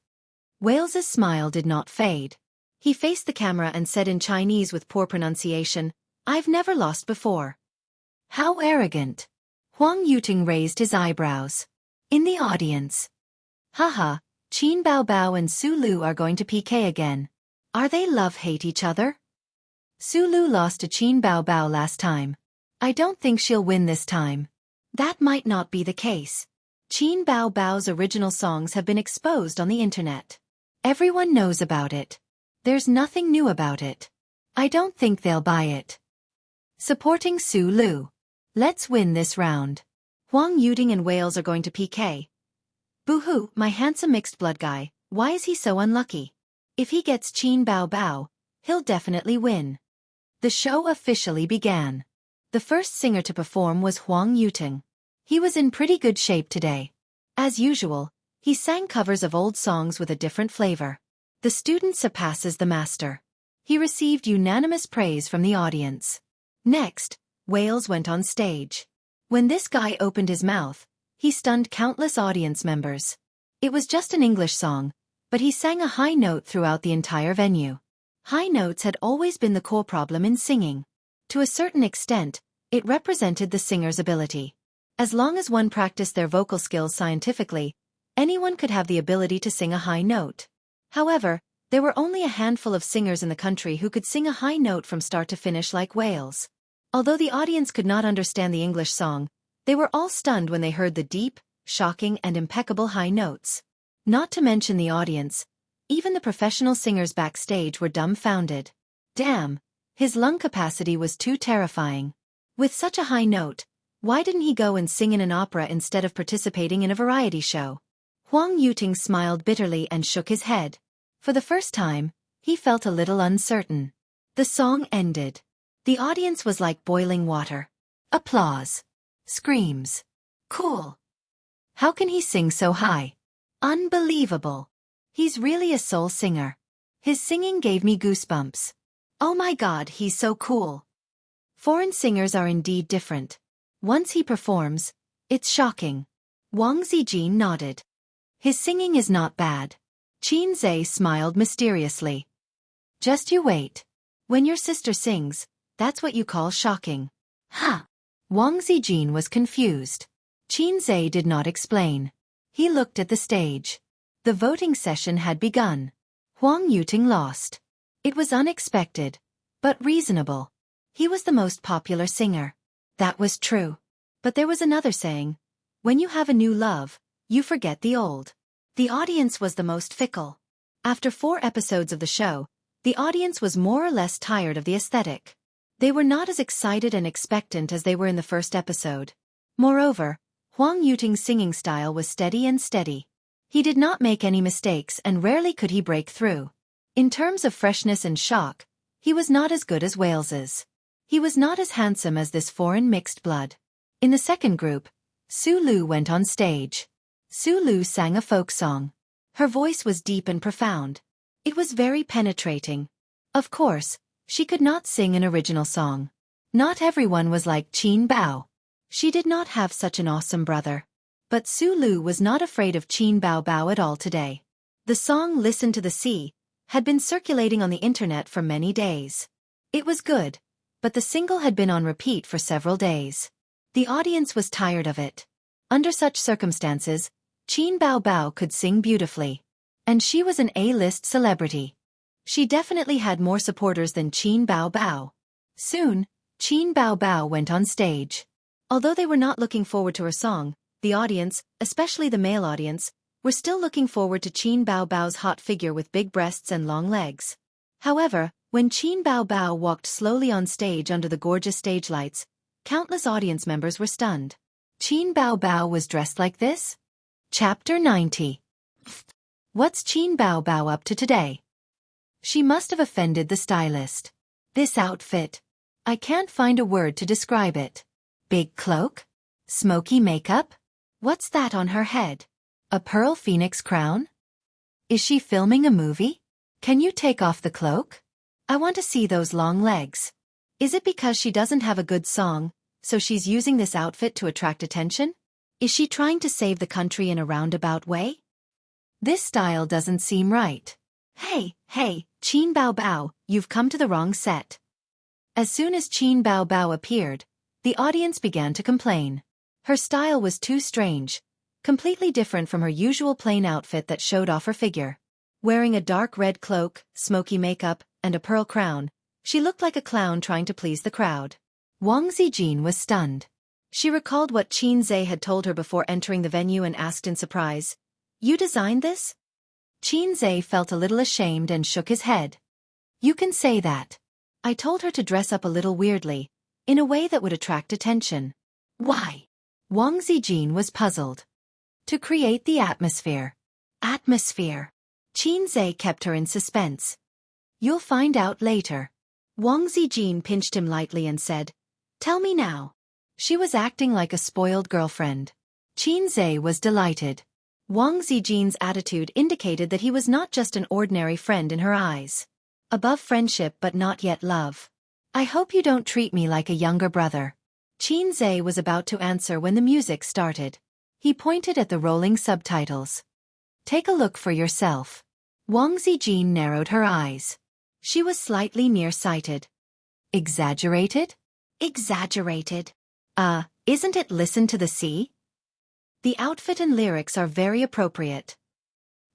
[SPEAKER 1] Wales's smile did not fade. He faced the camera and said in Chinese with poor pronunciation, "I've never lost before." How arrogant. Huang Yuting raised his eyebrows. In the audience, "Haha, Qin Bao Bao and Su Lu are going to PK again. Are they love-hate each other? Su Lu lost to Qin Bao Bao last time. I don't think she'll win this time." That might not be the case. Qin Bao Bao's original songs have been exposed on the internet. Everyone knows about it. There's nothing new about it. I don't think they'll buy it. Supporting Su Lu. Let's win this round. Huang Yuting and Wales are going to PK. Boo-hoo, my handsome mixed-blood guy, why is he so unlucky? If he gets Qin Bao Bao, he'll definitely win. The show officially began. The first singer to perform was Huang Yuting. He was in pretty good shape today. As usual, he sang covers of old songs with a different flavor. The student surpasses the master. He received unanimous praise from the audience. Next, Wales went on stage. When this guy opened his mouth, he stunned countless audience members. It was just an English song, but he sang a high note throughout the entire venue. High notes had always been the core problem in singing. To a certain extent, it represented the singer's ability. As long as one practiced their vocal skills scientifically, anyone could have the ability to sing a high note. However, there were only a handful of singers in the country who could sing a high note from start to finish like Wales. Although the audience could not understand the English song, they were all stunned when they heard the deep, shocking and impeccable high notes. Not to mention the audience, even the professional singers backstage were dumbfounded. Damn, his lung capacity was too terrifying. With such a high note, why didn't he go and sing in an opera instead of participating in a variety show? Huang Yuting smiled bitterly and shook his head. For the first time, he felt a little uncertain. The song ended. The audience was like boiling water. Applause. Screams. Cool. How can he sing so high? Unbelievable. He's really a soul singer. His singing gave me goosebumps. Oh my God, he's so cool. Foreign singers are indeed different. Once he performs, it's shocking. Wang Zijin nodded. His singing is not bad. Qin Zhe smiled mysteriously. Just you wait. When your sister sings, that's what you call shocking. Huh. Wang Zijin was confused. Qin Zhe did not explain. He looked at the stage. The voting session had begun. Huang Yuting lost. It was unexpected, but reasonable. He was the most popular singer. That was true. But there was another saying. When you have a new love, you forget the old. The audience was the most fickle. After 4 episodes of the show, the audience was more or less tired of the aesthetic. They were not as excited and expectant as they were in the first episode. Moreover, Huang Yuting's singing style was steady and steady. He did not make any mistakes and rarely could he break through. In terms of freshness and shock, he was not as good as Wales's. He was not as handsome as this foreign mixed blood. In the second group, Su Lu went on stage. Su Lu sang a folk song. Her voice was deep and profound. It was very penetrating. Of course, she could not sing an original song. Not everyone was like Qin Bao. She did not have such an awesome brother. But Su Lu was not afraid of Qin Bao Bao at all today. The song Listen to the Sea had been circulating on the internet for many days. It was good, but the single had been on repeat for several days. The audience was tired of it. Under such circumstances, Qin Bao Bao could sing beautifully. And she was an A-list celebrity. She definitely had more supporters than Qin Bao Bao. Soon, Qin Bao Bao went on stage. Although they were not looking forward to her song, the audience, especially the male audience, were still looking forward to Qin Bao Bao's hot figure with big breasts and long legs. However, when Qin Bao Bao walked slowly on stage under the gorgeous stage lights, countless audience members were stunned. Qin Bao Bao was dressed like this? Chapter 90. What's Qin Bao Bao up to today? She must have offended the stylist. This outfit. I can't find a word to describe it. Big cloak? Smoky makeup? What's that on her head? A pearl phoenix crown? Is she filming a movie? Can you take off the cloak? I want to see those long legs. Is it because she doesn't have a good song, so she's using this outfit to attract attention? Is she trying to save the country in a roundabout way? This style doesn't seem right. Hey, Qin Bao Bao, you've come to the wrong set. As soon as Qin Bao Bao appeared, the audience began to complain. Her style was too strange, completely different from her usual plain outfit that showed off her figure. Wearing a dark red cloak, smoky makeup, and a pearl crown, she looked like a clown trying to please the crowd. Wang Zijin was stunned. She recalled what Qin Zhe had told her before entering the venue and asked in surprise, "You designed this?" Qin Zhe felt a little ashamed and shook his head. "You can say that. I told her to dress up a little weirdly, in a way that would attract attention." "Why?" Wang Zijin was puzzled. "To create the atmosphere." Atmosphere. Qin Zhe kept her in suspense. "You'll find out later." Wang Zijin pinched him lightly and said, "Tell me now." She was acting like a spoiled girlfriend. Qin Zhe was delighted. Wang Zijin's attitude indicated that he was not just an ordinary friend in her eyes. Above friendship but not yet love. "I hope you don't treat me like a younger brother." Qin Zhe was about to answer when the music started. He pointed at the rolling subtitles. "Take a look for yourself." Wang Zijin narrowed her eyes. She was slightly nearsighted. Exaggerated? Exaggerated. Isn't it Listen to the Sea? The outfit and lyrics are very appropriate.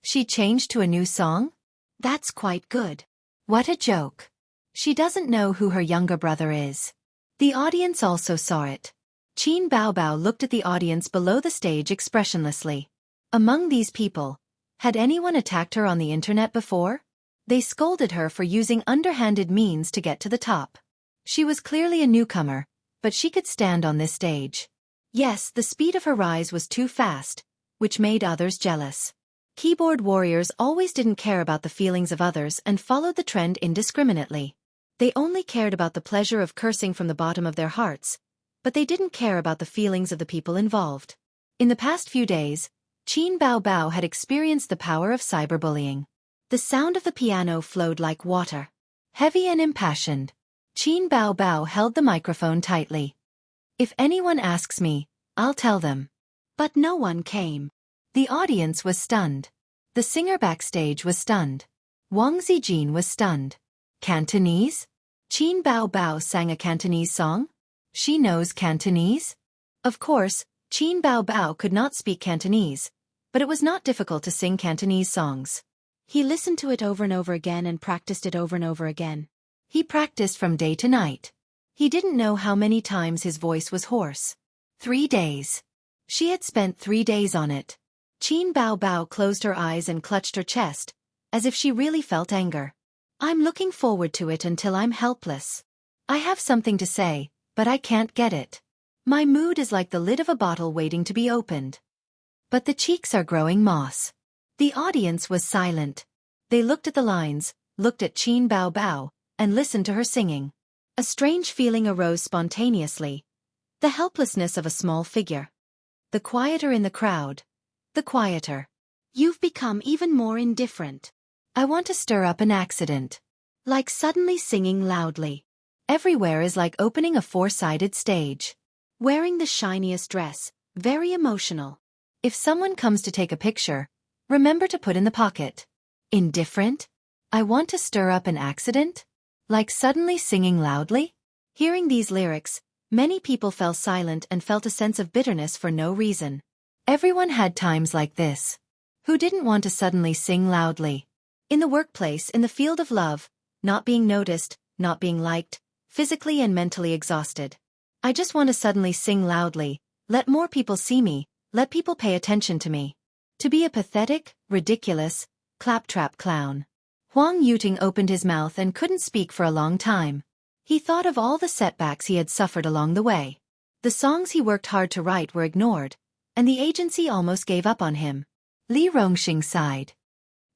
[SPEAKER 1] She changed to a new song? That's quite good. What a joke. She doesn't know who her younger brother is. The audience also saw it. Qin Bao Bao looked at the audience below the stage expressionlessly. Among these people, had anyone attacked her on the internet before? They scolded her for using underhanded means to get to the top. She was clearly a newcomer, but she could stand on this stage. Yes, the speed of her rise was too fast, which made others jealous. Keyboard warriors always didn't care about the feelings of others and followed the trend indiscriminately. They only cared about the pleasure of cursing from the bottom of their hearts, but they didn't care about the feelings of the people involved. In the past few days, Qin Bao Bao had experienced the power of cyberbullying. The sound of the piano flowed like water. Heavy and impassioned. Qin Bao Bao held the microphone tightly. "If anyone asks me, I'll tell them." But no one came. The audience was stunned. The singer backstage was stunned. Wang Zijin was stunned. Cantonese? Qin Bao Bao sang a Cantonese song? She knows Cantonese? Of course, Qin Bao Bao could not speak Cantonese, but it was not difficult to sing Cantonese songs. He listened to it over and over again and practiced it over and over again. He practiced from day to night. He didn't know how many times his voice was hoarse. 3 days. She had spent 3 days on it. Qin Bao Bao closed her eyes and clutched her chest, as if she really felt anger. I'm looking forward to it until I'm helpless. I have something to say, but I can't get it. My mood is like the lid of a bottle waiting to be opened. But the cheeks are growing moss. The audience was silent. They looked at the lines, looked at Qin Bao Bao, and listened to her singing. A strange feeling arose spontaneously. The helplessness of a small figure. The quieter in the crowd, the quieter. You've become even more indifferent. I want to stir up an accident. Like suddenly singing loudly. Everywhere is like opening a four-sided stage. Wearing the shiniest dress, very emotional. If someone comes to take a picture, remember to put in the pocket. Indifferent? I want to stir up an accident? Like suddenly singing loudly? Hearing these lyrics, many people fell silent and felt a sense of bitterness for no reason. Everyone had times like this. Who didn't want to suddenly sing loudly? In the workplace, in the field of love, not being noticed, not being liked, physically and mentally exhausted. I just want to suddenly sing loudly, let more people see me, let people pay attention to me. To be a pathetic, ridiculous, claptrap clown. Huang Yuting opened his mouth and couldn't speak for a long time. He thought of all the setbacks he had suffered along the way. The songs he worked hard to write were ignored, and the agency almost gave up on him. Li Rongxing sighed.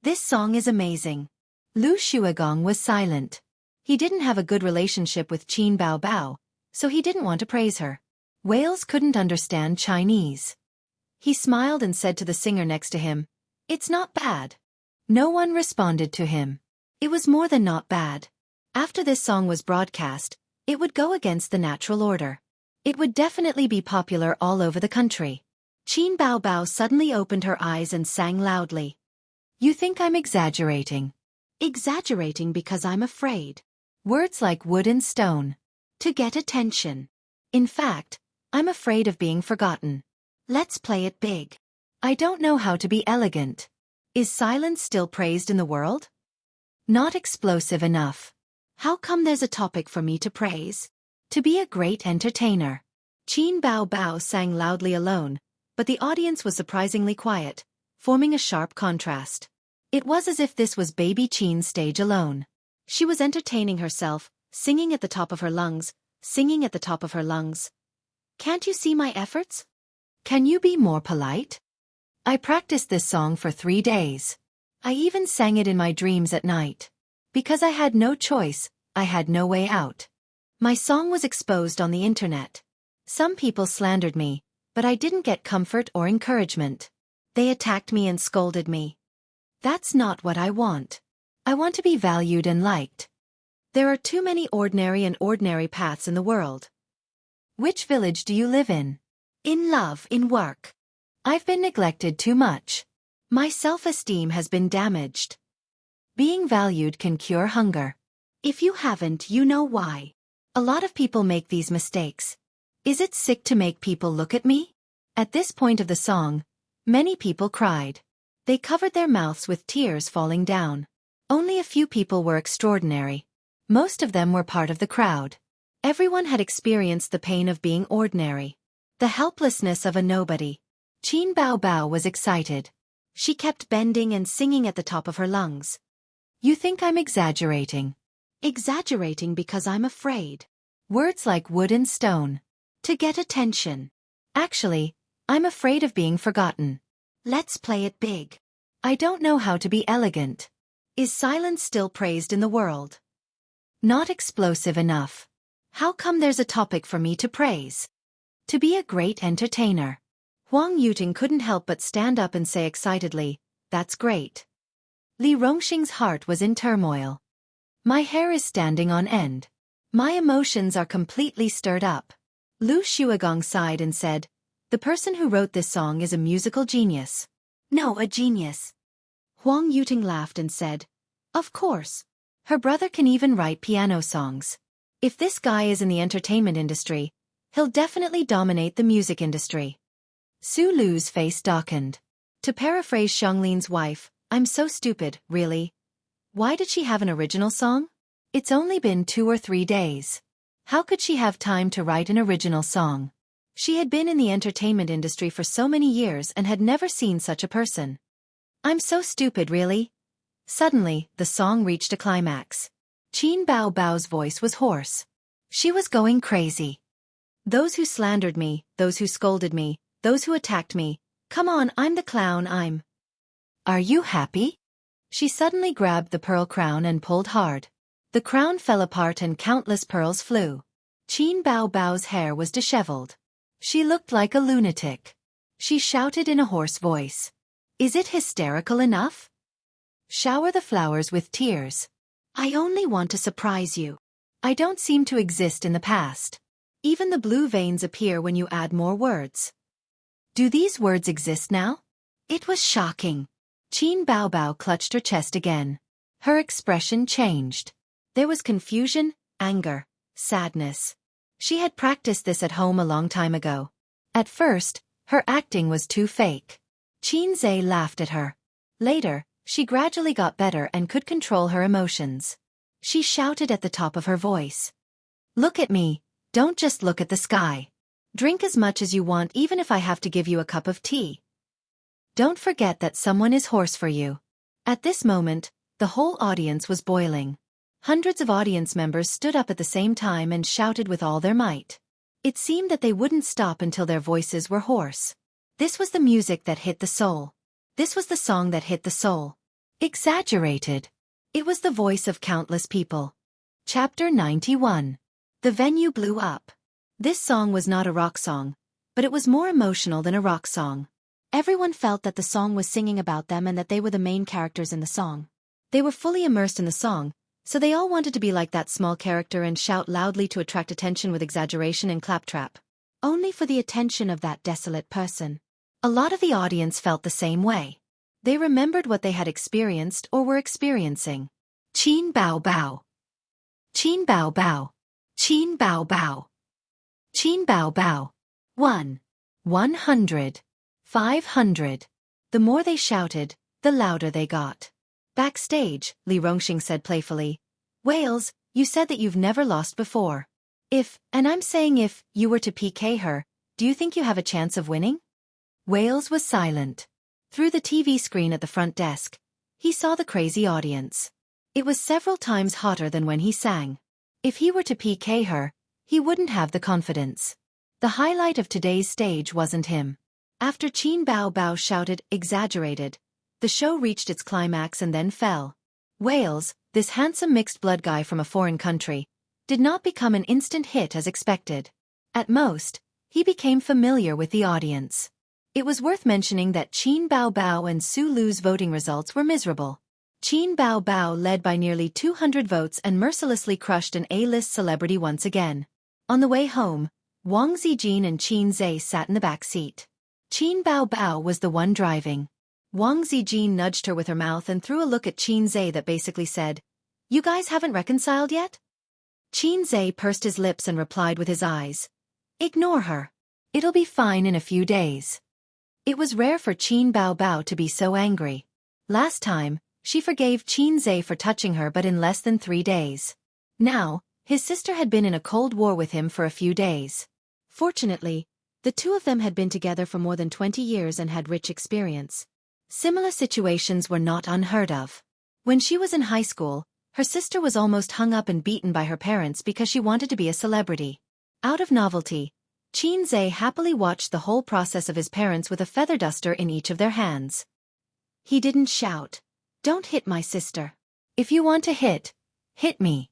[SPEAKER 1] This song is amazing. Lu Shuagong was silent. He didn't have a good relationship with Qin Bao Bao, so he didn't want to praise her. Whales couldn't understand Chinese. He smiled and said to the singer next to him, "It's not bad." No one responded to him. It was more than not bad. After this song was broadcast, it would go against the natural order. It would definitely be popular all over the country. Qin Bao Bao suddenly opened her eyes and sang loudly. You think I'm exaggerating? Exaggerating because I'm afraid. Words like wood and stone. To get attention. In fact, I'm afraid of being forgotten. Let's play it big. I don't know how to be elegant. Is silence still praised in the world? Not explosive enough. How come there's a topic for me to praise? To be a great entertainer. Qin Bao Bao sang loudly alone, but the audience was surprisingly quiet, forming a sharp contrast. It was as if this was baby Qin's stage alone. She was entertaining herself, singing at the top of her lungs, singing at the top of her lungs. Can't you see my efforts? Can you be more polite? I practiced this song for 3 days. I even sang it in my dreams at night. Because I had no choice, I had no way out. My song was exposed on the internet. Some people slandered me, but I didn't get comfort or encouragement. They attacked me and scolded me. That's not what I want. I want to be valued and liked. There are too many ordinary and ordinary paths in the world. Which village do you live in? In love, in work. I've been neglected too much. My self-esteem has been damaged. Being valued can cure hunger. If you haven't, you know why. A lot of people make these mistakes. Is it sick to make people look at me? At this point of the song, many people cried. They covered their mouths with tears falling down. Only a few people were extraordinary. Most of them were part of the crowd. Everyone had experienced the pain of being ordinary. The helplessness of a nobody. Qin Bao Bao was excited. She kept bending and singing at the top of her lungs. You think I'm exaggerating? Exaggerating because I'm afraid. Words like wood and stone. To get attention. Actually, I'm afraid of being forgotten. Let's play it big. I don't know how to be elegant. Is silence still praised in the world? Not explosive enough. How come there's a topic for me to praise? To be a great entertainer. Huang Yuting couldn't help but stand up and say excitedly, "That's great." Li Rongxing's heart was in turmoil. My hair is standing on end. My emotions are completely stirred up. Lu Shuagong sighed and said, "The person who wrote this song is a musical genius." No, a genius. Huang Yuting laughed and said, "Of course. Her brother can even write piano songs. If this guy is in the entertainment industry, he'll definitely dominate the music industry." Su Lu's face darkened. To paraphrase Xiangli's wife, I'm so stupid, really. Why did she have an original song? It's only been 2 or 3 days. How could she have time to write an original song? She had been in the entertainment industry for so many years and had never seen such a person. I'm so stupid, really? Suddenly, the song reached a climax. Qin Bao Bao's voice was hoarse. She was going crazy. Those who slandered me, those who scolded me, those who attacked me, come on, I'm the clown, I'm. Are you happy? She suddenly grabbed the pearl crown and pulled hard. The crown fell apart and countless pearls flew. Qin Bao Bao's hair was disheveled. She looked like a lunatic. She shouted in a hoarse voice. Is it hysterical enough? Shower the flowers with tears. I only want to surprise you. I don't seem to exist in the past. Even the blue veins appear when you add more words. Do these words exist now? It was shocking. Qin Bao Bao clutched her chest again. Her expression changed. There was confusion, anger, sadness. She had practiced this at home a long time ago. At first, her acting was too fake. Qin Zhe laughed at her. Later, she gradually got better and could control her emotions. She shouted at the top of her voice. Look at me, don't just look at the sky. Drink as much as you want even if I have to give you a cup of tea. Don't forget that someone is hoarse for you. At this moment, the whole audience was boiling. Hundreds of audience members stood up at the same time and shouted with all their might. It seemed that they wouldn't stop until their voices were hoarse. This was the music that hit the soul. This was the song that hit the soul. Exaggerated. It was the voice of countless people. Chapter 91. The venue blew up. This song was not a rock song, but it was more emotional than a rock song. Everyone felt that the song was singing about them and that they were the main characters in the song. They were fully immersed in the song, so they all wanted to be like that small character and shout loudly to attract attention with exaggeration and claptrap. Only for the attention of that desolate person. A lot of the audience felt the same way. They remembered what they had experienced or were experiencing. Qin Bao Bao. Qin Bao Bao. Qin Bao Bao. Qin Bao Bao. 1. 100. 500. The more they shouted, the louder they got. Backstage, Li Rongxing said playfully, Wales, you said that you've never lost before. If, and I'm saying if, you were to PK her, do you think you have a chance of winning? Wales was silent. Through the TV screen at the front desk, he saw the crazy audience. It was several times hotter than when he sang. If he were to PK her, he wouldn't have the confidence. The highlight of today's stage wasn't him. After Qin Bao Bao shouted, exaggerated, the show reached its climax and then fell. Wales, this handsome mixed-blood guy from a foreign country, did not become an instant hit as expected. At most, he became familiar with the audience. It was worth mentioning that Qin Bao Bao and Su Lu's voting results were miserable. Qin Bao Bao led by nearly 200 votes and mercilessly crushed an A-list celebrity once again. On the way home, Wang Zijin and Qin Zhe sat in the back seat. Qin Bao Bao was the one driving. Wang Zijin nudged her with her mouth and threw a look at Qin Zhe that basically said, You guys haven't reconciled yet? Qin Zhe pursed his lips and replied with his eyes, Ignore her. It'll be fine in a few days. It was rare for Qin Bao Bao to be so angry. Last time, she forgave Qin Zhe for touching her but in less than 3 days. Now, his sister had been in a cold war with him for a few days. Fortunately, the two of them had been together for more than 20 years and had rich experience. Similar situations were not unheard of. When she was in high school, her sister was almost hung up and beaten by her parents because she wanted to be a celebrity. Out of novelty, Qin Zhe happily watched the whole process of his parents with a feather duster in each of their hands. He didn't shout, Don't hit my sister. If you want to hit me.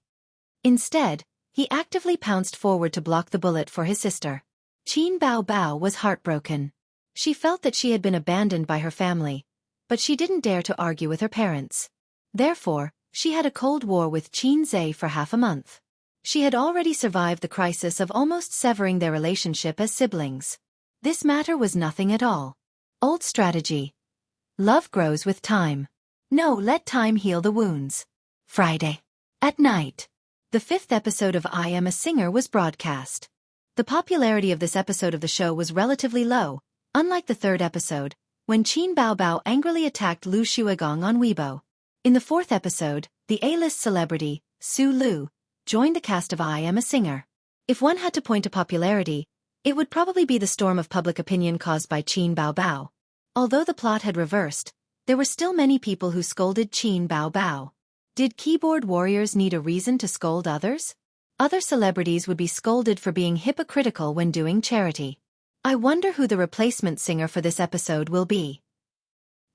[SPEAKER 1] Instead, he actively pounced forward to block the bullet for his sister. Qin Bao Bao was heartbroken. She felt that she had been abandoned by her family, but she didn't dare to argue with her parents. Therefore, she had a cold war with Qin Zhe for half a month. She had already survived the crisis of almost severing their relationship as siblings. This matter was nothing at all. Old strategy. Love grows with time. No, let time heal the wounds. Friday. At night. The 5th episode of I Am a Singer was broadcast. The popularity of this episode of the show was relatively low, unlike the 3rd episode, when Qin Bao Bao angrily attacked Lu Shuigong on Weibo. In the 4th episode, the A-list celebrity, Su Lu, joined the cast of I Am a Singer. If one had to point to popularity, It would probably be the storm of public opinion caused by Qin Bao Bao. Although the plot had reversed, there were still many people who scolded Qin Bao Bao. Did keyboard warriors need a reason to scold others? Other celebrities would be scolded for being hypocritical when doing charity. I wonder who the replacement singer for this episode will be.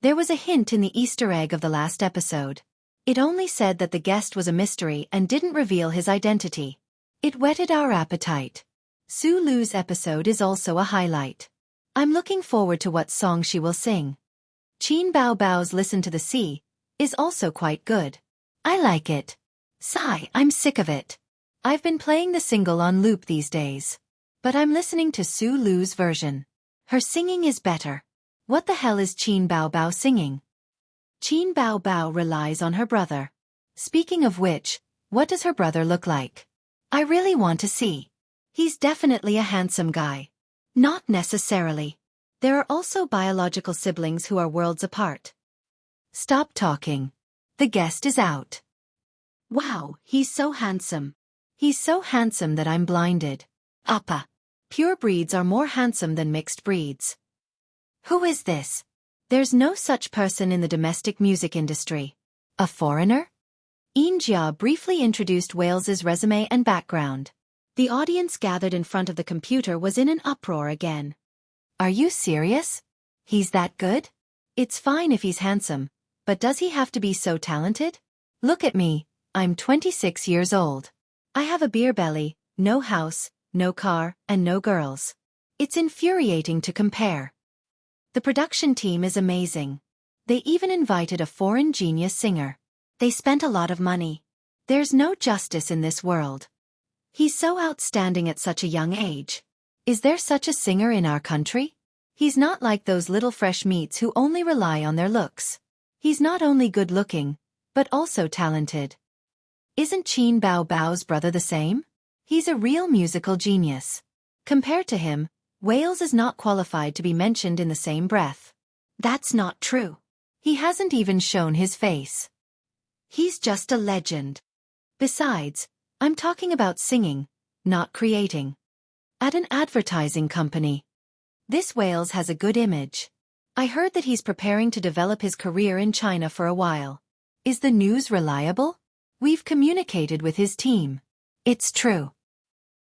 [SPEAKER 1] There was a hint in the Easter egg of the last episode. It only said that the guest was a mystery and didn't reveal his identity. It whetted our appetite. Su Lu's episode is also a highlight. I'm looking forward to what song she will sing. Qin Bao Bao's Listen to the Sea is also quite good. I like it. Sigh, I'm sick of it. I've been playing the single on loop these days. But I'm listening to Su Lu's version. Her singing is better. What the hell is Qin Bao Bao singing? Qin Bao Bao relies on her brother. Speaking of which, what does her brother look like? I really want to see. He's definitely a handsome guy. Not necessarily. There are also biological siblings who are worlds apart. Stop talking. The guest is out. Wow, he's so handsome. He's so handsome that I'm blinded. Appa. Pure breeds are more handsome than mixed breeds. Who is this? There's no such person in the domestic music industry. A foreigner? Xianxia briefly introduced Wales's resume and background. The audience gathered in front of the computer was in an uproar again. Are you serious? He's that good? It's fine if he's handsome, but does he have to be so talented? Look at me, I'm 26 years old. I have a beer belly, no house, no car, and no girls. It's infuriating to compare. The production team is amazing. They even invited a foreign genius singer. They spent a lot of money. There's no justice in this world. He's so outstanding at such a young age. Is there such a singer in our country? He's not like those little fresh meats who only rely on their looks. He's not only good-looking, but also talented. Isn't Qin Bao Bao's brother the same? He's a real musical genius. Compared to him, Wales is not qualified to be mentioned in the same breath. That's not true. He hasn't even shown his face. He's just a legend. Besides, I'm talking about singing, not creating. At an advertising company. This Wales has a good image. I heard that he's preparing to develop his career in China for a while. Is the news reliable? We've communicated with his team. It's true.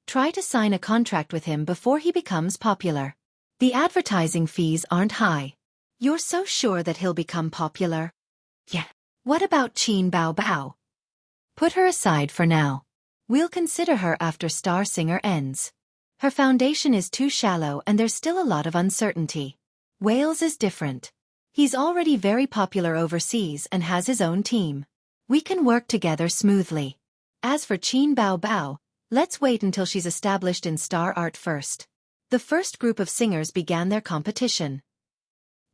[SPEAKER 1] Try to sign a contract with him before he becomes popular. The advertising fees aren't high. You're so sure that he'll become popular? Yeah. What about Qin Bao Bao? Put her aside for now. We'll consider her after Star Singer ends. Her foundation is too shallow and there's still a lot of uncertainty. Wales is different. He's already very popular overseas and has his own team. We can work together smoothly. As for Qin Bao Bao, let's wait until she's established in star art first. The first group of singers began their competition.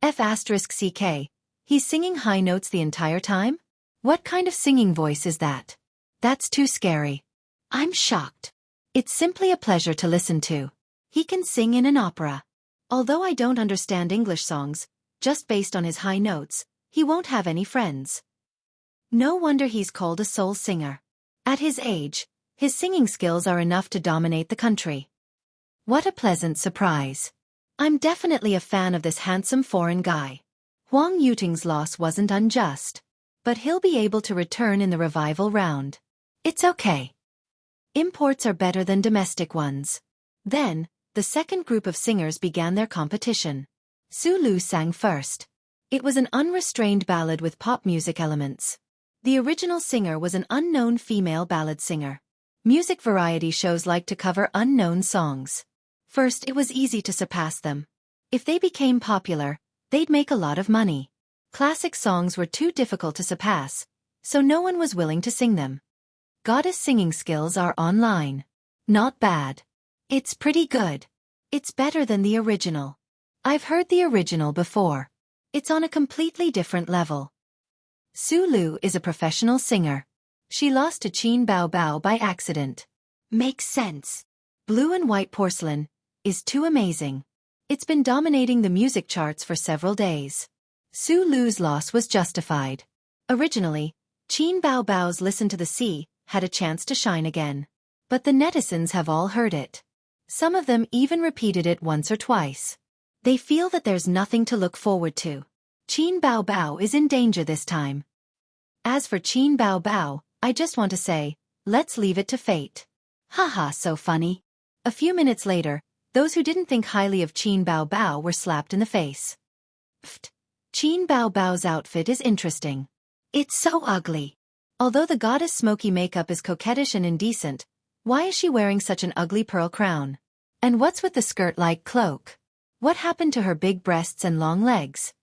[SPEAKER 1] F***CK. He's singing high notes the entire time? What kind of singing voice is that? That's too scary. I'm shocked. It's simply a pleasure to listen to. He can sing in an opera. Although I don't understand English songs, just based on his high notes, he won't have any friends. No wonder he's called a soul singer. At his age, his singing skills are enough to dominate the country. What a pleasant surprise. I'm definitely a fan of this handsome foreign guy. Huang Yuting's loss wasn't unjust. But he'll be able to return in the revival round. It's okay. Imports are better than domestic ones. Then, the second group of singers began their competition. Su Lu sang first. It was an unrestrained ballad with pop music elements. The original singer was an unknown female ballad singer. Music variety shows like to cover unknown songs. First, it was easy to surpass them. If they became popular, they'd make a lot of money. Classic songs were too difficult to surpass, so no one was willing to sing them. Goddess singing skills are online. Not bad. It's pretty good. It's better than the original. I've heard the original before. It's on a completely different level. Su Lu is a professional singer. She lost to Qin Bao Bao by accident. Makes sense. Blue and White Porcelain is too amazing. It's been dominating the music charts for several days. Su Lu's loss was justified. Originally, Qin Bao Bao's Listen to the Sea had a chance to shine again. But the netizens have all heard it. Some of them even repeated it once or twice. They feel that there's nothing to look forward to. Qin Bao Bao is in danger this time. As for Qin Bao Bao, I just want to say, let's leave it to fate. Haha, so funny. A few minutes later, those who didn't think highly of Qin Bao Bao were slapped in the face. Pfft. Qin Bao Bao's outfit is interesting. It's so ugly. Although the goddess' smoky makeup is coquettish and indecent, why is she wearing such an ugly pearl crown? And what's with the skirt-like cloak? What happened to her big breasts and long legs?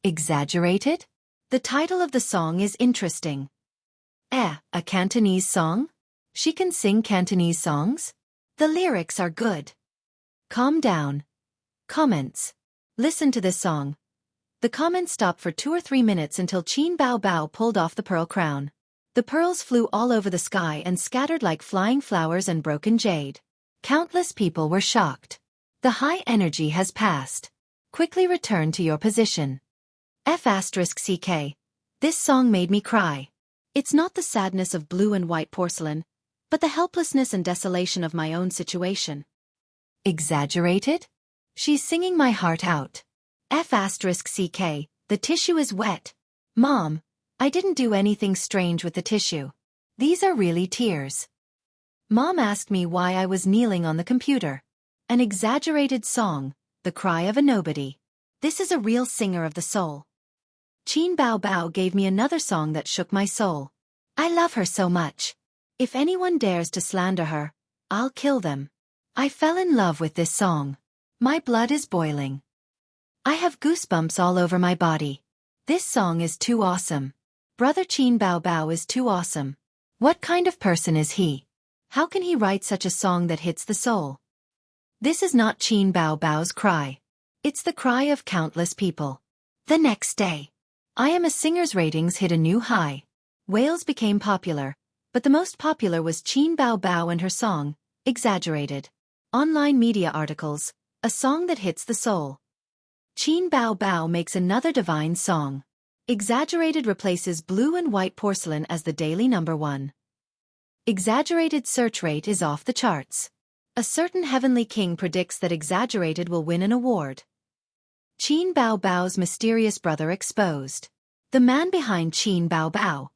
[SPEAKER 1] Exaggerated? The title of the song is interesting. A Cantonese song? She can sing Cantonese songs? The lyrics are good. Calm down. Comments. Listen to this song. The comments stopped for 2 or 3 minutes until Qin Bao Bao pulled off the pearl crown. The pearls flew all over the sky and scattered like flying flowers and broken jade. Countless people were shocked. The high energy has passed. Quickly return to your position. F***CK. This song made me cry. It's not the sadness of blue and white porcelain, but the helplessness and desolation of my own situation. Exaggerated? She's singing my heart out. F***CK. The tissue is wet. Mom, I didn't do anything strange with the tissue. These are really tears. Mom asked me why I was kneeling on the computer. An exaggerated song, the cry of a nobody. This is a real singer of the soul. Qin Bao Bao gave me another song that shook my soul. I love her so much. If anyone dares to slander her, I'll kill them. I fell in love with this song. My blood is boiling. I have goosebumps all over my body. This song is too awesome. Brother Qin Bao Bao is too awesome. What kind of person is he? How can he write such a song that hits the soul? This is not Qin Bao Bao's cry. It's the cry of countless people. The next day, I Am a Singer's ratings hit a new high. Whales became popular, but the most popular was Qin Bao Bao and her song, Exaggerated. Online media articles, a song that hits the soul. Qin Bao Bao makes another divine song. Exaggerated replaces blue and white porcelain as the daily #1. Exaggerated search rate is off the charts. A certain heavenly king predicts that Exaggerated will win an award. Qin Bao Bao's mysterious brother exposed. The man behind Qin Bao Bao.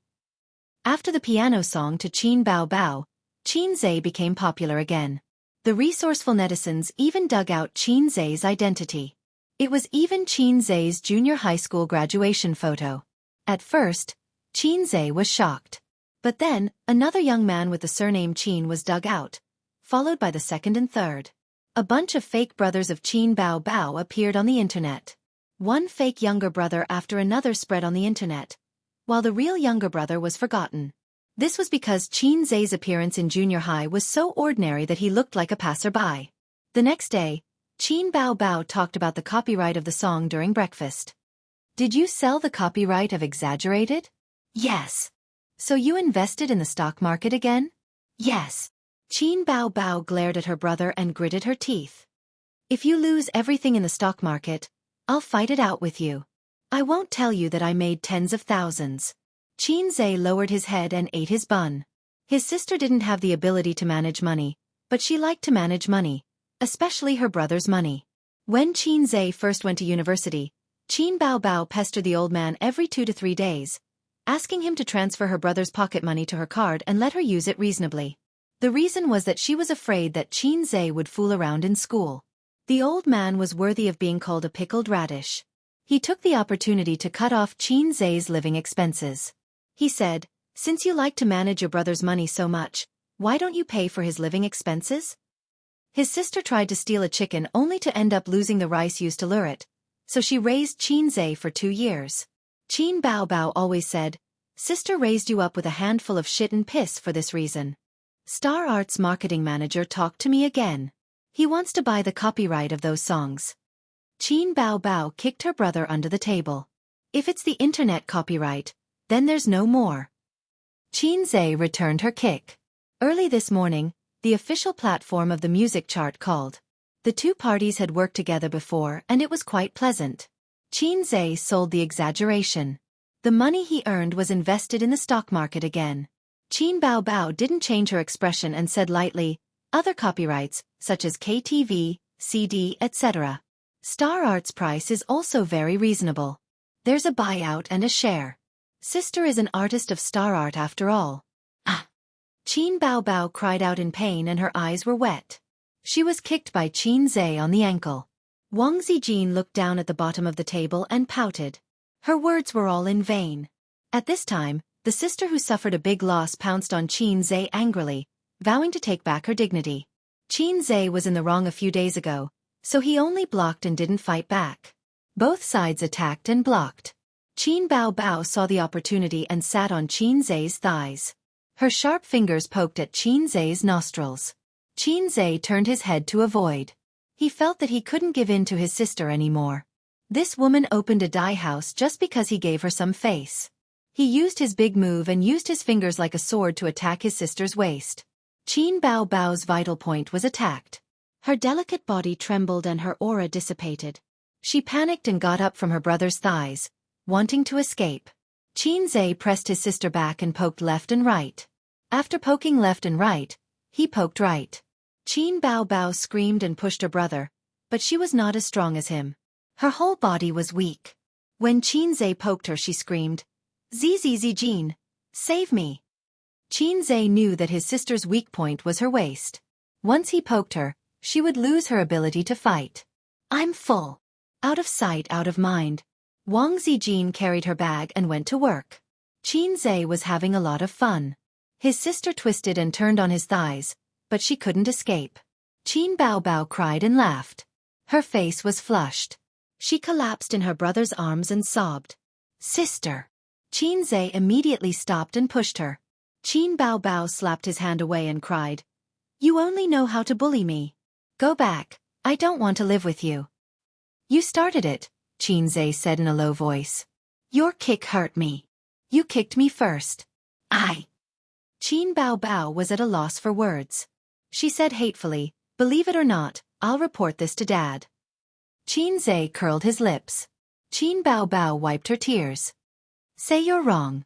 [SPEAKER 1] After the piano song to Qin Bao Bao, Qin Zhe became popular again. The resourceful netizens even dug out Qin Zhe's identity. It was even Qin Zhe's junior high school graduation photo. At first, Qin Zhe was shocked. But then, another young man with the surname Qin was dug out, followed by the second and third. A bunch of fake brothers of Qin Bao Bao appeared on the internet. One fake younger brother after another spread on the internet, while the real younger brother was forgotten. This was because Qin Zhe's appearance in junior high was so ordinary that he looked like a passerby. The next day, Qin Bao Bao talked about the copyright of the song during breakfast. Did you sell the copyright of Exaggerated? Yes. So you invested in the stock market again? Yes. Qin Bao Bao glared at her brother and gritted her teeth. If you lose everything in the stock market, I'll fight it out with you. I won't tell you that I made tens of thousands. Qin Zhe lowered his head and ate his bun. His sister didn't have the ability to manage money, but she liked to manage money, especially her brother's money. When Qin Zhe first went to university, Qin Bao Bao pestered the old man every 2 to 3 days, asking him to transfer her brother's pocket money to her card and let her use it reasonably. The reason was that she was afraid that Qin Zhe would fool around in school. The old man was worthy of being called a pickled radish. He took the opportunity to cut off Qin Zhe's living expenses. He said, "Since you like to manage your brother's money so much, why don't you pay for his living expenses?" His sister tried to steal a chicken only to end up losing the rice used to lure it, so she raised Qin Zhe for 2 years. Qin Bao Bao always said, "Sister raised you up with a handful of shit and piss for this reason." Star Arts marketing manager talked to me again. He wants to buy the copyright of those songs. Qin Bao Bao kicked her brother under the table. If it's the internet copyright, then there's no more. Qin Zhe returned her kick. Early this morning, the official platform of the music chart called. The two parties had worked together before and it was quite pleasant. Qin Zhe sold the Exaggeration. The money he earned was invested in the stock market again. Qin Bao Bao didn't change her expression and said lightly, Other copyrights, such as KTV, CD, etc. Star Art's price is also very reasonable. There's a buyout and a share. Sister is an artist of Star Art after all. Ah! Qin Baobao cried out in pain and her eyes were wet. She was kicked by Qin Zhe on the ankle. Wang Zijin looked down at the bottom of the table and pouted. Her words were all in vain. At this time, the sister who suffered a big loss pounced on Qin Zhe angrily, vowing to take back her dignity. Qin Zhe was in the wrong a few days ago, so he only blocked and didn't fight back. Both sides attacked and blocked. Qin Baobao saw the opportunity and sat on Qin Zhe's thighs. Her sharp fingers poked at Qin Zhe's nostrils. Qin Zhe turned his head to avoid. He felt that he couldn't give in to his sister anymore. This woman opened a dye house just because he gave her some face. He used his big move and used his fingers like a sword to attack his sister's waist. Qin Baobao's vital point was attacked. Her delicate body trembled and her aura dissipated. She panicked and got up from her brother's thighs, wanting to escape. Qin Zhe pressed his sister back and poked left and right. After poking left and right, he poked right. Qin Baobao screamed and pushed her brother, but she was not as strong as him. Her whole body was weak. When Qin Zhe poked her, she screamed, "Zijin, save me." Qin Zhe knew that his sister's weak point was her waist. Once he poked her, she would lose her ability to fight. "I'm full." Out of sight, out of mind. Wang Zijin carried her bag and went to work. Qin Zhe was having a lot of fun. His sister twisted and turned on his thighs, but she couldn't escape. Qin Baobao cried and laughed. Her face was flushed. She collapsed in her brother's arms and sobbed. "Sister!" Qin Zhe immediately stopped and pushed her. Qin Baobao slapped his hand away and cried, "You only know how to bully me. Go back, I don't want to live with you." "You started it," Qin Zhe said in a low voice. "Your kick hurt me. You kicked me first." "I." Qin Baobao was at a loss for words. She said hatefully, "Believe it or not, I'll report this to Dad." Qin Zhe curled his lips. Qin Baobao wiped her tears. "Say you're wrong."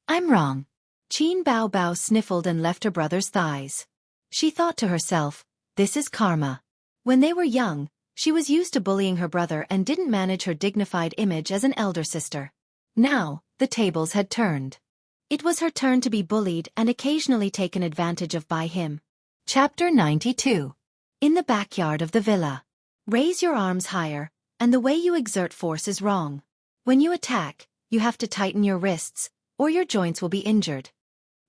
[SPEAKER 1] "I'm wrong." Qin Baobao sniffled and left her brother's thighs. She thought to herself, "This is karma." When they were young, she was used to bullying her brother and didn't manage her dignified image as an elder sister. Now, the tables had turned. It was her turn to be bullied and occasionally taken advantage of by him. Chapter 92. In the backyard of the villa. Raise your arms higher, and the way you exert force is wrong. When you attack, you have to tighten your wrists, or your joints will be injured.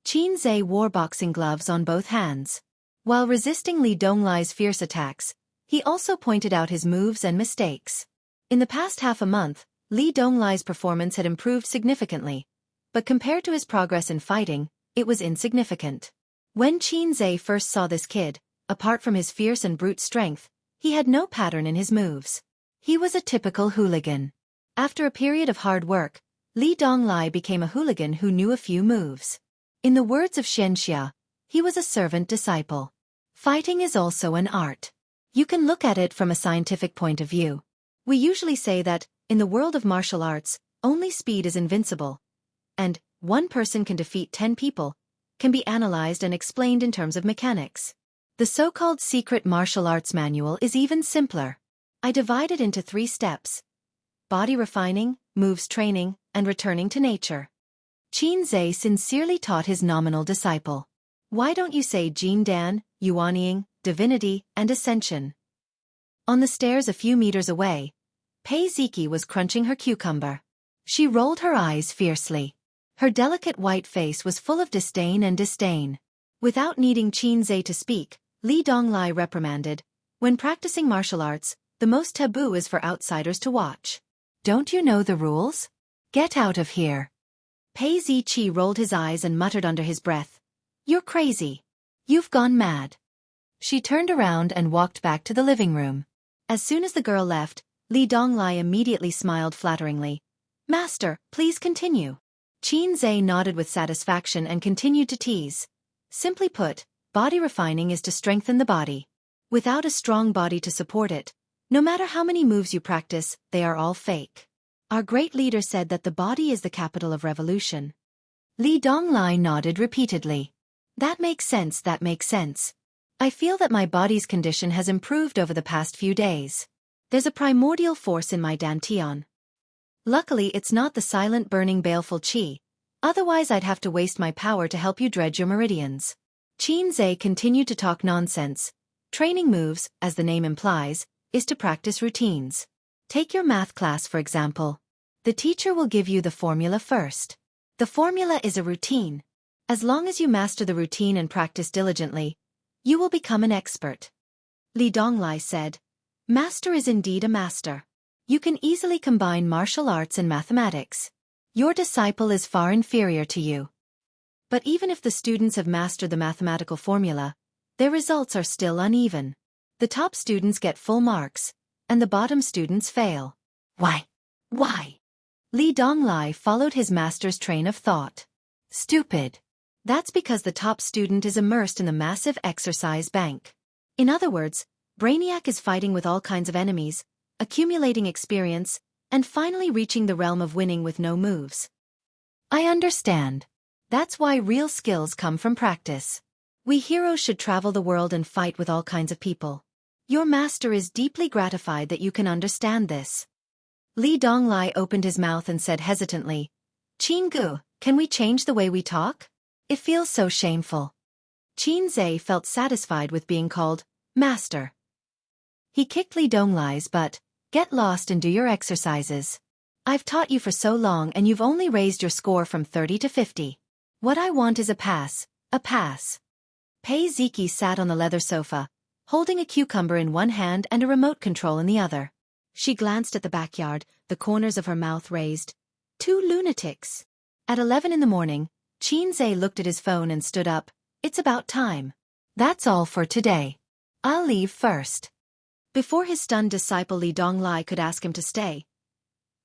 [SPEAKER 1] Qin Zhe wore boxing gloves on both hands. While resisting Li Donglai's fierce attacks, he also pointed out his moves and mistakes. In the past half a month, Li Donglai's performance had improved significantly, but compared to his progress in fighting, it was insignificant. When Qin Zhe first saw this kid, apart from his fierce and brute strength, he had no pattern in his moves. He was a typical hooligan. After a period of hard work, Li Donglai became a hooligan who knew a few moves. In the words of Xianxia, he was a servant disciple. Fighting is also an art. You can look at it from a scientific point of view. We usually say that, in the world of martial arts, only speed is invincible, and one person can defeat 10 people, can be analyzed and explained in terms of mechanics. The so-called secret martial arts manual is even simpler. I divide it into 3 steps: body refining, moves training, and returning to nature. Qin Zhe sincerely taught his nominal disciple. Why don't you say Jindan, Yuanying, divinity, and ascension? On the stairs a few meters away, Pei Ziki was crunching her cucumber. She rolled her eyes fiercely. Her delicate white face was full of disdain and disdain. Without needing Qin Zhe to speak, Li Donglai reprimanded, "When practicing martial arts, the most taboo is for outsiders to watch. Don't you know the rules? Get out of here." Pei Ziqi rolled his eyes and muttered under his breath, "You're crazy. You've gone mad." She turned around and walked back to the living room. As soon as the girl left, Li Donglai immediately smiled flatteringly. "Master, please continue." Qin Zhe nodded with satisfaction and continued to tease. Simply put, body refining is to strengthen the body. Without a strong body to support it, no matter how many moves you practice, they are all fake. Our great leader said that the body is the capital of revolution. Li Donglai nodded repeatedly. That makes sense, that makes sense. I feel that my body's condition has improved over the past few days. There's a primordial force in my dantian. Luckily it's not the silent burning baleful qi, otherwise I'd have to waste my power to help you dredge your meridians. Xianxia continued to talk nonsense. Training moves, as the name implies, is to practice routines. Take your math class for example. The teacher will give you the formula first. The formula is a routine. As long as you master the routine and practice diligently, you will become an expert. Li Donglai said. Master is indeed a master. You can easily combine martial arts and mathematics. Your disciple is far inferior to you. But even if the students have mastered the mathematical formula, their results are still uneven. The top students get full marks, and the bottom students fail. Why? Li Donglai followed his master's train of thought. Stupid. That's because the top student is immersed in the massive exercise bank. In other words, Brainiac is fighting with all kinds of enemies, accumulating experience, and finally reaching the realm of winning with no moves. I understand. That's why real skills come from practice. We heroes should travel the world and fight with all kinds of people. Your master is deeply gratified that you can understand this. Li Donglai opened his mouth and said hesitantly, Jianghu, can we change the way we talk? It feels so shameful. Xianxia felt satisfied with being called master. He kicked Li Donglai's butt. Get lost and do your exercises. I've taught you for so long and you've only raised your score from 30 to 50. What I want is a pass, a pass. Pei Ziki sat on the leather sofa, holding a cucumber in one hand and a remote control in the other. She glanced at the backyard, the corners of her mouth raised. 2 lunatics. At 11 in the morning, Xianxia looked at his phone and stood up. It's about time. That's all for today. I'll leave first. Before his stunned disciple Li Donglai could ask him to stay,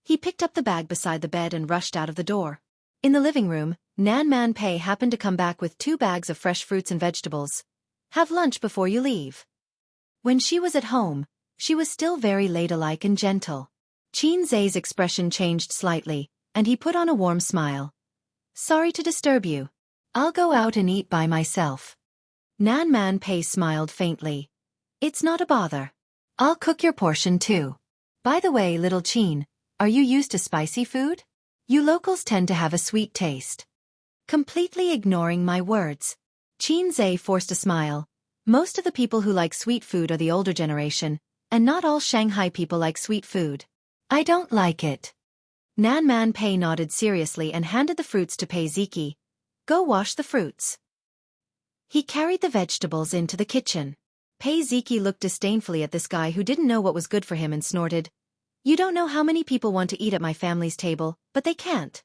[SPEAKER 1] he picked up the bag beside the bed and rushed out of the door. In the living room, Nan Man Pei happened to come back with 2 bags of fresh fruits and vegetables. Have lunch before you leave. When she was at home, she was still very ladylike and gentle. Xianxia's expression changed slightly, and he put on a warm smile. Sorry to disturb you. I'll go out and eat by myself. Nan Man Pei smiled faintly. It's not a bother. I'll cook your portion too. By the way, little Qin, are you used to spicy food? You locals tend to have a sweet taste. Completely ignoring my words, Xianxia forced a smile. Most of the people who like sweet food are the older generation, and not all Shanghai people like sweet food. I don't like it. Nan Man Pei nodded seriously and handed the fruits to Pei Ziki. Go wash the fruits. He carried the vegetables into the kitchen. Pei Ziki looked disdainfully at this guy who didn't know what was good for him and snorted. You don't know how many people want to eat at my family's table, but they can't.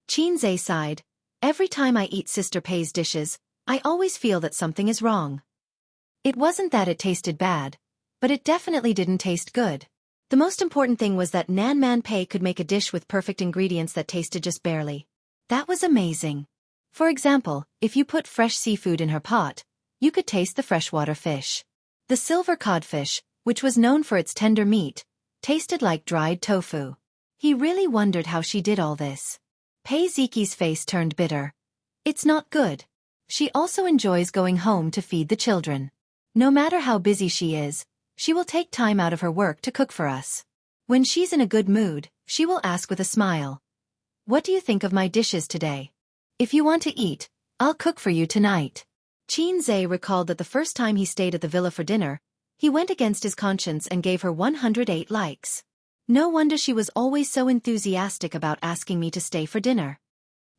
[SPEAKER 1] Xianxia sighed. Every time I eat Sister Pei's dishes, I always feel that something is wrong. It wasn't that it tasted bad, but it definitely didn't taste good. The most important thing was that Nan Man Pei could make a dish with perfect ingredients that tasted just barely. That was amazing. For example, if you put fresh seafood in her pot, you could taste the freshwater fish. The silver codfish, which was known for its tender meat, tasted like dried tofu. He really wondered how she did all this. Pei Ziki's face turned bitter. It's not good. She also enjoys going home to feed the children. No matter how busy she is, she will take time out of her work to cook for us. When she's in a good mood, she will ask with a smile. What do you think of my dishes today? If you want to eat, I'll cook for you tonight. Xianxia recalled that the first time he stayed at the villa for dinner, he went against his conscience and gave her 108 likes. No wonder she was always so enthusiastic about asking me to stay for dinner.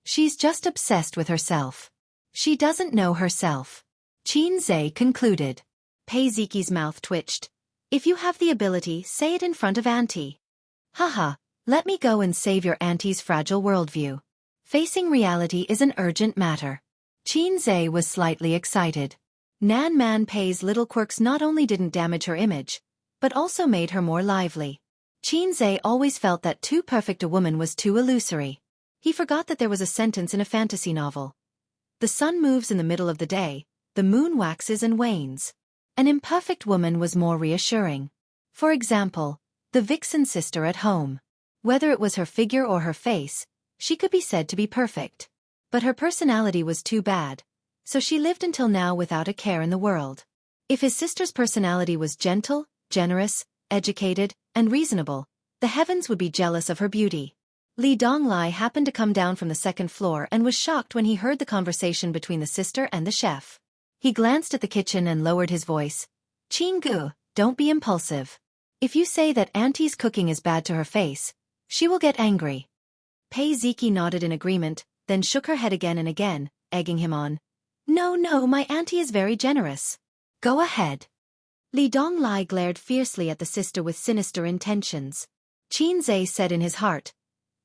[SPEAKER 1] She's just obsessed with herself. She doesn't know herself. Xianxia concluded. Pei Ziki's mouth twitched. If you have the ability, say it in front of Auntie. Haha, let me go and save your auntie's fragile worldview. Facing reality is an urgent matter. Xianxia was slightly excited. Nan Man Pei's little quirks not only didn't damage her image, but also made her more lively. Xianxia always felt that too perfect a woman was too illusory. He forgot that there was a sentence in a fantasy novel. The sun moves in the middle of the day, the moon waxes and wanes. An imperfect woman was more reassuring. For example, the vixen sister at home. Whether it was her figure or her face, she could be said to be perfect. But her personality was too bad, so she lived until now without a care in the world. If his sister's personality was gentle, generous, educated, and reasonable, the heavens would be jealous of her beauty. Li Donglai happened to come down from the second floor and was shocked when he heard the conversation between the sister and the chef. He glanced at the kitchen and lowered his voice. Jianghu, don't be impulsive. If you say that Auntie's cooking is bad to her face, she will get angry. Pei Ziki nodded in agreement, then shook her head again and again, egging him on. No, my auntie is very generous. Go ahead. Li Donglai glared fiercely at the sister with sinister intentions. Xianxia said in his heart,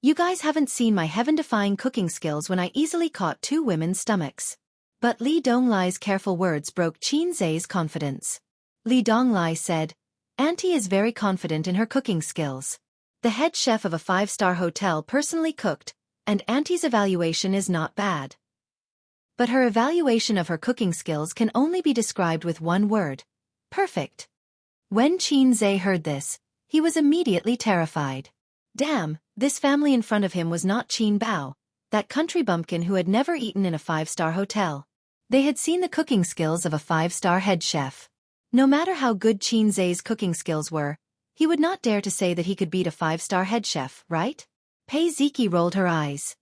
[SPEAKER 1] You guys haven't seen my heaven-defying cooking skills when I easily caught 2 women's stomachs. But Li Donglai's careful words broke Xianxia's confidence. Li Donglai said, Auntie is very confident in her cooking skills. The head chef of a 5-star hotel personally cooked, and Auntie's evaluation is not bad. But her evaluation of her cooking skills can only be described with one word. Perfect. When Xianxia heard this, he was immediately terrified. Damn, this family in front of him was not Qin Bao, that country bumpkin who had never eaten in a 5-star hotel. They had seen the cooking skills of a 5-star head chef. No matter how good Xianxia's cooking skills were, he would not dare to say that he could beat a 5-star head chef, right? Pei Ziki rolled her eyes.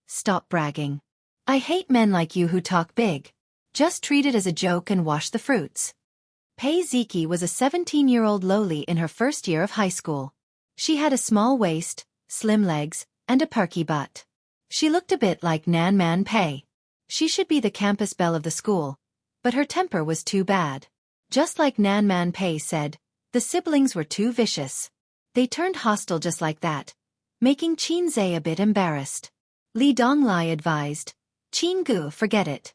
[SPEAKER 1] Stop bragging. I hate men like you who talk big. Just treat it as a joke and wash the fruits. Pei Ziki was a 17-year-old lowly in her first year of high school. She had a small waist, slim legs, and a perky butt. She looked a bit like Nan Man Pei. She should be the campus belle of the school, but her temper was too bad. Just like Nan Man Pei said, the siblings were too vicious. They turned hostile just like that, making Xianxia a bit embarrassed. Li Donglai advised, Jianghu, forget it.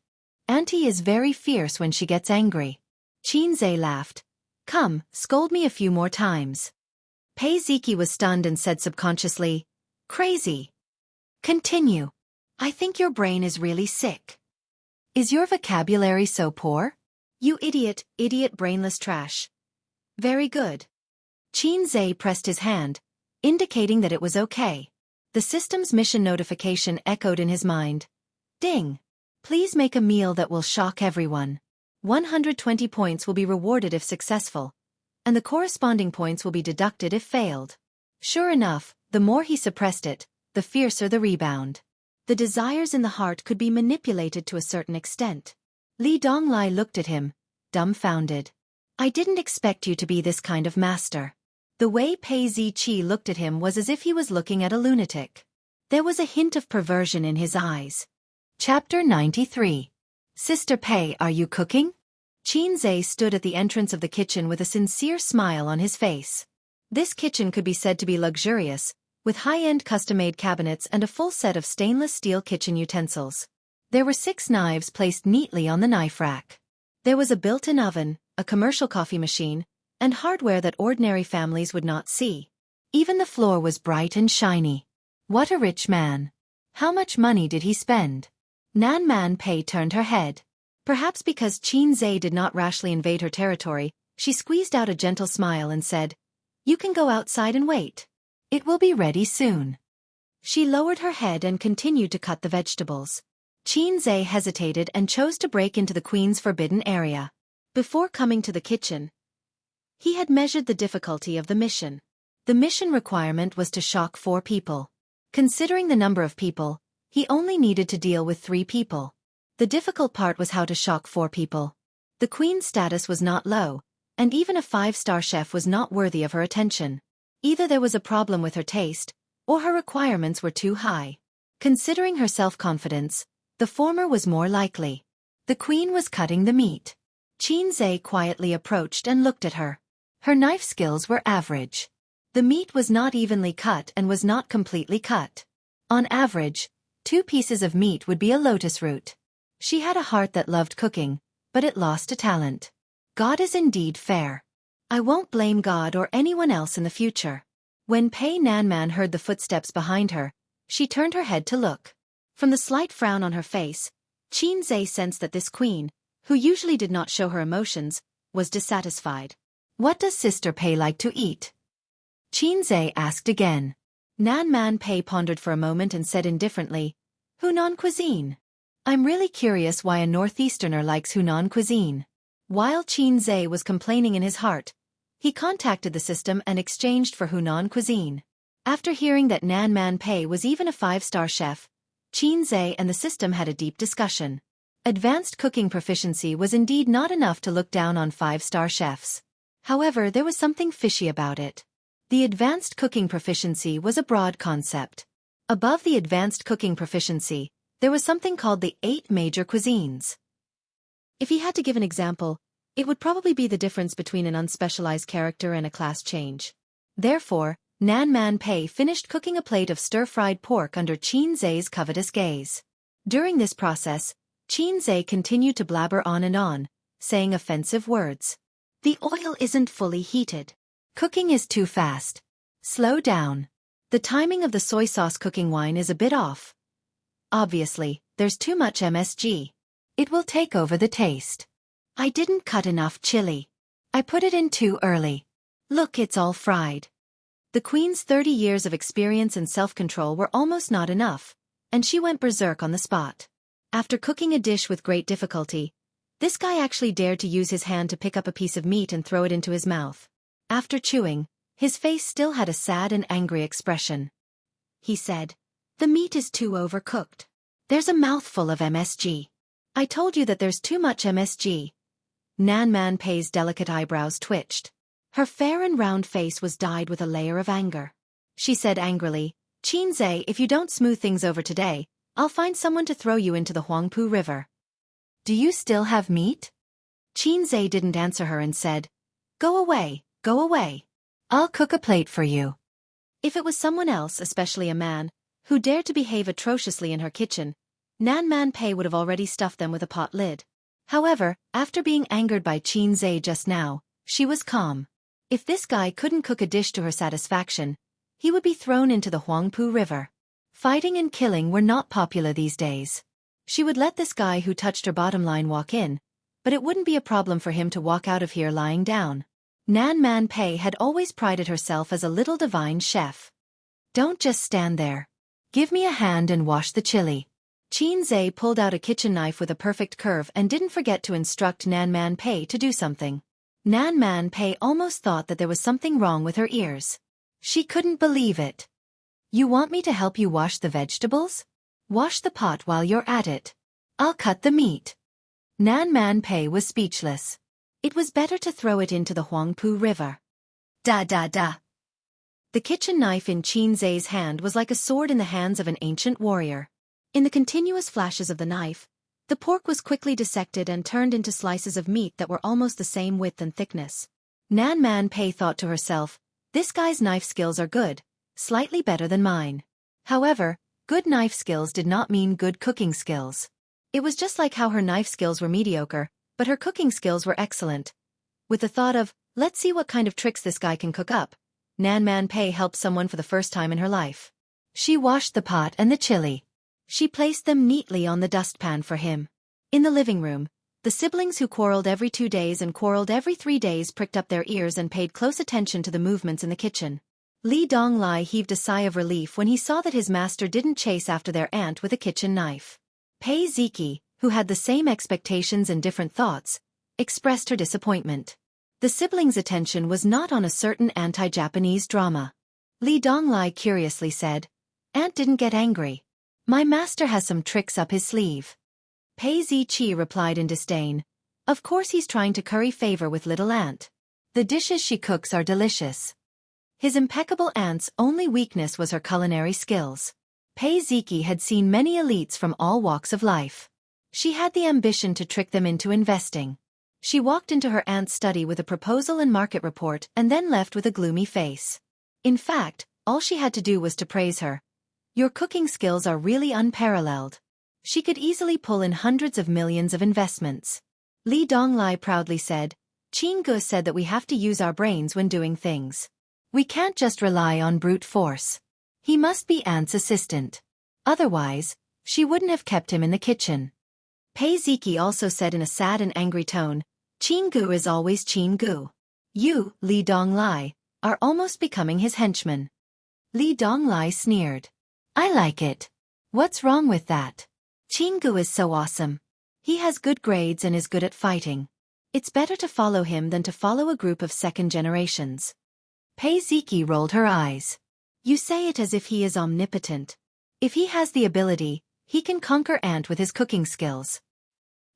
[SPEAKER 1] Auntie is very fierce when she gets angry. Xianxia laughed. Come, scold me a few more times. Pei Ziki was stunned and said subconsciously, Crazy. Continue. I think your brain is really sick. Is your vocabulary so poor? You idiot, brainless trash. Very good. Xianxia pressed his hand, indicating that it was okay. The system's mission notification echoed in his mind. Ding. Please make a meal that will shock everyone. 120 points will be rewarded if successful, and the corresponding points will be deducted if failed. Sure enough, the more he suppressed it, the fiercer the rebound. The desires in the heart could be manipulated to a certain extent. Li Donglai looked at him, dumbfounded. I didn't expect you to be this kind of master. The way Pei Ziqi looked at him was as if he was looking at a lunatic. There was a hint of perversion in his eyes. Chapter 93. Sister Pei, are you cooking? Xianxia stood at the entrance of the kitchen with a sincere smile on his face. This kitchen could be said to be luxurious, with high-end custom-made cabinets and a full set of stainless steel kitchen utensils. There were 6 knives placed neatly on the knife rack. There was a built-in oven, a commercial coffee machine, and hardware that ordinary families would not see. Even the floor was bright and shiny. What a rich man. How much money did he spend? Nan Man Pei turned her head. Perhaps because Xianxia did not rashly invade her territory, she squeezed out a gentle smile and said, You can go outside and wait. It will be ready soon. She lowered her head and continued to cut the vegetables. Xianxia hesitated and chose to break into the queen's forbidden area. Before coming to the kitchen, he had measured the difficulty of the mission. The mission requirement was to shock 4 people. Considering the number of people, he only needed to deal with 3 people. The difficult part was how to shock 4 people. The queen's status was not low, and even a 5-star chef was not worthy of her attention. Either there was a problem with her taste, or her requirements were too high. Considering her self-confidence, the former was more likely. The queen was cutting the meat. Xianxia quietly approached and looked at her. Her knife skills were average. The meat was not evenly cut and was not completely cut. On average, 2 pieces of meat would be a lotus root. She had a heart that loved cooking, but it lost a talent. God is indeed fair. I won't blame God or anyone else in the future. When Pei Nanman heard the footsteps behind her, she turned her head to look. From the slight frown on her face, Xianxia sensed that this queen, who usually did not show her emotions, was dissatisfied. What does Sister Pei like to eat? Xianxia asked again. Nanman Pei pondered for a moment and said indifferently, Hunan cuisine. I'm really curious why a northeasterner likes Hunan cuisine. While Qin Zhe was complaining in his heart, he contacted the system and exchanged for Hunan cuisine. After hearing that Nan Man Pei was even a 5-star chef, Qin Zhe and the system had a deep discussion. Advanced cooking proficiency was indeed not enough to look down on 5-star chefs. However, there was something fishy about it. The advanced cooking proficiency was a broad concept. Above the advanced cooking proficiency, there was something called the 8 major cuisines. If he had to give an example, it would probably be the difference between an unspecialized character and a class change. Therefore, Nan Man Pei finished cooking a plate of stir-fried pork under Qin Zhe's covetous gaze. During this process, Qin Zhe continued to blabber on and on, saying offensive words. The oil isn't fully heated. Cooking is too fast. Slow down. The timing of the soy sauce cooking wine is a bit off. Obviously, there's too much MSG. It will take over the taste. I didn't cut enough chili. I put it in too early. Look, it's all fried. The queen's 30 years of experience and self-control were almost not enough, and she went berserk on the spot. After cooking a dish with great difficulty, this guy actually dared to use his hand to pick up a piece of meat and throw it into his mouth. After chewing, his face still had a sad and angry expression. He said, "The meat is too overcooked. There's a mouthful of MSG. I told you that there's too much MSG." Nan Man Pei's delicate eyebrows twitched. Her fair and round face was dyed with a layer of anger. She said angrily, "Qin Zhe, if you don't smooth things over today, I'll find someone to throw you into the Huangpu River." "Do you still have meat?" Qin Zhe didn't answer her and said, "Go away, go away. I'll cook a plate for you." If it was someone else, especially a man, who dared to behave atrociously in her kitchen, Nan Man Pei would have already stuffed them with a pot lid. However, after being angered by Qin Zhe just now, she was calm. If this guy couldn't cook a dish to her satisfaction, he would be thrown into the Huangpu River. Fighting and killing were not popular these days. She would let this guy who touched her bottom line walk in, but it wouldn't be a problem for him to walk out of here lying down. Nan Man Pei had always prided herself as a little divine chef. "Don't just stand there. Give me a hand and wash the chili." Qin Zhe pulled out a kitchen knife with a perfect curve and didn't forget to instruct Nan Man Pei to do something. Nan Man Pei almost thought that there was something wrong with her ears. She couldn't believe it. "You want me to help you wash the vegetables? Wash the pot while you're at it. I'll cut the meat." Nan Man Pei was speechless. It was better to throw it into the Huangpu River. Da da da. The kitchen knife in Qin Zhe's hand was like a sword in the hands of an ancient warrior. In the continuous flashes of the knife, the pork was quickly dissected and turned into slices of meat that were almost the same width and thickness. Nan Man Pei thought to herself, "This guy's knife skills are good, slightly better than mine." However, good knife skills did not mean good cooking skills. It was just like how her knife skills were mediocre, but her cooking skills were excellent. With the thought of, "Let's see what kind of tricks this guy can cook up," Nan Man Pei helped someone for the first time in her life. She washed the pot and the chili. She placed them neatly on the dustpan for him. In the living room, the siblings who quarreled every 2 days and quarreled every 3 days pricked up their ears and paid close attention to the movements in the kitchen. Li Donglai heaved a sigh of relief when he saw that his master didn't chase after their aunt with a kitchen knife. Pei Ziki, who had the same expectations and different thoughts, expressed her disappointment. The siblings' attention was not on a certain anti-Japanese drama. Li Donglai curiously said, "Aunt didn't get angry. My master has some tricks up his sleeve." Pei Ziqi replied in disdain, "Of course he's trying to curry favor with little aunt. The dishes she cooks are delicious." His impeccable aunt's only weakness was her culinary skills. Pei Ziki had seen many elites from all walks of life. She had the ambition to trick them into investing. She walked into her aunt's study with a proposal and market report and then left with a gloomy face. In fact, all she had to do was to praise her. "Your cooking skills are really unparalleled." She could easily pull in hundreds of millions of investments. Li Donglai proudly said, "Jianghu said that we have to use our brains when doing things. We can't just rely on brute force. He must be Aunt's assistant. Otherwise, she wouldn't have kept him in the kitchen." Pei Ziki also said in a sad and angry tone, "Jianghu is always Jianghu. You, Li Donglai, are almost becoming his henchman." Li Donglai sneered. "I like it. What's wrong with that? Jianghu is so awesome. He has good grades and is good at fighting. It's better to follow him than to follow a group of second generations. Pei Ziki rolled her eyes. You say it as if he is omnipotent. If he has the ability, he can conquer Ant with his cooking skills.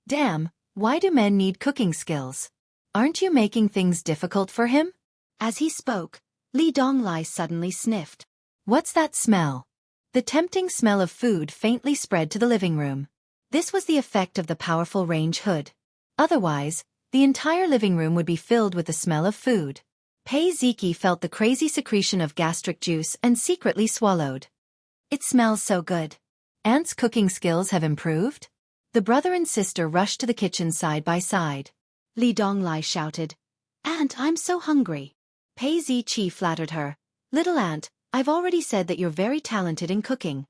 [SPEAKER 1] Damn, why do men need cooking skills? Aren't you making things difficult for him? As he spoke, Li Donglai suddenly sniffed. What's that smell? The tempting smell of food faintly spread to the living room. This was the effect of the powerful range hood. Otherwise, the entire living room would be filled with the smell of food. Pei Ziki felt the crazy secretion of gastric juice and secretly swallowed. It smells so good. Ant's cooking skills have improved? The brother and sister rushed to the kitchen side by side. Li Donglai shouted, Ant, I'm so hungry. Pei Ziqi flattered her. Little Ant, I've already said that you're very talented in cooking.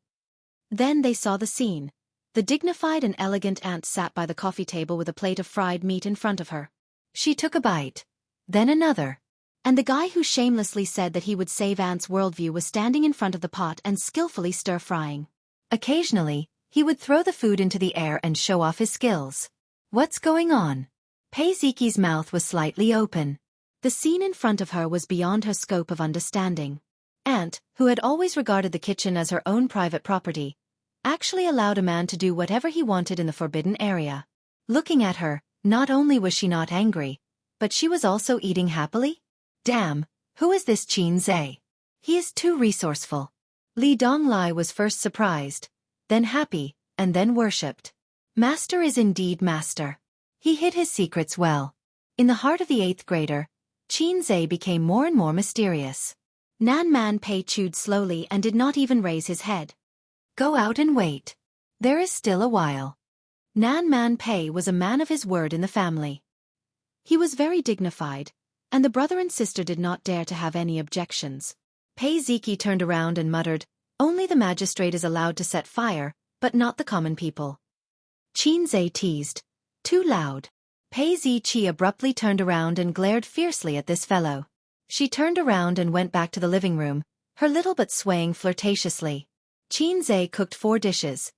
[SPEAKER 1] Then they saw the scene. The dignified and elegant Ant sat by the coffee table with a plate of fried meat in front of her. She took a bite. Then another. And the guy who shamelessly said that he would save Ant's worldview was standing in front of the pot and skillfully stir-frying. Occasionally, he would throw the food into the air and show off his skills. What's going on? Pei Ziki's mouth was slightly open. The scene in front of her was beyond her scope of understanding. Ant, who had always regarded the kitchen as her own private property, actually allowed a man to do whatever he wanted in the forbidden area. Looking at her, not only was she not angry, but she was also eating happily? Damn, who is this Qin Zhe? He is too resourceful. Li Donglai was first surprised, then happy, and then worshipped. Master is indeed master. He hid his secrets well. In the heart of the 8th grader, Qin Zhe became more and more mysterious. Nan Man Pei chewed slowly and did not even raise his head. Go out and wait. There is still a while. Nan Man Pei was a man of his word in the family. He was very dignified, and the brother and sister did not dare to have any objections. Pei Ziki turned around and muttered, Only the magistrate is allowed to set fire, but not the common people. Qin Zhe teased. Too loud. Pei Ziqi abruptly turned around and glared fiercely at this fellow. She turned around and went back to the living room, her little butt swaying flirtatiously. Qin Zhe cooked 4 dishes.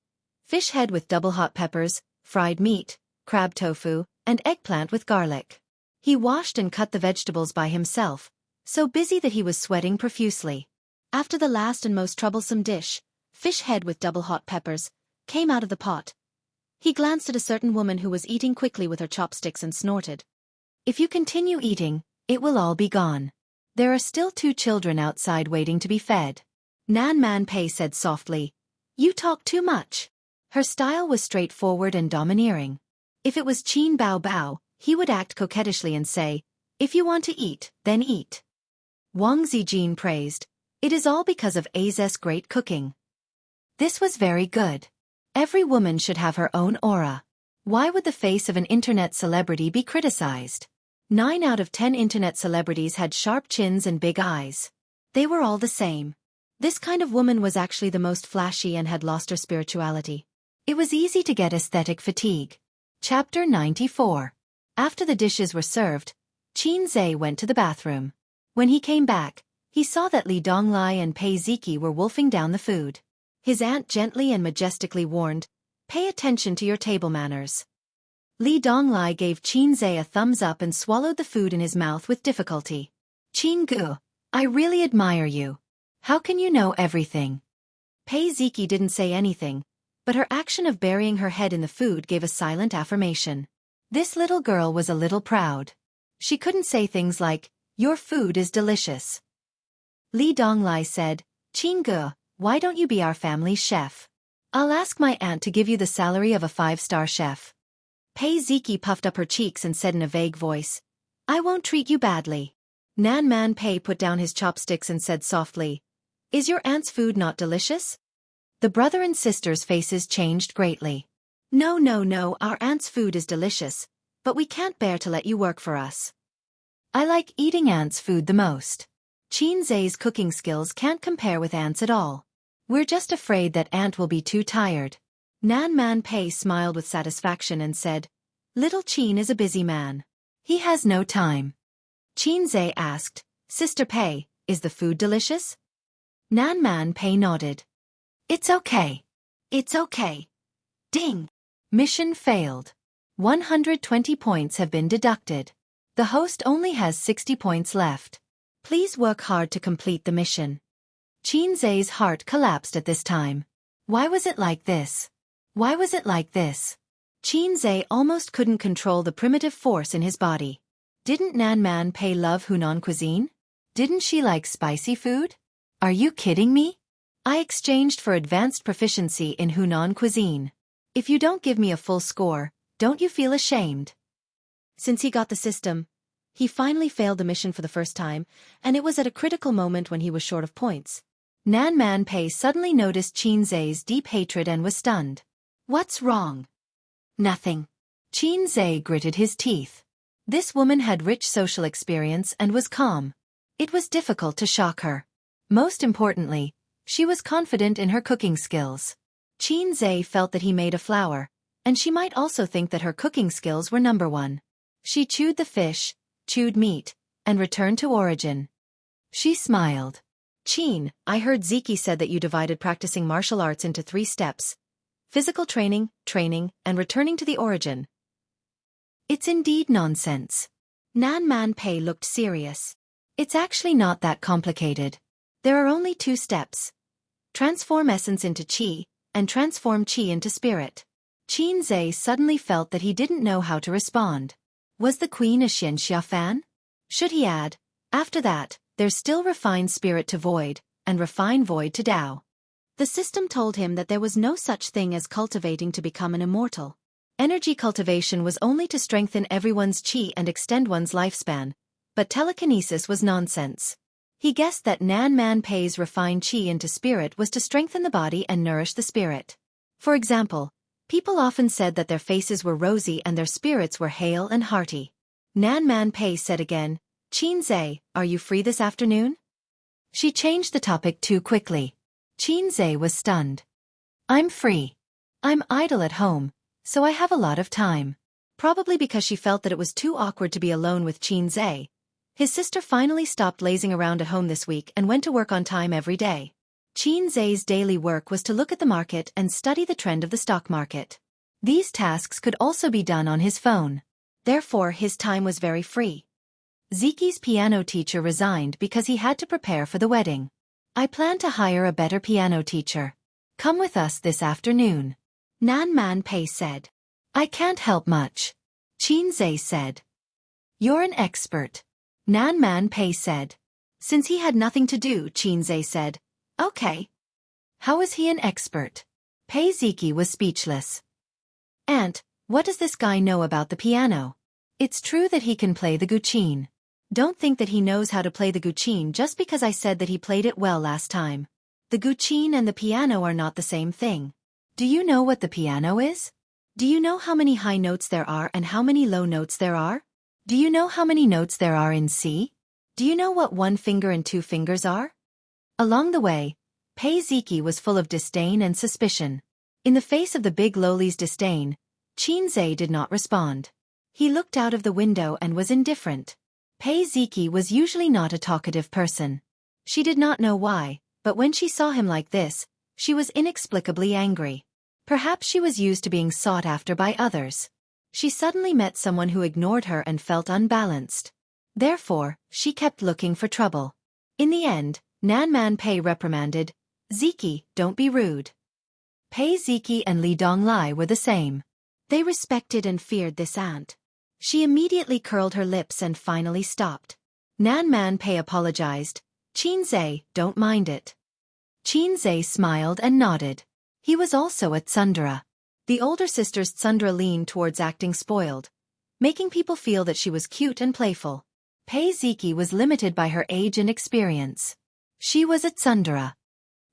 [SPEAKER 1] Fish head with double hot peppers, fried meat, crab tofu, and eggplant with garlic. He washed and cut the vegetables by himself, so busy that he was sweating profusely. After the last and most troublesome dish, fish head with double hot peppers, came out of the pot, he glanced at a certain woman who was eating quickly with her chopsticks and snorted. If you continue eating, it will all be gone. There are still 2 children outside waiting to be fed. Nan Man Pei said softly, You talk too much. Her style was straightforward and domineering. If it was Qin Bao Bao, he would act coquettishly and say, If you want to eat, then eat. Wang Zijin praised, It is all because of A's great cooking. This was very good. Every woman should have her own aura. Why would the face of an internet celebrity be criticized? 9 out of 10 internet celebrities had sharp chins and big eyes. They were all the same. This kind of woman was actually the most flashy and had lost her spirituality. It was easy to get aesthetic fatigue. Chapter 94. After the dishes were served, Qin Zhe went to the bathroom. When he came back, he saw that Li Donglai and Pei Ziki were wolfing down the food. His aunt gently and majestically warned, Pay attention to your table manners. Li Donglai gave Qin Zhe a thumbs up and swallowed the food in his mouth with difficulty. Qin Gu, I really admire you. How can you know everything? Pei Ziki didn't say anything, but her action of burying her head in the food gave a silent affirmation. This little girl was a little proud. She couldn't say things like, Your food is delicious. Li Donglai said, Qin Gu, why don't you be our family's chef? I'll ask my aunt to give you the salary of a 5-star chef. Pei Ziki puffed up her cheeks and said in a vague voice, I won't treat you badly. Nan Man Pei put down his chopsticks and said softly, Is your aunt's food not delicious? The brother and sister's faces changed greatly. No, no, no, our aunt's food is delicious, but we can't bear to let you work for us. I like eating aunt's food the most. Qin Zhe's cooking skills can't compare with aunt's at all. We're just afraid that aunt will be too tired. Nan Man Pei smiled with satisfaction and said, Little Qin is a busy man. He has no time. Qin Zhe asked, Sister Pei, is the food delicious? Nan Man Pei nodded. It's okay. It's okay. Ding! Mission failed. 120 points have been deducted. The host only has 60 points left. Please work hard to complete the mission. Xianxia's heart collapsed at this time. Why was it like this? Why was it like this? Xianxia almost couldn't control the primitive force in his body. Didn't Nan Man Pei love Hunan cuisine? Didn't she like spicy food? Are you kidding me? I exchanged for advanced proficiency in Hunan cuisine. If you don't give me a full score, don't you feel ashamed? Since he got the system, he finally failed the mission for the first time, and it was at a critical moment when he was short of points. Nan Man Pei suddenly noticed Xianxia's deep hatred and was stunned. What's wrong? Nothing. Xianxia gritted his teeth. This woman had rich social experience and was calm. It was difficult to shock her. Most importantly, she was confident in her cooking skills. Xianxia felt that he made a flower, and she might also think that her cooking skills were number one. She chewed the fish, chewed meat, and returned to origin. She smiled. Qin, I heard Ziki said that you divided practicing martial arts into 3 steps. Physical training, and returning to the origin. It's indeed nonsense. Nan Man Pei looked serious. It's actually not that complicated. There are only 2 steps. Transform essence into qi, and transform qi into spirit. Xianxia suddenly felt that he didn't know how to respond. Was the queen a Xianxia fan? Should he add, after that, there's still refined spirit to void, and refined void to Tao. The system told him that there was no such thing as cultivating to become an immortal. Energy cultivation was only to strengthen everyone's qi and extend one's lifespan, but telekinesis was nonsense. He guessed that Nan Man Pei's refined qi into spirit was to strengthen the body and nourish the spirit. For example, people often said that their faces were rosy and their spirits were hale and hearty. Nan Man Pei said again, Xianxia, are you free this afternoon? She changed the topic too quickly. Xianxia was stunned. I'm free. I'm idle at home, so I have a lot of time. Probably because she felt that it was too awkward to be alone with Xianxia. His sister finally stopped lazing around at home this week and went to work on time every day. Xianxia's daily work was to look at the market and study the trend of the stock market. These tasks could also be done on his phone. Therefore, his time was very free. Ziki's piano teacher resigned because he had to prepare for the wedding. I plan to hire a better piano teacher. Come with us this afternoon. Nan Man Pei said. I can't help much. Xianxia said. You're an expert. Nan Man Pei said. Since he had nothing to do, Xianxia said. Okay. How is he an expert? Pei Ziki was speechless. Aunt, what does this guy know about the piano? It's true that he can play the guqin. Don't think that he knows how to play the guqin just because I said that he played it well last time. The guqin and the piano are not the same thing. Do you know what the piano is? Do you know how many high notes there are and how many low notes there are? Do you know how many notes there are in C? Do you know what 1 finger and 2 fingers are? Along the way, Pei Ziki was full of disdain and suspicion. In the face of the big lowly's disdain, Xianxia did not respond. He looked out of the window and was indifferent. Pei Ziki was usually not a talkative person. She did not know why, but when she saw him like this, she was inexplicably angry. Perhaps she was used to being sought after by others. She suddenly met someone who ignored her and felt unbalanced. Therefore, she kept looking for trouble. In the end, Nan Man Pei reprimanded, Ziki, don't be rude. Pei Ziki and Li Donglai were the same. They respected and feared this aunt. She immediately curled her lips and finally stopped. Nan Man Pei apologized. Xianxia, don't mind it. Xianxia smiled and nodded. He was also at Tsundere. The older sister's Tsundere leaned towards acting spoiled, making people feel that she was cute and playful. Pei Ziki was limited by her age and experience. She was at Tsundere.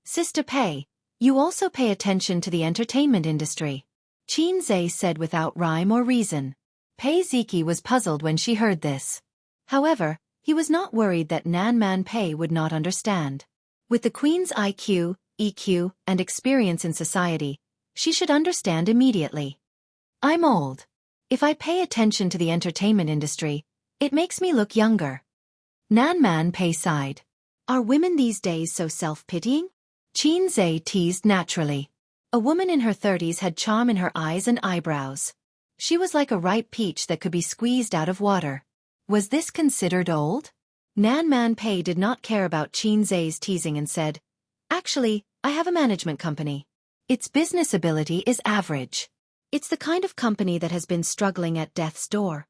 [SPEAKER 1] Sister Pei, you also pay attention to the entertainment industry. Xianxia said without rhyme or reason. Pei Ziki was puzzled when she heard this. However, he was not worried that Nan Man Pei would not understand. With the queen's IQ, EQ, and experience in society, she should understand immediately. I'm old. If I pay attention to the entertainment industry, it makes me look younger. Nan Man Pei sighed. Are women these days so self-pitying? Xianxia teased naturally. A woman in her 30s had charm in her eyes and eyebrows. She was like a ripe peach that could be squeezed out of water. Was this considered old? Nan Man Pei did not care about Qin Zai's teasing and said, "Actually, I have a management company. Its business ability is average. It's the kind of company that has been struggling at death's door."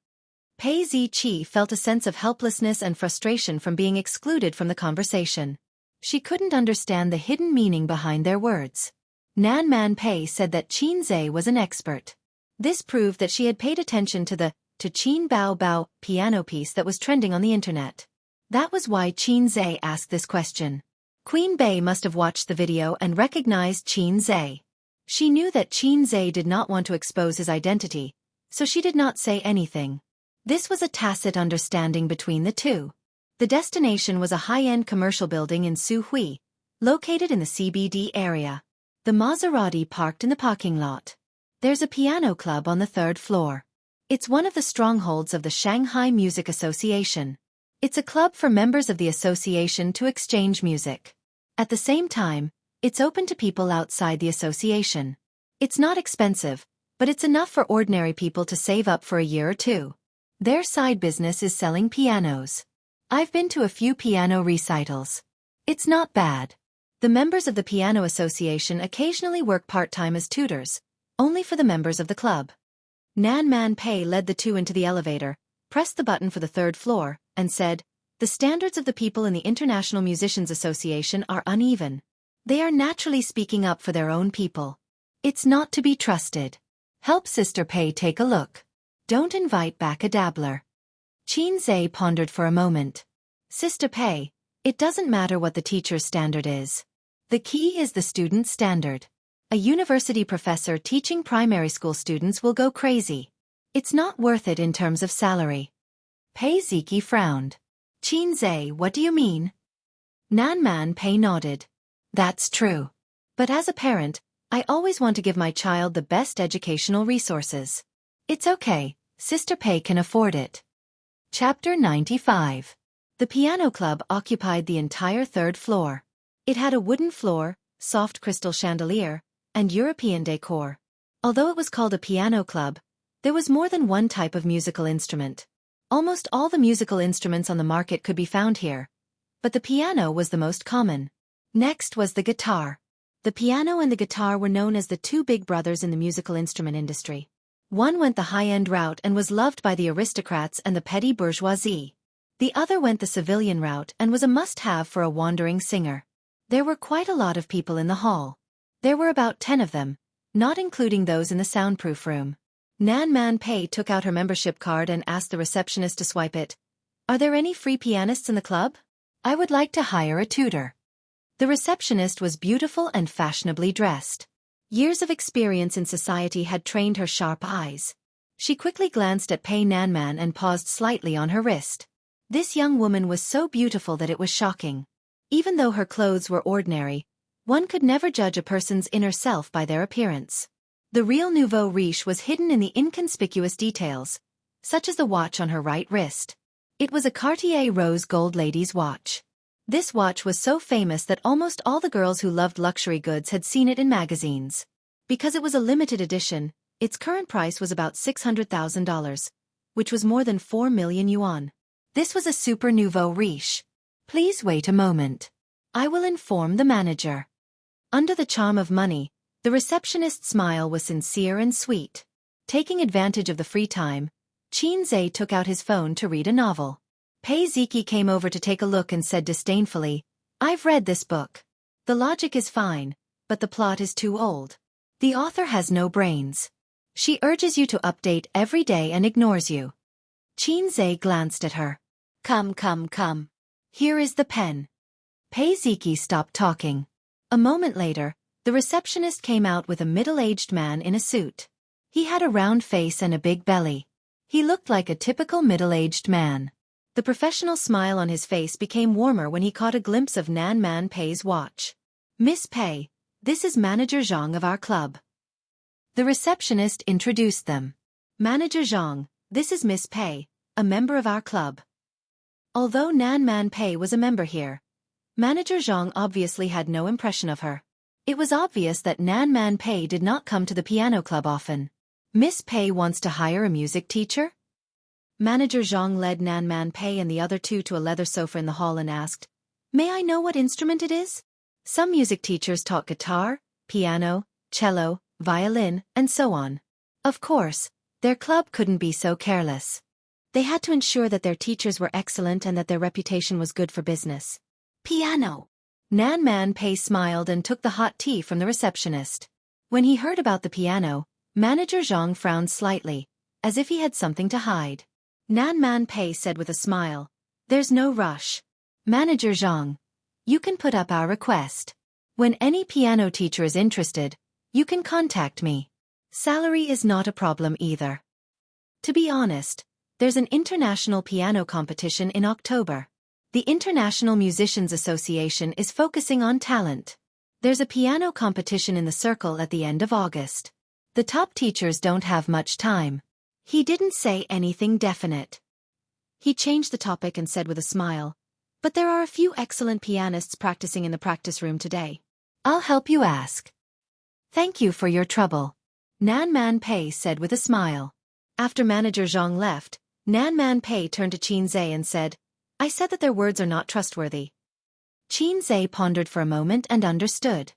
[SPEAKER 1] Pei Ziqi felt a sense of helplessness and frustration from being excluded from the conversation. She couldn't understand the hidden meaning behind their words. Nan Man Pei said that Qin Zai was an expert. This proved that she had paid attention to the "To Qin Bao Bao" piano piece that was trending on the internet. That was why Qin Zai asked this question. Queen Bei must have watched the video and recognized Qin Zai. She knew that Qin Zai did not want to expose his identity, so she did not say anything. This was a tacit understanding between the two. The destination was a high-end commercial building in Suhui, located in the CBD area. The Maserati parked in the parking lot. There's a piano club on the 3rd floor. It's one of the strongholds of the Shanghai Music Association. It's a club for members of the association to exchange music. At the same time, it's open to people outside the association. It's not expensive, but it's enough for ordinary people to save up for a year or two. Their side business is selling pianos. I've been to a few piano recitals. It's not bad. The members of the piano association occasionally work part-time as tutors, only for the members of the club. Nan Man Pei led the two into the elevator, pressed the button for the 3rd floor, and said, "The standards of the people in the International Musicians Association are uneven. They are naturally speaking up for their own people. It's not to be trusted. Help Sister Pei take a look. Don't invite back a dabbler." Qin Zai pondered for a moment. "Sister Pei, it doesn't matter what the teacher's standard is. The key is the student's standard. A university professor teaching primary school students will go crazy. It's not worth it in terms of salary." Pei Ziqi frowned. "Qin Zai, what do you mean?" Nan Man Pei nodded. "That's true. But as a parent, I always want to give my child the best educational resources. It's okay, Sister Pei can afford it." Chapter 95. The piano club occupied the entire 3rd floor. It had a wooden floor, soft crystal chandelier, and European decor. Although it was called a piano club, there was more than one type of musical instrument. Almost all the musical instruments on the market could be found here, but the piano was the most common. Next was the guitar. The piano and the guitar were known as the two big brothers in the musical instrument industry. One went the high-end route and was loved by the aristocrats and the petty bourgeoisie. The other went the civilian route and was a must-have for a wandering singer. There were quite a lot of people in the hall. There were about 10 of them, not including those in the soundproof room. Nan Man Pei took out her membership card and asked the receptionist to swipe it. "Are there any free pianists in the club? I would like to hire a tutor." The receptionist was beautiful and fashionably dressed. Years of experience in society had trained her sharp eyes. She quickly glanced at Pei Nanman and paused slightly on her wrist. This young woman was so beautiful that it was shocking. Even though her clothes were ordinary, one could never judge a person's inner self by their appearance. The real nouveau riche was hidden in the inconspicuous details, such as the watch on her right wrist. It was a Cartier rose gold lady's watch. This watch was so famous that almost all the girls who loved luxury goods had seen it in magazines. Because it was a limited edition, its current price was about $600,000, which was more than 4 million yuan. This was a super nouveau riche. "Please wait a moment. I will inform the manager." Under the charm of money, the receptionist's smile was sincere and sweet. Taking advantage of the free time, Qin Zai took out his phone to read a novel. Pei Ziqi came over to take a look and said disdainfully, "I've read this book. The logic is fine, but the plot is too old. The author has no brains. She urges you to update every day and ignores you." Qin Zai glanced at her. Come. Here is the pen." Pei Ziqi stopped talking. A moment later, the receptionist came out with a middle-aged man in a suit. He had a round face and a big belly. He looked like a typical middle-aged man. The professional smile on his face became warmer when he caught a glimpse of Nan Man Pei's watch. "Miss Pei, this is Manager Zhang of our club." The receptionist introduced them. "Manager Zhang, this is Miss Pei, a member of our club." Although Nan Man Pei was a member here, Manager Zhang obviously had no impression of her. It was obvious that Nan Man Pei did not come to the piano club often. Miss Pei wants to hire a music teacher? Manager Zhang led Nan Man Pei and the other two to a leather sofa in the hall and asked, "May I know what instrument it is?" Some music teachers taught guitar, piano, cello, violin, and so on. Of course, their club couldn't be so careless. They had to ensure that their teachers were excellent and that their reputation was good for business. Piano. Nan Man Pei smiled and took the hot tea from the receptionist. When he heard about the piano, Manager Zhang frowned slightly, as if he had something to hide. Nan Man Pei said with a smile, "There's no rush. Manager Zhang, you can put up our request. When any piano teacher is interested, you can contact me. Salary is not a problem either. To be honest, there's an international piano competition in October. The International Musicians Association is focusing on talent. There's a piano competition in the circle at the end of August. The top teachers don't have much time." He didn't say anything definite. He changed the topic and said with a smile, "But there are a few excellent pianists practicing in the practice room today. I'll help you ask." "Thank you for your trouble," Nan Man Pei said with a smile. After Manager Zhang left, Nan Man Pei turned to Qin Zhe and said, "I said that their words are not trustworthy." Qin Zhe pondered for a moment and understood.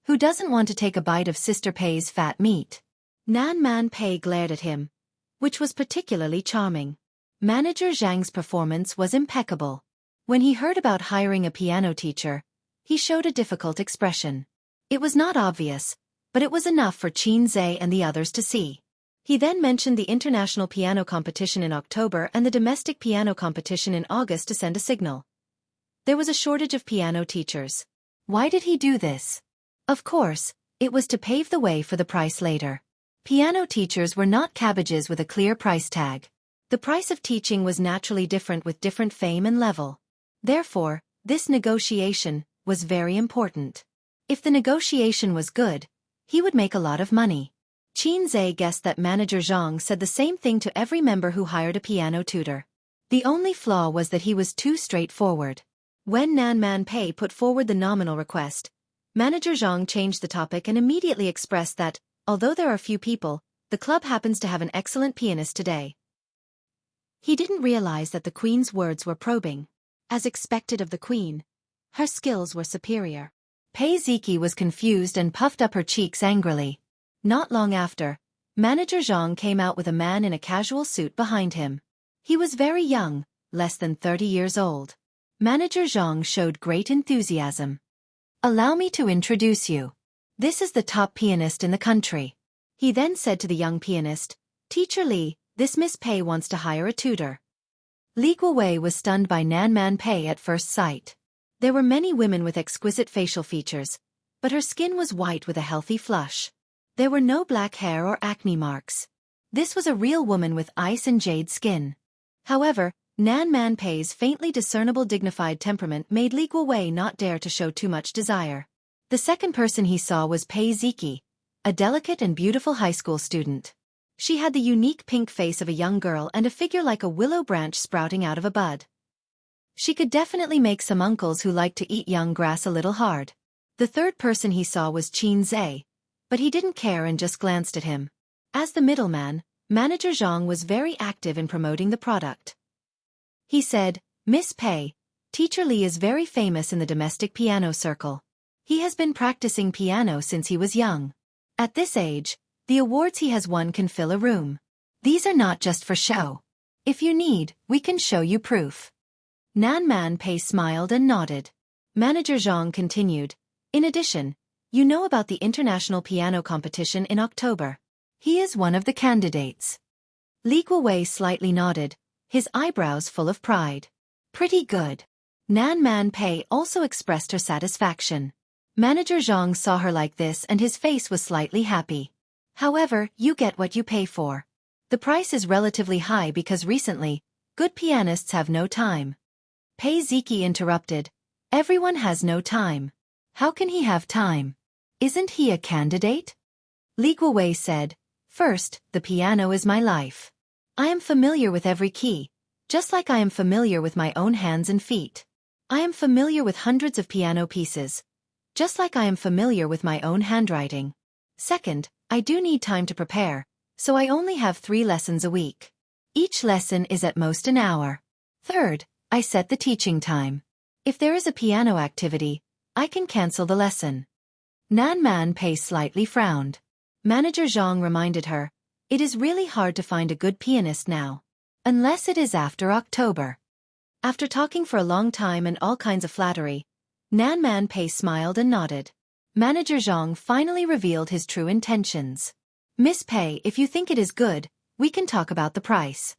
[SPEAKER 1] Who doesn't want to take a bite of Sister Pei's fat meat? Nan Man Pei glared at him, which was particularly charming. Manager Zhang's performance was impeccable. When he heard about hiring a piano teacher, he showed a difficult expression. It was not obvious, but it was enough for Qin Zhe and the others to see. He then mentioned the international piano competition in October and the domestic piano competition in August to send a signal. There was a shortage of piano teachers. Why did he do this? Of course, it was to pave the way for the price later. Piano teachers were not cabbages with a clear price tag. The price of teaching was naturally different with different fame and level. Therefore, this negotiation was very important. If the negotiation was good, he would make a lot of money. Qin Zhe guessed that Manager Zhang said the same thing to every member who hired a piano tutor. The only flaw was that he was too straightforward. When Nan Man Pei put forward the nominal request, Manager Zhang changed the topic and immediately expressed that, although there are few people, the club happens to have an excellent pianist today. He didn't realize that the Queen's words were probing. As expected of the Queen, her skills were superior. Pei Ziki was confused and puffed up her cheeks angrily. Not long after, Manager Zhang came out with a man in a casual suit behind him. He was very young, less than 30 years old. Manager Zhang showed great enthusiasm. "Allow me to introduce you. This is the top pianist in the country." He then said to the young pianist, "Teacher Li, this Miss Pei wants to hire a tutor." Li Guowei was stunned by Nan Man Pei at first sight. There were many women with exquisite facial features, but her skin was white with a healthy flush. There were no black hair or acne marks. This was a real woman with ice and jade skin. However, Nan Man Pei's faintly discernible dignified temperament made Li Guowei not dare to show too much desire. The second person he saw was Pei Ziki, a delicate and beautiful high school student. She had the unique pink face of a young girl and a figure like a willow branch sprouting out of a bud. She could definitely make some uncles who liked to eat young grass a little hard. The third person he saw was Qin Zhe, but he didn't care and just glanced at him. As the middleman, Manager Zhang was very active in promoting the product. He said, "Miss Pei, Teacher Li is very famous in the domestic piano circle. He has been practicing piano since he was young. At this age, the awards he has won can fill a room. These are not just for show. If you need, we can show you proof." Nan Man Pei smiled and nodded. Manager Zhang continued, "In addition, you know about the international piano competition in October. He is one of the candidates." Li Guowei slightly nodded, his eyebrows full of pride. "Pretty good." Nan Man Pei also expressed her satisfaction. Manager Zhang saw her like this and his face was slightly happy. "However, you get what you pay for. The price is relatively high because recently, good pianists have no time." Pei Ziki interrupted, "Everyone has no time. How can he have time? Isn't he a candidate?" Li Guowei said, "First, the piano is my life. I am familiar with every key, just like I am familiar with my own hands and feet. I am familiar with hundreds of piano pieces, just like I am familiar with my own handwriting. Second, I do need time to prepare, so I only have 3 lessons a week. Each lesson is at most an hour. Third, I set the teaching time. If there is a piano activity, I can cancel the lesson. Nan Man Pei slightly frowned. Manager Zhang reminded her, it is really hard to find a good pianist now. Unless it is after October. After talking for a long time and all kinds of flattery, Nan Man Pei smiled and nodded. Manager Zhang finally revealed his true intentions. Miss Pei, if you think it is good, we can talk about the price.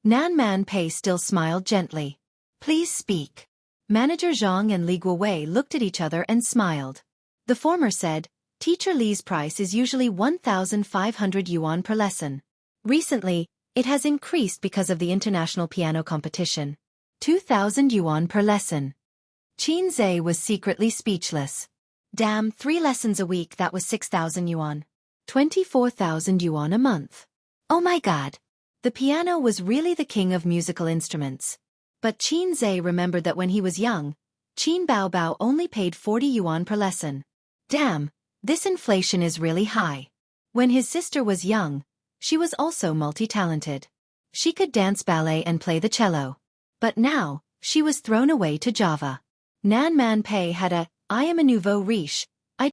[SPEAKER 1] Nan Man Pei still smiled gently. Please speak. Manager Zhang and Li Guowei looked at each other and smiled. The former said, Teacher Li's price is usually 1,500 yuan per lesson. Recently, it has increased because of the international piano competition. 2,000 yuan per lesson. Qin Zhe was secretly speechless. Damn, 3 lessons a week, that was 6,000 yuan. 24,000 yuan a month. Oh my god. The piano was really the king of musical instruments. But Qin Zhe remembered that when he was young, Qin Baobao only paid 40 yuan per lesson. Damn, this inflation is really high. When his sister was young, she was also multi-talented. She could dance ballet and play the cello. But now, she was thrown away to Java. Nan Man Pei had I am a nouveau riche,